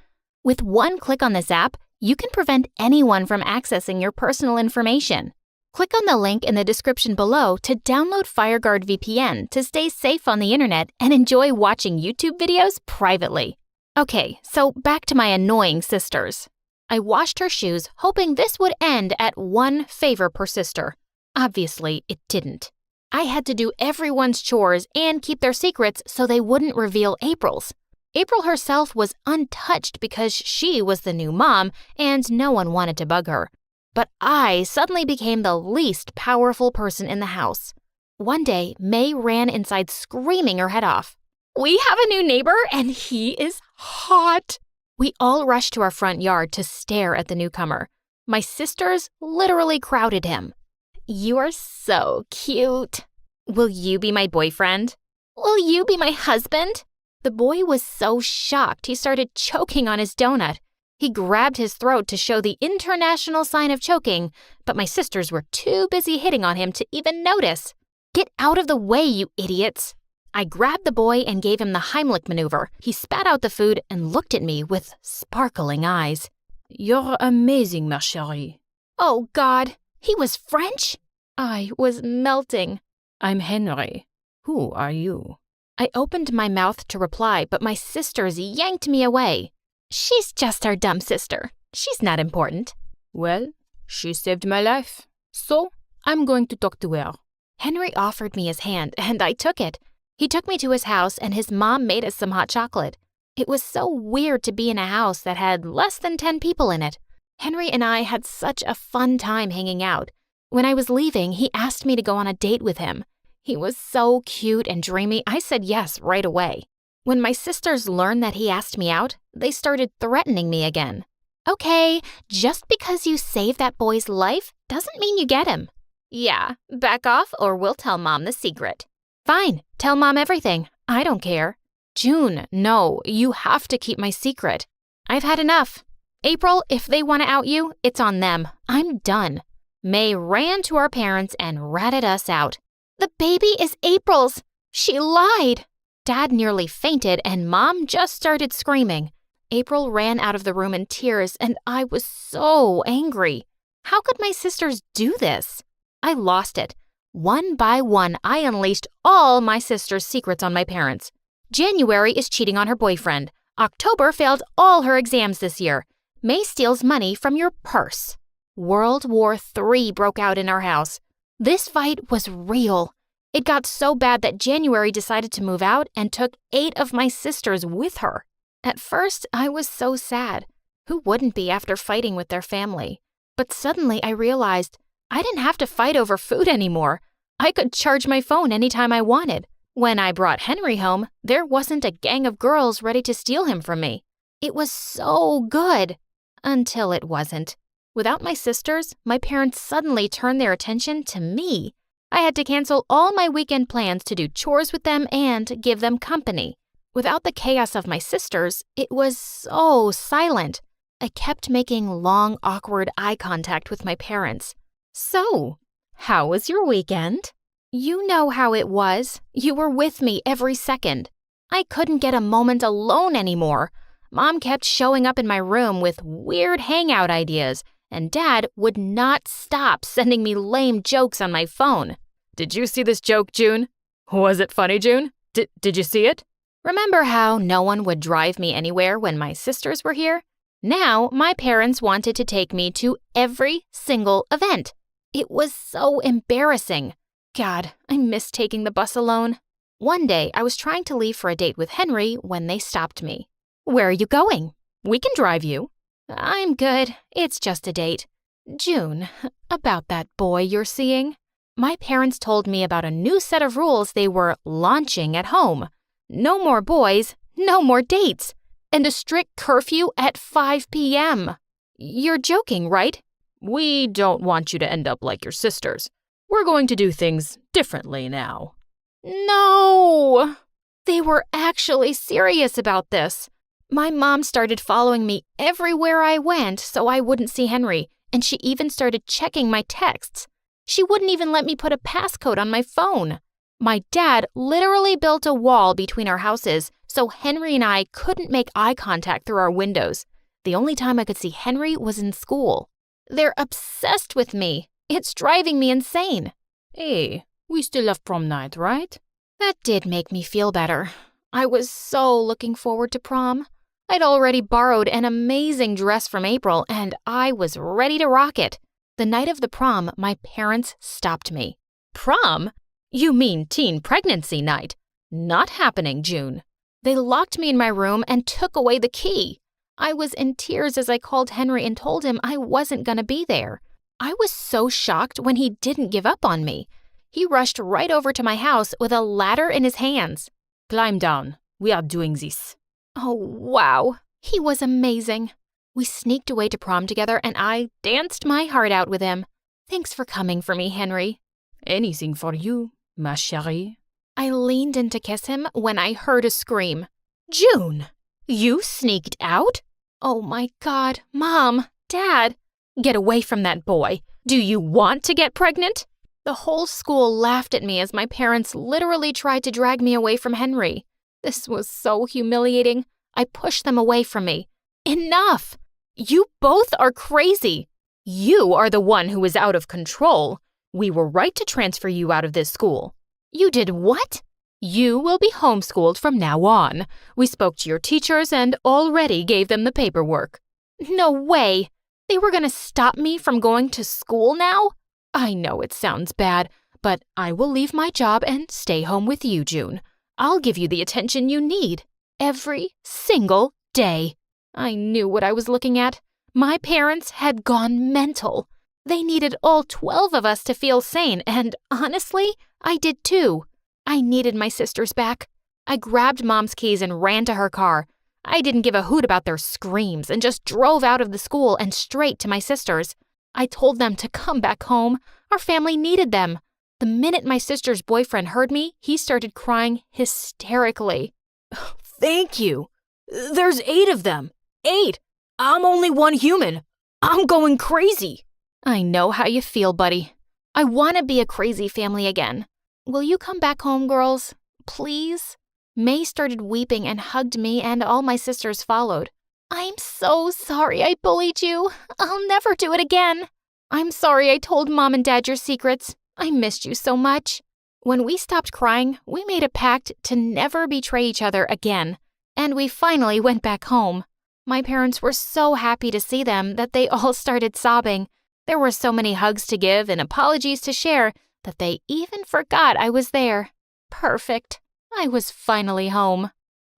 With one click on this app, you can prevent anyone from accessing your personal information. Click on the link in the description below to download FireGuard VPN to stay safe on the internet and enjoy watching YouTube videos privately. Okay, so back to my annoying sisters. I washed her shoes, hoping this would end at one favor per sister. Obviously, it didn't. I had to do everyone's chores and keep their secrets so they wouldn't reveal April's. April herself was untouched because she was the new mom and no one wanted to bug her. But I suddenly became the least powerful person in the house. One day, May ran inside screaming her head off. "We have a new neighbor and he is hot." We all rushed to our front yard to stare at the newcomer. My sisters literally crowded him. "You are so cute. Will you be my boyfriend? Will you be my husband?" The boy was so shocked he started choking on his donut. He grabbed his throat to show the international sign of choking, but my sisters were too busy hitting on him to even notice. "Get out of the way, you idiots." I grabbed the boy and gave him the Heimlich maneuver. He spat out the food and looked at me with sparkling eyes. "You're amazing, ma chérie." Oh, God. He was French? I was melting. "I'm Henry. Who are you?" I opened my mouth to reply, but my sisters yanked me away. "She's just our dumb sister. She's not important." "Well, she saved my life, so I'm going to talk to her." Henry offered me his hand, and I took it. He took me to his house, and his mom made us some hot chocolate. It was so weird to be in a house that had less than 10 people in it. Henry and I had such a fun time hanging out. When I was leaving, he asked me to go on a date with him. He was so cute and dreamy, I said yes right away. When my sisters learned that he asked me out, they started threatening me again. "Okay, just because you saved that boy's life doesn't mean you get him." "Yeah, back off or we'll tell Mom the secret." "Fine, tell Mom everything. I don't care." "June, no, you have to keep my secret. I've had enough. April, if they want to out you, it's on them. I'm done." May ran to our parents and ratted us out. "The baby is April's. She lied." Dad nearly fainted and Mom just started screaming. April ran out of the room in tears and I was so angry. How could my sisters do this? I lost it. One by one, I unleashed all my sisters' secrets on my parents. January is cheating on her boyfriend. October failed all her exams this year. May steals money from your purse. World War III broke out in our house. This fight was real. It got so bad that January decided to move out and took 8 of my sisters with her. At first, I was so sad. Who wouldn't be after fighting with their family? But suddenly I realized I didn't have to fight over food anymore. I could charge my phone anytime I wanted. When I brought Henry home, there wasn't a gang of girls ready to steal him from me. It was so good. Until it wasn't. Without my sisters, my parents suddenly turned their attention to me. I had to cancel all my weekend plans to do chores with them and give them company. Without the chaos of my sisters, it was so silent. I kept making long, awkward eye contact with my parents. "So, how was your weekend?" You know how it was. You were with me every second. I couldn't get a moment alone anymore. Mom kept showing up in my room with weird hangout ideas, and Dad would not stop sending me lame jokes on my phone. "Did you see this joke, June? Was it funny, June? Did you see it?" Remember how no one would drive me anywhere when my sisters were here? Now, my parents wanted to take me to every single event. It was so embarrassing. God, I miss taking the bus alone. One day, I was trying to leave for a date with Henry when they stopped me. "Where are you going? We can drive you." I'm good. It's just a date. June, about that boy you're seeing. My parents told me about a new set of rules they were launching at home. No more boys, no more dates, and a strict curfew at 5 p.m. You're joking, right? We don't want you to end up like your sisters. We're going to do things differently now. No! They were actually serious about this. My mom started following me everywhere I went so I wouldn't see Henry, and she even started checking my texts. She wouldn't even let me put a passcode on my phone. My dad literally built a wall between our houses so Henry and I couldn't make eye contact through our windows. The only time I could see Henry was in school. They're obsessed with me. It's driving me insane. Hey, we still have prom night, right? That did make me feel better. I was so looking forward to prom. I'd already borrowed an amazing dress from April, and I was ready to rock it. The night of the prom, my parents stopped me. Prom? You mean teen pregnancy night? Not happening, June. They locked me in my room and took away the key. I was in tears as I called Henry and told him I wasn't going to be there. I was so shocked when he didn't give up on me. He rushed right over to my house with a ladder in his hands. Climb down. We are doing this. Oh, wow. He was amazing. We sneaked away to prom together and I danced my heart out with him. Thanks for coming for me, Henry. Anything for you, ma chérie. I leaned in to kiss him when I heard a scream. June, you sneaked out? Oh my God, Mom, Dad, get away from that boy. Do you want to get pregnant? The whole school laughed at me as my parents literally tried to drag me away from Henry. This was so humiliating. I pushed them away from me. Enough! You both are crazy. You are the one who is out of control. We were right to transfer you out of this school. You did what? You will be homeschooled from now on. We spoke to your teachers and already gave them the paperwork. No way! They were going to stop me from going to school now? I know it sounds bad, but I will leave my job and stay home with you, June. I'll give you the attention you need. Every single day. I knew what I was looking at. My parents had gone mental. They needed all 12 of us to feel sane, and honestly, I did too. I needed my sisters back. I grabbed Mom's keys and ran to her car. I didn't give a hoot about their screams and just drove out of the school and straight to my sisters. I told them to come back home. Our family needed them. The minute my sister's boyfriend heard me, he started crying hysterically. Thank you. There's 8 of them. 8. I'm only one human. I'm going crazy. I know how you feel, buddy. I want to be a crazy family again. Will you come back home, girls? Please? May started weeping and hugged me, and all my sisters followed. I'm so sorry I bullied you. I'll never do it again. I'm sorry I told Mom and Dad your secrets. I missed you so much. When we stopped crying, we made a pact to never betray each other again, and we finally went back home. My parents were so happy to see them that they all started sobbing. There were so many hugs to give and apologies to share that they even forgot I was there. Perfect. I was finally home.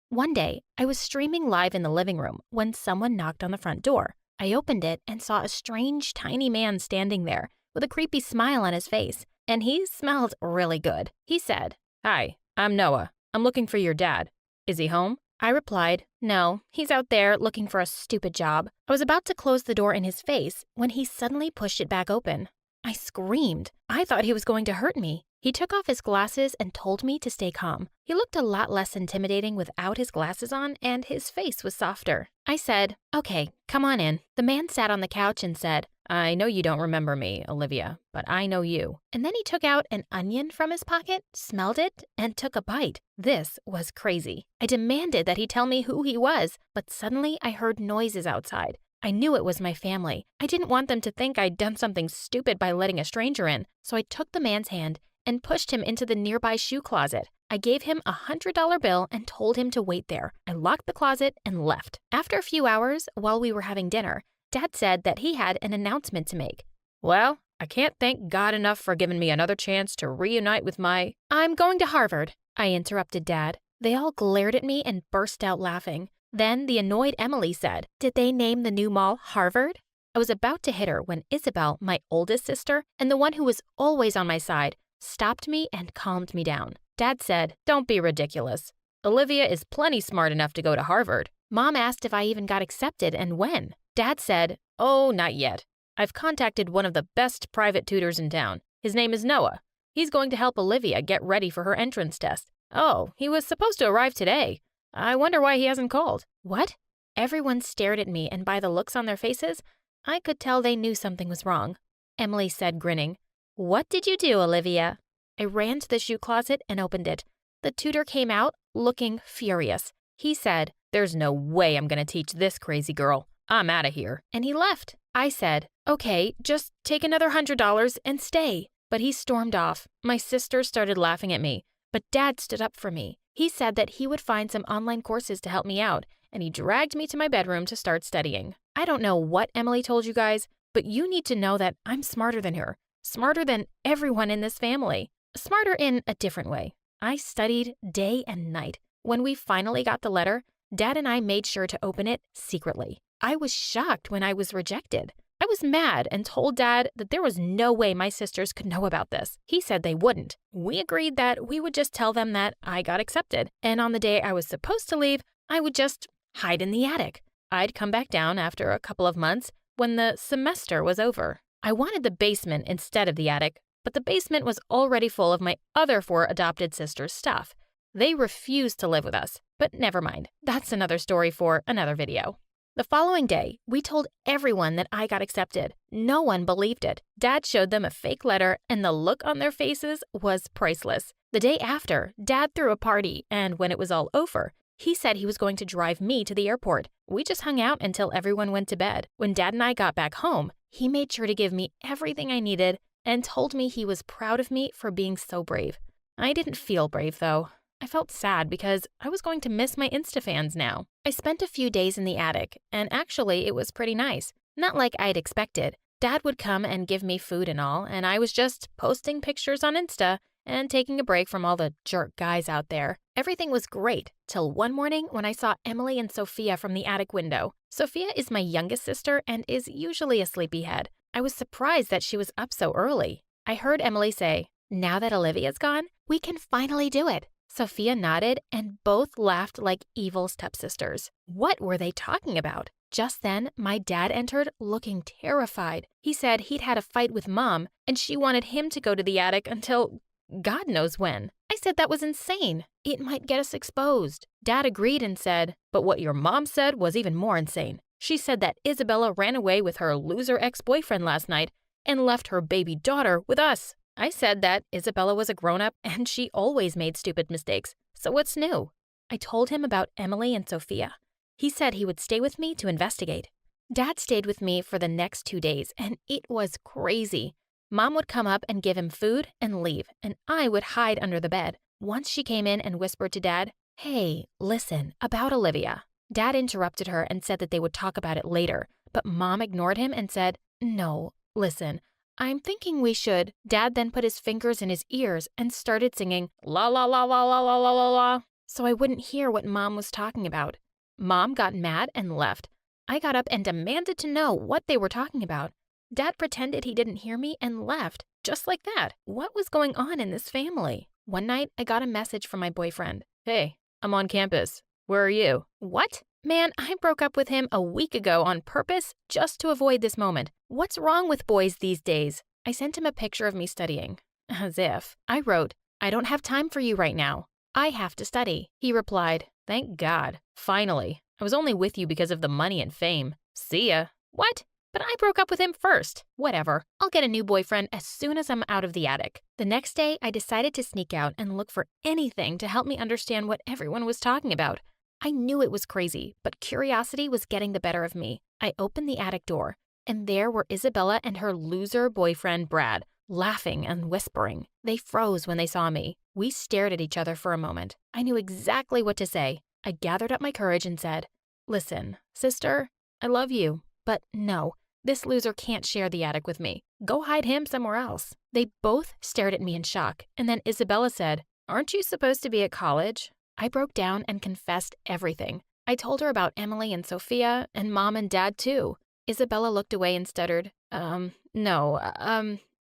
One day, I was streaming live in the living room when someone knocked on the front door. I opened it and saw a strange, tiny man standing there with a creepy smile on his face, and he smelled really good. He said, "Hi, I'm Noah. I'm looking for your dad. Is he home?" I replied, "No, he's out there looking for a stupid job." I was about to close the door in his face when he suddenly pushed it back open. I screamed. I thought he was going to hurt me. He took off his glasses and told me to stay calm. He looked a lot less intimidating without his glasses on, and his face was softer. I said, "Okay, come on in." The man sat on the couch and said, "I know you don't remember me, Olivia, but I know you." And then he took out an onion from his pocket, smelled it, and took a bite. This was crazy. I demanded that he tell me who he was, but suddenly I heard noises outside. I knew it was my family. I didn't want them to think I'd done something stupid by letting a stranger in, so I took the man's hand and pushed him into the nearby shoe closet. I gave him a $100 bill and told him to wait there. I locked the closet and left. After a few hours, while we were having dinner, Dad said that he had an announcement to make. "Well, I can't thank God enough for giving me another chance to reunite with my—" "I'm going to Harvard," I interrupted Dad. They all glared at me and burst out laughing. Then the annoyed Emily said, "Did they name the new mall Harvard?" I was about to hit her when Isabel, my oldest sister, and the one who was always on my side, stopped me and calmed me down. Dad said, "Don't be ridiculous. Olivia is plenty smart enough to go to Harvard." Mom asked if I even got accepted and when. Dad said, "Oh, not yet. I've contacted one of the best private tutors in town. His name is Noah. He's going to help Olivia get ready for her entrance test. Oh, he was supposed to arrive today. I wonder why he hasn't called." What? Everyone stared at me, and by the looks on their faces, I could tell they knew something was wrong. Emily said, grinning, "What did you do, Olivia?" I ran to the shoe closet and opened it. The tutor came out, looking furious. He said, "There's no way I'm going to teach this crazy girl. I'm out of here." And he left. I said, "Okay, just take another $100 and stay." But he stormed off. My sister started laughing at me, but Dad stood up for me. He said that he would find some online courses to help me out, and he dragged me to my bedroom to start studying. I don't know what Emily told you guys, but you need to know that I'm smarter than her, smarter than everyone in this family, smarter in a different way. I studied day and night. When we finally got the letter, Dad and I made sure to open it secretly. I was shocked when I was rejected. I was mad and told Dad that there was no way my sisters could know about this. He said they wouldn't. We agreed that we would just tell them that I got accepted, and on the day I was supposed to leave, I would just hide in the attic. I'd come back down after a couple of months when the semester was over. I wanted the basement instead of the attic, but the basement was already full of my other 4 adopted sisters' stuff. They refused to live with us, but never mind. That's another story for another video. The following day, we told everyone that I got accepted. No one believed it. Dad showed them a fake letter, and the look on their faces was priceless. The day after, Dad threw a party, and when it was all over, he said he was going to drive me to the airport. We just hung out until everyone went to bed. When Dad and I got back home, he made sure to give me everything I needed and told me he was proud of me for being so brave. I didn't feel brave, though. I felt sad because I was going to miss my Instafans now. I spent a few days in the attic, and actually it was pretty nice. Not like I'd expected. Dad would come and give me food and all, and I was just posting pictures on Insta and taking a break from all the jerk guys out there. Everything was great, till one morning when I saw Emily and Sophia from the attic window. Sophia is my youngest sister and is usually a sleepyhead. I was surprised that she was up so early. I heard Emily say, "Now that Olivia's gone, we can finally do it." Sophia nodded, and both laughed like evil stepsisters. What were they talking about? Just then, my dad entered looking terrified. He said he'd had a fight with Mom, and she wanted him to go to the attic until God knows when. I said that was insane. It might get us exposed. Dad agreed and said, "But what your mom said was even more insane. She said that Isabella ran away with her loser ex-boyfriend last night and left her baby daughter with us." I said that Isabella was a grown-up and she always made stupid mistakes, so what's new? I told him about Emily and Sophia. He said he would stay with me to investigate. Dad stayed with me for the next 2 days, and it was crazy. Mom would come up and give him food and leave, and I would hide under the bed. Once she came in and whispered to Dad, "Hey, listen, about Olivia." Dad interrupted her and said that they would talk about it later, but Mom ignored him and said, "No, listen, I'm thinking we should." Dad then put his fingers in his ears and started singing la la la la la la la la la, so I wouldn't hear what Mom was talking about. Mom got mad and left. I got up and demanded to know what they were talking about. Dad pretended he didn't hear me and left, just like that. What was going on in this family? One night, I got a message from my boyfriend. "Hey, I'm on campus. Where are you?" What? Man, I broke up with him a week ago on purpose just to avoid this moment. What's wrong with boys these days? I sent him a picture of me studying. As if. I wrote, "I don't have time for you right now. I have to study." He replied, "Thank God. Finally. I was only with you because of the money and fame. See ya." What? But I broke up with him first. Whatever. I'll get a new boyfriend as soon as I'm out of the attic. The next day, I decided to sneak out and look for anything to help me understand what everyone was talking about. I knew it was crazy, but curiosity was getting the better of me. I opened the attic door, and there were Isabella and her loser boyfriend, Brad, laughing and whispering. They froze when they saw me. We stared at each other for a moment. I knew exactly what to say. I gathered up my courage and said, "Listen, sister, I love you, but no, this loser can't share the attic with me. Go hide him somewhere else." They both stared at me in shock, and then Isabella said, "Aren't you supposed to be at college?" I broke down and confessed everything. I told her about Emily and Sophia and Mom and Dad too. Isabella looked away and stuttered, no,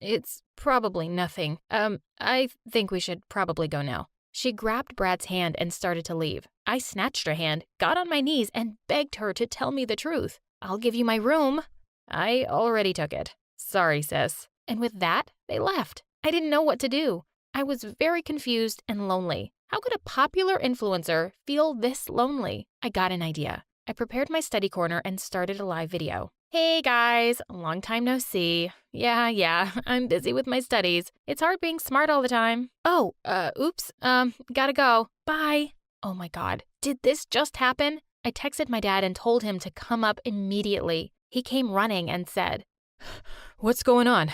it's probably nothing. I think we should probably go now. She grabbed Brad's hand and started to leave. I snatched her hand, got on my knees, and begged her to tell me the truth. I'll give you my room. I already took it. Sorry, sis. And with that, they left. I didn't know what to do. I was very confused and lonely. How could a popular influencer feel this lonely? I got an idea. I prepared my study corner and started a live video. Hey guys, long time no see. Yeah, I'm busy with my studies. It's hard being smart all the time. Oops, gotta go. Bye. Oh my God, did this just happen? I texted my dad and told him to come up immediately. He came running and said, "What's going on?"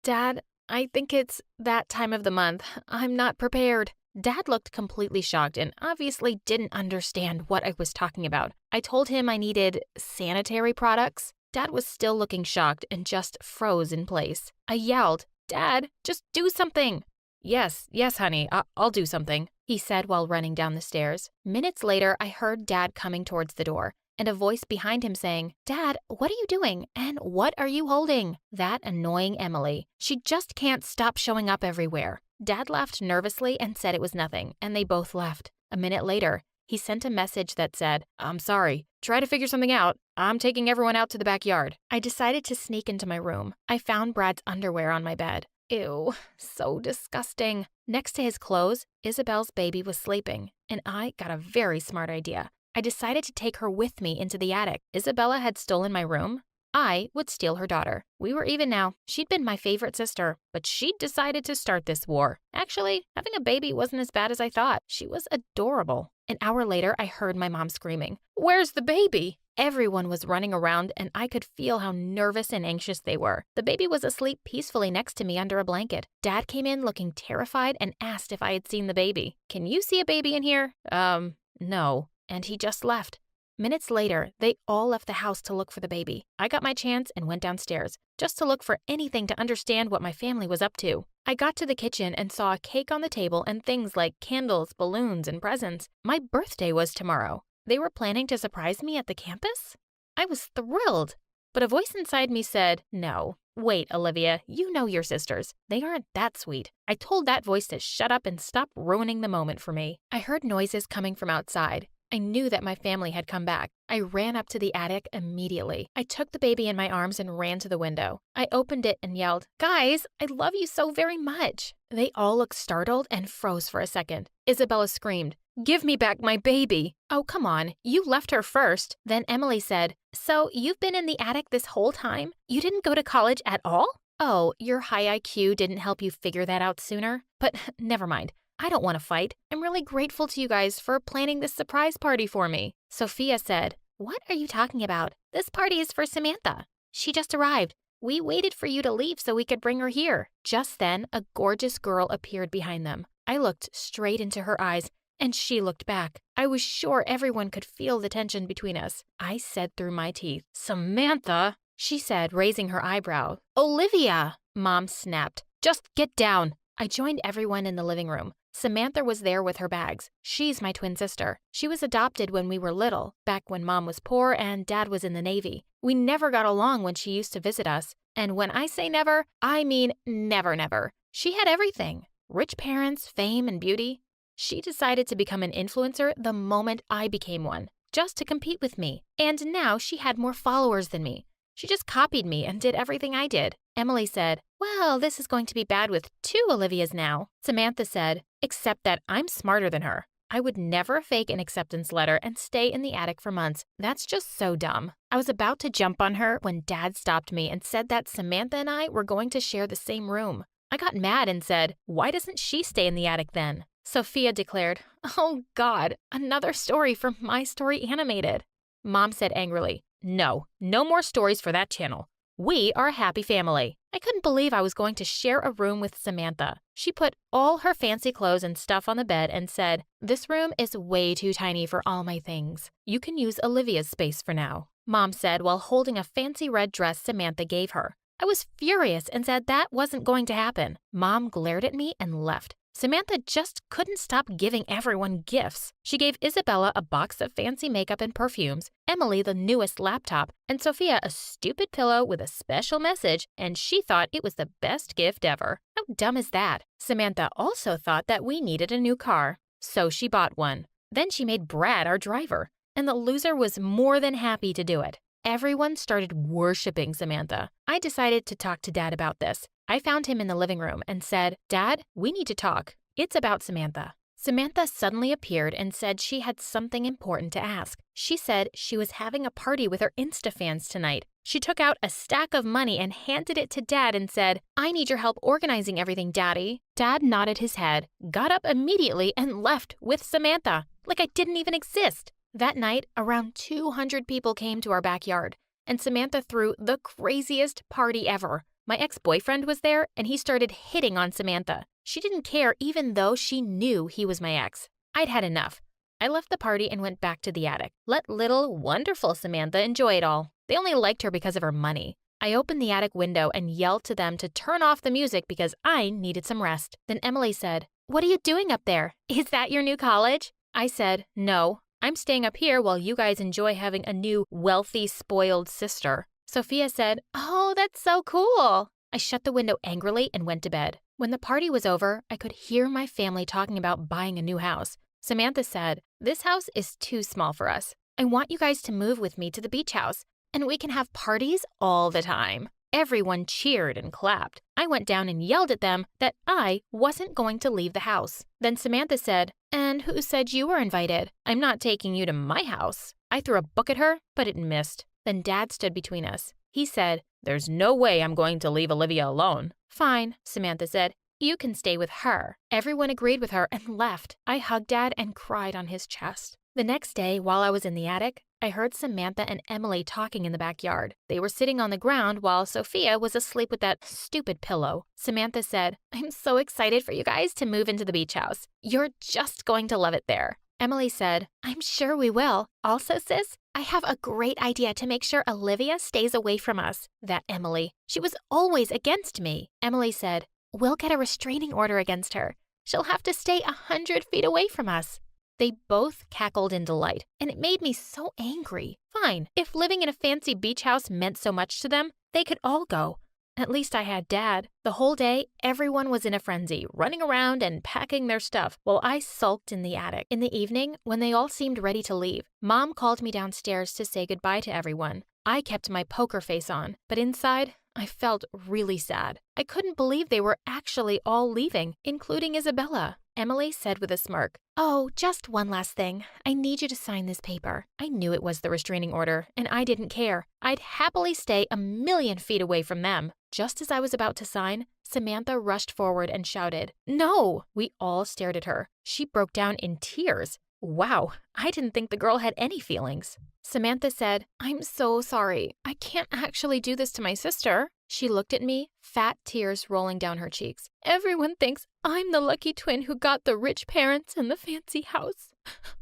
Dad, I think it's that time of the month. I'm not prepared. Dad looked completely shocked and obviously didn't understand what I was talking about. I told him I needed sanitary products. Dad was still looking shocked and just froze in place. I yelled, "Dad, just do something." Yes, honey, I'll do something," he said while running down the stairs. Minutes later, I heard Dad coming towards the door and a voice behind him saying, "Dad, what are you doing? And what are you holding?" That annoying Emily. She just can't stop showing up everywhere. Dad laughed nervously and said it was nothing, and they both left. A minute later, he sent a message that said, "I'm sorry. Try to figure something out. I'm taking everyone out to the backyard." I decided to sneak into my room. I found Brad's underwear on my bed. Ew, so disgusting. Next to his clothes, Isabel's baby was sleeping, and I got a very smart idea. I decided to take her with me into the attic. Isabella had stolen my room. I would steal her daughter. We were even now. She'd been my favorite sister, but she'd decided to start this war. Actually, having a baby wasn't as bad as I thought. She was adorable. An hour later, I heard my mom screaming, "Where's the baby?" Everyone was running around, and I could feel how nervous and anxious they were. The baby was asleep peacefully next to me under a blanket. Dad came in looking terrified and asked if I had seen the baby. "Can you see a baby in here?" No. And he just left. Minutes later, they all left the house to look for the baby. I got my chance and went downstairs, just to look for anything to understand what my family was up to. I got to the kitchen and saw a cake on the table and things like candles, balloons, and presents. My birthday was tomorrow. They were planning to surprise me at the campus? I was thrilled. But a voice inside me said, "No. Wait, Olivia, you know your sisters. They aren't that sweet." I told that voice to shut up and stop ruining the moment for me. I heard noises coming from outside. I knew that my family had come back. I ran up to the attic immediately. I took the baby in my arms and ran to the window. I opened it and yelled, "Guys, I love you so very much." They all looked startled and froze for a second. Isabella screamed, "Give me back my baby." "Oh, come on. You left her first." Then Emily said, "So you've been in the attic this whole time? You didn't go to college at all?" "Oh, your high IQ didn't help you figure that out sooner? But never mind. I don't want to fight. I'm really grateful to you guys for planning this surprise party for me." Sophia said, "What are you talking about? This party is for Samantha. She just arrived. We waited for you to leave so we could bring her here." Just then, a gorgeous girl appeared behind them. I looked straight into her eyes, and she looked back. I was sure everyone could feel the tension between us. I said through my teeth, "Samantha," she said, raising her eyebrow. "Olivia," Mom snapped. "Just get down." I joined everyone in the living room. Samantha was there with her bags. She's my twin sister. She was adopted when we were little, back when Mom was poor and Dad was in the Navy. We never got along when she used to visit us. And when I say never, I mean never. She had everything. Rich parents, fame, and beauty. She decided to become an influencer the moment I became one, just to compete with me. And now she had more followers than me. She just copied me and did everything I did. Emily said, "Well, this is going to be bad with 2 Olivias now." Samantha said, "Except that I'm smarter than her. I would never fake an acceptance letter and stay in the attic for months. That's just so dumb." I was about to jump on her when Dad stopped me and said that Samantha and I were going to share the same room. I got mad and said, "Why doesn't she stay in the attic then?" Sophia declared, "Oh God, another story from My Story Animated." Mom said angrily, No more stories for that channel. We are a happy family." I couldn't believe I was going to share a room with Samantha. She put all her fancy clothes and stuff on the bed and said, "This room is way too tiny for all my things. You can use Olivia's space for now," Mom said while holding a fancy red dress Samantha gave her. I was furious and said that wasn't going to happen. Mom glared at me and left. Samantha just couldn't stop giving everyone gifts. She gave Isabella a box of fancy makeup and perfumes, Emily the newest laptop, and Sophia a stupid pillow with a special message, and she thought it was the best gift ever. How dumb is that? Samantha also thought that we needed a new car, so she bought one. Then she made Brad our driver, and the loser was more than happy to do it. Everyone started worshiping Samantha. I decided to talk to Dad about this. I found him in the living room and said, "Dad, we need to talk. It's about Samantha." Samantha suddenly appeared and said she had something important to ask. She said she was having a party with her Insta fans tonight. She took out a stack of money and handed it to Dad and said, "I need your help organizing everything, Daddy." Dad nodded his head, got up immediately, and left with Samantha, like I didn't even exist. That night, around 200 people came to our backyard, and Samantha threw the craziest party ever. My ex-boyfriend was there, and he started hitting on Samantha. She didn't care even though she knew he was my ex. I'd had enough. I left the party and went back to the attic. Let little, wonderful Samantha enjoy it all. They only liked her because of her money. I opened the attic window and yelled to them to turn off the music because I needed some rest. Then Emily said, "What are you doing up there? Is that your new college?" I said, "No. I'm staying up here while you guys enjoy having a new, wealthy, spoiled sister." Sophia said, "Oh, that's so cool." I shut the window angrily and went to bed. When the party was over, I could hear my family talking about buying a new house. Samantha said, "This house is too small for us. I want you guys to move with me to the beach house, and we can have parties all the time." Everyone cheered and clapped. I went down and yelled at them that I wasn't going to leave the house. Then Samantha said, "And who said you were invited? I'm not taking you to my house." I threw a book at her, but it missed. Then Dad stood between us. He said, "There's no way I'm going to leave Olivia alone." "Fine," Samantha said. "You can stay with her." Everyone agreed with her and left. I hugged Dad and cried on his chest. The next day, while I was in the attic, I heard Samantha and Emily talking in the backyard. They were sitting on the ground while Sophia was asleep with that stupid pillow. Samantha said, "I'm so excited for you guys to move into the beach house. You're just going to love it there." Emily said, "I'm sure we will. Also, sis, I have a great idea to make sure Olivia stays away from us." That Emily. She was always against me. Emily said, "We'll get a restraining order against her. She'll have to stay 100 feet away from us." They both cackled in delight, and it made me so angry. Fine, if living in a fancy beach house meant so much to them, they could all go. At least I had Dad. The whole day, everyone was in a frenzy, running around and packing their stuff, while I sulked in the attic. In the evening, when they all seemed ready to leave, Mom called me downstairs to say goodbye to everyone. I kept my poker face on, but inside, I felt really sad. I couldn't believe they were actually all leaving, including Isabella. Emily said with a smirk, "Oh, just one last thing. I need you to sign this paper." I knew it was the restraining order, and I didn't care. I'd happily stay 1,000,000 feet away from them. Just as I was about to sign, Samantha rushed forward and shouted, "No!" We all stared at her. She broke down in tears. Wow, I didn't think the girl had any feelings. Samantha said, "I'm so sorry. I can't actually do this to my sister." She looked at me, fat tears rolling down her cheeks. "Everyone thinks I'm the lucky twin who got the rich parents and the fancy house.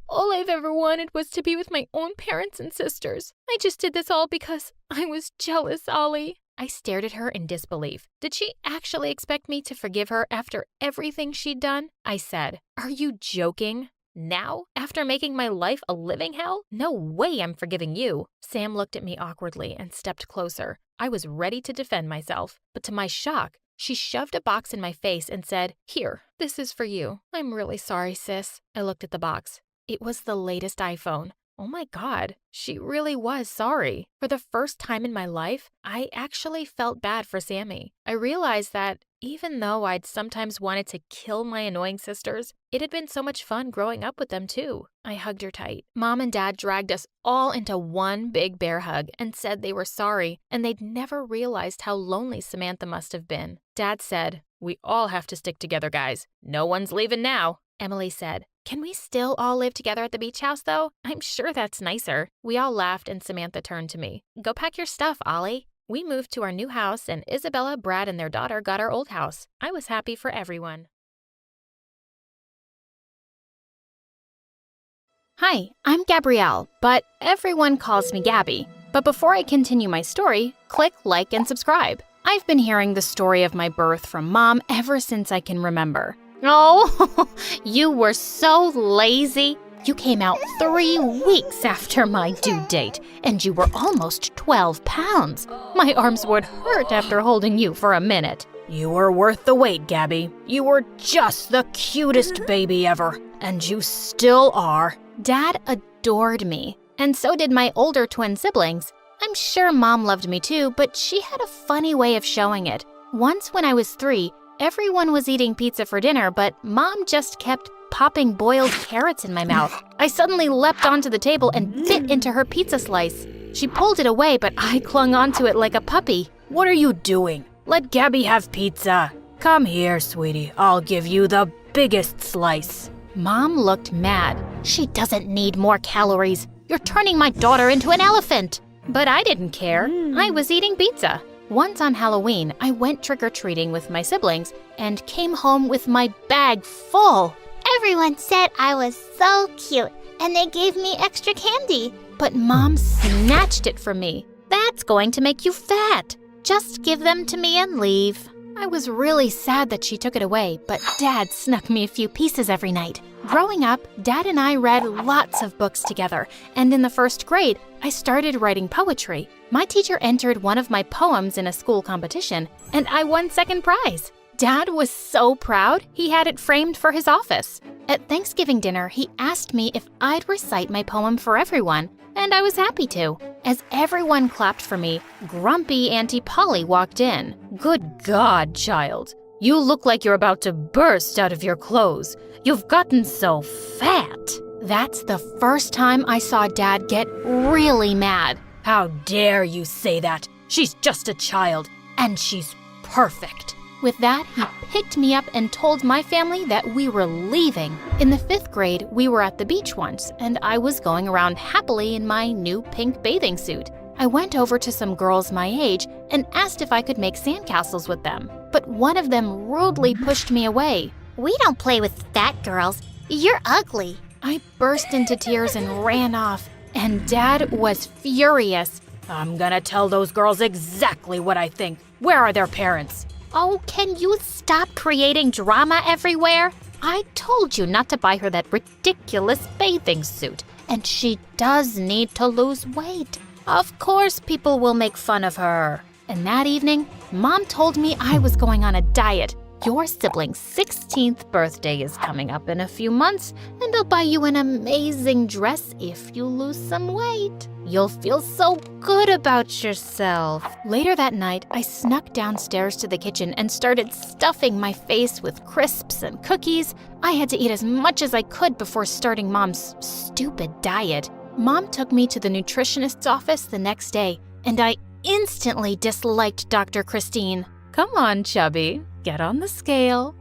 All I've ever wanted was to be with my own parents and sisters. I just did this all because I was jealous, Ollie." I stared at her in disbelief. Did she actually expect me to forgive her after everything she'd done? I said, "Are you joking? Now, after making my life a living hell? No way I'm forgiving you." Sam looked at me awkwardly and stepped closer. I was ready to defend myself, but to my shock, she shoved a box in my face and said, "Here, this is for you." "I'm really sorry, sis." I looked at the box. It was the latest iPhone. Oh my God, she really was sorry. For the first time in my life, I actually felt bad for Sammy. I realized that even though I'd sometimes wanted to kill my annoying sisters, it had been so much fun growing up with them too. I hugged her tight. Mom and Dad dragged us all into one big bear hug and said they were sorry and they'd never realized how lonely Samantha must have been. Dad said, "We all have to stick together, guys. No one's leaving now." Emily said, "Can we still all live together at the beach house, though? I'm sure that's nicer." We all laughed, and Samantha turned to me. "Go pack your stuff, Ollie." We moved to our new house, and Isabella, Brad, and their daughter got our old house. I was happy for everyone. Hi, I'm Gabrielle, but everyone calls me Gabby. But before I continue my story, click like and subscribe. I've been hearing the story of my birth from Mom ever since I can remember. Oh, you were so lazy. You came out 3 weeks after my due date, and you were almost 12 pounds. My arms would hurt after holding you for a minute. You were worth the wait, Gabby. You were just the cutest baby ever. And you still are. Dad adored me, and so did my older twin siblings. I'm sure Mom loved me too, but she had a funny way of showing it. Once when I was 3, everyone was eating pizza for dinner, but Mom just kept popping boiled carrots in my mouth. I suddenly leapt onto the table and bit into her pizza slice. She pulled it away, but I clung onto it like a puppy. What are you doing? Let Gabby have pizza. Come here, sweetie. I'll give you the biggest slice. Mom looked mad. She doesn't need more calories. You're turning my daughter into an elephant. But I didn't care. I was eating pizza. Once on Halloween, I went trick-or-treating with my siblings and came home with my bag full. Everyone said I was so cute, and they gave me extra candy. But Mom snatched it from me. That's going to make you fat. Just give them to me and leave. I was really sad that she took it away, but Dad snuck me a few pieces every night. Growing up, Dad and I read lots of books together, and in the 1st grade, I started writing poetry. My teacher entered one of my poems in a school competition, and I won 2nd prize. Dad was so proud, he had it framed for his office. At Thanksgiving dinner, he asked me if I'd recite my poem for everyone, and I was happy to. As everyone clapped for me, grumpy Auntie Polly walked in. Good God, child. You look like you're about to burst out of your clothes. You've gotten so fat. That's the first time I saw Dad get really mad. How dare you say that? She's just a child, and she's perfect. With that, he picked me up and told my family that we were leaving. In the 5th grade, we were at the beach once, and I was going around happily in my new pink bathing suit. I went over to some girls my age and asked if I could make sandcastles with them, but one of them rudely pushed me away. We don't play with fat girls. You're ugly. I burst into tears and ran off, and Dad was furious. I'm gonna tell those girls exactly what I think. Where are their parents? Oh, can you stop creating drama everywhere? I told you not to buy her that ridiculous bathing suit, and she does need to lose weight. Of course people will make fun of her. And that evening, Mom told me I was going on a diet. Your sibling's 16th birthday is coming up in a few months, and I'll buy you an amazing dress if you lose some weight. You'll feel so good about yourself. Later that night, I snuck downstairs to the kitchen and started stuffing my face with crisps and cookies. I had to eat as much as I could before starting Mom's stupid diet. Mom took me to the nutritionist's office the next day, and I instantly disliked Dr. Christine. Come on, chubby. Get on the scale.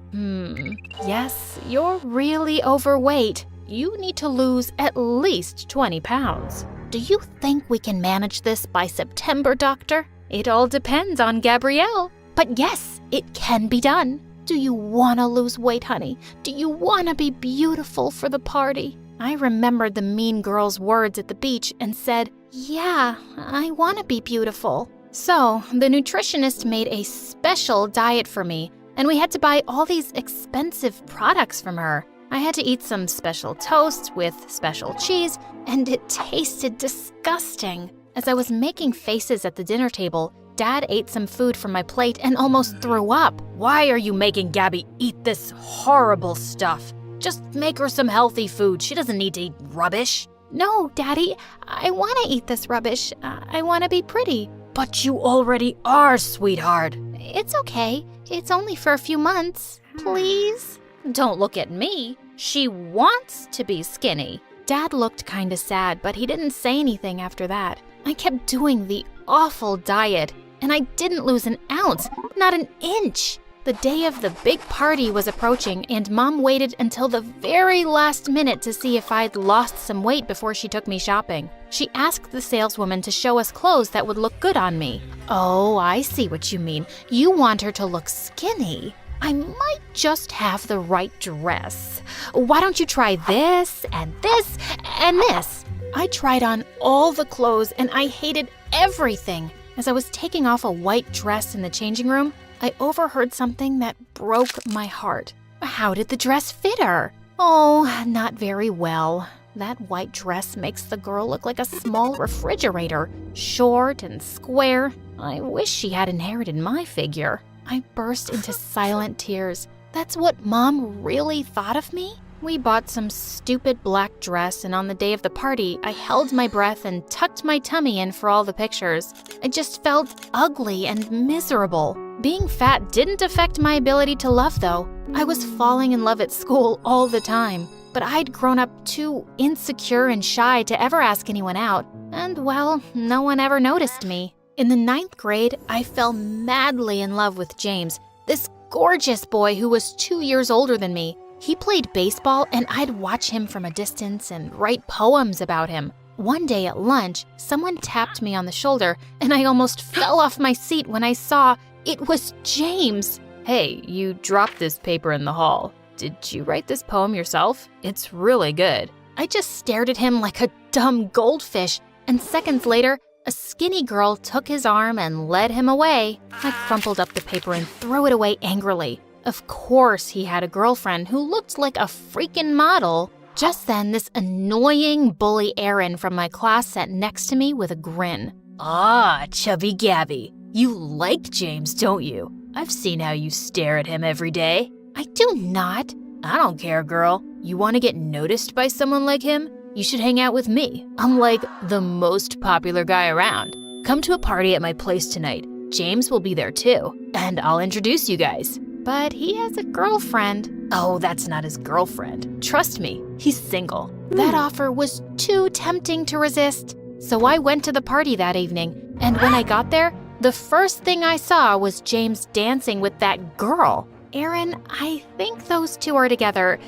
Yes, you're really overweight. You need to lose at least 20 pounds. Do you think we can manage this by September, doctor? It all depends on Gabrielle. But yes, it can be done. Do you want to lose weight, honey? Do you want to be beautiful for the party? I remembered the mean girl's words at the beach and said, yeah, I want to be beautiful. So, the nutritionist made a special diet for me, and we had to buy all these expensive products from her. I had to eat some special toast with special cheese, and it tasted disgusting. As I was making faces at the dinner table, Dad ate some food from my plate and almost threw up. Why are you making Gabby eat this horrible stuff? Just make her some healthy food. She doesn't need to eat rubbish. No, Daddy, I want to eat this rubbish. I want to be pretty. But you already are, sweetheart. It's okay. It's only for a few months. Please? Don't look at me. She wants to be skinny. Dad looked kinda sad, but he didn't say anything after that. I kept doing the awful diet, and I didn't lose an ounce, not an inch. The day of the big party was approaching, and Mom waited until the very last minute to see if I'd lost some weight before she took me shopping. She asked the saleswoman to show us clothes that would look good on me. Oh, I see what you mean. You want her to look skinny. I might just have the right dress. Why don't you try this, and this, and this? I tried on all the clothes, and I hated everything. As I was taking off a white dress in the changing room, I overheard something that broke my heart. How did the dress fit her? Oh, not very well. That white dress makes the girl look like a small refrigerator, short and square. I wish she had inherited my figure. I burst into silent tears. That's what Mom really thought of me? We bought some stupid black dress, and on the day of the party, I held my breath and tucked my tummy in for all the pictures. I just felt ugly and miserable. Being fat didn't affect my ability to love, though. I was falling in love at school all the time, but I'd grown up too insecure and shy to ever ask anyone out, and well, no one ever noticed me. In the 9th grade, I fell madly in love with James, this gorgeous boy who was 2 years older than me. He played baseball, and I'd watch him from a distance and write poems about him. One day at lunch, someone tapped me on the shoulder, and I almost fell off my seat when I saw it was James. Hey, you dropped this paper in the hall. Did you write this poem yourself? It's really good. I just stared at him like a dumb goldfish, and seconds later, a skinny girl took his arm and led him away. I crumpled up the paper and threw it away angrily. Of course, he had a girlfriend who looked like a freaking model. Just then, this annoying bully Aaron from my class sat next to me with a grin. Ah, Chubby Gabby. You like James, don't you? I've seen how you stare at him every day. I do not. I don't care, girl. You want to get noticed by someone like him? You should hang out with me. I'm like the most popular guy around. Come to a party at my place tonight. James will be there too, and I'll introduce you guys. But he has a girlfriend. Oh, that's not his girlfriend. Trust me, he's single. That offer was too tempting to resist. So I went to the party that evening, and when I got there, the first thing I saw was James dancing with that girl. Aaron, I think those two are together.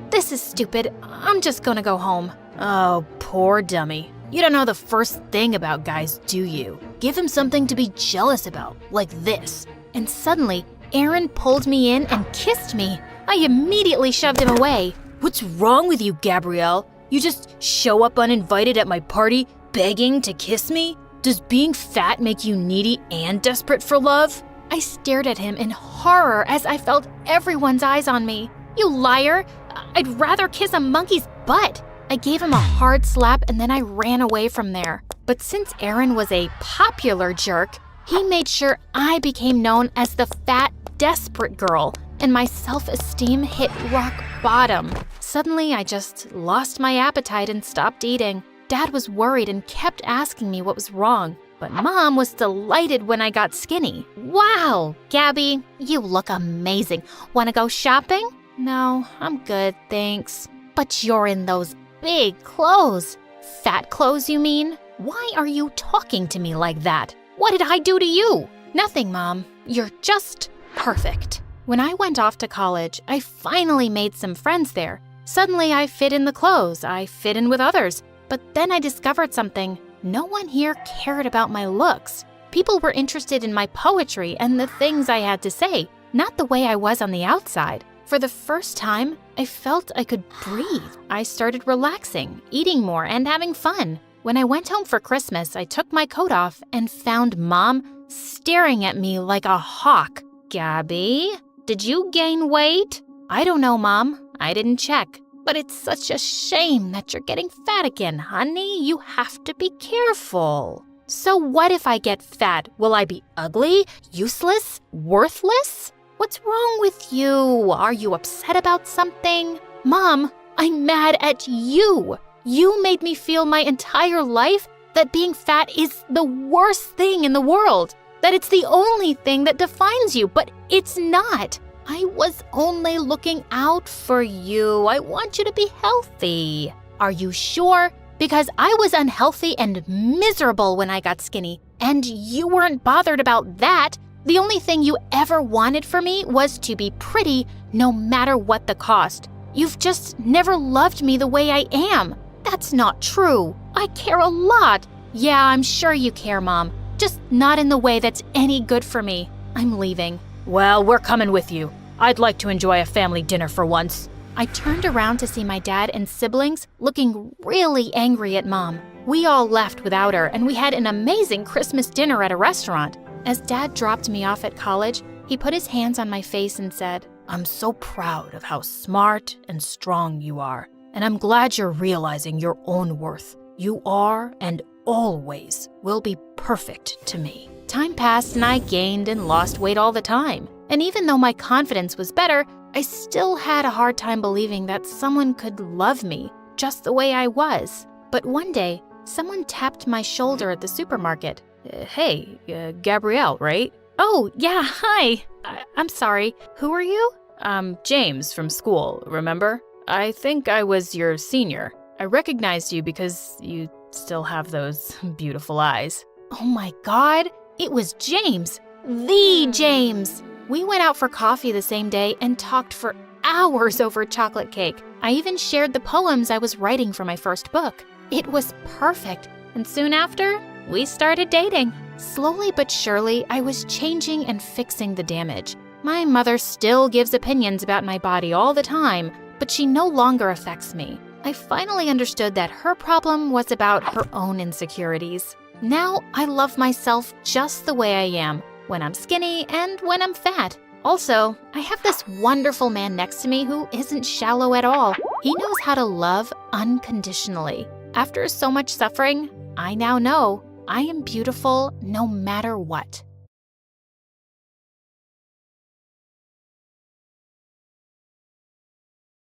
This is stupid. I'm just gonna go home. Oh, poor dummy. You don't know the first thing about guys, do you? Give him something to be jealous about, like this. And suddenly, Aaron pulled me in and kissed me. I immediately shoved him away. What's wrong with you, Gabrielle? You just show up uninvited at my party, begging to kiss me? Does being fat make you needy and desperate for love? I stared at him in horror as I felt everyone's eyes on me. You liar! I'd rather kiss a monkey's butt. I gave him a hard slap and then I ran away from there. But since Aaron was a popular jerk, he made sure I became known as the fat, desperate girl, and my self-esteem hit rock bottom. Suddenly, I just lost my appetite and stopped eating. Dad was worried and kept asking me what was wrong, but Mom was delighted when I got skinny. Wow, Gabby, you look amazing. Want to go shopping? No, I'm good, thanks. But you're in those big clothes. Fat clothes, you mean? Why are you talking to me like that? What did I do to you? Nothing, Mom. You're just perfect. When I went off to college, I finally made some friends there. Suddenly, I fit in the clothes. I fit in with others. But then I discovered something. No one here cared about my looks. People were interested in my poetry and the things I had to say, not the way I was on the outside. For the first time, I felt I could breathe. I started relaxing, eating more, and having fun. When I went home for Christmas, I took my coat off and found Mom staring at me like a hawk. Gabby, did you gain weight? I don't know, Mom. I didn't check. But it's such a shame that you're getting fat again, honey. You have to be careful. So what if I get fat? Will I be ugly, useless, worthless? What's wrong with you? Are you upset about something? Mom, I'm mad at you. You made me feel my entire life that being fat is the worst thing in the world, that it's the only thing that defines you, but it's not. I was only looking out for you. I want you to be healthy. Are you sure? Because I was unhealthy and miserable when I got skinny, and you weren't bothered about that. The only thing you ever wanted for me was to be pretty, no matter what the cost. You've just never loved me the way I am. That's not true. I care a lot. Yeah, I'm sure you care, Mom. Just not in the way that's any good for me. I'm leaving. Well, we're coming with you. I'd like to enjoy a family dinner for once. I turned around to see my dad and siblings looking really angry at Mom. We all left without her, and we had an amazing Christmas dinner at a restaurant. As Dad dropped me off at college, he put his hands on my face and said, I'm so proud of how smart and strong you are, and I'm glad you're realizing your own worth. You are and always will be perfect to me. Time passed and I gained and lost weight all the time. And even though my confidence was better, I still had a hard time believing that someone could love me just the way I was. But one day, someone tapped my shoulder at the supermarket. Hey, Gabrielle, right? Oh, yeah, hi. I'm sorry. Who are you? James from school, remember? I think I was your senior. I recognized you because you still have those beautiful eyes. Oh my God, it was James. The James. We went out for coffee the same day and talked for hours over chocolate cake. I even shared the poems I was writing for my first book. It was perfect. And soon after, we started dating. Slowly but surely, I was changing and fixing the damage. My mother still gives opinions about my body all the time, but she no longer affects me. I finally understood that her problem was about her own insecurities. Now I love myself just the way I am, when I'm skinny and when I'm fat. Also, I have this wonderful man next to me who isn't shallow at all. He knows how to love unconditionally. After so much suffering, I now know I am beautiful no matter what.